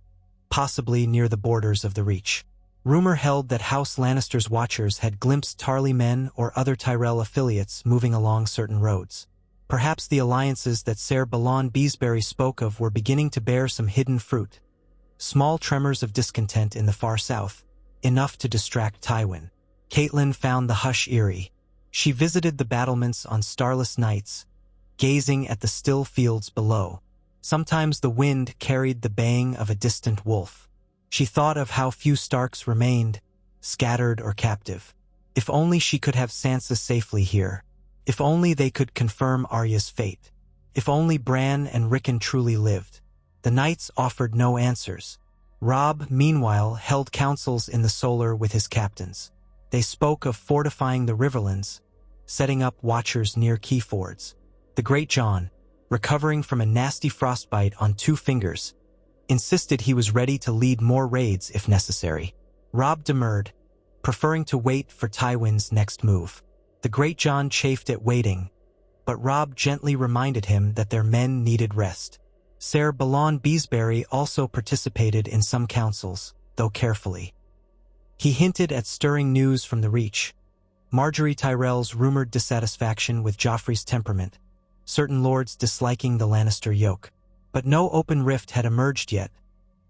Speaker 1: possibly near the borders of the Reach. Rumor held that House Lannister's watchers had glimpsed Tarly men or other Tyrell affiliates moving along certain roads. Perhaps the alliances that Ser Balon Beesbury spoke of were beginning to bear some hidden fruit. Small tremors of discontent in the far south, enough to distract Tywin. Catelyn found the hush eerie. She visited the battlements on starless nights, gazing at the still fields below. Sometimes the wind carried the baying of a distant wolf. She thought of how few Starks remained, scattered or captive. If only she could have Sansa safely here. If only they could confirm Arya's fate. If only Bran and Rickon truly lived. The knights offered no answers. Robb, meanwhile, held councils in the Solar with his captains. They spoke of fortifying the Riverlands, setting up watchers near key fords. The Great John, recovering from a nasty frostbite on 2 fingers, insisted he was ready to lead more raids if necessary. Robb demurred, preferring to wait for Tywin's next move. The Great John chafed at waiting, but Robb gently reminded him that their men needed rest. Ser Balon Beesbury also participated in some councils, though carefully. He hinted at stirring news from the Reach. Marjorie Tyrell's rumored dissatisfaction with Joffrey's temperament, certain lords disliking the Lannister yoke. But no open rift had emerged yet,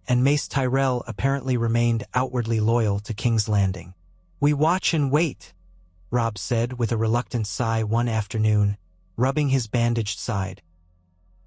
Speaker 1: and Mace Tyrell apparently remained outwardly loyal to King's Landing. "We watch and wait," Robb said with a reluctant sigh one afternoon, rubbing his bandaged side.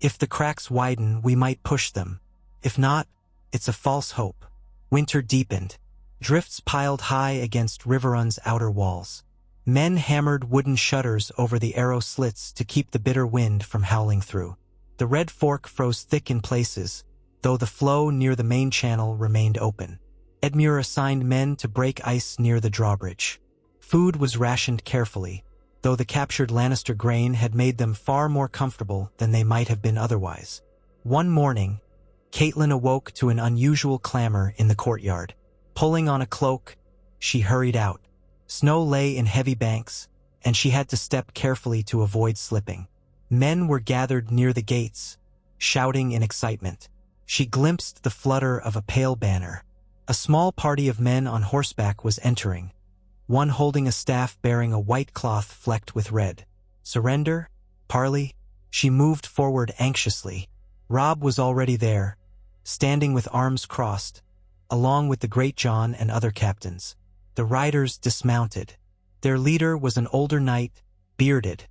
Speaker 1: "If the cracks widen, we might push them. If not, it's a false hope." Winter deepened. Drifts piled high against Riverrun's outer walls. Men hammered wooden shutters over the arrow slits to keep the bitter wind from howling through. The Red Fork froze thick in places, though the flow near the main channel remained open. Edmure assigned men to break ice near the drawbridge. Food was rationed carefully, though the captured Lannister grain had made them far more comfortable than they might have been otherwise. One morning, Catelyn awoke to an unusual clamor in the courtyard. Pulling on a cloak, she hurried out. Snow lay in heavy banks, and she had to step carefully to avoid slipping. Men were gathered near the gates, shouting in excitement. She glimpsed the flutter of a pale banner. A small party of men on horseback was entering, one holding a staff bearing a white cloth flecked with red. "Surrender? Parley?" She moved forward anxiously. Robb was already there, standing with arms crossed, along with the Great John and other captains. The riders dismounted. Their leader was an older knight, bearded,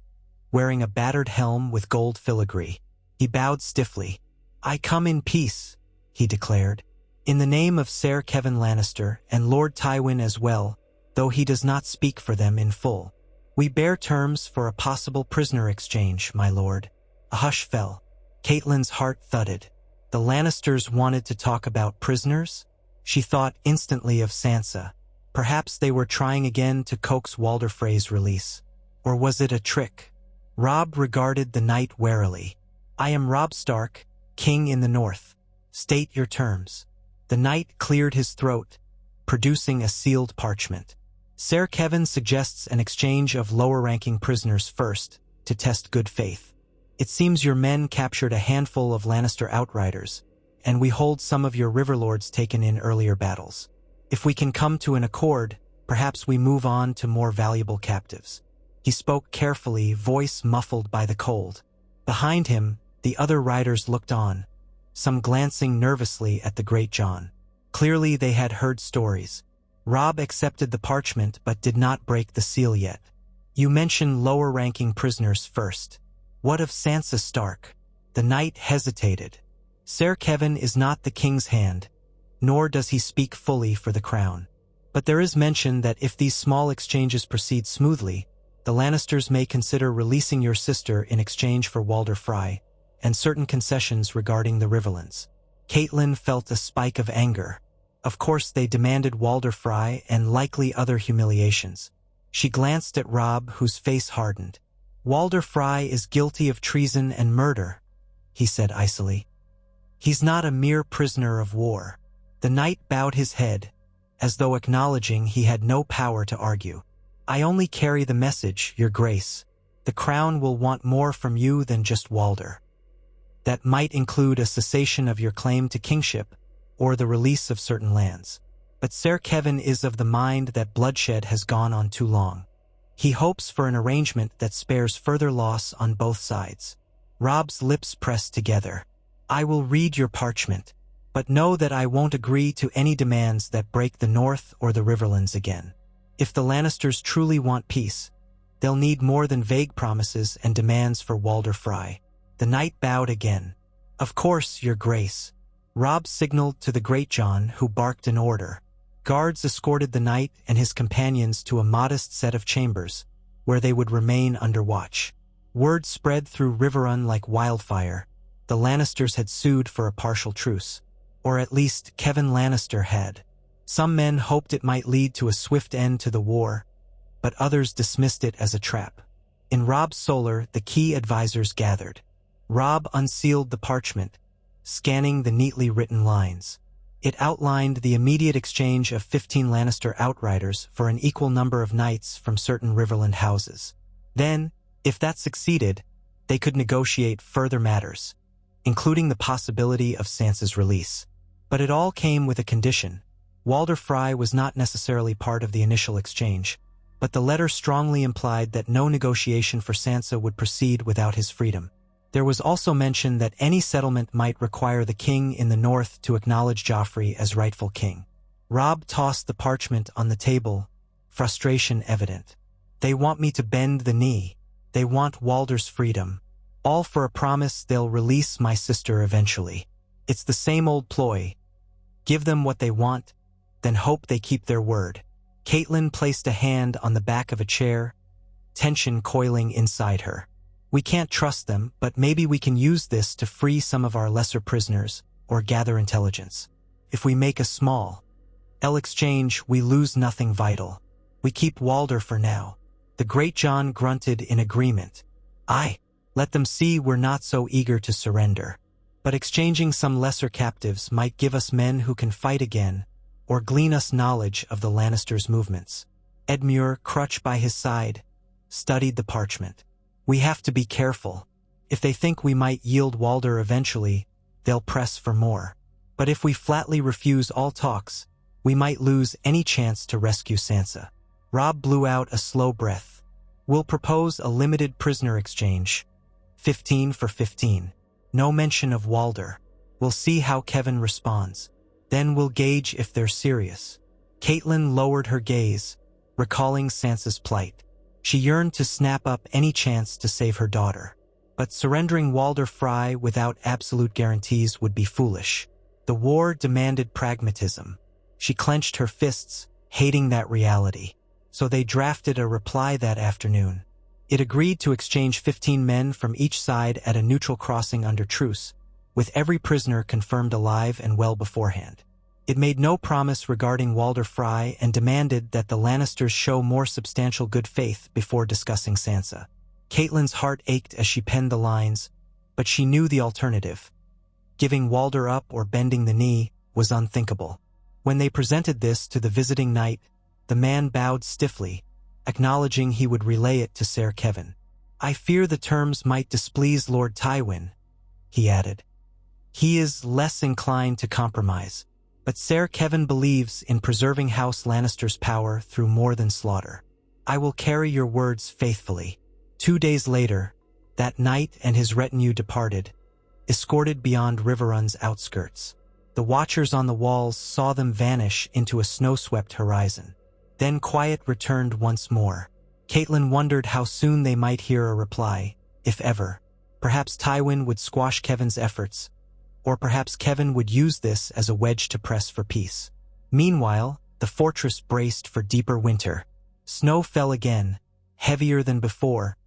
Speaker 1: wearing a battered helm with gold filigree. He bowed stiffly. "I come in peace," he declared. "In the name of Ser Kevin Lannister and Lord Tywin as well, though he does not speak for them in full. We bear terms for a possible prisoner exchange, my lord." A hush fell. Catelyn's heart thudded. The Lannisters wanted to talk about prisoners? She thought instantly of Sansa, Perhaps they were trying again to coax Walder Frey's release. Or was it a trick? Robb regarded the knight warily. "I am Robb Stark, king in the north. State your terms." The knight cleared his throat, producing a sealed parchment. "Ser Kevin suggests an exchange of lower-ranking prisoners first, to test good faith. It seems your men captured a handful of Lannister outriders, and we hold some of your riverlords taken in earlier battles. If we can come to an accord, perhaps we move on to more valuable captives." He spoke carefully, voice muffled by the cold. Behind him, the other riders looked on, some glancing nervously at the Great John. Clearly they had heard stories. Robb accepted the parchment but did not break the seal yet. "You mentioned lower-ranking prisoners first. What of Sansa Stark?" The knight hesitated. "Ser Kevin is not the king's hand, nor does he speak fully for the crown. But there is mention that if these small exchanges proceed smoothly, the Lannisters may consider releasing your sister in exchange for Walder Frey, and certain concessions regarding the Riverlands." Catelyn felt a spike of anger. Of course they demanded Walder Frey and likely other humiliations. She glanced at Robb, whose face hardened. "Walder Frey is guilty of treason and murder," he said icily. "He's not a mere prisoner of war." The knight bowed his head, as though acknowledging he had no power to argue. "I only carry the message, your grace. The crown will want more from you than just Walder. That might include a cessation of your claim to kingship, or the release of certain lands. But Ser Kevin is of the mind that bloodshed has gone on too long. He hopes for an arrangement that spares further loss on both sides." Robb's lips pressed together. "I will read your parchment, but know that I won't agree to any demands that break the North or the Riverlands again. If the Lannisters truly want peace, they'll need more than vague promises and demands for Walder Frey." The knight bowed again. "Of course, your grace." Robb signaled to the Great John, who barked an order. Guards escorted the knight and his companions to a modest set of chambers, where they would remain under watch. Word spread through Riverrun like wildfire. The Lannisters had sued for a partial truce, or at least Kevin Lannister had. Some men hoped it might lead to a swift end to the war, but others dismissed it as a trap. In Robb's solar, the key advisors gathered. Robb unsealed the parchment, scanning the neatly written lines. It outlined the immediate exchange of 15 Lannister outriders for an equal number of knights from certain Riverland houses. Then, if that succeeded, they could negotiate further matters, including the possibility of Sansa's release. But it all came with a condition. Walder Frey was not necessarily part of the initial exchange, but the letter strongly implied that no negotiation for Sansa would proceed without his freedom. There was also mention that any settlement might require the king in the north to acknowledge Joffrey as rightful king. Robb tossed the parchment on the table, frustration evident. "They want me to bend the knee. They want Walder's freedom. All for a promise they'll release my sister eventually. It's the same old ploy. Give them what they want, then hope they keep their word." Catelyn placed a hand on the back of a chair, tension coiling inside her. "We can't trust them, but maybe we can use this to free some of our lesser prisoners, or gather intelligence. If we make a small exchange, we lose nothing vital. We keep Walder for now." The Great John grunted in agreement. "Aye, let them see we're not so eager to surrender. But exchanging some lesser captives might give us men who can fight again, or glean us knowledge of the Lannisters' movements." Edmure, crutch by his side, studied the parchment. "We have to be careful. If they think we might yield Walder eventually, they'll press for more. But if we flatly refuse all talks, we might lose any chance to rescue Sansa." Robb blew out a slow breath. "We'll propose a limited prisoner exchange. 15 for 15. No mention of Walder. We'll see how Kevin responds. Then we'll gauge if they're serious." Catelyn lowered her gaze, recalling Sansa's plight. She yearned to snap up any chance to save her daughter. But surrendering Walder Frey without absolute guarantees would be foolish. The war demanded pragmatism. She clenched her fists, hating that reality. So they drafted a reply that afternoon. It agreed to exchange 15 men from each side at a neutral crossing under truce, with every prisoner confirmed alive and well beforehand. It made no promise regarding Walder Frey and demanded that the Lannisters show more substantial good faith before discussing Sansa. Catelyn's heart ached as she penned the lines, but she knew the alternative. Giving Walder up or bending the knee was unthinkable. When they presented this to the visiting knight, the man bowed stiffly, acknowledging he would relay it to Ser Kevan. "I fear the terms might displease Lord Tywin," he added. "He is less inclined to compromise, but Ser Kevan believes in preserving House Lannister's power through more than slaughter. I will carry your words faithfully." 2 days later, that knight and his retinue departed, escorted beyond Riverrun's outskirts. The watchers on the walls saw them vanish into a snow-swept horizon. Then quiet returned once more. Catelyn wondered how soon they might hear a reply, if ever. Perhaps Tywin would squash Kevan's efforts, or perhaps Kevan would use this as a wedge to press for peace. Meanwhile, the fortress braced for deeper winter. Snow fell again, heavier than before,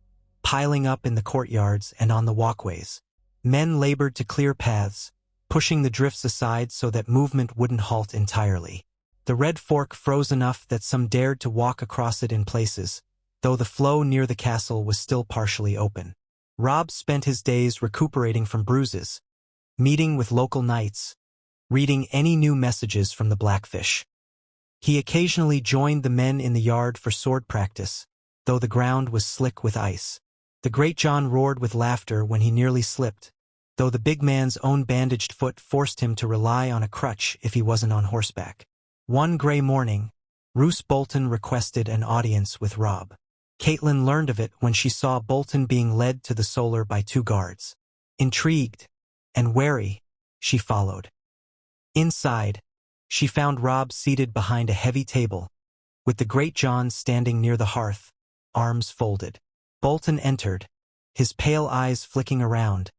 Speaker 1: piling up in the courtyards and on the walkways. Men labored to clear paths, pushing the drifts aside so that movement wouldn't halt entirely. The Red Fork froze enough that some dared to walk across it in places, though the flow near the castle was still partially open. Robb spent his days recuperating from bruises, meeting with local knights, reading any new messages from the Blackfish. He occasionally joined the men in the yard for sword practice, though the ground was slick with ice. The Great John roared with laughter when he nearly slipped, though the big man's own bandaged foot forced him to rely on a crutch if he wasn't on horseback. One gray morning, Roose Bolton requested an audience with Robb. Catelyn learned of it when she saw Bolton being led to the solar by 2 guards. Intrigued and wary, she followed. Inside, she found Robb seated behind a heavy table, with the Great John standing near the hearth, arms folded. Bolton entered, his pale eyes flicking around,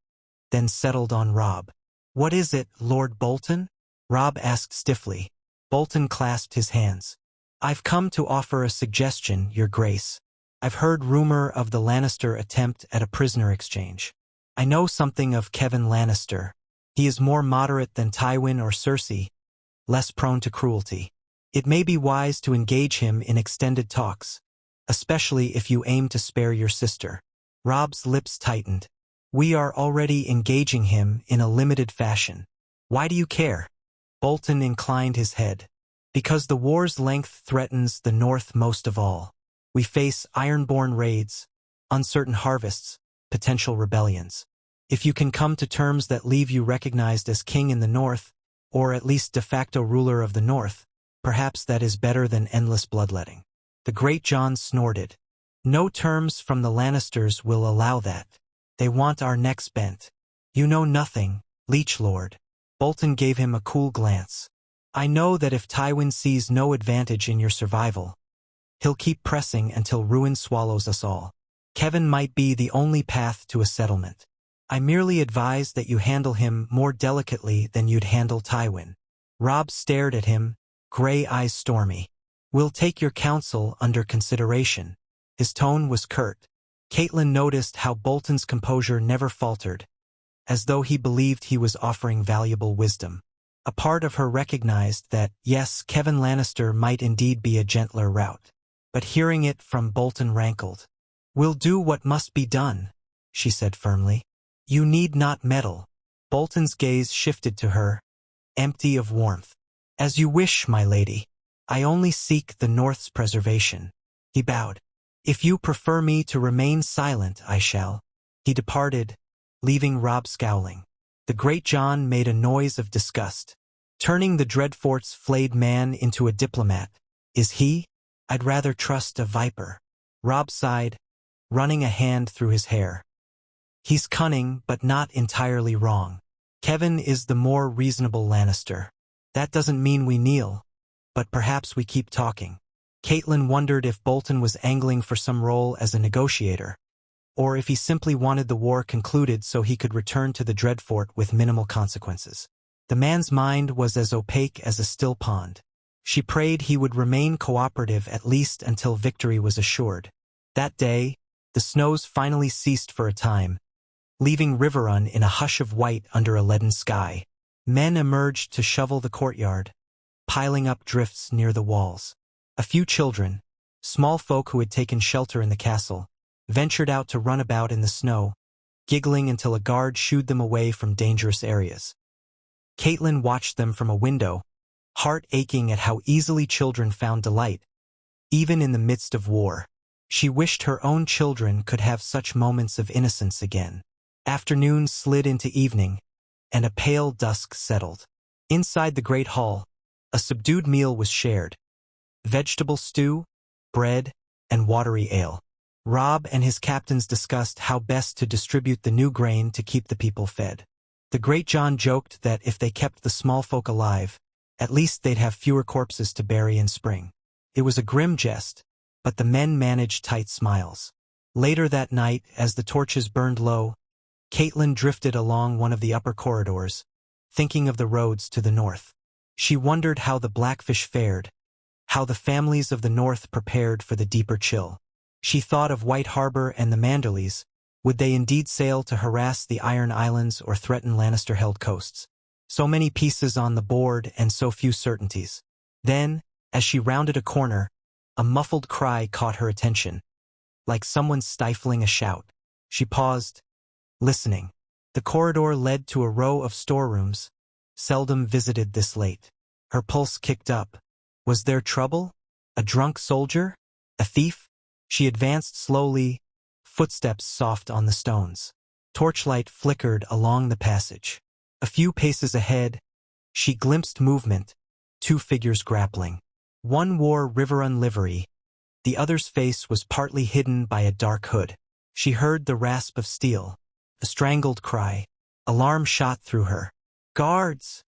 Speaker 1: then settled on Robb. "What is it, Lord Bolton?" Robb asked stiffly. Bolton clasped his hands. "I've come to offer a suggestion, Your Grace. I've heard rumor of the Lannister attempt at a prisoner exchange. I know something of Kevan Lannister. He is more moderate than Tywin or Cersei, less prone to cruelty. It may be wise to engage him in extended talks, especially if you aim to spare your sister." Robb's lips tightened. "We are already engaging him in a limited fashion. Why do you care?" Bolton inclined his head. "Because the war's length threatens the North most of all. We face ironborn raids, uncertain harvests, potential rebellions. If you can come to terms that leave you recognized as king in the North, or at least de facto ruler of the North, perhaps that is better than endless bloodletting." The Great John snorted. "No terms from the Lannisters will allow that. They want our necks bent. You know nothing, Leech Lord." Bolton gave him a cool glance. "I know that if Tywin sees no advantage in your survival, he'll keep pressing until ruin swallows us all. Kevan might be the only path to a settlement. I merely advise that you handle him more delicately than you'd handle Tywin." Robb stared at him, gray eyes stormy. "We'll take your counsel under consideration." His tone was curt. Catelyn noticed how Bolton's composure never faltered, as though he believed he was offering valuable wisdom. A part of her recognized that, yes, Kevan Lannister might indeed be a gentler route. But hearing it from Bolton rankled. "We'll do what must be done," she said firmly. "You need not meddle." Bolton's gaze shifted to her, empty of warmth. "As you wish, my lady. I only seek the North's preservation." He bowed. "If you prefer me to remain silent, I shall." He departed, leaving Robb scowling. The Great John made a noise of disgust. "Turning the Dreadfort's flayed man into a diplomat, is he? I'd rather trust a viper." Robb sighed, running a hand through his hair. "He's cunning, but not entirely wrong. Kevan is the more reasonable Lannister. That doesn't mean we kneel, but perhaps we keep talking." Catelyn wondered if Bolton was angling for some role as a negotiator, or if he simply wanted the war concluded so he could return to the Dreadfort with minimal consequences. The man's mind was as opaque as a still pond. She prayed he would remain cooperative at least until victory was assured. That day, the snows finally ceased for a time, leaving Riverrun in a hush of white under a leaden sky. Men emerged to shovel the courtyard, piling up drifts near the walls. A few children, small folk who had taken shelter in the castle, ventured out to run about in the snow, giggling until a guard shooed them away from dangerous areas. Catelyn watched them from a window, heart aching at how easily children found delight, even in the midst of war. She wished her own children could have such moments of innocence again. Afternoon slid into evening, and a pale dusk settled. Inside the great hall, a subdued meal was shared. Vegetable stew, bread, and watery ale. Robb and his captains discussed how best to distribute the new grain to keep the people fed. The Great John joked that if they kept the small folk alive, at least they'd have fewer corpses to bury in spring. It was a grim jest, but the men managed tight smiles. Later that night, as the torches burned low, Catelyn drifted along one of the upper corridors, thinking of the roads to the north. She wondered how the Blackfish fared, how the families of the north prepared for the deeper chill. She thought of White Harbor and the Manderleys. Would they indeed sail to harass the Iron Islands or threaten Lannister-held coasts? So many pieces on the board and so few certainties. Then, as she rounded a corner, a muffled cry caught her attention, like someone stifling a shout. She paused, listening. The corridor led to a row of storerooms, seldom visited this late. Her pulse kicked up. Was there trouble? A drunk soldier? A thief? She advanced slowly, footsteps soft on the stones. Torchlight flickered along the passage. A few paces ahead, she glimpsed movement, two figures grappling. One wore Riverrun livery, the other's face was partly hidden by a dark hood. She heard the rasp of steel, a strangled cry. Alarm shot through her. "Guards!"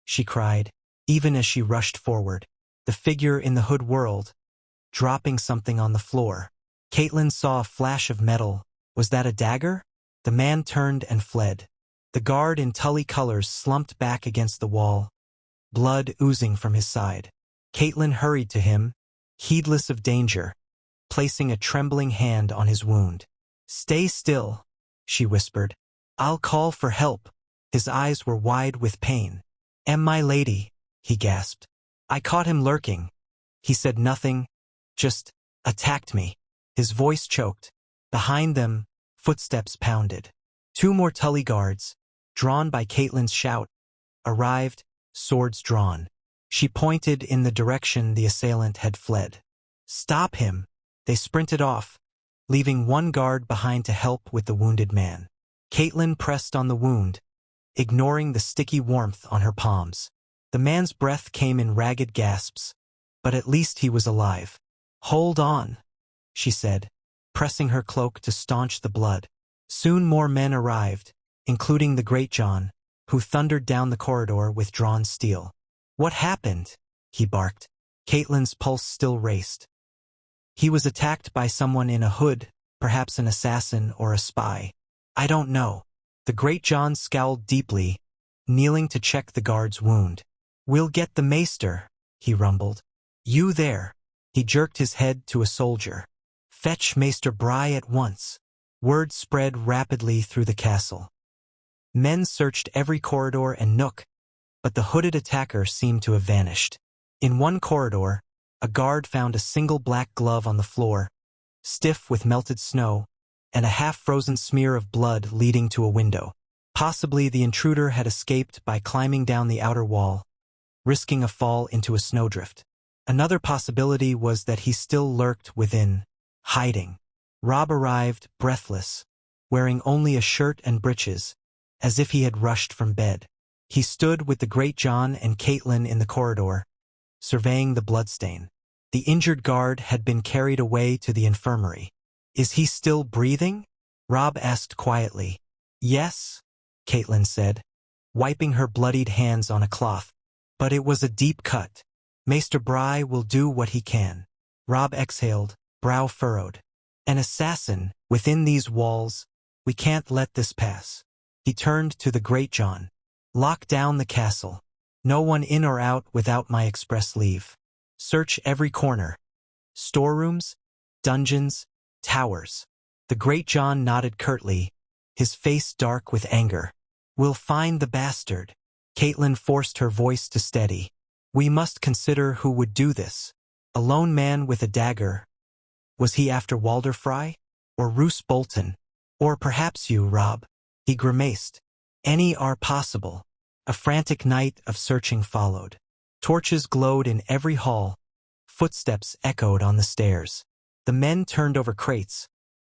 Speaker 1: she cried, even as she rushed forward. The figure in the hood whirled, dropping something on the floor. Catelyn saw a flash of metal. Was that a dagger? The man turned and fled. The guard in Tully colors slumped back against the wall, blood oozing from his side. Catelyn hurried to him, heedless of danger, placing a trembling hand on his wound. "Stay still," she whispered. "I'll call for help." His eyes were wide with pain. "Am my lady," he gasped. "I caught him lurking." He said nothing, just attacked me. His voice choked. Behind them, footsteps pounded. Two more Tully guards, drawn by Catelyn's shout, arrived, swords drawn. She pointed in the direction the assailant had fled. "Stop him!" They sprinted off, leaving one guard behind to help with the wounded man. Catelyn pressed on the wound, ignoring the sticky warmth on her palms. The man's breath came in ragged gasps, but at least he was alive. "Hold on," she said, pressing her cloak to staunch the blood. Soon more men arrived, including the Great John, who thundered down the corridor with drawn steel. "What happened?" he barked. Catelyn's pulse still raced. "He was attacked by someone in a hood, perhaps an assassin or a spy. I don't know." The Great John scowled deeply, kneeling to check the guard's wound. "We'll get the maester," he rumbled. "You there." He jerked his head to a soldier. "Fetch Maester Bry at once." Word spread rapidly through the castle. Men searched every corridor and nook, but the hooded attacker seemed to have vanished. In one corridor, a guard found a single black glove on the floor, stiff with melted snow, and a half-frozen smear of blood leading to a window. Possibly the intruder had escaped by climbing down the outer wall, risking a fall into a snowdrift. Another possibility was that he still lurked within, hiding. Robb arrived, breathless, wearing only a shirt and breeches, as if he had rushed from bed. He stood with the Great John and Catelyn in the corridor, surveying the bloodstain. The injured guard had been carried away to the infirmary. "Is he still breathing?" Robb asked quietly. "Yes," Catelyn said, wiping her bloodied hands on a cloth. "But it was a deep cut. Maester Bry will do what he can." Robb exhaled, brow furrowed. "An assassin, within these walls. We can't let this pass." He turned to the Great John. "Lock down the castle. No one in or out without my express leave. Search every corner. Storerooms, dungeons, towers." The Great John nodded curtly, his face dark with anger. "We'll find the bastard." Catelyn forced her voice to steady. We must consider who would do this. A lone man with a dagger. Was he after Walder Frey? Or Roose Bolton? Or perhaps you, Robb? He grimaced. Any are possible. A frantic night of searching followed. Torches glowed in every hall. Footsteps echoed on the stairs. The men turned over crates,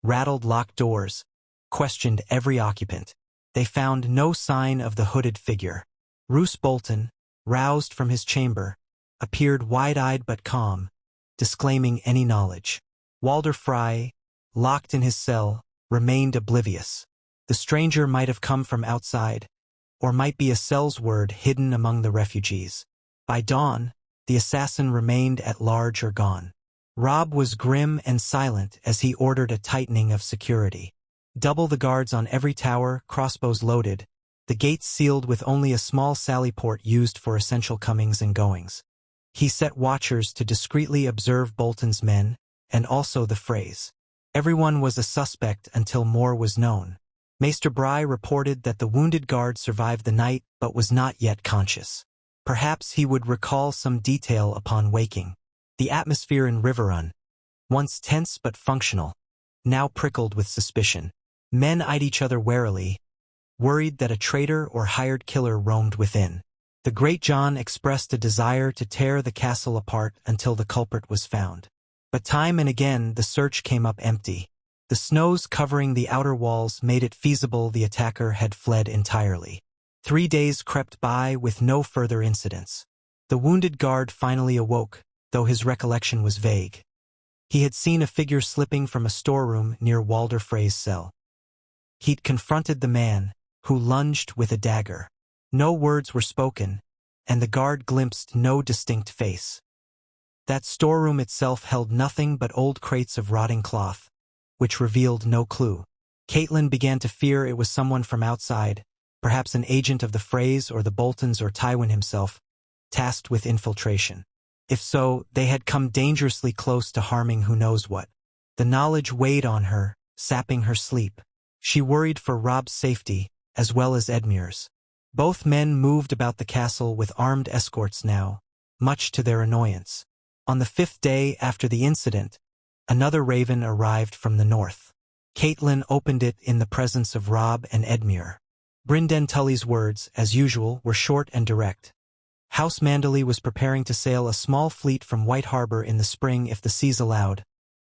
Speaker 1: rattled locked doors, questioned every occupant. They found no sign of the hooded figure. Roose Bolton, roused from his chamber, appeared wide-eyed but calm, disclaiming any knowledge. Walder Frey, locked in his cell, remained oblivious. The stranger might have come from outside, or might be a sellsword hidden among the refugees. By dawn, the assassin remained at large or gone. Robb was grim and silent as he ordered a tightening of security. Double the guards on every tower, crossbows loaded, the gates sealed with only a small sally port used for essential comings and goings. He set watchers to discreetly observe Bolton's men, and also the Freys. Everyone was a suspect until more was known. Maester Bry reported that the wounded guard survived the night but was not yet conscious. Perhaps he would recall some detail upon waking. The atmosphere in Riverrun, once tense but functional, now prickled with suspicion. Men eyed each other warily, worried that a traitor or hired killer roamed within. The Great John expressed a desire to tear the castle apart until the culprit was found. But time and again the search came up empty. The snows covering the outer walls made it feasible the attacker had fled entirely. 3 days crept by with no further incidents. The wounded guard finally awoke, though his recollection was vague. He had seen a figure slipping from a storeroom near Walder Frey's cell. He'd confronted the man, who lunged with a dagger. No words were spoken, and the guard glimpsed no distinct face. That storeroom itself held nothing but old crates of rotting cloth, which revealed no clue. Catelyn began to fear it was someone from outside, perhaps an agent of the Freys or the Boltons or Tywin himself, tasked with infiltration. If so, they had come dangerously close to harming who knows what. The knowledge weighed on her, sapping her sleep. She worried for Robb's safety, as well as Edmure's. Both men moved about the castle with armed escorts now, much to their annoyance. On the 5th day after the incident, another raven arrived from the north. Catelyn opened it in the presence of Robb and Edmure. Brynden Tully's words, as usual, were short and direct. House Manderley was preparing to sail a small fleet from White Harbor in the spring if the seas allowed,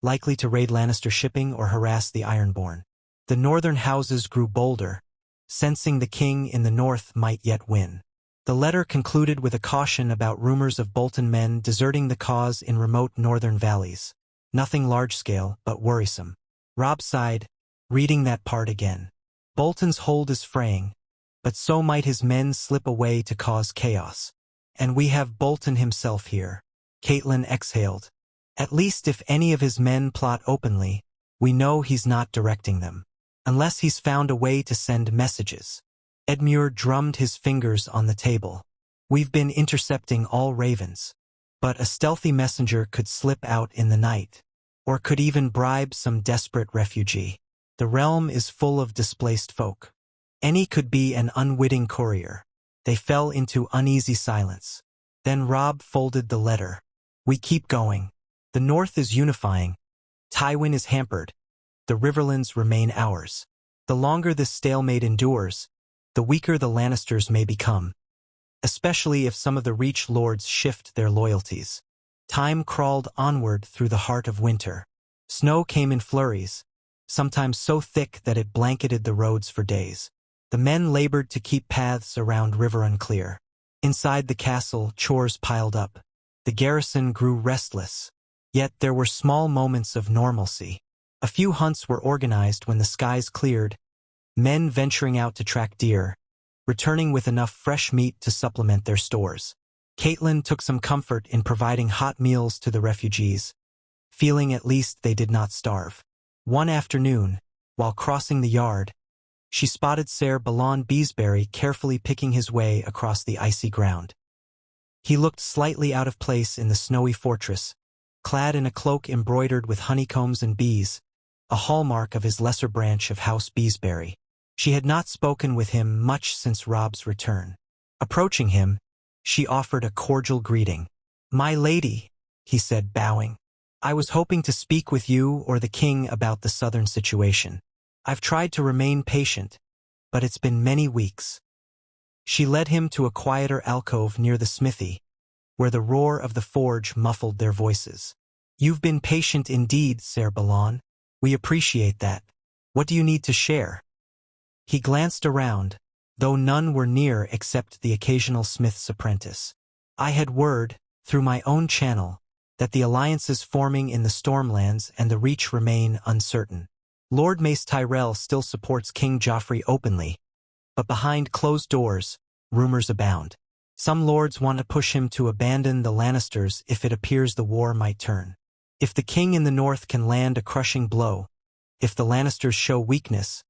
Speaker 1: likely to raid Lannister shipping or harass the Ironborn. The northern houses grew bolder, sensing the king in the north might yet win. The letter concluded with a caution about rumors of Bolton men deserting the cause in remote northern valleys. Nothing large-scale, but worrisome. Robb sighed, reading that part again. Bolton's hold is fraying, but so might his men slip away to cause chaos. And we have Bolton himself here. Catelyn exhaled. At least if any of his men plot openly, we know he's not directing them. Unless he's found a way to send messages. Edmure drummed his fingers on the table. We've been intercepting all ravens. But a stealthy messenger could slip out in the night. Or could even bribe some desperate refugee. The realm is full of displaced folk. Any could be an unwitting courier. They fell into uneasy silence. Then Robb folded the letter. We keep going. The north is unifying. Tywin is hampered. The Riverlands remain ours. The longer this stalemate endures, the weaker the Lannisters may become. Especially if some of the Reach lords shift their loyalties. Time crawled onward through the heart of winter. Snow came in flurries, sometimes so thick that it blanketed the roads for days. The men labored to keep paths around Riverrun clear. Inside the castle, chores piled up. The garrison grew restless. Yet there were small moments of normalcy. A few hunts were organized when the skies cleared, men venturing out to track deer, returning with enough fresh meat to supplement their stores. Catelyn took some comfort in providing hot meals to the refugees, feeling at least they did not starve. One afternoon, while crossing the yard, she spotted Ser Balon Beesbury carefully picking his way across the icy ground. He looked slightly out of place in the snowy fortress, clad in a cloak embroidered with honeycombs and bees, a hallmark of his lesser branch of House Beesbury. She had not spoken with him much since Robb's return. Approaching him, She offered a cordial greeting. "My lady," he said, bowing. "I was hoping to speak with you or the king about the southern situation. I've tried to remain patient, but it's been many weeks." She led him to a quieter alcove near the smithy, where the roar of the forge muffled their voices. "You've been patient indeed, Ser Balon. We appreciate that. What do you need to share?" He glanced around, though none were near except the occasional smith's apprentice. "I had word, through my own channel, that the alliances forming in the Stormlands and the Reach remain uncertain. Lord Mace Tyrell still supports King Joffrey openly, but behind closed doors, rumors abound. Some lords want to push him to abandon the Lannisters if it appears the war might turn. If the king in the north can land a crushing blow, if the Lannisters show weakness,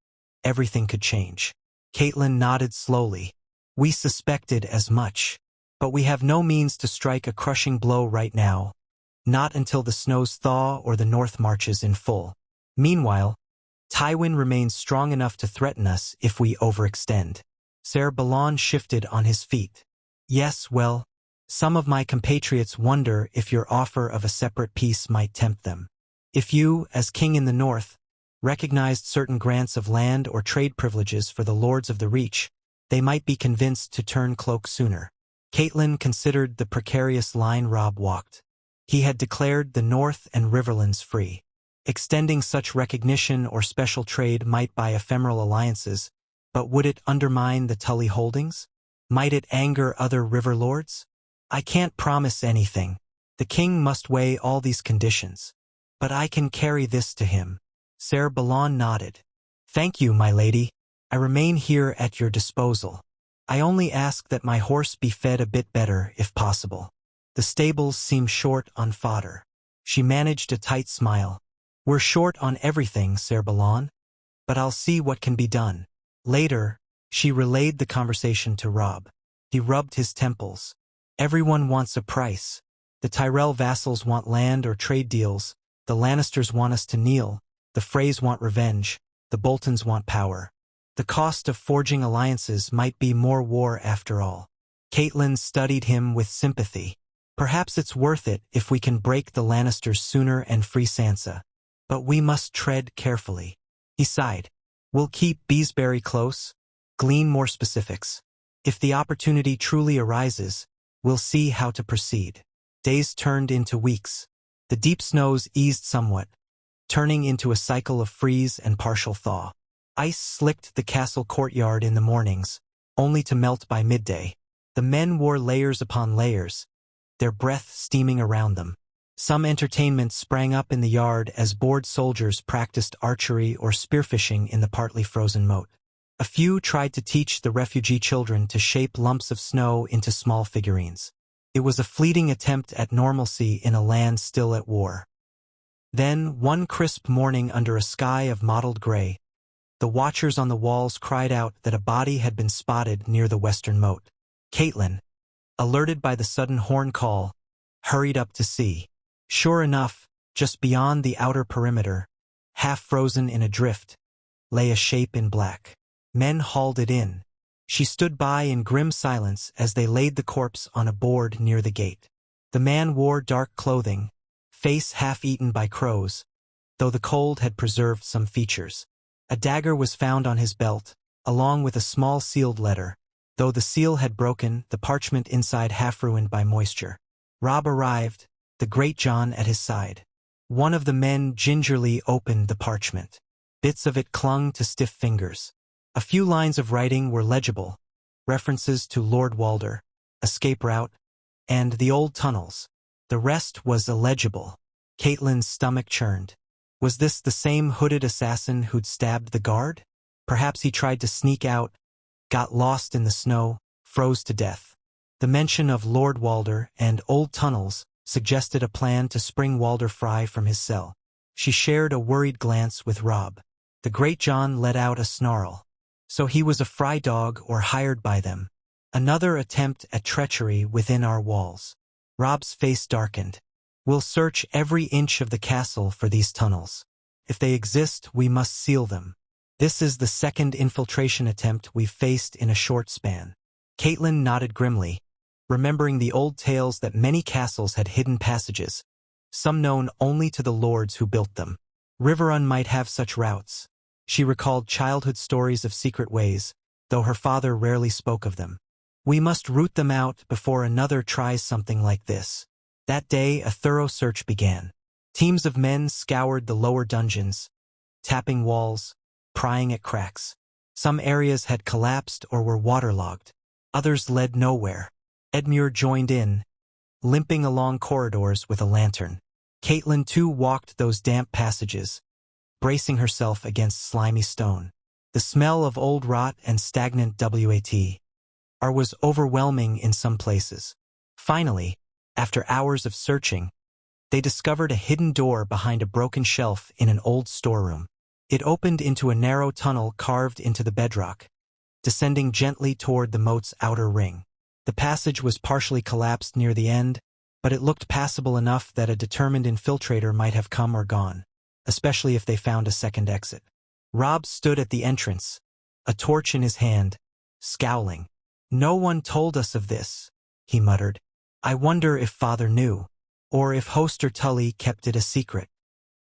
Speaker 1: everything could change." Catelyn nodded slowly. "We suspected as much. But we have no means to strike a crushing blow right now, not until the snows thaw or the north marches in full. Meanwhile, Tywin remains strong enough to threaten us if we overextend." Ser Balon shifted on his feet. "Yes, well, some of my compatriots wonder if your offer of a separate peace might tempt them. If you, as king in the north, recognized certain grants of land or trade privileges for the lords of the Reach, they might be convinced to turn cloak sooner." Catelyn considered the precarious line Robb walked. He had declared the North and Riverlands free. Extending such recognition or special trade might buy ephemeral alliances, but would it undermine the Tully holdings? Might it anger other river lords? "I can't promise anything. The king must weigh all these conditions. But I can carry this to him." Ser Balon nodded. "Thank you, my lady. I remain here at your disposal. I only ask that my horse be fed a bit better if possible. The stables seem short on fodder." She managed a tight smile. "We're short on everything, Ser Balon, but I'll see what can be done." Later, she relayed the conversation to Robb. He rubbed his temples. "Everyone wants a price. The Tyrell vassals want land or trade deals, the Lannisters want us to kneel, the Freys want revenge, the Boltons want power. The cost of forging alliances might be more war after all." Catelyn studied him with sympathy. "Perhaps it's worth it if we can break the Lannisters sooner and free Sansa. But we must tread carefully." He sighed. "We'll keep Beesbury close, glean more specifics. If the opportunity truly arises, we'll see how to proceed." Days turned into weeks. The deep snows eased somewhat, turning into a cycle of freeze and partial thaw. Ice slicked the castle courtyard in the mornings, only to melt by midday. The men wore layers upon layers, their breath steaming around them. Some entertainment sprang up in the yard as bored soldiers practiced archery or spearfishing in the partly frozen moat. A few tried to teach the refugee children to shape lumps of snow into small figurines. It was a fleeting attempt at normalcy in a land still at war. Then, one crisp morning under a sky of mottled gray, the watchers on the walls cried out that a body had been spotted near the western moat. Catelyn, alerted by the sudden horn call, hurried up to see. Sure enough, just beyond the outer perimeter, half frozen in a drift, lay a shape in black. Men hauled it in. She stood by in grim silence as they laid the corpse on a board near the gate. The man wore dark clothing, face half-eaten by crows, though the cold had preserved some features. A dagger was found on his belt, along with a small sealed letter, though the seal had broken, the parchment inside half-ruined by moisture. Robb arrived, the Great John at his side. One of the men gingerly opened the parchment. Bits of it clung to stiff fingers. A few lines of writing were legible, references to Lord Walder, escape route, and the old tunnels. The rest was illegible. Catelyn's stomach churned. Was this the same hooded assassin who'd stabbed the guard? Perhaps he tried to sneak out, got lost in the snow, froze to death. The mention of Lord Walder and old tunnels suggested a plan to spring Walder Frey from his cell. She shared a worried glance with Robb. The Great John let out a snarl. So he was a Frey dog or hired by them. Another attempt at treachery within our walls. Robb's face darkened. We'll search every inch of the castle for these tunnels. If they exist, we must seal them. This is the second infiltration attempt we've faced in a short span. Catelyn nodded grimly. remembering the old tales that many castles had hidden passages, some known only to the lords who built them. Riverrun might have such routes. She recalled childhood stories of secret ways, though her father rarely spoke of them. We must root them out before another tries something like this. That day, a thorough search began. Teams of men scoured the lower dungeons, tapping walls, prying at cracks. Some areas had collapsed or were waterlogged. Others led nowhere. Edmure joined in, limping along corridors with a lantern. Catelyn too walked those damp passages, bracing herself against slimy stone. The smell of old rot and stagnant WAT was overwhelming in some places. Finally, after hours of searching, they discovered a hidden door behind a broken shelf in an old storeroom. It opened into a narrow tunnel carved into the bedrock, descending gently toward the moat's outer ring. The passage was partially collapsed near the end, but it looked passable enough that a determined infiltrator might have come or gone, especially if they found a second exit. Robb stood at the entrance, a torch in his hand, scowling. "No one told us of this," he muttered. "I wonder if Father knew, or if Hoster Tully kept it a secret."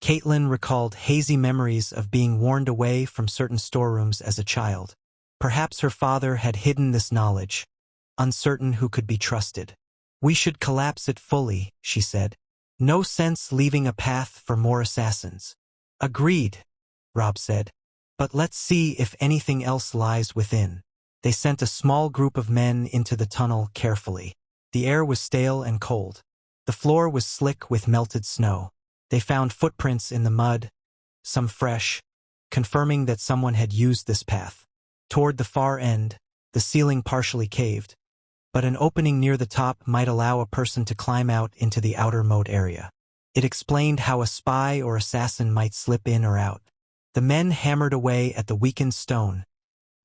Speaker 1: Catelyn recalled hazy memories of being warned away from certain storerooms as a child. Perhaps her father had hidden this knowledge, uncertain who could be trusted. "We should collapse it fully," she said. "No sense leaving a path for more assassins." "Agreed," Robb said. "But let's see if anything else lies within." They sent a small group of men into the tunnel carefully. The air was stale and cold. The floor was slick with melted snow. They found footprints in the mud, some fresh, confirming that someone had used this path. Toward the far end, the ceiling partially caved, but an opening near the top might allow a person to climb out into the outer moat area. It explained how a spy or assassin might slip in or out. The men hammered away at the weakened stone,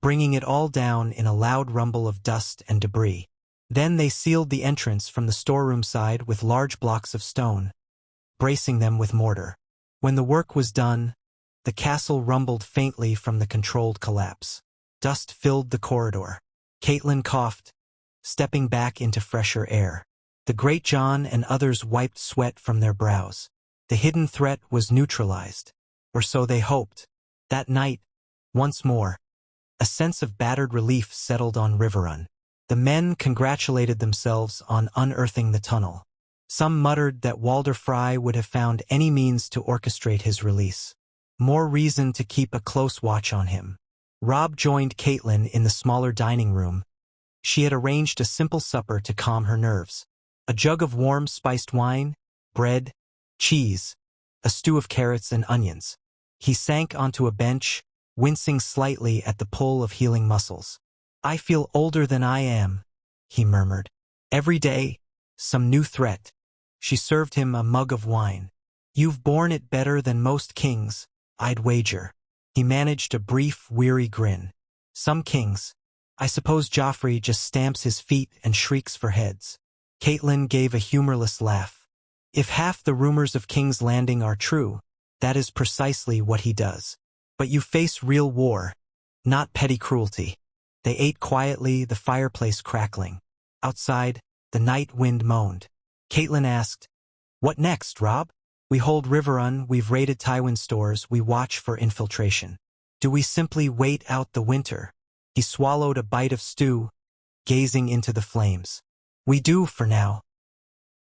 Speaker 1: bringing it all down in a loud rumble of dust and debris. Then they sealed the entrance from the storeroom side with large blocks of stone, bracing them with mortar. When the work was done, the castle rumbled faintly from the controlled collapse. Dust filled the corridor. Catelyn coughed, stepping back into fresher air. The Great John and others wiped sweat from their brows. The hidden threat was neutralized, or so they hoped. That night, once more, a sense of battered relief settled on Riverrun. The men congratulated themselves on unearthing the tunnel. Some muttered that Walder Frey would have found any means to orchestrate his release. More reason to keep a close watch on him. Robb joined Catelyn in the smaller dining room. She had arranged a simple supper to calm her nerves. A jug of warm spiced wine, bread, cheese, a stew of carrots and onions. He sank onto a bench, wincing slightly at the pull of healing muscles. "I feel older than I am," he murmured. "Every day, some new threat." She served him a mug of wine. "You've borne it better than most kings, I'd wager." He managed a brief, weary grin. "Some kings. I suppose Joffrey just stamps his feet and shrieks for heads." Catelyn gave a humorless laugh. "If half the rumors of King's Landing are true, that is precisely what he does. But you face real war, not petty cruelty." They ate quietly, the fireplace crackling. Outside, the night wind moaned. Catelyn asked, "What next, Robb?" "We hold Riverrun, we've raided Tywin stores, we watch for infiltration. Do we simply wait out the winter?" He swallowed a bite of stew, gazing into the flames. "We do for now.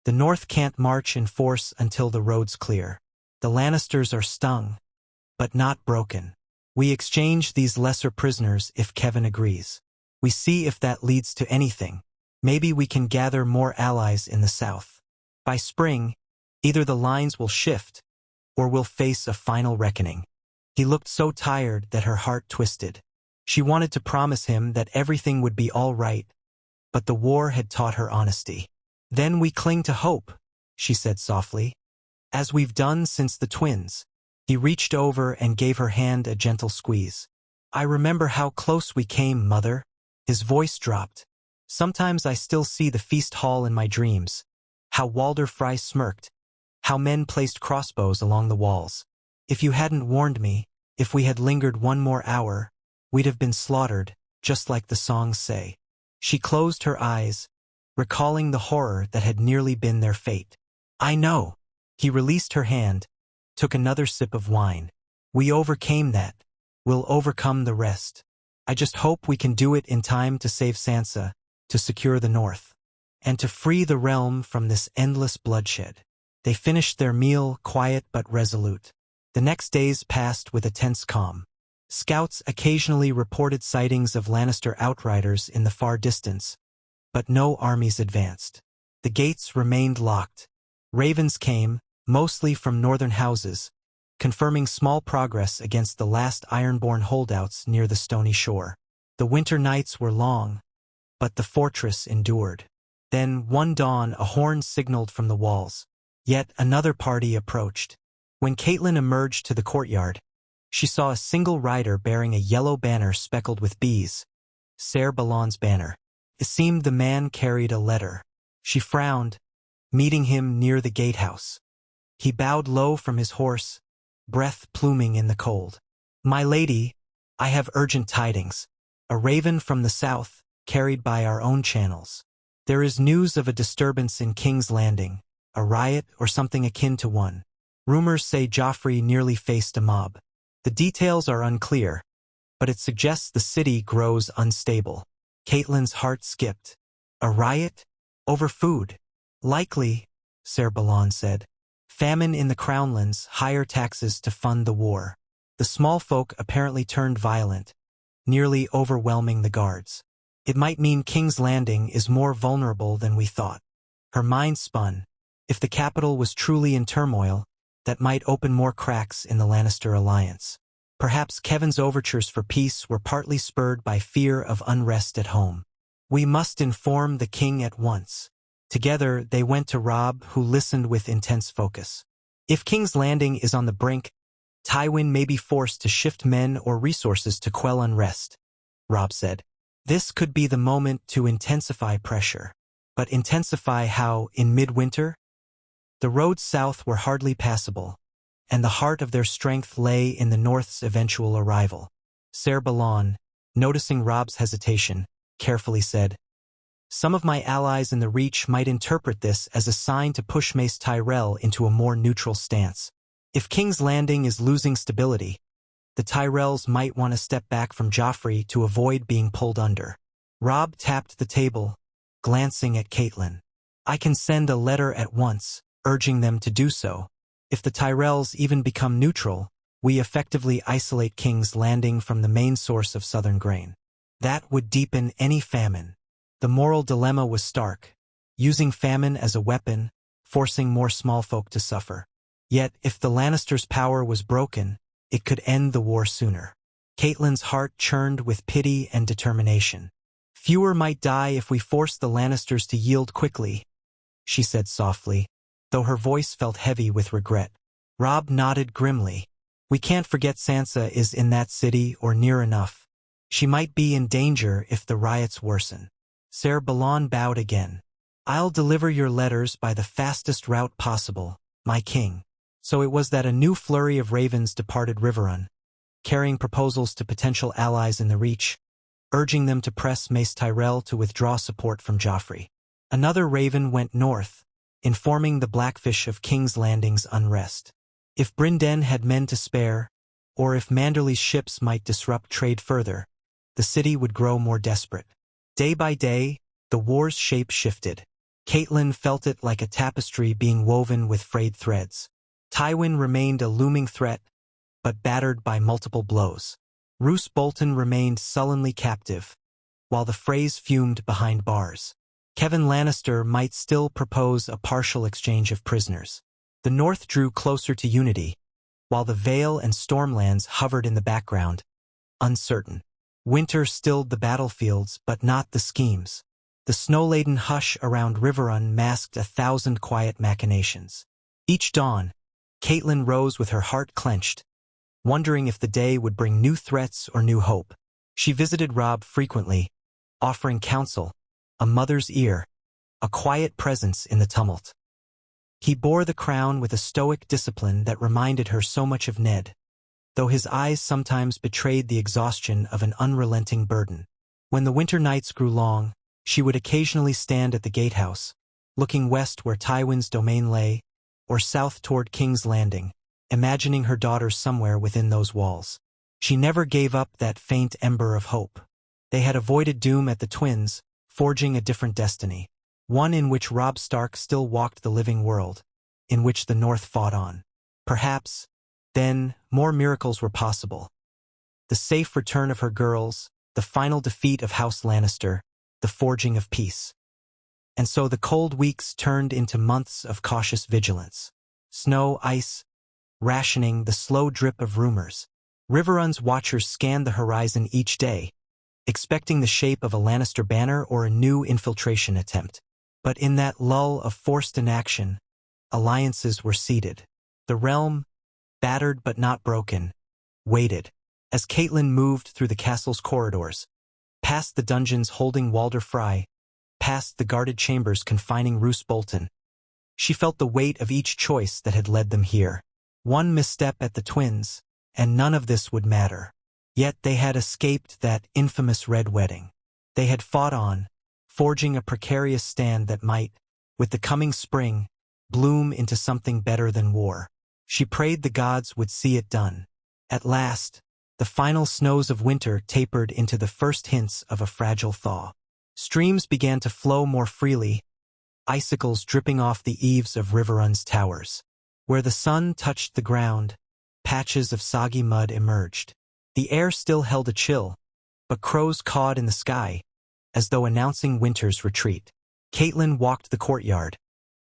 Speaker 1: The North can't march in force until the road's clear. The Lannisters are stung, but not broken. We exchange these lesser prisoners if Kevin agrees. We see if that leads to anything. Maybe we can gather more allies in the south. By spring, either the lines will shift, or we'll face a final reckoning." He looked so tired that her heart twisted. She wanted to promise him that everything would be all right, but the war had taught her honesty. "Then we cling to hope," she said softly, "as we've done since the twins." He reached over and gave her hand a gentle squeeze. "I remember how close we came, Mother." His voice dropped. "Sometimes I still see the feast hall in my dreams. How Walder Frey smirked. How men placed crossbows along the walls. If you hadn't warned me, if we had lingered one more hour, we'd have been slaughtered, just like the songs say." She closed her eyes, recalling the horror that had nearly been their fate. "I know." He released her hand, took another sip of wine. "We overcame that. We'll overcome the rest. I just hope we can do it in time to save Sansa, to secure the North, and to free the realm from this endless bloodshed." They finished their meal, quiet but resolute. The next days passed with a tense calm. Scouts occasionally reported sightings of Lannister outriders in the far distance, but no armies advanced. The gates remained locked. Ravens came, mostly from northern houses, confirming small progress against the last Ironborn holdouts near the stony shore. The winter nights were long, but the fortress endured. Then, one dawn, a horn signaled from the walls. Yet another party approached. When Catelyn emerged to the courtyard, she saw a single rider bearing a yellow banner speckled with bees, Ser Balon's banner. It seemed the man carried a letter. She frowned, meeting him near the gatehouse. He bowed low from his horse, breath pluming in the cold. "My lady, I have urgent tidings. A raven from the south, carried by our own channels. There is news of a disturbance in King's Landing, a riot or something akin to one. Rumors say Joffrey nearly faced a mob. The details are unclear, but it suggests the city grows unstable." Catelyn's heart skipped. "A riot? Over food?" "Likely," Ser Balon said. "Famine in the Crownlands, higher taxes to fund the war. The small folk apparently turned violent, nearly overwhelming the guards. It might mean King's Landing is more vulnerable than we thought." Her mind spun. If the capital was truly in turmoil, that might open more cracks in the Lannister alliance. Perhaps Kevin's overtures for peace were partly spurred by fear of unrest at home. "We must inform the king at once." Together, they went to Robb, who listened with intense focus. "If King's Landing is on the brink, Tywin may be forced to shift men or resources to quell unrest," Robb said. "This could be the moment to intensify pressure. But intensify how, in midwinter?" The roads south were hardly passable, and the heart of their strength lay in the North's eventual arrival. Ser Balon, noticing Robb's hesitation, carefully said, "Some of my allies in the Reach might interpret this as a sign to push Mace Tyrell into a more neutral stance. If King's Landing is losing stability, the Tyrells might want to step back from Joffrey to avoid being pulled under." Robb tapped the table, glancing at Catelyn. "I can send a letter at once, urging them to do so. If the Tyrells even become neutral, we effectively isolate King's Landing from the main source of southern grain. That would deepen any famine." The moral dilemma was stark, using famine as a weapon, forcing more small folk to suffer. Yet, if the Lannisters' power was broken, it could end the war sooner. Catelyn's heart churned with pity and determination. "Fewer might die if we forced the Lannisters to yield quickly," she said softly, though her voice felt heavy with regret. Robb nodded grimly. "We can't forget Sansa is in that city or near enough. She might be in danger if the riots worsen." Ser Balon bowed again. "I'll deliver your letters by the fastest route possible, my king." So it was that a new flurry of ravens departed Riverrun, carrying proposals to potential allies in the Reach, urging them to press Mace Tyrell to withdraw support from Joffrey. Another raven went north, informing the Blackfish of King's Landing's unrest. If Brynden had men to spare, or if Manderly's ships might disrupt trade further, the city would grow more desperate. Day by day, the war's shape shifted. Catelyn felt it like a tapestry being woven with frayed threads. Tywin remained a looming threat, but battered by multiple blows. Roose Bolton remained sullenly captive, while the Freys fumed behind bars. Kevan Lannister might still propose a partial exchange of prisoners. The North drew closer to unity, while the Vale and Stormlands hovered in the background, uncertain. Winter stilled the battlefields, but not the schemes. The snow-laden hush around Riverrun masked 1,000 quiet machinations. Each dawn, Catelyn rose with her heart clenched, wondering if the day would bring new threats or new hope. She visited Robb frequently, offering counsel, a mother's ear, a quiet presence in the tumult. He bore the crown with a stoic discipline that reminded her so much of Ned, though his eyes sometimes betrayed the exhaustion of an unrelenting burden. When the winter nights grew long, She would occasionally stand at the gatehouse, looking west where Tywin's domain lay, or south toward King's Landing, imagining her daughters somewhere within those walls. She never gave up that faint ember of hope. They had avoided doom at the Twins, forging a different destiny, one in which Robb Stark still walked the living world, in which the North fought on. Perhaps, then, more miracles were possible. The safe return of her girls, the final defeat of House Lannister, the forging of peace. And so the cold weeks turned into months of cautious vigilance. Snow, ice, rationing, the slow drip of rumors. Riverrun's watchers scanned the horizon each day, expecting the shape of a Lannister banner or a new infiltration attempt. But in that lull of forced inaction, alliances were seeded. The realm, battered but not broken, waited. As Catelyn moved through the castle's corridors, past the dungeons holding Walder Frey, past the guarded chambers confining Roose Bolton, she felt the weight of each choice that had led them here. One misstep at the Twins, and none of this would matter. Yet they had escaped that infamous Red Wedding. They had fought on, forging a precarious stand that might, with the coming spring, bloom into something better than war. She prayed the gods would see it done. At last, the final snows of winter tapered into the first hints of a fragile thaw. Streams began to flow more freely, icicles dripping off the eaves of Riverrun's towers. Where the sun touched the ground, patches of soggy mud emerged. The air still held a chill, but crows cawed in the sky, as though announcing winter's retreat. Catelyn walked the courtyard,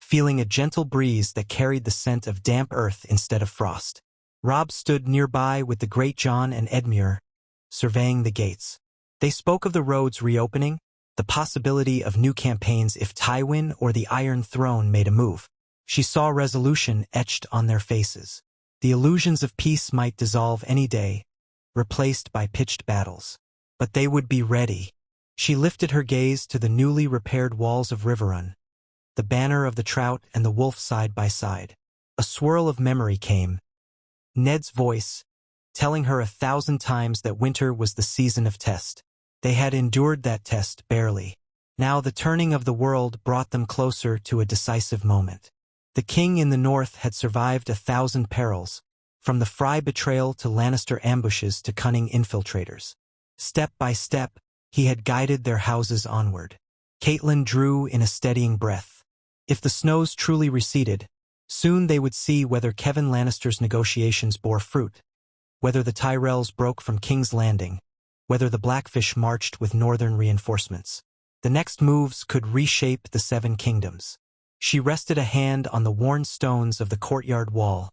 Speaker 1: feeling a gentle breeze that carried the scent of damp earth instead of frost. Robb stood nearby with the great Jon and Edmure, surveying the gates. They spoke of the roads reopening, the possibility of new campaigns if Tywin or the Iron Throne made a move. She saw resolution etched on their faces. The illusions of peace might dissolve any day, replaced by pitched battles. But they would be ready. She lifted her gaze to the newly repaired walls of Riverrun, the banner of the trout and the wolf side by side. A swirl of memory came. Ned's voice, telling her 1,000 times that winter was the season of test. They had endured that test barely. Now the turning of the world brought them closer to a decisive moment. The king in the north had survived 1,000 perils, from the Frey betrayal to Lannister ambushes to cunning infiltrators. Step by step, he had guided their houses onward. Catelyn drew in a steadying breath. If the snows truly receded, soon they would see whether Kevan Lannister's negotiations bore fruit, whether the Tyrells broke from King's Landing, whether the Blackfish marched with northern reinforcements. The next moves could reshape the Seven Kingdoms. She rested a hand on the worn stones of the courtyard wall,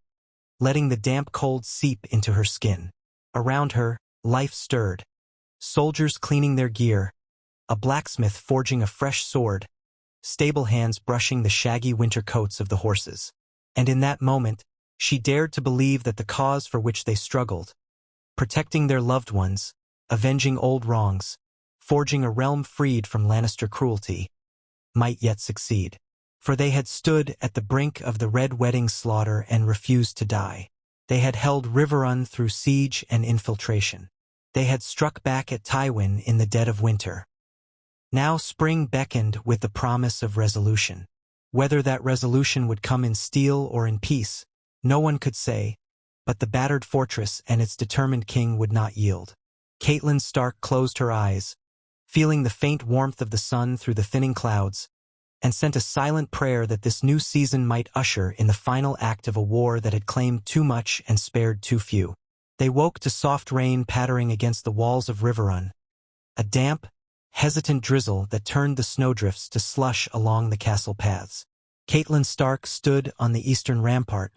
Speaker 1: letting the damp cold seep into her skin. Around her, life stirred. Soldiers cleaning their gear, a blacksmith forging a fresh sword, stable hands brushing the shaggy winter coats of the horses. And in that moment, she dared to believe that the cause for which they struggled, protecting their loved ones, avenging old wrongs, forging a realm freed from Lannister cruelty, might yet succeed. For they had stood at the brink of the Red Wedding slaughter and refused to die. They had held Riverrun through siege and infiltration. They had struck back at Tywin in the dead of winter. Now spring beckoned with the promise of resolution. Whether that resolution would come in steel or in peace, no one could say, but the battered fortress and its determined king would not yield. Catelyn Stark closed her eyes, feeling the faint warmth of the sun through the thinning clouds, and sent a silent prayer that this new season might usher in the final act of a war that had claimed too much and spared too few. They woke to soft rain pattering against the walls of Riverrun, a damp, hesitant drizzle that turned the snowdrifts to slush along the castle paths. Catelyn Stark stood on the eastern rampart,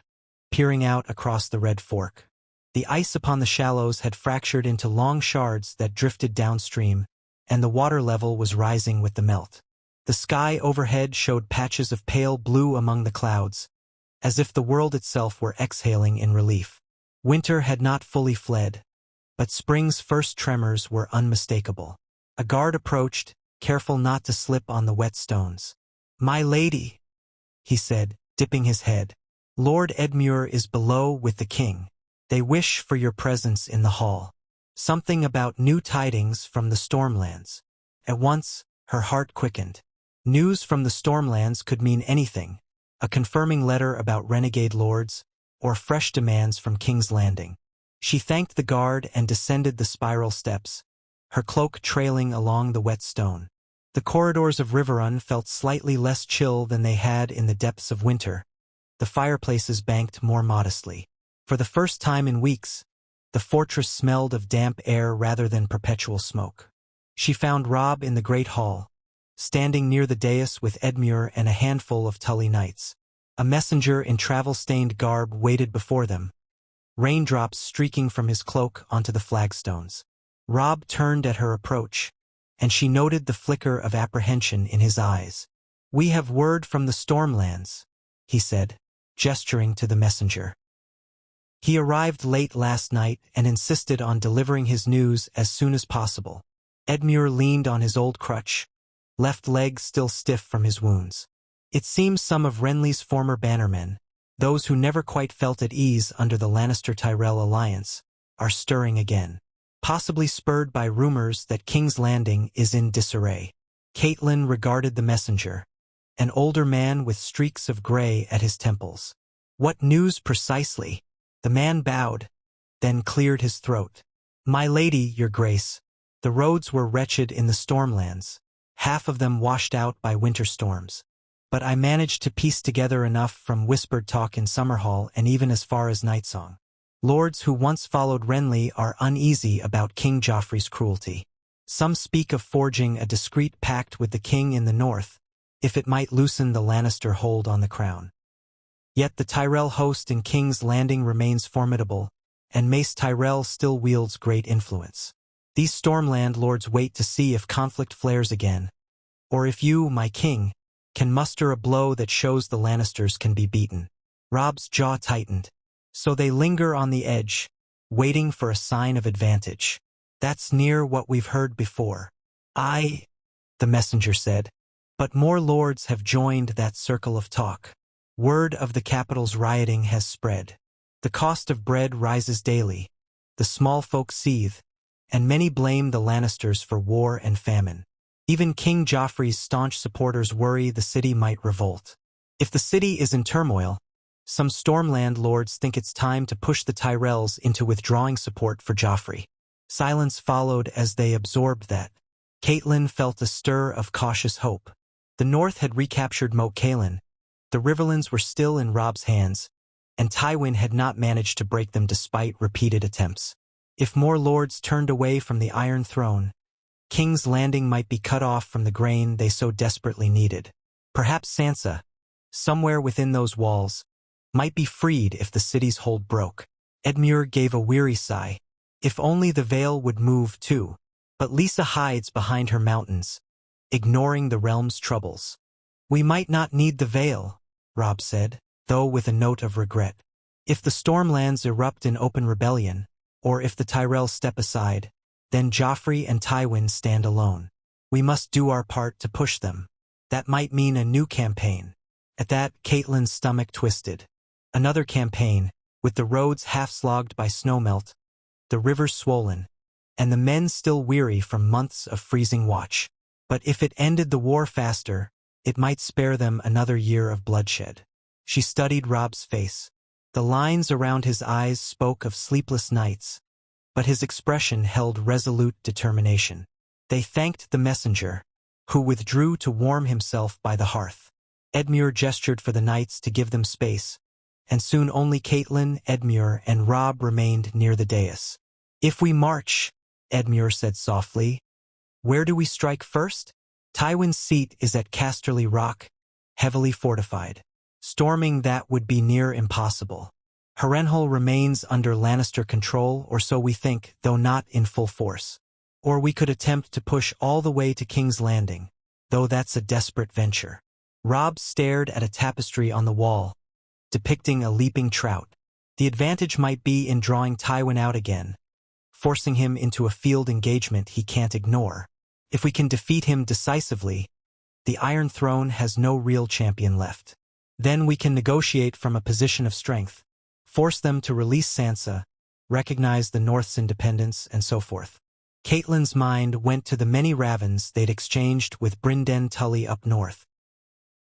Speaker 1: peering out across the Red Fork. The ice upon the shallows had fractured into long shards that drifted downstream, and the water level was rising with the melt. The sky overhead showed patches of pale blue among the clouds, as if the world itself were exhaling in relief. Winter had not fully fled, but spring's first tremors were unmistakable. A guard approached, careful not to slip on the wet stones. "My lady," he said, dipping his head, "Lord Edmure is below with the king. They wish for your presence in the hall. Something about new tidings from the Stormlands." At once, Her heart quickened. News from the Stormlands could mean anything: a confirming letter about renegade lords, or fresh demands from King's Landing. She thanked the guard and descended the spiral steps, her cloak trailing along the wet stone. The corridors of Riverrun felt slightly less chill than they had in the depths of winter. The fireplaces banked more modestly. For the first time in weeks, the fortress smelled of damp air rather than perpetual smoke. She found Robb in the great hall, standing near the dais with Edmure and a handful of Tully knights. A messenger in travel-stained garb waited before them, raindrops streaking from his cloak onto the flagstones. Robb turned at her approach, and she noted the flicker of apprehension in his eyes. "We have word from the Stormlands," he said, gesturing to the messenger. He arrived late last night and insisted on delivering his news as soon as possible. Edmure leaned on his old crutch, left leg still stiff from his wounds. It seems some of Renly's former bannermen, those who never quite felt at ease under the Lannister-Tyrell alliance, are stirring again, possibly spurred by rumors that King's Landing is in disarray. Catelyn regarded the messenger, an older man with streaks of gray at his temples. "What news precisely?" The man bowed, then cleared his throat. "My lady, your grace, the roads were wretched in the Stormlands, half of them washed out by winter storms. But I managed to piece together enough from whispered talk in Summerhall and even as far as Nightsong. Lords who once followed Renly are uneasy about King Joffrey's cruelty. Some speak of forging a discreet pact with the king in the north, if it might loosen the Lannister hold on the crown. Yet the Tyrell host in King's Landing remains formidable, and Mace Tyrell still wields great influence. These Stormland lords wait to see if conflict flares again, or if you, my king, can muster a blow that shows the Lannisters can be beaten." Robb's jaw tightened. "So they linger on the edge, waiting for a sign of advantage. That's near what we've heard before." "Aye," the messenger said, "but more lords have joined that circle of talk. Word of the capital's rioting has spread. The cost of bread rises daily. The small folk seethe, and many blame the Lannisters for war and famine. Even King Joffrey's staunch supporters worry the city might revolt. If the city is in turmoil, some Stormland lords think it's time to push the Tyrells into withdrawing support for Joffrey." Silence followed as they absorbed that. Catelyn felt a stir of cautious hope. The North had recaptured Moat Cailin, the Riverlands were still in Robb's hands, and Tywin had not managed to break them despite repeated attempts. If more lords turned away from the Iron Throne, King's Landing might be cut off from the grain they so desperately needed. Perhaps Sansa, somewhere within those walls, might be freed if the city's hold broke. Edmure gave a weary sigh. If only the Vale would move too. But Lisa hides behind her mountains, ignoring the realm's troubles. "We might not need the Vale," Robb said, though with a note of regret. "If the Stormlands erupt in open rebellion, or if the Tyrells step aside, then Joffrey and Tywin stand alone. We must do our part to push them. That might mean a new campaign." At that, Catelyn's stomach twisted. Another campaign, with the roads half-slogged by snowmelt, the rivers swollen, and the men still weary from months of freezing watch. But if it ended the war faster, it might spare them another year of bloodshed. She studied Robb's face. The lines around his eyes spoke of sleepless nights, but his expression held resolute determination. They thanked the messenger, who withdrew to warm himself by the hearth. Edmure gestured for the knights to give them space, and soon only Catelyn, Edmure, and Robb remained near the dais. "If we march," Edmure said softly, "where do we strike first?" "Tywin's seat is at Casterly Rock, heavily fortified. Storming that would be near impossible. Harrenhal remains under Lannister control, or so we think, though not in full force. Or we could attempt to push all the way to King's Landing, though that's a desperate venture." Robb stared at a tapestry on the wall, depicting a leaping trout. The advantage might be in drawing Tywin out again, forcing him into a field engagement he can't ignore. If we can defeat him decisively, the Iron Throne has no real champion left. Then we can negotiate from a position of strength, force them to release Sansa, recognize the North's independence, and so forth. Catelyn's mind went to the many ravens they'd exchanged with Brynden Tully up north.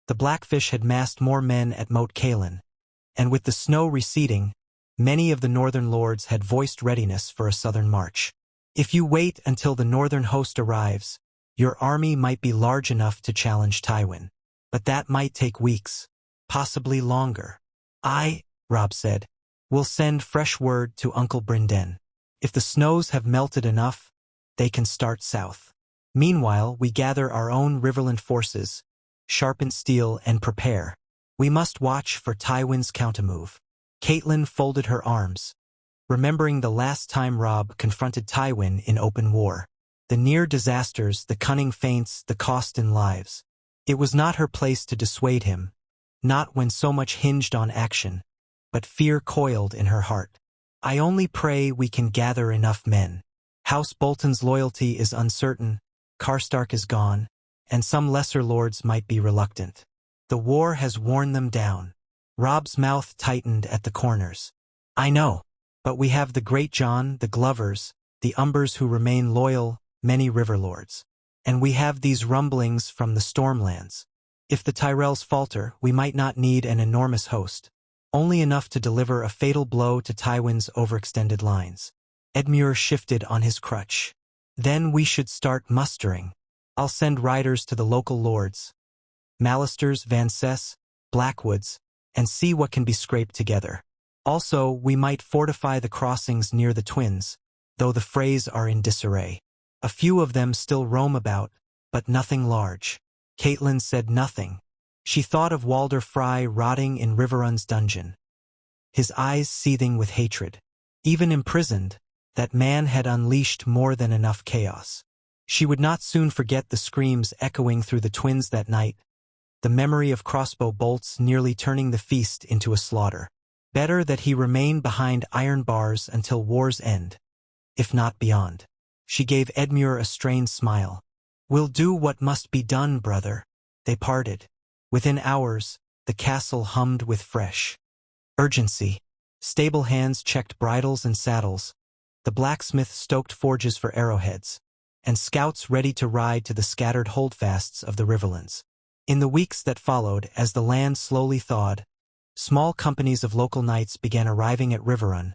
Speaker 1: The Blackfish had massed more men at Moat Cailin, and with the snow receding, many of the northern lords had voiced readiness for a southern march. If you wait until the northern host arrives, your army might be large enough to challenge Tywin. But that might take weeks, possibly longer. Robb said, will send fresh word to Uncle Brynden. If the snows have melted enough, they can start south. Meanwhile, we gather our own Riverrun forces, sharpen steel and prepare. We must watch for Tywin's countermove. Catelyn folded her arms, remembering the last time Robb confronted Tywin in open war. The near disasters, the cunning feints, the cost in lives. It was not her place to dissuade him, not when so much hinged on action, but fear coiled in her heart. I only pray we can gather enough men. House Bolton's loyalty is uncertain, Karstark is gone, and some lesser lords might be reluctant. The war has worn them down. Robb's mouth tightened at the corners. I know, but we have the Great John, the Glovers, the Umbers who remain loyal, many river lords. And we have these rumblings from the Stormlands. If the Tyrells falter, we might not need an enormous host, only enough to deliver a fatal blow to Tywin's overextended lines. Edmure shifted on his crutch. Then we should start mustering. I'll send riders to the local lords, Mallisters, Vancess, Blackwoods, and see what can be scraped together. Also, we might fortify the crossings near the Twins, though the Freys are in disarray. A few of them still roam about, but nothing large. Catelyn said nothing. She thought of Walder Frey rotting in Riverrun's dungeon, his eyes seething with hatred. Even imprisoned, that man had unleashed more than enough chaos. She would not soon forget the screams echoing through the Twins that night, the memory of crossbow bolts nearly turning the feast into a slaughter. Better that he remain behind iron bars until war's end, if not beyond. She gave Edmure a strained smile. We'll do what must be done, brother. They parted. Within hours, the castle hummed with fresh urgency. Stable hands checked bridles and saddles. The blacksmith stoked forges for arrowheads, and scouts ready to ride to the scattered holdfasts of the Riverlands. In the weeks that followed, as the land slowly thawed, small companies of local knights began arriving at Riverrun,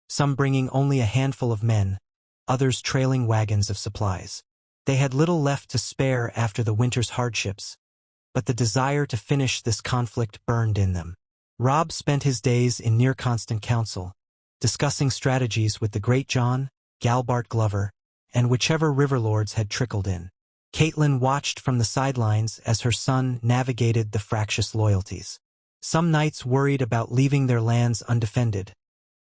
Speaker 1: some bringing only a handful of men, others trailing wagons of supplies. They had little left to spare after the winter's hardships, but the desire to finish this conflict burned in them. Robb spent his days in near-constant council, discussing strategies with the Great John, Galbart Glover, and whichever riverlords had trickled in. Catelyn watched from the sidelines as her son navigated the fractious loyalties. Some knights worried about leaving their lands undefended.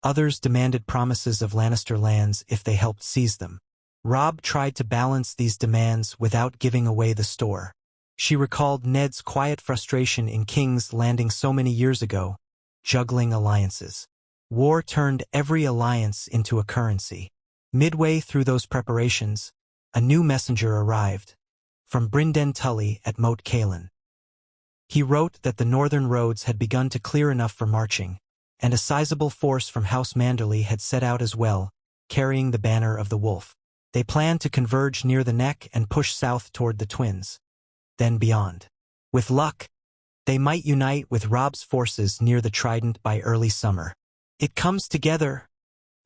Speaker 1: Others demanded promises of Lannister lands if they helped seize them. Robb tried to balance these demands without giving away the store. She recalled Ned's quiet frustration in King's Landing so many years ago, juggling alliances. War turned every alliance into a currency. Midway through those preparations, a new messenger arrived, from Brynden Tully at Moat Cailin. He wrote that the northern roads had begun to clear enough for marching, and a sizable force from House Manderly had set out as well, carrying the banner of the wolf. They planned to converge near the neck and push south toward the Twins, then beyond. With luck, they might unite with Robb's forces near the Trident by early summer. It comes together,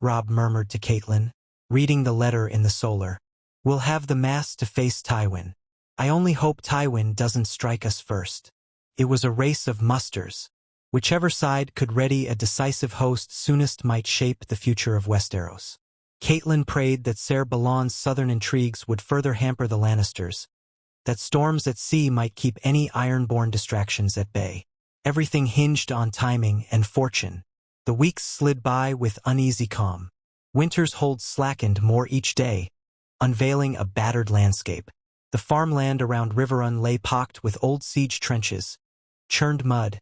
Speaker 1: Robb murmured to Catelyn, reading the letter in the solar. We'll have the mass to face Tywin. I only hope Tywin doesn't strike us first. It was a race of musters. Whichever side could ready a decisive host soonest might shape the future of Westeros. Catelyn prayed that Ser Balon's southern intrigues would further hamper the Lannisters, that storms at sea might keep any iron-born distractions at bay. Everything hinged on timing and fortune. The weeks slid by with uneasy calm. Winter's hold slackened more each day, unveiling a battered landscape. The farmland around Riverrun lay pocked with old siege trenches, churned mud,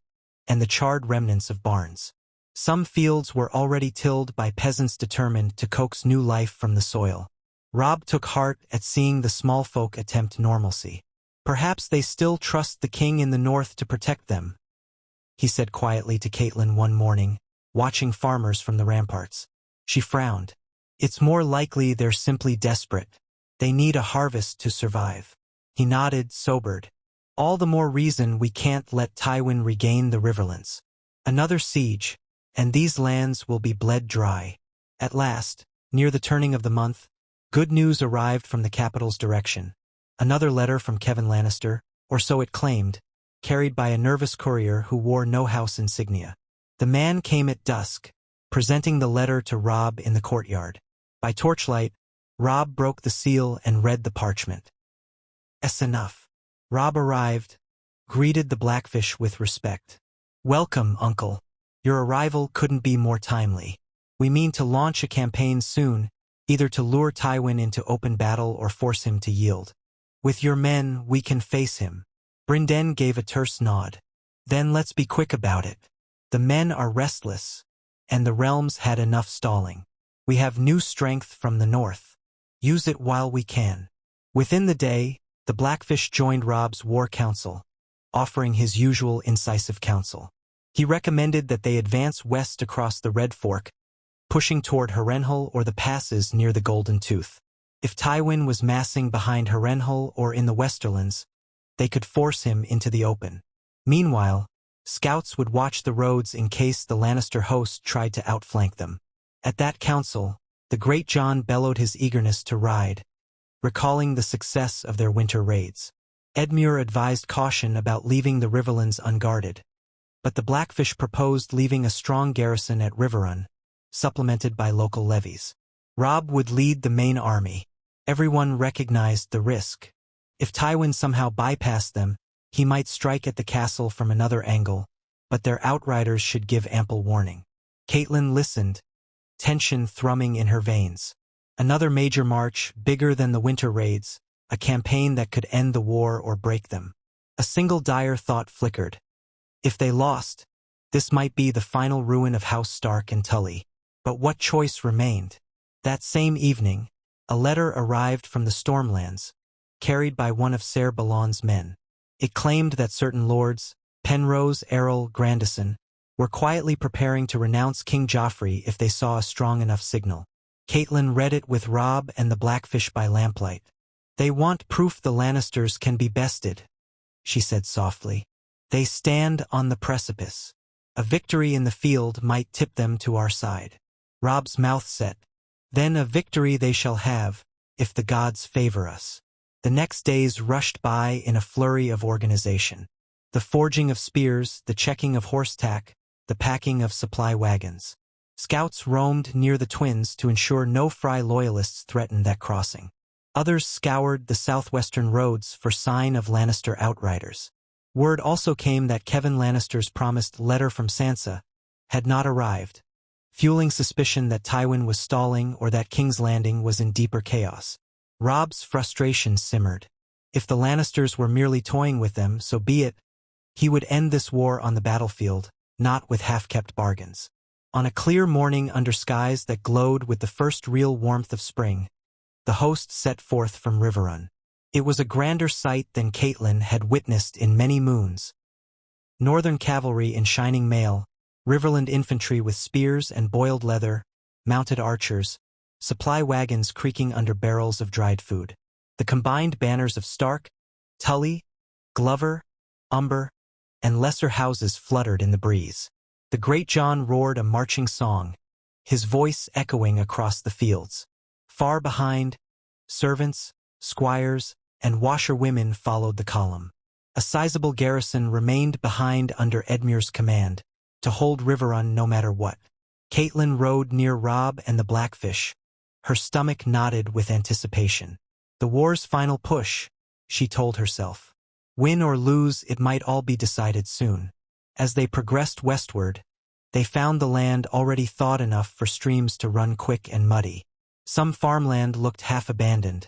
Speaker 1: and the charred remnants of barns. Some fields were already tilled by peasants determined to coax new life from the soil. Robb took heart at seeing the small folk attempt normalcy. Perhaps they still trust the king in the north to protect them, he said quietly to Catelyn one morning, watching farmers from the ramparts. She frowned. It's more likely they're simply desperate. They need a harvest to survive. He nodded, sobered. All the more reason we can't let Tywin regain the Riverlands. Another siege, and these lands will be bled dry. At last, near the turning of the month, good news arrived from the capital's direction. Another letter from Kevin Lannister, or so it claimed, carried by a nervous courier who wore no house insignia. The man came at dusk, presenting the letter to Robb in the courtyard. By torchlight, Robb broke the seal and read the parchment. "That's enough." Robb arrived, greeted the Blackfish with respect. "Welcome, uncle. Your arrival couldn't be more timely. We mean to launch a campaign soon, either to lure Tywin into open battle or force him to yield. With your men, we can face him." Brynden gave a terse nod. "Then let's be quick about it. The men are restless, and the realms had enough stalling. We have new strength from the north. Use it while we can." Within the day, the Blackfish joined Robb's war council, offering his usual incisive counsel. He recommended that they advance west across the Red Fork, pushing toward Harrenhal or the passes near the Golden Tooth. If Tywin was massing behind Harrenhal or in the Westerlands, they could force him into the open. Meanwhile, scouts would watch the roads in case the Lannister host tried to outflank them. At that council, the Great John bellowed his eagerness to ride, recalling the success of their winter raids. Edmure advised caution about leaving the Riverlands unguarded, but the Blackfish proposed leaving a strong garrison at Riverrun, supplemented by local levies. Robb would lead the main army. Everyone recognized the risk. If Tywin somehow bypassed them, he might strike at the castle from another angle, but their outriders should give ample warning. Catelyn listened, tension thrumming in her veins. Another major march, bigger than the winter raids, a campaign that could end the war or break them. A single dire thought flickered. If they lost, this might be the final ruin of House Stark and Tully. But what choice remained? That same evening, a letter arrived from the Stormlands, carried by one of Ser Balon's men. It claimed that certain lords, Penrose, Errol, Grandison, were quietly preparing to renounce King Joffrey if they saw a strong enough signal. Catelyn read it with Robb and the Blackfish by lamplight. "They want proof the Lannisters can be bested," she said softly. "They stand on the precipice. A victory in the field might tip them to our side." Robb's mouth set. "Then a victory they shall have, if the gods favor us." The next days rushed by in a flurry of organization. The forging of spears, the checking of horse tack, the packing of supply wagons. Scouts roamed near the Twins to ensure no Frey loyalists threatened that crossing. Others scoured the southwestern roads for sign of Lannister outriders. Word also came that Kevin Lannister's promised letter from Sansa had not arrived, fueling suspicion that Tywin was stalling or that King's Landing was in deeper chaos. Robb's frustration simmered. If the Lannisters were merely toying with them, so be it. He would end this war on the battlefield, not with half-kept bargains. On a clear morning under skies that glowed with the first real warmth of spring, the host set forth from Riverrun. It was a grander sight than Catelyn had witnessed in many moons. Northern cavalry in shining mail, Riverland infantry with spears and boiled leather, mounted archers, supply wagons creaking under barrels of dried food. The combined banners of Stark, Tully, Glover, Umber, and lesser houses fluttered in the breeze. The Great John roared a marching song, his voice echoing across the fields. Far behind, servants, squires, and washerwomen followed the column. A sizable garrison remained behind under Edmure's command, to hold Riverrun no matter what. Catelyn rode near Robb and the Blackfish. Her stomach knotted with anticipation. The war's final push, she told herself. Win or lose, it might all be decided soon. As they progressed westward, they found the land already thawed enough for streams to run quick and muddy. Some farmland looked half-abandoned,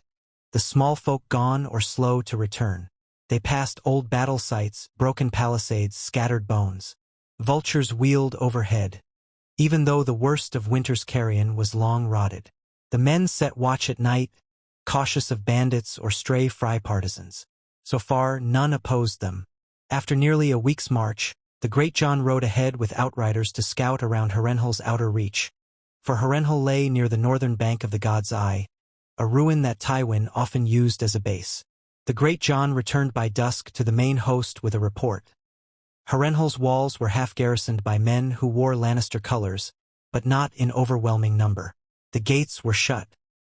Speaker 1: the small folk gone or slow to return. They passed old battle sites, broken palisades, scattered bones. Vultures wheeled overhead, even though the worst of winter's carrion was long rotted. The men set watch at night, cautious of bandits or stray Frey partisans. So far, none opposed them. After nearly a week's march, the Great John rode ahead with outriders to scout around Harrenhal's outer reach. for Harrenhal lay near the northern bank of the God's Eye, a ruin that Tywin often used as a base. The Great John returned by dusk to the main host with a report. Harrenhal's walls were half garrisoned by men who wore Lannister colors, but not in overwhelming number. The gates were shut.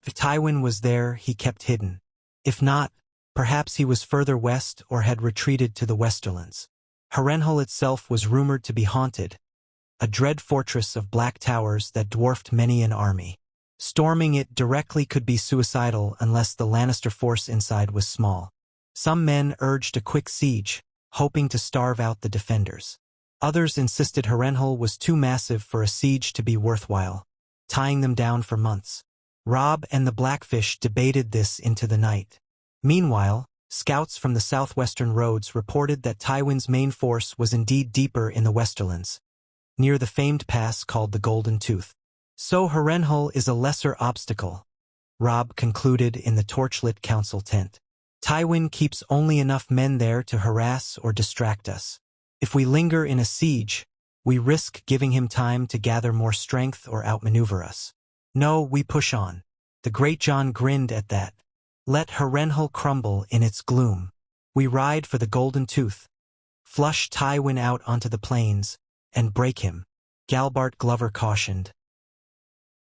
Speaker 1: If Tywin was there, he kept hidden. If not, perhaps he was further west or had retreated to the Westerlands. Harrenhal itself was rumored to be haunted, a dread fortress of black towers that dwarfed many an army. Storming it directly could be suicidal unless the Lannister force inside was small. Some men urged a quick siege, hoping to starve out the defenders. Others insisted Harrenhal was too massive for a siege to be worthwhile, tying them down for months. Robb and the Blackfish debated this into the night. Meanwhile, scouts from the southwestern roads reported that Tywin's main force was indeed deeper in the Westerlands, near the famed pass called the Golden Tooth. So Harrenhal is a lesser obstacle, Robb concluded in the torchlit council tent. Tywin keeps only enough men there to harass or distract us. If we linger in a siege, we risk giving him time to gather more strength or outmaneuver us. No, we push on. The Great John grinned at that. Let Harrenhal crumble in its gloom. We ride for the Golden Tooth. Flush Tywin out onto the plains, and break him, Galbart Glover cautioned.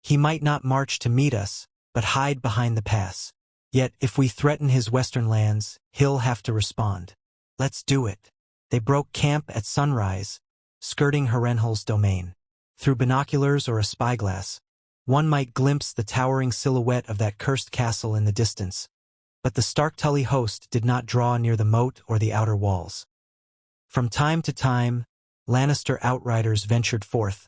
Speaker 1: He might not march to meet us, but hide behind the pass. Yet, if we threaten his western lands, he'll have to respond. Let's do it. They broke camp at sunrise, skirting Harrenhal's domain. Through binoculars or a spyglass, one might glimpse the towering silhouette of that cursed castle in the distance. But the Stark-Tully host did not draw near the moat or the outer walls. From time to time, Lannister outriders ventured forth,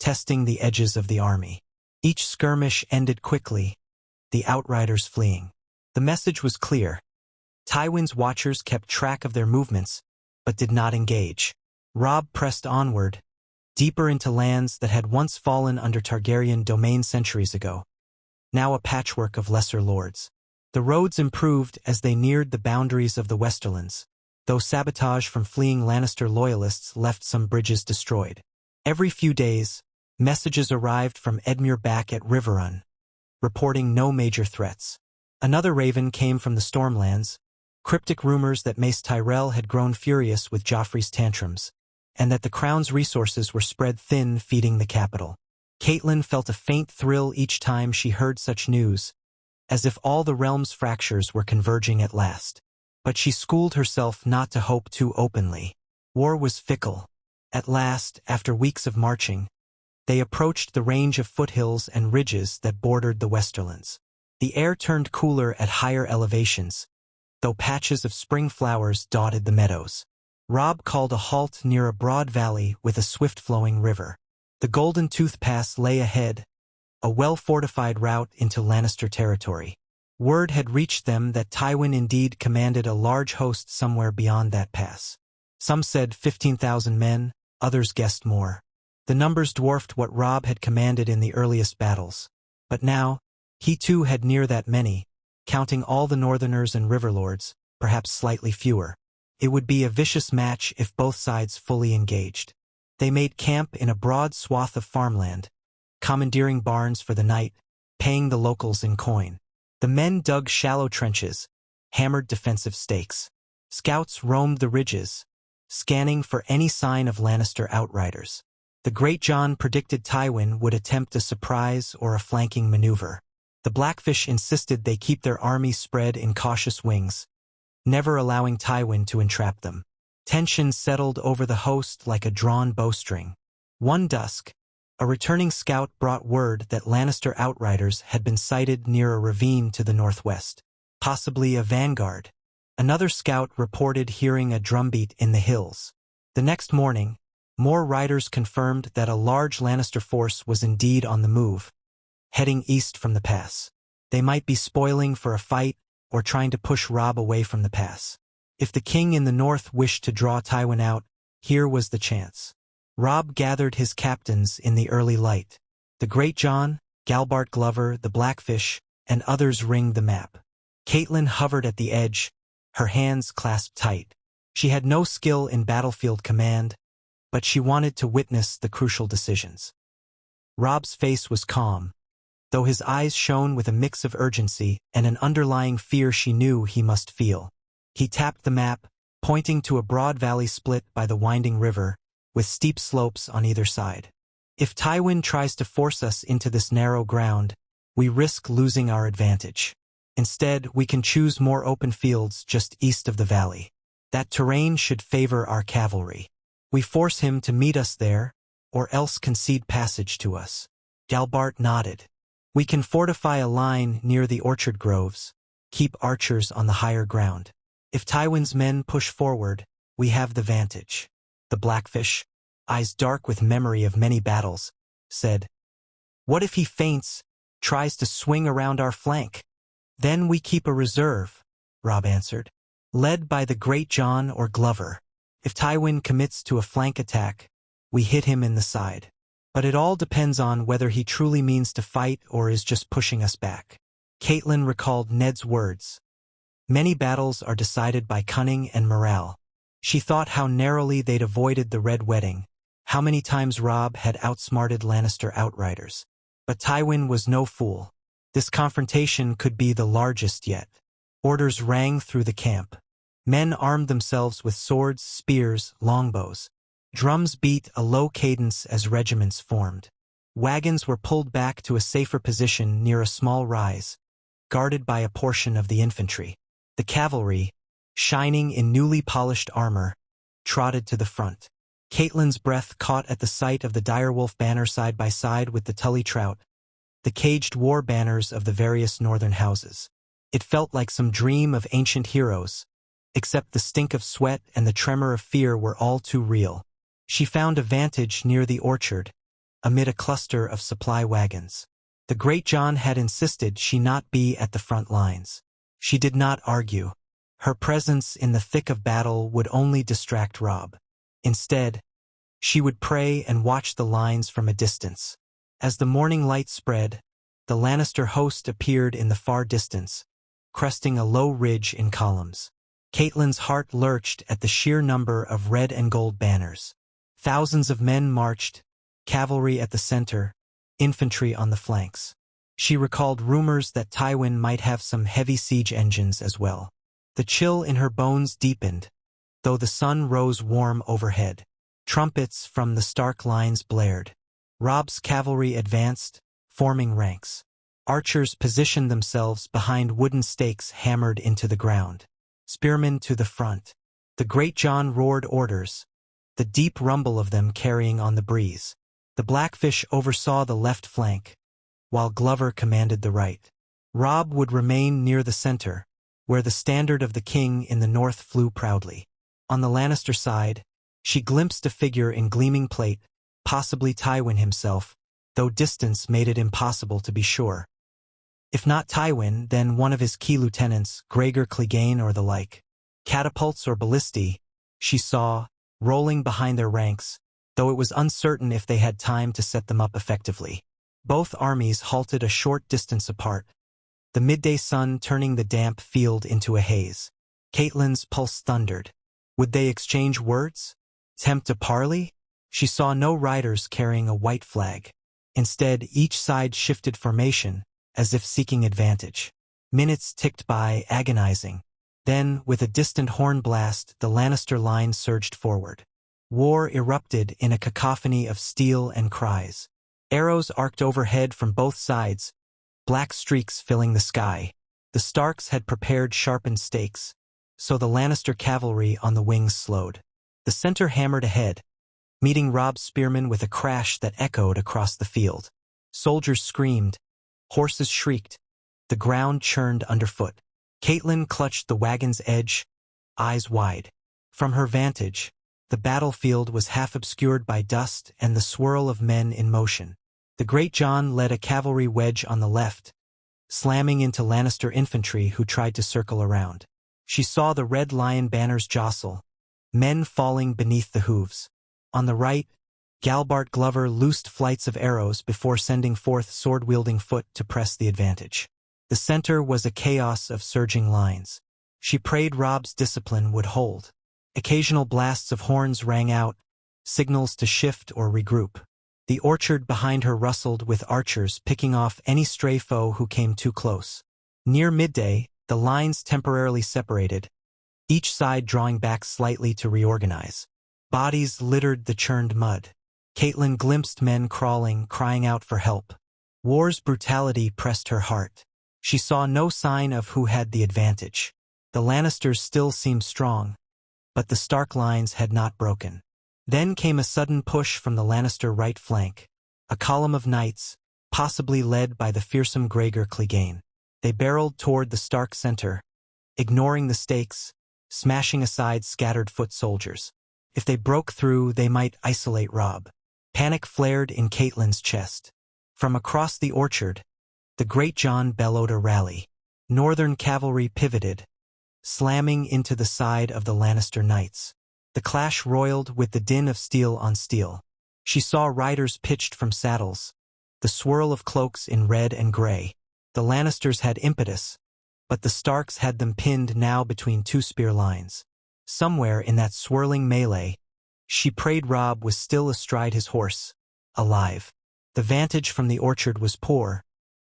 Speaker 1: testing the edges of the army. Each skirmish ended quickly, the outriders fleeing. The message was clear. Tywin's watchers kept track of their movements, but did not engage. Robb pressed onward, deeper into lands that had once fallen under Targaryen domain centuries ago, now a patchwork of lesser lords. The roads improved as they neared the boundaries of the Westerlands, though sabotage from fleeing Lannister loyalists left some bridges destroyed. Every few days, messages arrived from Edmure back at Riverrun, reporting no major threats. Another raven came from the Stormlands, cryptic rumors that Mace Tyrell had grown furious with Joffrey's tantrums, and that the crown's resources were spread thin feeding the capital. Catelyn felt a faint thrill each time she heard such news, as if all the realm's fractures were converging at last. But she schooled herself not to hope too openly. War was fickle. At last, after weeks of marching, they approached the range of foothills and ridges that bordered the Westerlands. The air turned cooler at higher elevations, though patches of spring flowers dotted the meadows. Robb called a halt near a broad valley with a swift-flowing river. The Golden Tooth Pass lay ahead, a well-fortified route into Lannister territory. Word had reached them that Tywin indeed commanded a large host somewhere beyond that pass. Some said 15,000 men, others guessed more. The numbers dwarfed what Robb had commanded in the earliest battles. But now, he too had near that many, counting all the Northerners and Riverlords, perhaps slightly fewer. It would be a vicious match if both sides fully engaged. They made camp in a broad swath of farmland, commandeering barns for the night, paying the locals in coin. The men dug shallow trenches, hammered defensive stakes. Scouts roamed the ridges, scanning for any sign of Lannister outriders. The Great John predicted Tywin would attempt a surprise or a flanking maneuver. The Blackfish insisted they keep their army spread in cautious wings, never allowing Tywin to entrap them. Tension settled over the host like a drawn bowstring. One dusk, a returning scout brought word that Lannister outriders had been sighted near a ravine to the northwest, possibly a vanguard. Another scout reported hearing a drumbeat in the hills. The next morning, more riders confirmed that a large Lannister force was indeed on the move, heading east from the pass. They might be spoiling for a fight or trying to push Robb away from the pass. If the king in the north wished to draw Tywin out, here was the chance. Robb gathered his captains in the early light. The Great John, Galbart Glover, the Blackfish, and others ringed the map. Catelyn hovered at the edge, her hands clasped tight. She had no skill in battlefield command, but she wanted to witness the crucial decisions. Robb's face was calm, though his eyes shone with a mix of urgency and an underlying fear she knew he must feel. He tapped the map, pointing to a broad valley split by the winding river, with steep slopes on either side. If Tywin tries to force us into this narrow ground, we risk losing our advantage. Instead, we can choose more open fields just east of the valley. That terrain should favor our cavalry. We force him to meet us there, or else concede passage to us. Galbart nodded. We can fortify a line near the orchard groves, keep archers on the higher ground. If Tywin's men push forward, we have the vantage. The Blackfish, eyes dark with memory of many battles, said, "What if he feints, tries to swing around our flank?" "Then we keep a reserve," Robb answered, "led by the Great John or Glover. If Tywin commits to a flank attack, we hit him in the side. But it all depends on whether he truly means to fight or is just pushing us back." Catelyn recalled Ned's words. Many battles are decided by cunning and morale. She thought how narrowly they'd avoided the Red Wedding, how many times Robb had outsmarted Lannister outriders. But Tywin was no fool. This confrontation could be the largest yet. Orders rang through the camp. Men armed themselves with swords, spears, longbows. Drums beat a low cadence as regiments formed. Wagons were pulled back to a safer position near a small rise, guarded by a portion of the infantry. The cavalry, shining in newly polished armor, trotted to the front. Catelyn's breath caught at the sight of the direwolf banner side by side with the Tully Trout, the caged war banners of the various northern houses. It felt like some dream of ancient heroes, except the stink of sweat and the tremor of fear were all too real. She found a vantage near the orchard, amid a cluster of supply wagons. The Great John had insisted she not be at the front lines. She did not argue. Her presence in the thick of battle would only distract Robb. Instead, she would pray and watch the lines from a distance. As the morning light spread, the Lannister host appeared in the far distance, cresting a low ridge in columns. Catelyn's heart lurched at the sheer number of red and gold banners. Thousands of men marched, cavalry at the center, infantry on the flanks. She recalled rumors that Tywin might have some heavy siege engines as well. The chill in her bones deepened, though the sun rose warm overhead. Trumpets from the Stark lines blared. Robb's cavalry advanced, forming ranks. Archers positioned themselves behind wooden stakes hammered into the ground. Spearmen to the front. The Great John roared orders, the deep rumble of them carrying on the breeze. The Blackfish oversaw the left flank, while Glover commanded the right. Robb would remain near the center, where the standard of the king in the north flew proudly. On the Lannister side, she glimpsed a figure in gleaming plate, possibly Tywin himself, though distance made it impossible to be sure. If not Tywin, then one of his key lieutenants, Gregor Clegane or the like. Catapults or ballistae, she saw, rolling behind their ranks, though it was uncertain if they had time to set them up effectively. Both armies halted a short distance apart, the midday sun turning the damp field into a haze. Catelyn's pulse thundered. Would they exchange words? Tempt a parley? She saw no riders carrying a white flag. Instead, each side shifted formation, as if seeking advantage. Minutes ticked by, agonizing. Then, with a distant horn blast, the Lannister line surged forward. War erupted in a cacophony of steel and cries. Arrows arced overhead from both sides, black streaks filling the sky. The Starks had prepared sharpened stakes, so the Lannister cavalry on the wings slowed. The center hammered ahead, meeting Robb's spearmen with a crash that echoed across the field. Soldiers screamed, horses shrieked, the ground churned underfoot. Catelyn clutched the wagon's edge, eyes wide. From her vantage, the battlefield was half obscured by dust and the swirl of men in motion. The Great John led a cavalry wedge on the left, slamming into Lannister infantry who tried to circle around. She saw the Red Lion banners jostle, men falling beneath the hooves. On the right, Galbart Glover loosed flights of arrows before sending forth sword-wielding foot to press the advantage. The center was a chaos of surging lines. She prayed Robb's discipline would hold. Occasional blasts of horns rang out, signals to shift or regroup. The orchard behind her rustled with archers picking off any stray foe who came too close. Near midday, the lines temporarily separated, each side drawing back slightly to reorganize. Bodies littered the churned mud. Catelyn glimpsed men crawling, crying out for help. War's brutality pressed her heart. She saw no sign of who had the advantage. The Lannisters still seemed strong, but the Stark lines had not broken. Then came a sudden push from the Lannister right flank. A column of knights, possibly led by the fearsome Gregor Clegane. They barreled toward the Stark center, ignoring the stakes, smashing aside scattered foot soldiers. If they broke through, they might isolate Robb. Panic flared in Catelyn's chest. From across the orchard, the Great John bellowed a rally. Northern cavalry pivoted, slamming into the side of the Lannister knights. The clash roiled with the din of steel on steel. She saw riders pitched from saddles, the swirl of cloaks in red and gray. The Lannisters had impetus, but the Starks had them pinned now between two spear lines. Somewhere in that swirling melee, she prayed Robb was still astride his horse, alive. The vantage from the orchard was poor,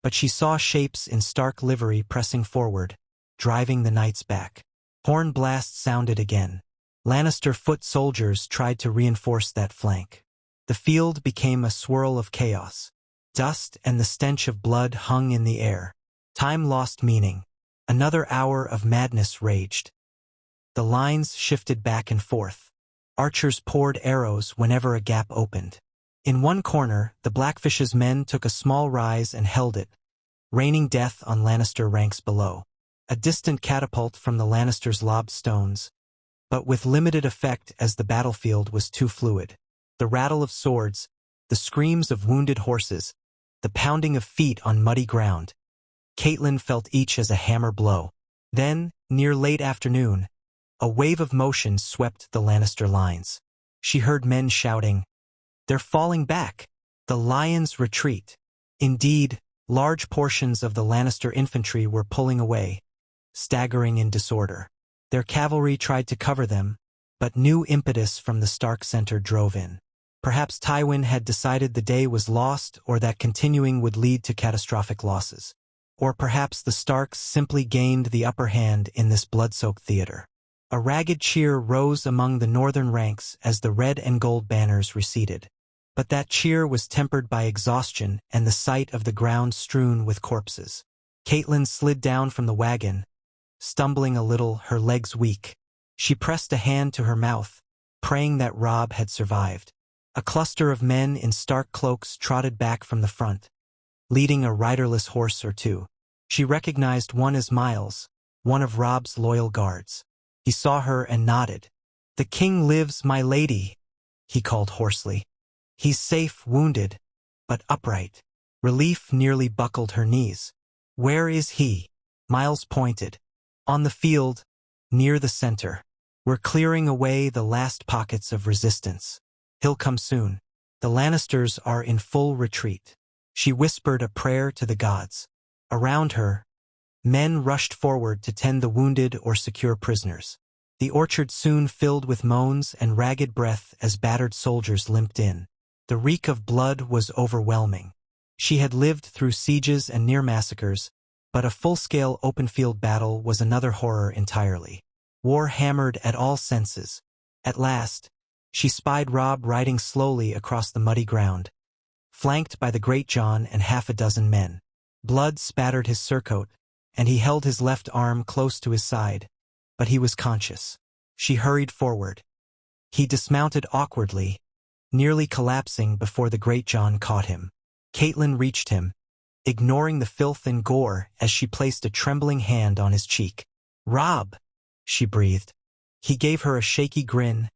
Speaker 1: but she saw shapes in Stark livery pressing forward, driving the knights back. Horn blasts sounded again. Lannister foot soldiers tried to reinforce that flank. The field became a swirl of chaos. Dust and the stench of blood hung in the air. Time lost meaning. Another hour of madness raged. The lines shifted back and forth. Archers poured arrows whenever a gap opened. In one corner, the Blackfish's men took a small rise and held it, raining death on Lannister ranks below. A distant catapult from the Lannisters lobbed stones, but with limited effect as the battlefield was too fluid. The rattle of swords, the screams of wounded horses, the pounding of feet on muddy ground. Catelyn felt each as a hammer blow. Then, near late afternoon, a wave of motion swept the Lannister lines. She heard men shouting, "They're falling back! The lions retreat!" Indeed, large portions of the Lannister infantry were pulling away, staggering in disorder. Their cavalry tried to cover them, but new impetus from the Stark center drove in. Perhaps Tywin had decided the day was lost or that continuing would lead to catastrophic losses. Or perhaps the Starks simply gained the upper hand in this blood-soaked theater. A ragged cheer rose among the northern ranks as the red and gold banners receded. But that cheer was tempered by exhaustion and the sight of the ground strewn with corpses. Catelyn slid down from the wagon, stumbling a little, her legs weak. She pressed a hand to her mouth, praying that Robb had survived. A cluster of men in Stark cloaks trotted back from the front, leading a riderless horse or two. She recognized one as Miles, one of Robb's loyal guards. He saw her and nodded. "The king lives, my lady," he called hoarsely. "He's safe, wounded, but upright." Relief nearly buckled her knees. "Where is he?" Miles pointed. "On the field, near the center. We're clearing away the last pockets of resistance. He'll come soon. The Lannisters are in full retreat." She whispered a prayer to the gods. Around her, men rushed forward to tend the wounded or secure prisoners. The orchard soon filled with moans and ragged breath as battered soldiers limped in. The reek of blood was overwhelming. She had lived through sieges and near massacres, but a full-scale open-field battle was another horror entirely. War hammered at all senses. At last, she spied Robb riding slowly across the muddy ground, flanked by the Great John and half a dozen men. Blood spattered his surcoat, and he held his left arm close to his side, but he was conscious. She hurried forward. He dismounted awkwardly, nearly collapsing before the Great John caught him. Catelyn reached him, ignoring the filth and gore as she placed a trembling hand on his cheek. "Robb," she breathed. He gave her a shaky grin,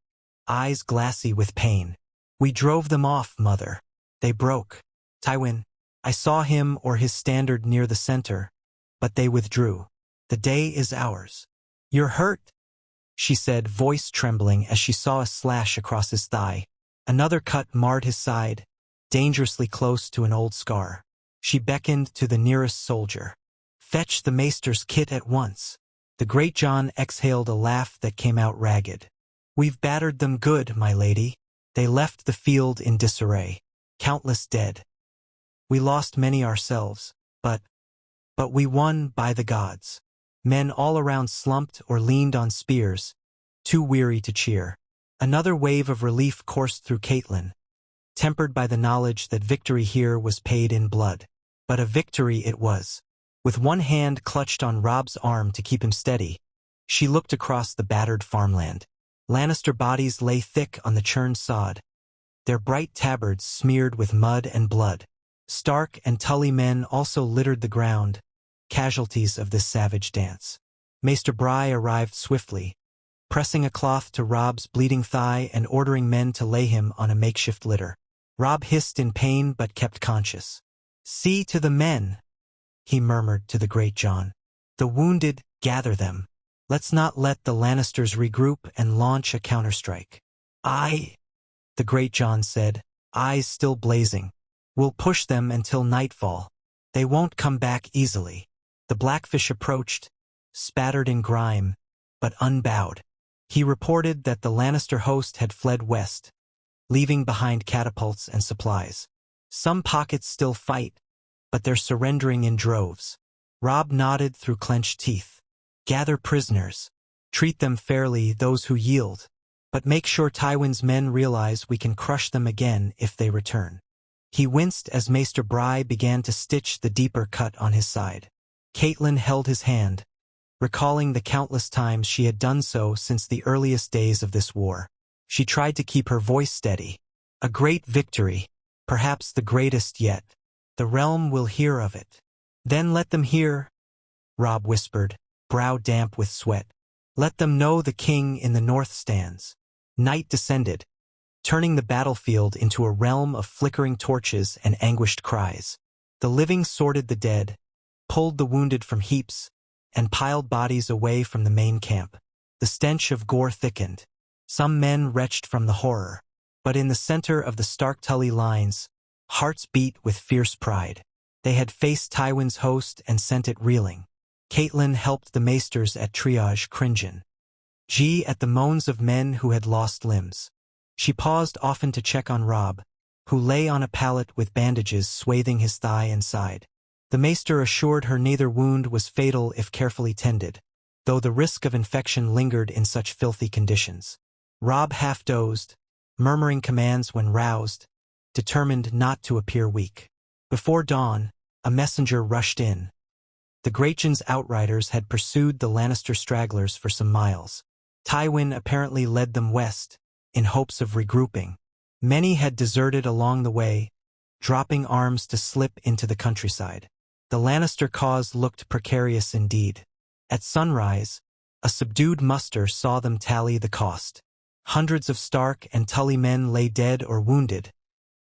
Speaker 1: eyes glassy with pain. "We drove them off, mother. They broke. Tywin, I saw him or his standard near the center, but they withdrew. The day is ours." "You're hurt," she said, voice trembling as she saw a slash across his thigh. Another cut marred his side, dangerously close to an old scar. She beckoned to the nearest soldier. "Fetch the maester's kit at once." The Great John exhaled a laugh that came out ragged. "We've battered them good, my lady. They left the field in disarray." countless dead. We lost many ourselves, but we won by the gods. Men all around slumped or leaned on spears, too weary to cheer. Another wave of relief coursed through Catelyn, tempered by the knowledge that victory here was paid in blood. But a victory it was. With one hand clutched on Robb's arm to keep him steady, she looked across the battered farmland. Lannister bodies lay thick on the churned sod, their bright tabards smeared with mud and blood. Stark and Tully men also littered the ground, casualties of this savage dance. Maester Bry arrived swiftly, pressing a cloth to Robb's bleeding thigh and ordering men to lay him on a makeshift litter. Robb hissed in pain but kept conscious. "See to the men," he murmured to the Great John. "The wounded, gather them. Let's not let the Lannisters regroup and launch a counterstrike." "Aye," the Great John said, eyes still blazing. "We'll push them until nightfall. They won't come back easily." The Blackfish approached, spattered in grime, but unbowed. He reported that the Lannister host had fled west, leaving behind catapults and supplies. Some pockets still fight, but they're surrendering in droves. Robb nodded through clenched teeth. "Gather prisoners. Treat them fairly, those who yield. But make sure Tywin's men realize we can crush them again if they return." He winced as Maester Bry began to stitch the deeper cut on his side. Catelyn held his hand, recalling the countless times she had done so since the earliest days of this war. She tried to keep her voice steady. "A great victory, perhaps the greatest yet. The realm will hear of it." "Then let them hear," Robb whispered, brow damp with sweat. "Let them know the king in the north stands." Night descended, turning the battlefield into a realm of flickering torches and anguished cries. The living sorted the dead, pulled the wounded from heaps, and piled bodies away from the main camp. The stench of gore thickened. Some men retched from the horror. But in the center of the Stark Tully lines, hearts beat with fierce pride. They had faced Tywin's host and sent it reeling. Catelyn helped the maesters at triage cringin'. At the moans of men who had lost limbs. She paused often to check on Robb, who lay on a pallet with bandages swathing his thigh and side. The maester assured her neither wound was fatal if carefully tended, though the risk of infection lingered in such filthy conditions. Robb half-dozed, murmuring commands when roused, determined not to appear weak. Before dawn, a messenger rushed in. The Greyjohn's outriders had pursued the Lannister stragglers for some miles. Tywin apparently led them west, in hopes of regrouping. Many had deserted along the way, dropping arms to slip into the countryside. The Lannister cause looked precarious indeed. At sunrise, a subdued muster saw them tally the cost. Hundreds of Stark and Tully men lay dead or wounded,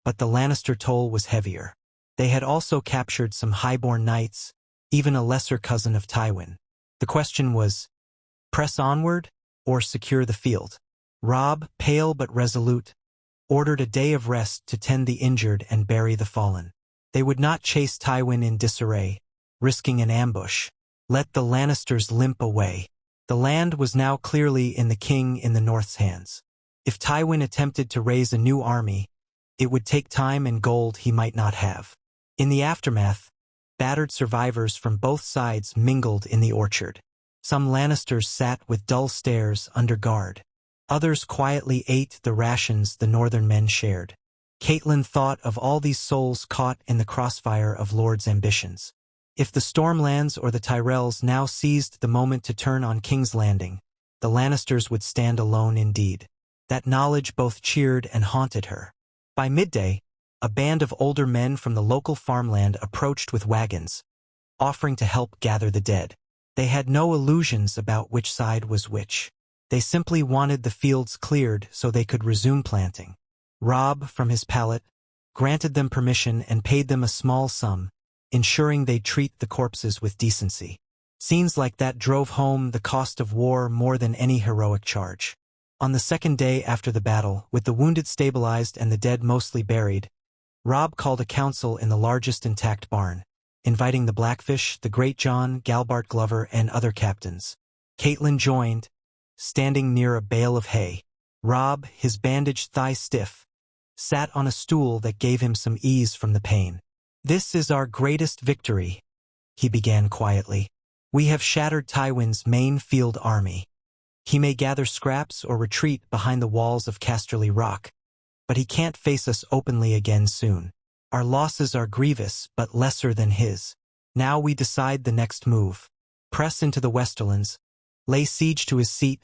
Speaker 1: but the Lannister toll was heavier. They had also captured some highborn knights, even a lesser cousin of Tywin. The question was, press onward or secure the field? Robb, pale but resolute, ordered a day of rest to tend the injured and bury the fallen. They would not chase Tywin in disarray, risking an ambush. Let the Lannisters limp away. The land was now clearly in the king in the North's hands. If Tywin attempted to raise a new army, it would take time and gold he might not have. In the aftermath, battered survivors from both sides mingled in the orchard. Some Lannisters sat with dull stares under guard. Others quietly ate the rations the northern men shared. Catelyn thought of all these souls caught in the crossfire of Lord's ambitions. If the Stormlands or the Tyrells now seized the moment to turn on King's Landing, the Lannisters would stand alone indeed. That knowledge both cheered and haunted her. By midday, a band of older men from the local farmland approached with wagons, offering to help gather the dead. They had no illusions about which side was which. They simply wanted the fields cleared so they could resume planting. Robb, from his pallet, granted them permission and paid them a small sum, ensuring they'd treat the corpses with decency. Scenes like that drove home the cost of war more than any heroic charge. On the second day after the battle, with the wounded stabilized and the dead mostly buried, Robb called a council in the largest intact barn, inviting the Blackfish, the Great John, Galbart Glover, and other captains. Catelyn joined, standing near a bale of hay. Robb, his bandaged thigh stiff, sat on a stool that gave him some ease from the pain. "This is our greatest victory," he began quietly. "We have shattered Tywin's main field army. He may gather scraps or retreat behind the walls of Casterly Rock, but he can't face us openly again soon. Our losses are grievous, but lesser than his. Now we decide the next move. Press into the Westerlands, lay siege to his seat,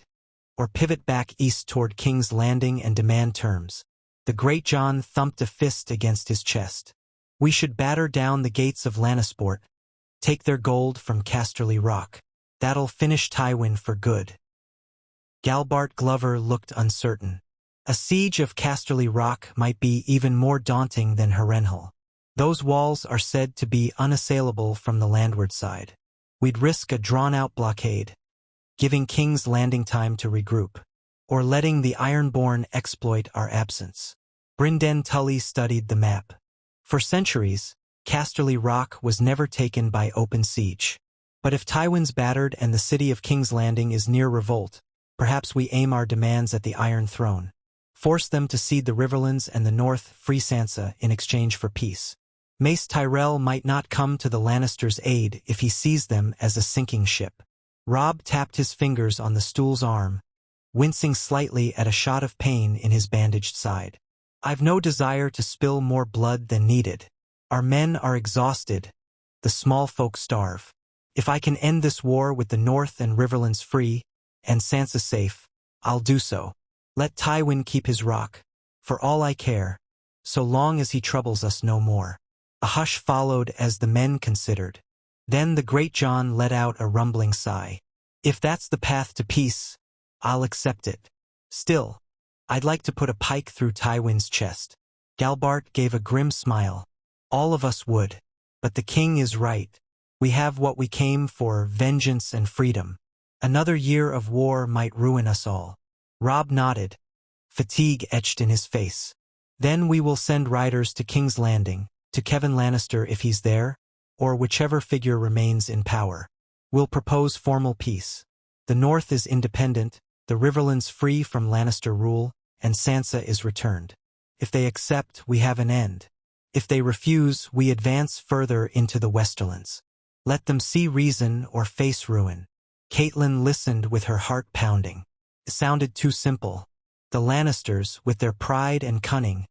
Speaker 1: or pivot back east toward King's Landing and demand terms." The Great John thumped a fist against his chest. "We should batter down the gates of Lannisport, take their gold from Casterly Rock. That'll finish Tywin for good." Galbart Glover looked uncertain. A siege of Casterly Rock might be even more daunting than Harrenhal. Those walls are said to be unassailable from the landward side. We'd risk a drawn-out blockade, giving King's Landing time to regroup, or letting the Ironborn exploit our absence. Brynden Tully studied the map. For centuries, Casterly Rock was never taken by open siege. But if Tywin's battered and the city of King's Landing is near revolt, perhaps we aim our demands at the Iron Throne. Force them to cede the Riverlands and the North, free Sansa in exchange for peace. Mace Tyrell might not come to the Lannisters' aid if he sees them as a sinking ship. Robb tapped his fingers on the stool's arm, wincing slightly at a shot of pain in his bandaged side. "I've no desire to spill more blood than needed. Our men are exhausted. The small folk starve. If I can end this war with the North and Riverlands free, and Sansa safe, I'll do so. Let Tywin keep his rock, for all I care, so long as he troubles us no more." A hush followed as the men considered. Then the Great John let out a rumbling sigh. "If that's the path to peace, I'll accept it. Still, I'd like to put a pike through Tywin's chest." Galbart gave a grim smile. "All of us would. But the king is right. We have what we came for, vengeance and freedom. Another year of war might ruin us all." Robb nodded, fatigue etched in his face. "Then we will send riders to King's Landing, to Kevan Lannister if he's there, or whichever figure remains in power. We'll propose formal peace. The North is independent, the Riverlands free from Lannister rule, and Sansa is returned. If they accept, we have an end. If they refuse, we advance further into the Westerlands. Let them see reason or face ruin." Catelyn listened with her heart pounding. It sounded too simple. The Lannisters, with their pride and cunning,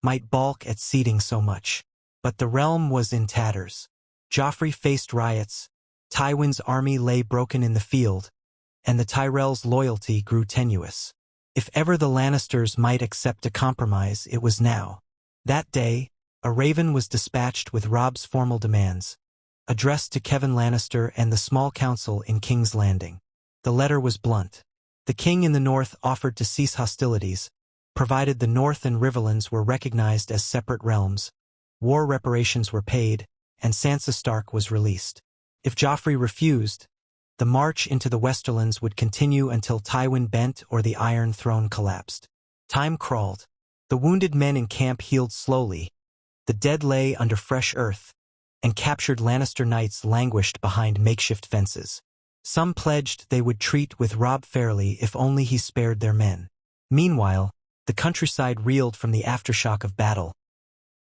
Speaker 1: might balk at ceding so much. But the realm was in tatters. Joffrey faced riots, Tywin's army lay broken in the field, and the Tyrells' loyalty grew tenuous. If ever the Lannisters might accept a compromise, it was now. That day, a raven was dispatched with Robb's formal demands, addressed to Kevan Lannister and the small council in King's Landing. The letter was blunt. The king in the North offered to cease hostilities, provided the North and Riverlands were recognized as separate realms, war reparations were paid, and Sansa Stark was released. If Joffrey refused, the march into the Westerlands would continue until Tywin bent or the Iron Throne collapsed. Time crawled. The wounded men in camp healed slowly. The dead lay under fresh earth, and captured Lannister knights languished behind makeshift fences. Some pledged they would treat with Robb fairly if only he spared their men. Meanwhile, the countryside reeled from the aftershock of battle.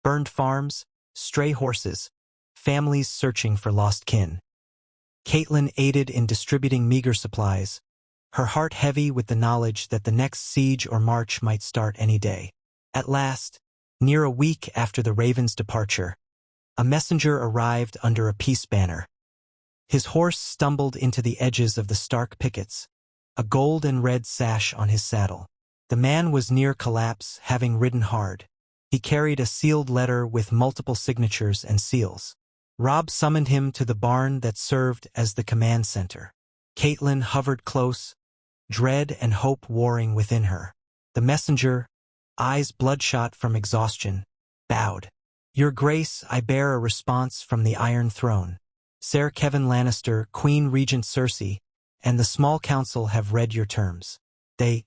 Speaker 1: Burned farms, stray horses, families searching for lost kin. Catelyn aided in distributing meager supplies, her heart heavy with the knowledge that the next siege or march might start any day. At last, near a week after the Raven's departure, a messenger arrived under a peace banner. His horse stumbled into the edges of the Stark pickets, a gold and red sash on his saddle. The man was near collapse, having ridden hard. He carried a sealed letter with multiple signatures and seals. Robb summoned him to the barn that served as the command center. Catelyn hovered close, dread and hope warring within her. The messenger, eyes bloodshot from exhaustion, bowed. "Your Grace, I bear a response from the Iron Throne. Ser Kevan Lannister, Queen Regent Cersei, and the small council have read your terms. They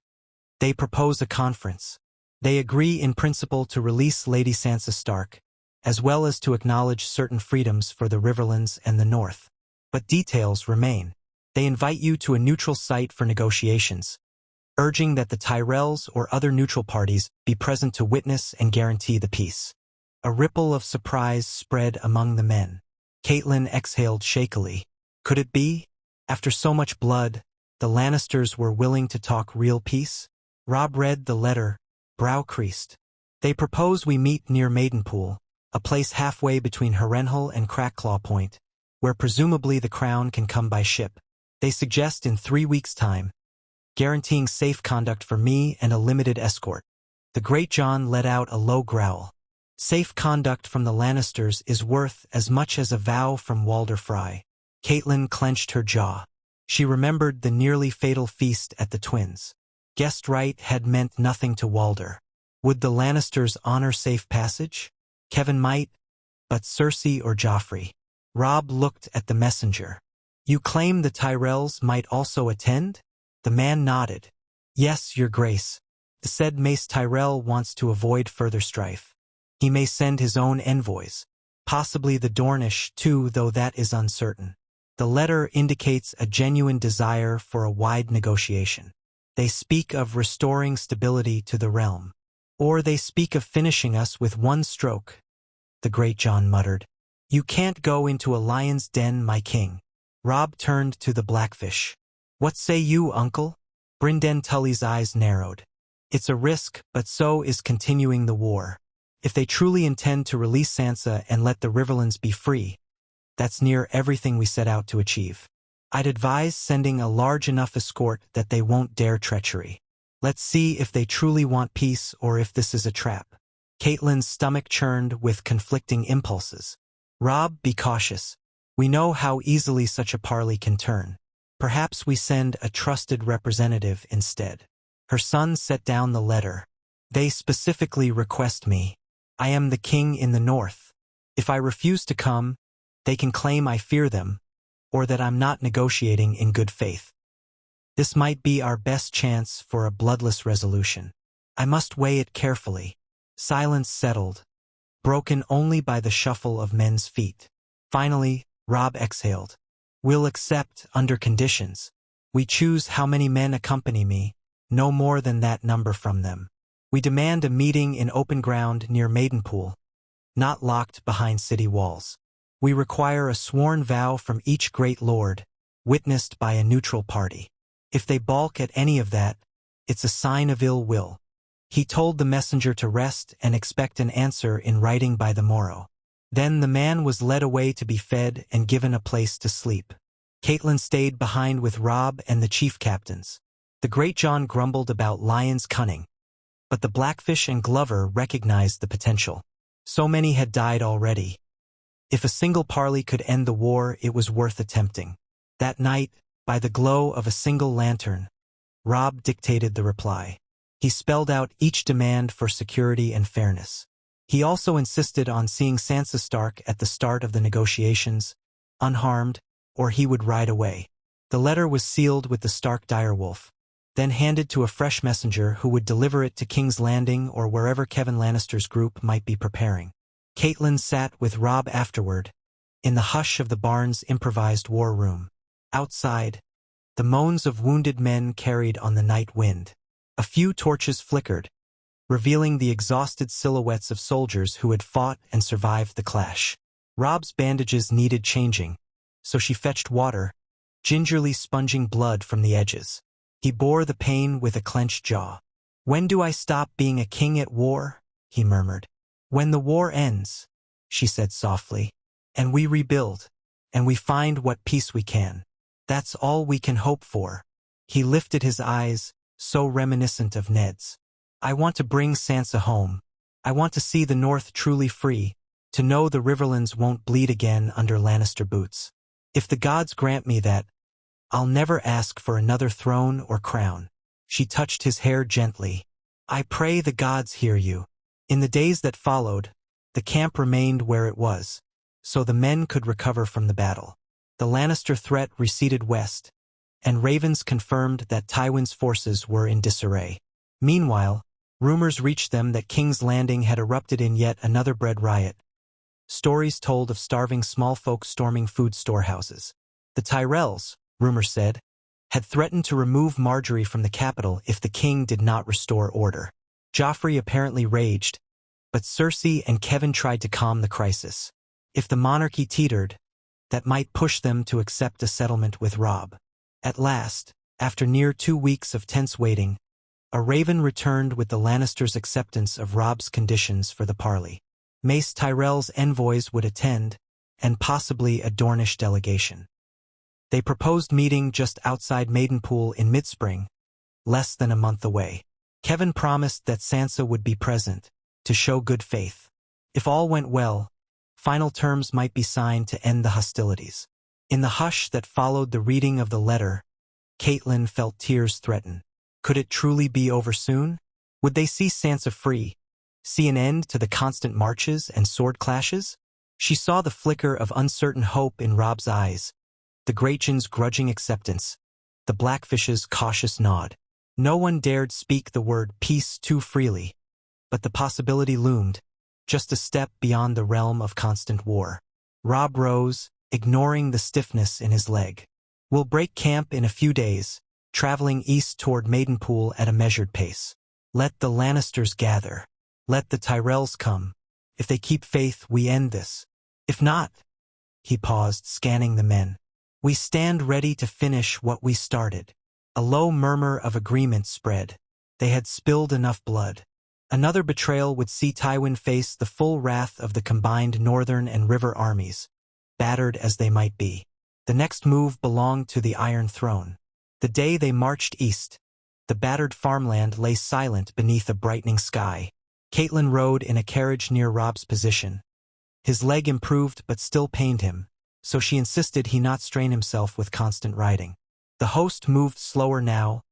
Speaker 1: propose a conference. They agree in principle to release Lady Sansa Stark, as well as to acknowledge certain freedoms for the Riverlands and the North. But details remain. They invite you to a neutral site for negotiations, urging that the Tyrells or other neutral parties be present to witness and guarantee the peace. A ripple of surprise spread among the men. Catelyn exhaled shakily. Could it be? After so much blood, the Lannisters were willing to talk real peace? Robb read the letter, brow creased. They propose we meet near Maidenpool, a place halfway between Harrenhal and Crackclaw Point, where presumably the crown can come by ship. They suggest in 3 weeks' time, guaranteeing safe conduct for me and a limited escort. The Great John let out a low growl. Safe conduct from the Lannisters is worth as much as a vow from Walder Frey. Catelyn clenched her jaw. She remembered the nearly fatal feast at the twins. Guest right had meant nothing to Walder. Would the Lannisters honor safe passage? Kevin might, but Cersei or Joffrey? Robb looked at the messenger. You claim the Tyrells might also attend? The man nodded. Yes, your grace. The said Mace Tyrell wants to avoid further strife. He may send his own envoys. Possibly the Dornish, too, though that is uncertain. The letter indicates a genuine desire for a wide negotiation. They speak of restoring stability to the realm. Or they speak of finishing us with one stroke. The Great John muttered. You can't go into a lion's den, my king. Robb turned to the Blackfish. What say you, uncle? Brynden Tully's eyes narrowed. It's a risk, but so is continuing the war. If they truly intend to release Sansa and let the Riverlands be free, that's near everything we set out to achieve. I'd advise sending a large enough escort that they won't dare treachery. Let's see if they truly want peace or if this is a trap. Catelyn's stomach churned with conflicting impulses. Robb, be cautious. We know how easily such a parley can turn. Perhaps we send a trusted representative instead. Her son set down the letter. They specifically request me. I am the king in the north. If I refuse to come, they can claim I fear them, or that I'm not negotiating in good faith. This might be our best chance for a bloodless resolution. I must weigh it carefully. Silence settled, broken only by the shuffle of men's feet. Finally, Robb exhaled. We'll accept under conditions. We choose how many men accompany me, no more than that number from them. We demand a meeting in open ground near Maidenpool, not locked behind city walls. We require a sworn vow from each great lord, witnessed by a neutral party. If they balk at any of that, it's a sign of ill will. He told the messenger to rest and expect an answer in writing by the morrow. Then the man was led away to be fed and given a place to sleep. Catelyn stayed behind with Robb and the chief captains. The Great John grumbled about Lyon's cunning, but the Blackfish and Glover recognized the potential. So many had died already. If a single parley could end the war, it was worth attempting. That night, by the glow of a single lantern, Robb dictated the reply. He spelled out each demand for security and fairness. He also insisted on seeing Sansa Stark at the start of the negotiations, unharmed, or he would ride away. The letter was sealed with the Stark direwolf, then handed to a fresh messenger who would deliver it to King's Landing or wherever Kevin Lannister's group might be preparing. Catelyn sat with Robb afterward, in the hush of the barn's improvised war room. Outside, the moans of wounded men carried on the night wind. A few torches flickered, revealing the exhausted silhouettes of soldiers who had fought and survived the clash. Robb's bandages needed changing, so she fetched water, gingerly sponging blood from the edges. He bore the pain with a clenched jaw. When do I stop being a king at war? He murmured. When the war ends, she said softly, and we rebuild, and we find what peace we can. That's all we can hope for. He lifted his eyes, so reminiscent of Ned's. I want to bring Sansa home. I want to see the North truly free, to know the Riverlands won't bleed again under Lannister boots. If the gods grant me that, I'll never ask for another throne or crown. She touched his hair gently. I pray the gods hear you. In the days that followed, the camp remained where it was, so the men could recover from the battle. The Lannister threat receded west, and ravens confirmed that Tywin's forces were in disarray. Meanwhile, rumors reached them that King's Landing had erupted in yet another bread riot. Stories told of starving small folk storming food storehouses. The Tyrells, rumor said, had threatened to remove Marjorie from the capital if the king did not restore order. Joffrey apparently raged, but Cersei and Kevan tried to calm the crisis. If the monarchy teetered, that might push them to accept a settlement with Robb. At last, after near 2 weeks of tense waiting, a raven returned with the Lannisters' acceptance of Robb's conditions for the parley. Mace Tyrell's envoys would attend, and possibly a Dornish delegation. They proposed meeting just outside Maidenpool in mid-spring, less than a month away. Kevan promised that Sansa would be present, to show good faith. If all went well, final terms might be signed to end the hostilities. In the hush that followed the reading of the letter, Catelyn felt tears threaten. Could it truly be over soon? Would they see Sansa free, see an end to the constant marches and sword clashes? She saw the flicker of uncertain hope in Robb's eyes, the Greyjoy's grudging acceptance, the Blackfish's cautious nod. No one dared speak the word peace too freely, but the possibility loomed, just a step beyond the realm of constant war. Robb rose, ignoring the stiffness in his leg. "We'll break camp in a few days, traveling east toward Maidenpool at a measured pace. Let the Lannisters gather. Let the Tyrells come. If they keep faith, we end this. If not," he paused, scanning the men, "we stand ready to finish what we started." A low murmur of agreement spread. They had spilled enough blood. Another betrayal would see Tywin face the full wrath of the combined northern and river armies, battered as they might be. The next move belonged to the Iron Throne. The day they marched east, the battered farmland lay silent beneath a brightening sky. Catelyn rode in a carriage near Robb's position. His leg improved but still pained him, so she insisted he not strain himself with constant riding. The host moved slower now,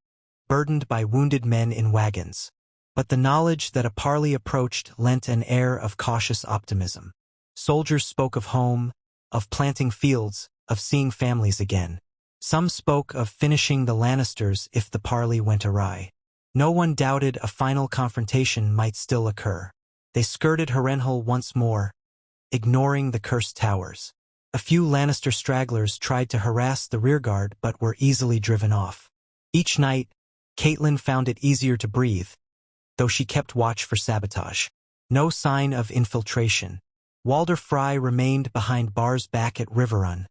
Speaker 1: burdened by wounded men in wagons. But the knowledge that a parley approached lent an air of cautious optimism. Soldiers spoke of home, of planting fields, of seeing families again. Some spoke of finishing the Lannisters if the parley went awry. No one doubted a final confrontation might still occur. They skirted Harrenhal once more, ignoring the cursed towers. A few Lannister stragglers tried to harass the rearguard but were easily driven off. Each night, Catelyn found it easier to breathe, though she kept watch for sabotage. No sign of infiltration. Walder Frey remained behind bars back at Riverrun,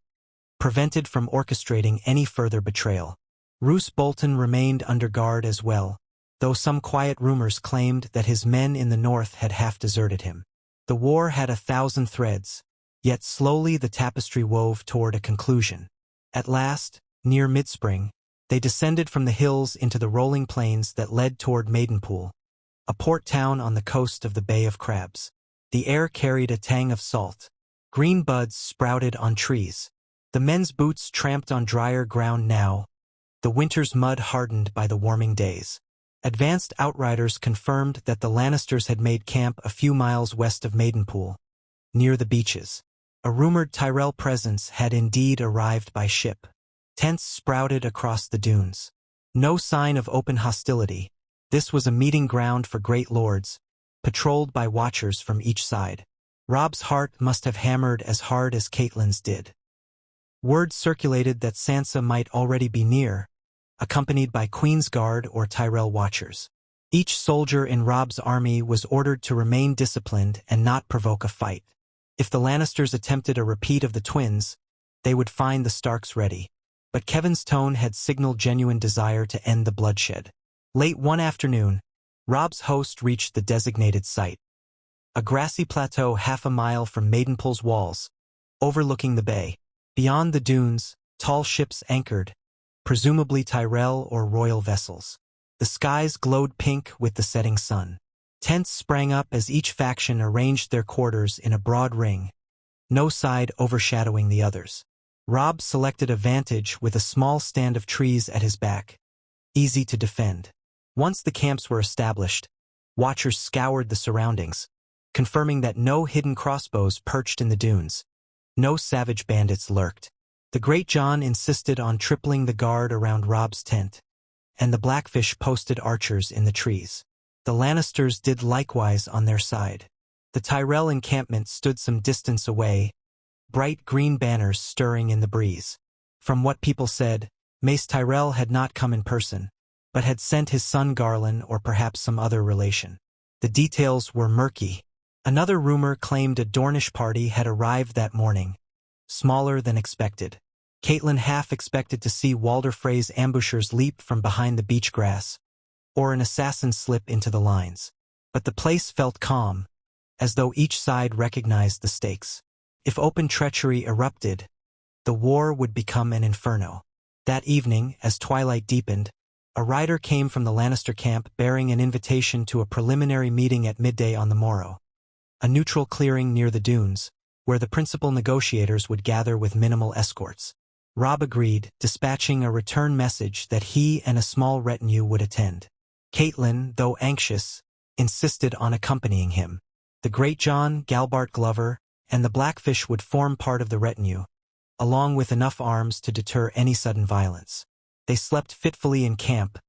Speaker 1: prevented from orchestrating any further betrayal. Roose Bolton remained under guard as well, though some quiet rumors claimed that his men in the north had half deserted him. The war had 1,000 threads, yet slowly the tapestry wove toward a conclusion. At last, near mid-spring, they descended from the hills into the rolling plains that led toward Maidenpool, a port town on the coast of the Bay of Crabs. The air carried a tang of salt. Green buds sprouted on trees. The men's boots tramped on drier ground now, the winter's mud hardened by the warming days. Advanced outriders confirmed that the Lannisters had made camp a few miles west of Maidenpool, near the beaches. A rumored Tyrell presence had indeed arrived by ship. Tents sprouted across the dunes. No sign of open hostility. This was a meeting ground for great lords, patrolled by watchers from each side. Robb's heart must have hammered as hard as Catelyn's did. Word circulated that Sansa might already be near, accompanied by Queen's Guard or Tyrell watchers. Each soldier in Robb's army was ordered to remain disciplined and not provoke a fight. If the Lannisters attempted a repeat of the twins, they would find the Starks ready. But Kevan's tone had signaled genuine desire to end the bloodshed. Late one afternoon, Robb's host reached the designated site. A grassy plateau half a mile from Maidenpool's walls, overlooking the bay. Beyond the dunes, tall ships anchored, presumably Tyrell or royal vessels. The skies glowed pink with the setting sun. Tents sprang up as each faction arranged their quarters in a broad ring, no side overshadowing the others. Robb selected a vantage with a small stand of trees at his back, easy to defend. Once the camps were established, watchers scoured the surroundings, confirming that no hidden crossbows perched in the dunes. No savage bandits lurked. The Great John insisted on tripling the guard around Robb's tent, and the Blackfish posted archers in the trees. The Lannisters did likewise on their side. The Tyrell encampment stood some distance away, bright green banners stirring in the breeze. From what people said, Mace Tyrell had not come in person, but had sent his son Garland or perhaps some other relation. The details were murky. Another rumor claimed a Dornish party had arrived that morning, smaller than expected. Catelyn half expected to see Walder Frey's ambushers leap from behind the beach grass, or an assassin slip into the lines. But the place felt calm, as though each side recognized the stakes. If open treachery erupted, the war would become an inferno. That evening, as twilight deepened, a rider came from the Lannister camp bearing an invitation to a preliminary meeting at midday on the morrow. A neutral clearing near the dunes, where the principal negotiators would gather with minimal escorts. Robb agreed, dispatching a return message that he and a small retinue would attend. Catelyn, though anxious, insisted on accompanying him. The Greatjon, Galbart Glover, and the Blackfish would form part of the retinue, along with enough arms to deter any sudden violence. They slept fitfully in camp,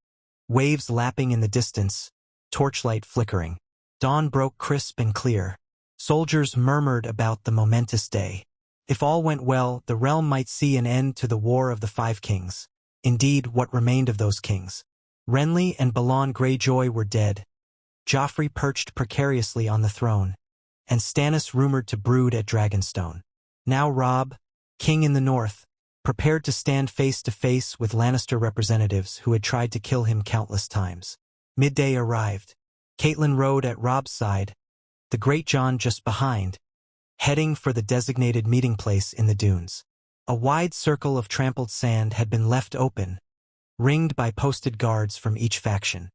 Speaker 1: waves lapping in the distance, torchlight flickering. Dawn broke crisp and clear. Soldiers murmured about the momentous day. If all went well, the realm might see an end to the War of the Five Kings. Indeed, what remained of those kings? Renly and Balon Greyjoy were dead. Joffrey perched precariously on the throne, and Stannis rumored to brood at Dragonstone. Now Robb, king in the north, prepared to stand face to face with Lannister representatives who had tried to kill him countless times. Midday arrived. Catelyn rode at Robb's side, the Greatjon just behind, heading for the designated meeting place in the dunes. A wide circle of trampled sand had been left open, ringed by posted guards from each faction.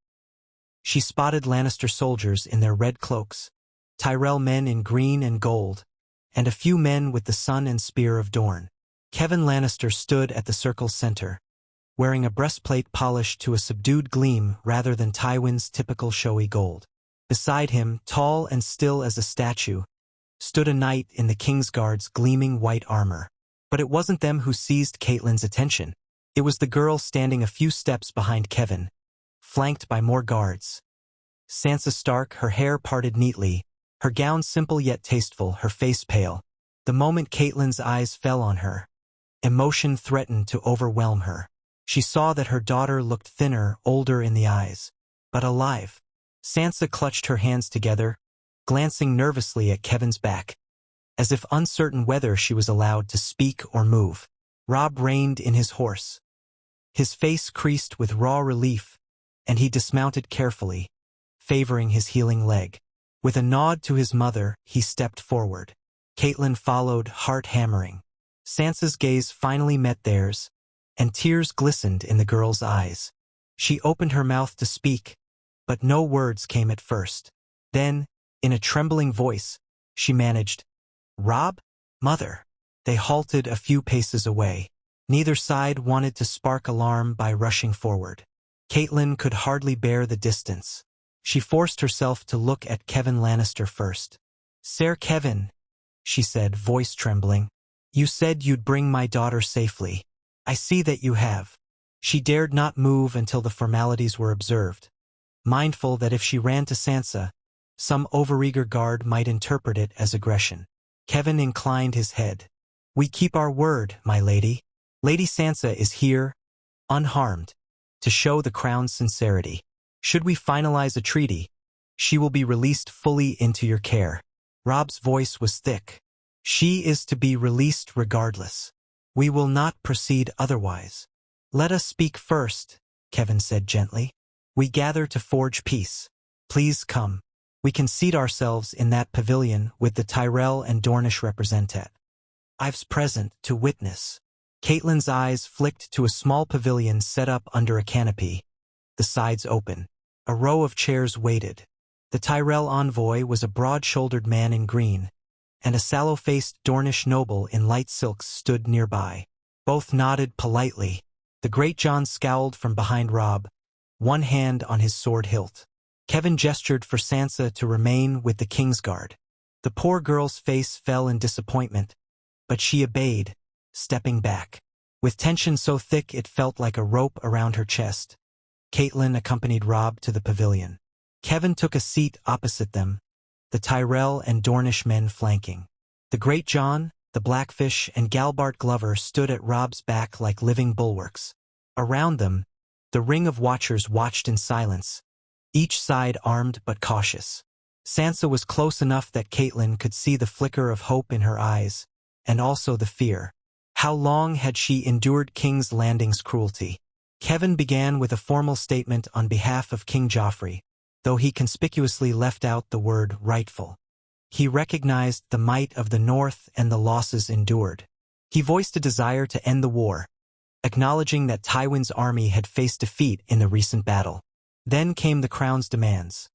Speaker 1: She spotted Lannister soldiers in their red cloaks, Tyrell men in green and gold, and a few men with the sun and spear of Dorne. Kevan Lannister stood at the circle's center, wearing a breastplate polished to a subdued gleam rather than Tywin's typical showy gold. Beside him, tall and still as a statue, stood a knight in the Kingsguard's gleaming white armor. But it wasn't them who seized Catelyn's attention. It was the girl standing a few steps behind Kevan, flanked by more guards. Sansa Stark, her hair parted neatly, her gown simple yet tasteful, her face pale. The moment Catelyn's eyes fell on her, emotion threatened to overwhelm her. She saw that her daughter looked thinner, older in the eyes, but alive. Sansa clutched her hands together, glancing nervously at Kevan's back, as if uncertain whether she was allowed to speak or move. Robb reined in his horse. His face creased with raw relief, and he dismounted carefully, favoring his healing leg. With a nod to his mother, he stepped forward. Catelyn followed, heart hammering. Sansa's gaze finally met theirs, and tears glistened in the girl's eyes. She opened her mouth to speak, but no words came at first. Then, in a trembling voice, she managed, "Robb? Mother." They halted a few paces away. Neither side wanted to spark alarm by rushing forward. Catelyn could hardly bear the distance. She forced herself to look at Kevan Lannister first. "Sir Kevan," she said, voice trembling, "you said you'd bring my daughter safely. I see that you have." She dared not move until the formalities were observed, mindful that if she ran to Sansa, some overeager guard might interpret it as aggression. Kevan inclined his head. "We keep our word, my lady. Lady Sansa is here, unharmed, to show the crown's sincerity. Should we finalize a treaty, she will be released fully into your care." Robb's voice was thick. "She is to be released regardless. We will not proceed otherwise." "Let us speak first," Kevan said gently. "We gather to forge peace. Please come. We can seat ourselves in that pavilion with the Tyrell and Dornish representat. I've's present to witness." Catelyn's eyes flicked to a small pavilion set up under a canopy, the sides open. A row of chairs waited. The Tyrell envoy was a broad-shouldered man in green, and a sallow-faced Dornish noble in light silks stood nearby. Both nodded politely. The Greatjon scowled from behind Robb, one hand on his sword hilt. Kevan gestured for Sansa to remain with the Kingsguard. The poor girl's face fell in disappointment, but she obeyed, stepping back. With tension so thick it felt like a rope around her chest, Catelyn accompanied Robb to the pavilion. Kevan took a seat opposite them, the Tyrell and Dornish men flanking. The Greatjon, the Blackfish, and Galbart Glover stood at Robb's back like living bulwarks. Around them, the ring of watchers watched in silence, each side armed but cautious. Sansa was close enough that Catelyn could see the flicker of hope in her eyes, and also the fear. How long had she endured King's Landing's cruelty? Kevan began with a formal statement on behalf of King Joffrey, though he conspicuously left out the word rightful. He recognized the might of the North and the losses endured. He voiced a desire to end the war, acknowledging that Tywin's army had faced defeat in the recent battle. Then came the Crown's demands,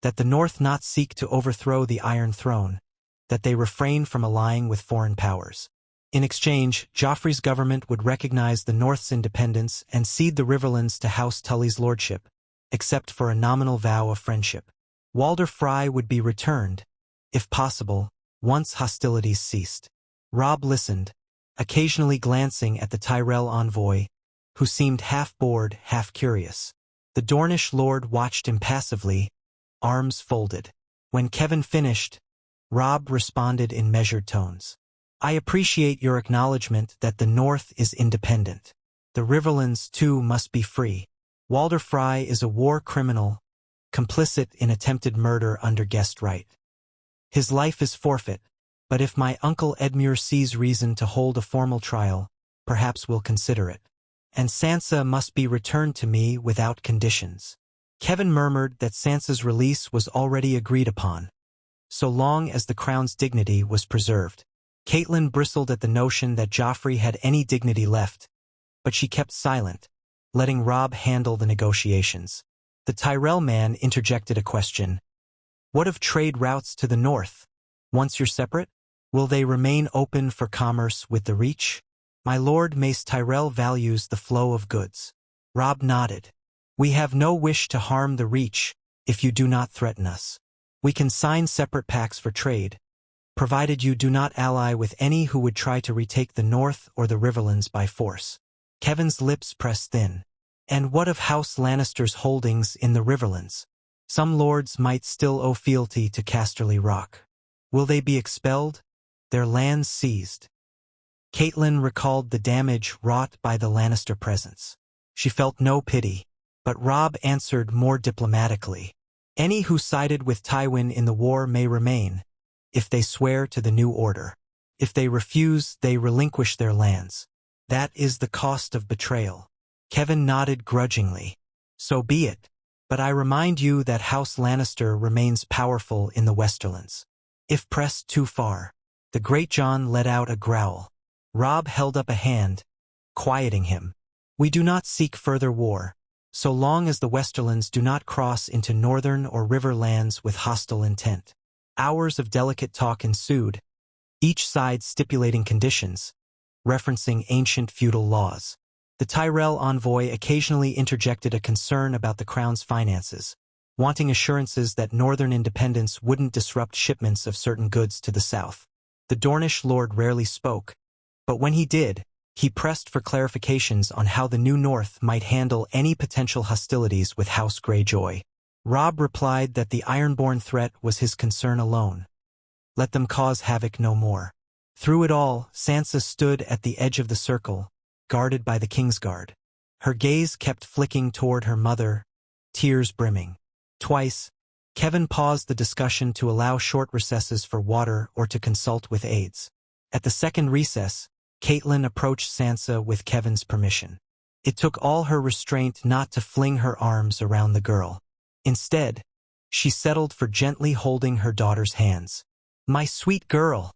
Speaker 1: that the North not seek to overthrow the Iron Throne, that they refrain from allying with foreign powers. In exchange, Joffrey's government would recognize the North's independence and cede the Riverlands to House Tully's lordship, except for a nominal vow of friendship. Walder Frey would be returned, if possible, once hostilities ceased. Robb listened, occasionally glancing at the Tyrell envoy, who seemed half bored, half curious. The Dornish lord watched impassively, arms folded. When Kevan finished, Robb responded in measured tones. I appreciate your acknowledgement that the North is independent. The Riverlands, too, must be free. Walder Frey is a war criminal, complicit in attempted murder under guest right. His life is forfeit, but if my uncle Edmure sees reason to hold a formal trial, perhaps we'll consider it. And Sansa must be returned to me without conditions. Kevan murmured that Sansa's release was already agreed upon, so long as the Crown's dignity was preserved. Catelyn bristled at the notion that Joffrey had any dignity left, but she kept silent, letting Robb handle the negotiations. The Tyrell man interjected a question. What of trade routes to the north? Once you're separate, will they remain open for commerce with the Reach? My lord Mace Tyrell values the flow of goods. Robb nodded. We have no wish to harm the Reach if you do not threaten us. We can sign separate pacts for trade, provided you do not ally with any who would try to retake the North or the Riverlands by force. Kevan's lips pressed thin. And what of House Lannister's holdings in the Riverlands? Some lords might still owe fealty to Casterly Rock. Will they be expelled? Their lands seized? Catelyn recalled the damage wrought by the Lannister presence. She felt no pity, but Robb answered more diplomatically. Any who sided with Tywin in the war may remain, if they swear to the new order. If they refuse, they relinquish their lands. That is the cost of betrayal. Kevan nodded grudgingly. So be it, but I remind you that House Lannister remains powerful in the Westerlands. If pressed too far, the Great John let out a growl. Robb held up a hand, quieting him. We do not seek further war, so long as the Westerlands do not cross into northern or river lands with hostile intent. Hours of delicate talk ensued, each side stipulating conditions, referencing ancient feudal laws. The Tyrell envoy occasionally interjected a concern about the Crown's finances, wanting assurances that northern independence wouldn't disrupt shipments of certain goods to the south. The Dornish lord rarely spoke, but when he did, he pressed for clarifications on how the new North might handle any potential hostilities with House Greyjoy. Robb replied that the Ironborn threat was his concern alone. Let them cause havoc no more. Through it all, Sansa stood at the edge of the circle, guarded by the Kingsguard. Her gaze kept flicking toward her mother, tears brimming. Twice, Kevan paused the discussion to allow short recesses for water or to consult with aides. At the second recess, Catelyn approached Sansa with Kevan's permission. It took all her restraint not to fling her arms around the girl. Instead, she settled for gently holding her daughter's hands. "My sweet girl,"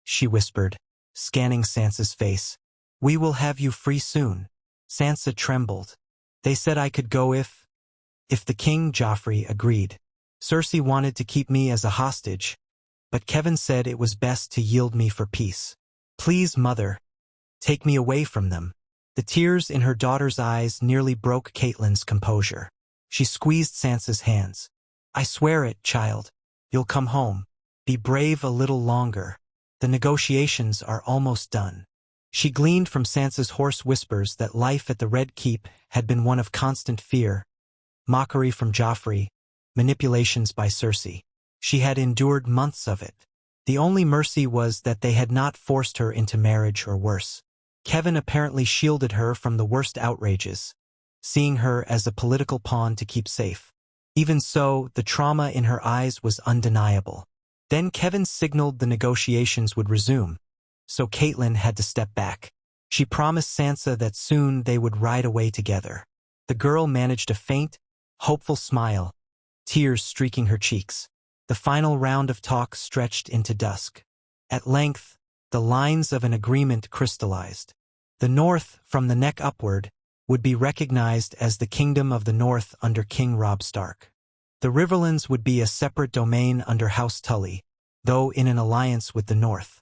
Speaker 1: she whispered, scanning Sansa's face. "We will have you free soon." Sansa trembled. "They said I could go if the King Joffrey agreed. Cersei wanted to keep me as a hostage, but Kevan said it was best to yield me for peace. Please, mother, take me away from them." The tears in her daughter's eyes nearly broke Catelyn's composure. She squeezed Sansa's hands. "I swear it, child. You'll come home. Be brave a little longer. The negotiations are almost done." She gleaned from Sansa's hoarse whispers that life at the Red Keep had been one of constant fear, mockery from Joffrey, manipulations by Cersei. She had endured months of it. The only mercy was that they had not forced her into marriage or worse. Kevin apparently shielded her from the worst outrages, seeing her as a political pawn to keep safe. Even so, the trauma in her eyes was undeniable. Then Kevin signaled the negotiations would resume, so Catelyn had to step back. She promised Sansa that soon they would ride away together. The girl managed a faint, hopeful smile, tears streaking her cheeks. The final round of talk stretched into dusk. At length, the lines of an agreement crystallized. The North, from the neck upward, would be recognized as the Kingdom of the North under King Robb Stark. The Riverlands would be a separate domain under House Tully, though in an alliance with the North.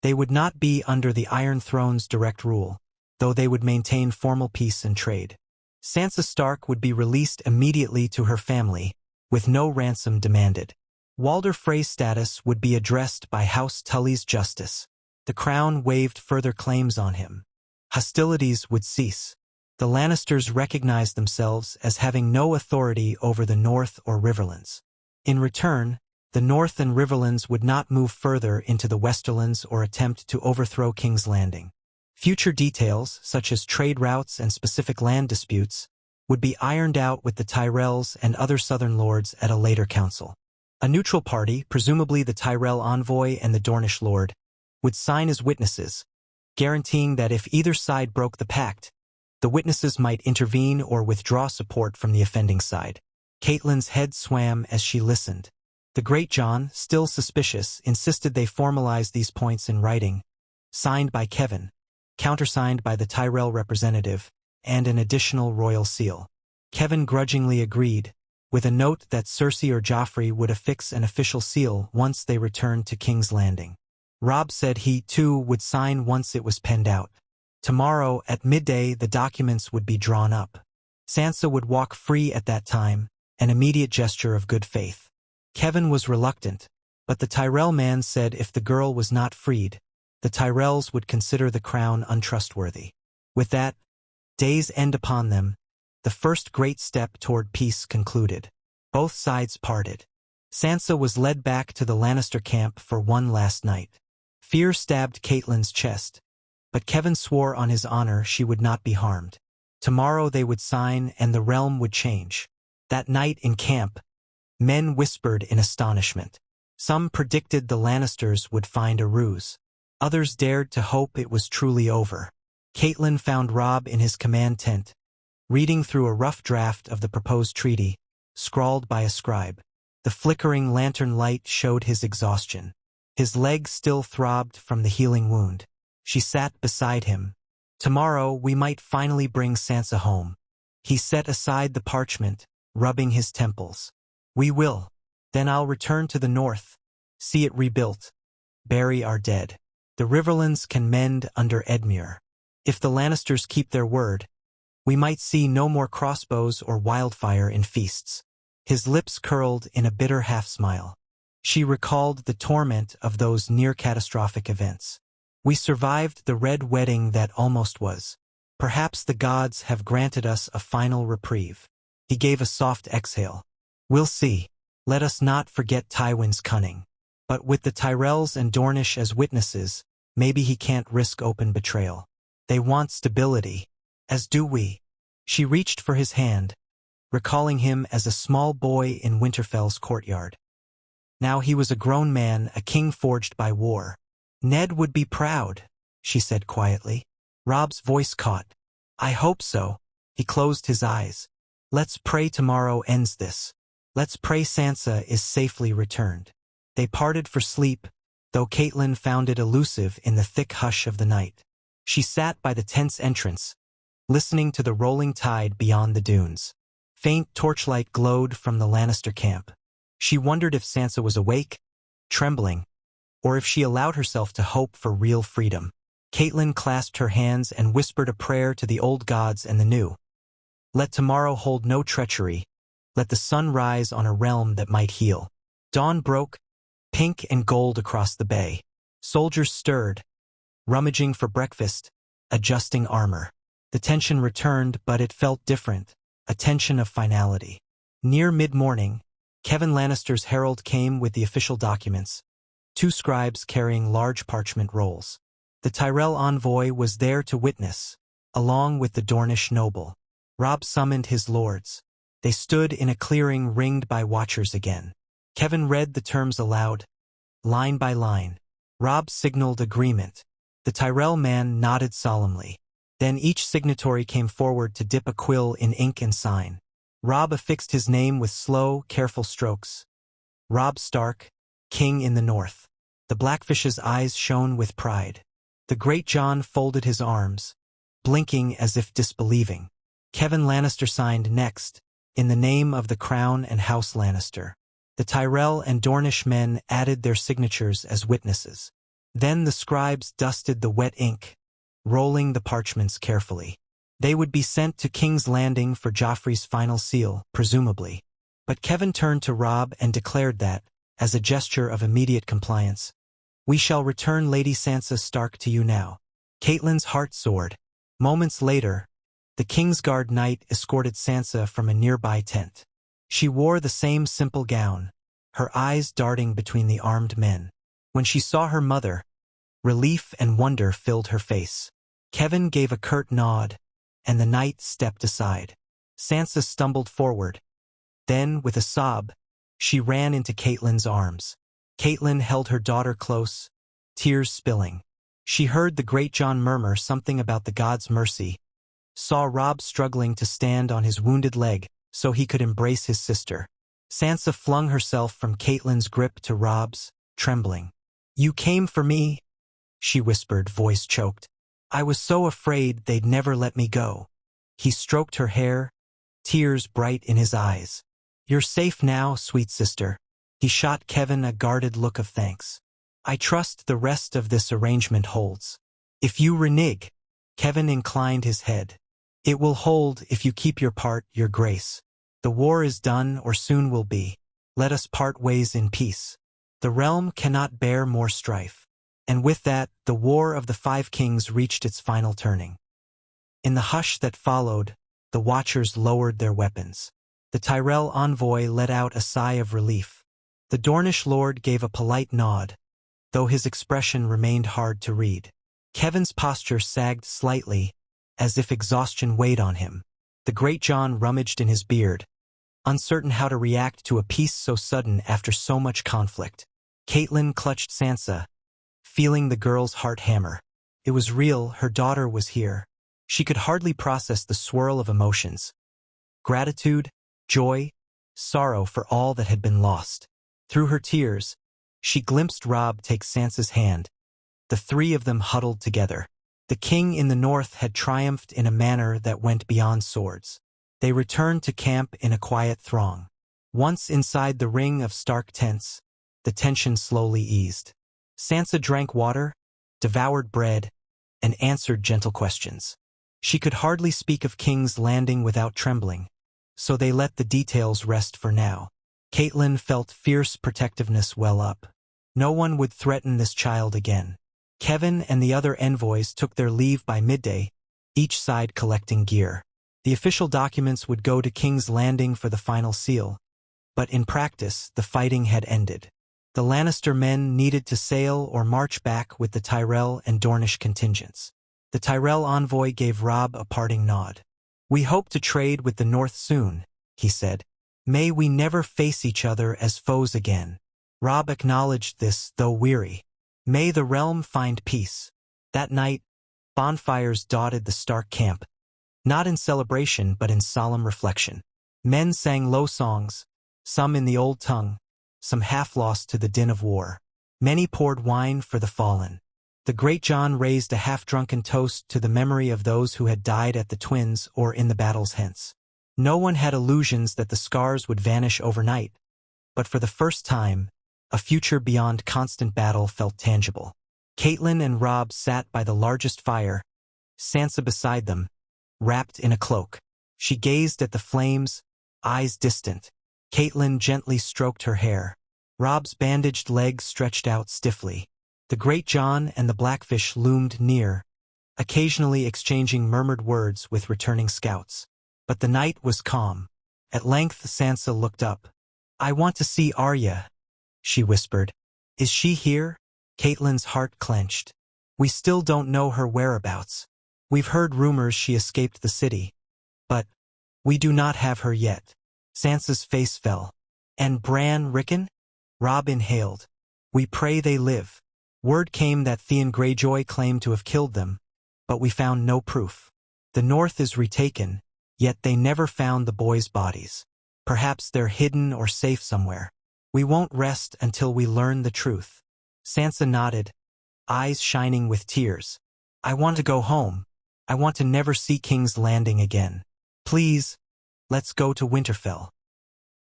Speaker 1: They would not be under the Iron Throne's direct rule, though they would maintain formal peace and trade. Sansa Stark would be released immediately to her family, with no ransom demanded. Walder Frey's status would be addressed by House Tully's justice. The crown waived further claims on him. Hostilities would cease. The Lannisters recognized themselves as having no authority over the North or Riverlands. In return, the North and Riverlands would not move further into the Westerlands or attempt to overthrow King's Landing. Future details, such as trade routes and specific land disputes, would be ironed out with the Tyrells and other southern lords at a later council. A neutral party, presumably the Tyrell envoy and the Dornish lord, would sign as witnesses, guaranteeing that if either side broke the pact, the witnesses might intervene or withdraw support from the offending side. Catelyn's head swam as she listened. The Great John, still suspicious, insisted they formalize these points in writing, signed by Kevin, countersigned by the Tyrell representative, and an additional royal seal. Kevin grudgingly agreed, with a note that Cersei or Joffrey would affix an official seal once they returned to King's Landing. Robb said he, too, would sign once it was penned out. Tomorrow, at midday, the documents would be drawn up. Sansa would walk free at that time, an immediate gesture of good faith. Kevin was reluctant, but the Tyrell man said if the girl was not freed, the Tyrells would consider the crown untrustworthy. With that, day's end upon them, the first great step toward peace concluded. Both sides parted. Sansa was led back to the Lannister camp for one last night. Fear stabbed Catelyn's chest, but Kevin swore on his honor she would not be harmed. Tomorrow they would sign and the realm would change. That night in camp, men whispered in astonishment. Some predicted the Lannisters would find a ruse. Others dared to hope it was truly over. Catelyn found Robb in his command tent, reading through a rough draft of the proposed treaty, scrawled by a scribe. The flickering lantern light showed his exhaustion. His leg still throbbed from the healing wound. She sat beside him. Tomorrow we might finally bring Sansa home. He set aside the parchment, rubbing his temples. We will. Then I'll return to the North, see it rebuilt, bury our dead. The Riverlands can mend under Edmure. If the Lannisters keep their word, we might see no more crossbows or wildfire in feasts. His lips curled in a bitter half-smile. She recalled the torment of those near-catastrophic events. We survived the red wedding that almost was. Perhaps the gods have granted us a final reprieve. He gave a soft exhale. We'll see. Let us not forget Tywin's cunning. But with the Tyrells and Dornish as witnesses, maybe he can't risk open betrayal. They want stability, as do we. She reached for his hand, recalling him as a small boy in Winterfell's courtyard. Now he was a grown man, a king forged by war. Ned would be proud, she said quietly. Robb's voice caught. I hope so. He closed his eyes. Let's pray tomorrow ends this. Let's pray Sansa is safely returned. They parted for sleep, though Catelyn found it elusive in the thick hush of the night. She sat by the tent's entrance, listening to the rolling tide beyond the dunes. Faint torchlight glowed from the Lannister camp. She wondered if Sansa was awake, trembling, or if she allowed herself to hope for real freedom. Catelyn clasped her hands and whispered a prayer to the old gods and the new. Let tomorrow hold no treachery. Let the sun rise on a realm that might heal. Dawn broke, pink and gold across the bay. Soldiers stirred, rummaging for breakfast, adjusting armor. The tension returned, but it felt different, a tension of finality. Near mid-morning, Kevin Lannister's herald came with the official documents, 2 scribes carrying large parchment rolls. The Tyrell envoy was there to witness, along with the Dornish noble. Robb summoned his lords. They stood in a clearing ringed by watchers again. Kevan read the terms aloud, line by line. Robb signaled agreement. The Tyrell man nodded solemnly. Then each signatory came forward to dip a quill in ink and sign. Robb affixed his name with slow, careful strokes. Robb Stark, King in the North. The Blackfish's eyes shone with pride. The Great John folded his arms, blinking as if disbelieving. Kevan Lannister signed next, in the name of the Crown and House Lannister. The Tyrell and Dornish men added their signatures as witnesses. Then the scribes dusted the wet ink, rolling the parchments carefully. They would be sent to King's Landing for Joffrey's final seal, presumably. But Kevan turned to Robb and declared that, as a gesture of immediate compliance, "We shall return Lady Sansa Stark to you now." Catelyn's heart soared. Moments later, the Kingsguard knight escorted Sansa from a nearby tent. She wore the same simple gown, her eyes darting between the armed men. When she saw her mother, relief and wonder filled her face. Kevan gave a curt nod, and the knight stepped aside. Sansa stumbled forward. Then, with a sob, she ran into Catelyn's arms. Catelyn held her daughter close, tears spilling. She heard the Great John murmur something about the god's mercy, saw Robb struggling to stand on his wounded leg so he could embrace his sister. Sansa flung herself from Catelyn's grip to Robb's, trembling. "You came for me?" she whispered, voice choked. "I was so afraid they'd never let me go." He stroked her hair, tears bright in his eyes. "You're safe now, sweet sister." He shot Kevan a guarded look of thanks. "I trust the rest of this arrangement holds. If you renege," Kevan inclined his head, "it will hold if you keep your part, your grace. The war is done or soon will be. Let us part ways in peace. The realm cannot bear more strife." And with that, the War of the Five Kings reached its final turning. In the hush that followed, the watchers lowered their weapons. The Tyrell envoy let out a sigh of relief. The Dornish lord gave a polite nod, though his expression remained hard to read. Kevan's posture sagged slightly, as if exhaustion weighed on him. The Great John rummaged in his beard, uncertain how to react to a peace so sudden after so much conflict. Catelyn clutched Sansa, feeling the girl's heart hammer. It was real, her daughter was here. She could hardly process the swirl of emotions. Gratitude, joy, sorrow for all that had been lost. Through her tears, she glimpsed Robb take Sansa's hand. The three of them huddled together. The king in the north had triumphed in a manner that went beyond swords. They returned to camp in a quiet throng. Once inside the ring of Stark tents, the tension slowly eased. Sansa drank water, devoured bread, and answered gentle questions. She could hardly speak of King's Landing without trembling, so they let the details rest for now. Catelyn felt fierce protectiveness well up. No one would threaten this child again. Kevan and the other envoys took their leave by midday, each side collecting gear. The official documents would go to King's Landing for the final seal, but in practice, the fighting had ended. The Lannister men needed to sail or march back with the Tyrell and Dornish contingents. The Tyrell envoy gave Robb a parting nod. "We hope to trade with the North soon," he said. "May we never face each other as foes again." Robb acknowledged this, though weary. May the realm find peace. That night, bonfires dotted the Stark camp, not in celebration but in solemn reflection. Men sang low songs, some in the old tongue, some half lost to the din of war. Many poured wine for the fallen. The Great John raised a half-drunken toast to the memory of those who had died at the Twins or in the battles hence. No one had illusions that the scars would vanish overnight, but for the first time, a future beyond constant battle felt tangible. Catelyn and Robb sat by the largest fire, Sansa beside them, wrapped in a cloak. She gazed at the flames, eyes distant. Catelyn gently stroked her hair. Robb's bandaged legs stretched out stiffly. The Great John and the Blackfish loomed near, occasionally exchanging murmured words with returning scouts. But the night was calm. At length Sansa looked up. "I want to see Arya," she whispered. "Is she here?" Catelyn's heart clenched. We still don't know her whereabouts. We've heard rumors she escaped the city, but we do not have her yet." Sansa's face fell. "And Bran Rickon?" Robb inhaled. "We pray they live. Word came that Theon Greyjoy claimed to have killed them, but we found no proof. The North is retaken, yet they never found the boys' bodies. Perhaps they're hidden or safe somewhere. We won't rest until we learn the truth." Sansa nodded, eyes shining with tears. "I want to go home. I want to never see King's Landing again. Please, let's go to Winterfell."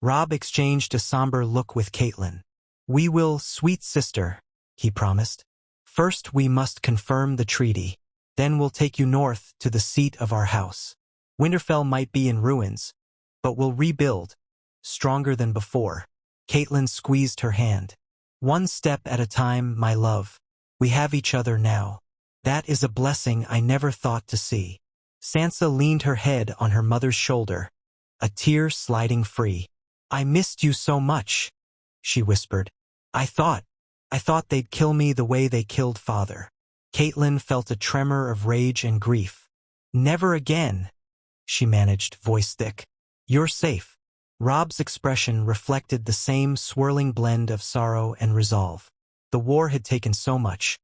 Speaker 1: Robb exchanged a somber look with Catelyn. "We will, sweet sister," he promised. "First we must confirm the treaty. Then we'll take you north to the seat of our house. Winterfell might be in ruins, but we'll rebuild, stronger than before." Catelyn squeezed her hand. "One step at a time, my love. We have each other now. That is a blessing I never thought to see." Sansa leaned her head on her mother's shoulder, a tear sliding free. "I missed you so much," she whispered. I thought they'd kill me the way they killed father." Catelyn felt a tremor of rage and grief. "Never again," she managed, voice thick. "You're safe." Robb's expression reflected the same swirling blend of sorrow and resolve. The war had taken so much.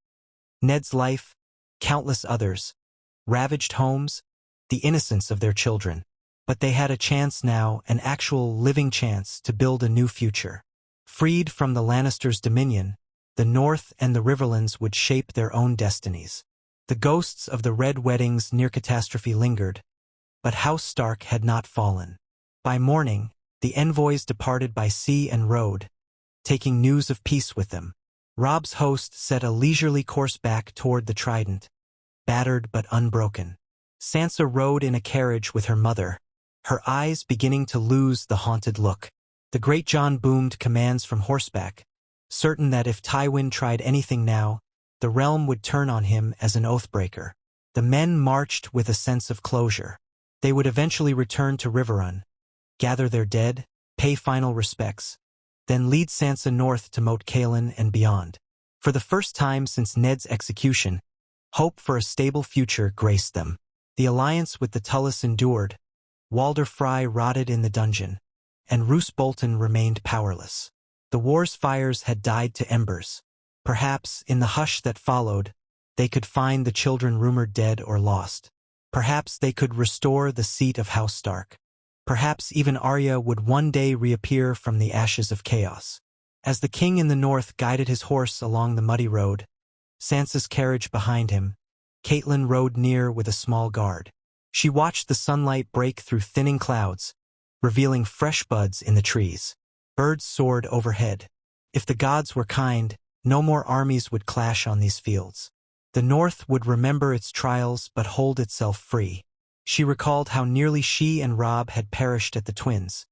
Speaker 1: Ned's life, countless others, ravaged homes, the innocence of their children. But they had a chance now, an actual living chance to build a new future. Freed from the Lannisters' dominion, the North and the Riverlands would shape their own destinies. The ghosts of the Red Weddings near catastrophe lingered, but House Stark had not fallen. By morning, the envoys departed by sea and road, taking news of peace with them. Robb's host set a leisurely course back toward the Trident, battered but unbroken. Sansa rode in a carriage with her mother, her eyes beginning to lose the haunted look. The Great John boomed commands from horseback, certain that if Tywin tried anything now, the realm would turn on him as an oathbreaker. The men marched with a sense of closure. They would eventually return to Riverrun, gather their dead, pay final respects, then lead Sansa north to Moat Cailin and beyond. For the first time since Ned's execution, hope for a stable future graced them. The alliance with the Tullus endured. Walder Frey rotted in the dungeon, and Roose Bolton remained powerless. The war's fires had died to embers. Perhaps, in the hush that followed, they could find the children rumored dead or lost. Perhaps they could restore the seat of House Stark. Perhaps even Arya would one day reappear from the ashes of chaos. As the king in the north guided his horse along the muddy road, Sansa's carriage behind him, Catelyn rode near with a small guard. She watched the sunlight break through thinning clouds, revealing fresh buds in the trees. Birds soared overhead. If the gods were kind, no more armies would clash on these fields. The North would remember its trials but hold itself free. She recalled how nearly she and Robb had perished at the Twins,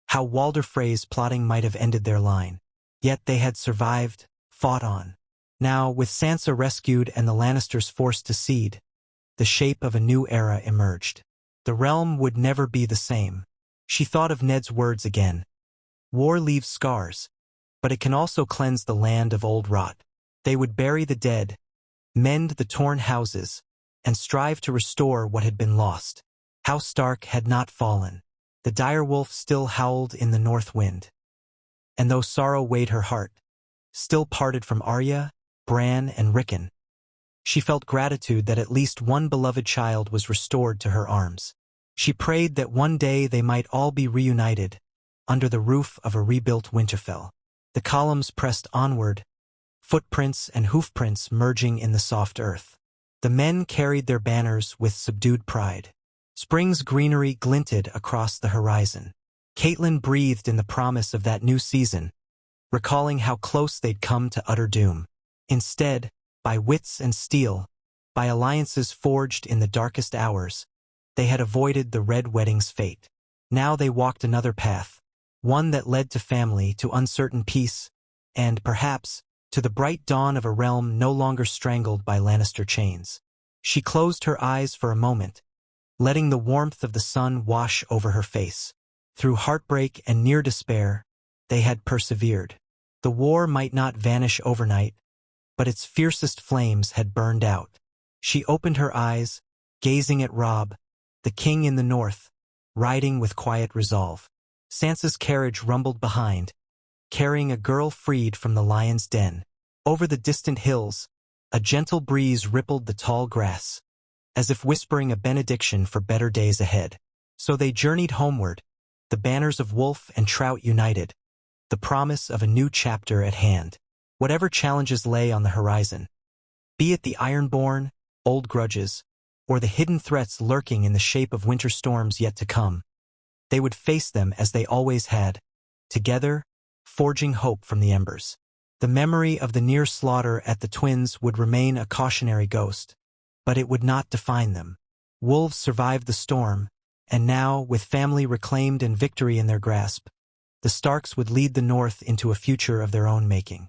Speaker 1: how Walder Frey's plotting might have ended their line. Yet they had survived, fought on. Now, with Sansa rescued and the Lannisters forced to cede, the shape of a new era emerged. The realm would never be the same. She thought of Ned's words again. War leaves scars, but it can also cleanse the land of old rot. They would bury the dead, mend the torn houses, and strive to restore what had been lost. House Stark had not fallen. The direwolf still howled in the north wind. And though sorrow weighed her heart, still parted from Arya, Bran, and Rickon, she felt gratitude that at least one beloved child was restored to her arms. She prayed that one day they might all be reunited, under the roof of a rebuilt Winterfell. The columns pressed onward, footprints and hoofprints merging in the soft earth. The men carried their banners with subdued pride. Spring's greenery glinted across the horizon. Catelyn breathed in the promise of that new season, recalling how close they'd come to utter doom. Instead, by wits and steel, by alliances forged in the darkest hours, they had avoided the Red Wedding's fate. Now they walked another path, one that led to family, to uncertain peace, and, perhaps, to the bright dawn of a realm no longer strangled by Lannister chains. She closed her eyes for a moment, letting the warmth of the sun wash over her face. Through heartbreak and near despair, they had persevered. The war might not vanish overnight, but its fiercest flames had burned out. She opened her eyes, gazing at Robb, the king in the north, riding with quiet resolve. Sansa's carriage rumbled behind, carrying a girl freed from the lion's den. Over the distant hills, a gentle breeze rippled the tall grass, as if whispering a benediction for better days ahead. So they journeyed homeward, the banners of wolf and trout united, the promise of a new chapter at hand. Whatever challenges lay on the horizon, be it the ironborn, old grudges, or the hidden threats lurking in the shape of winter storms yet to come, they would face them as they always had, together, forging hope from the embers. The memory of the near slaughter at the twins would remain a cautionary ghost, but it would not define them. Wolves survived the storm, and now, with family reclaimed and victory in their grasp, the Starks would lead the North into a future of their own making.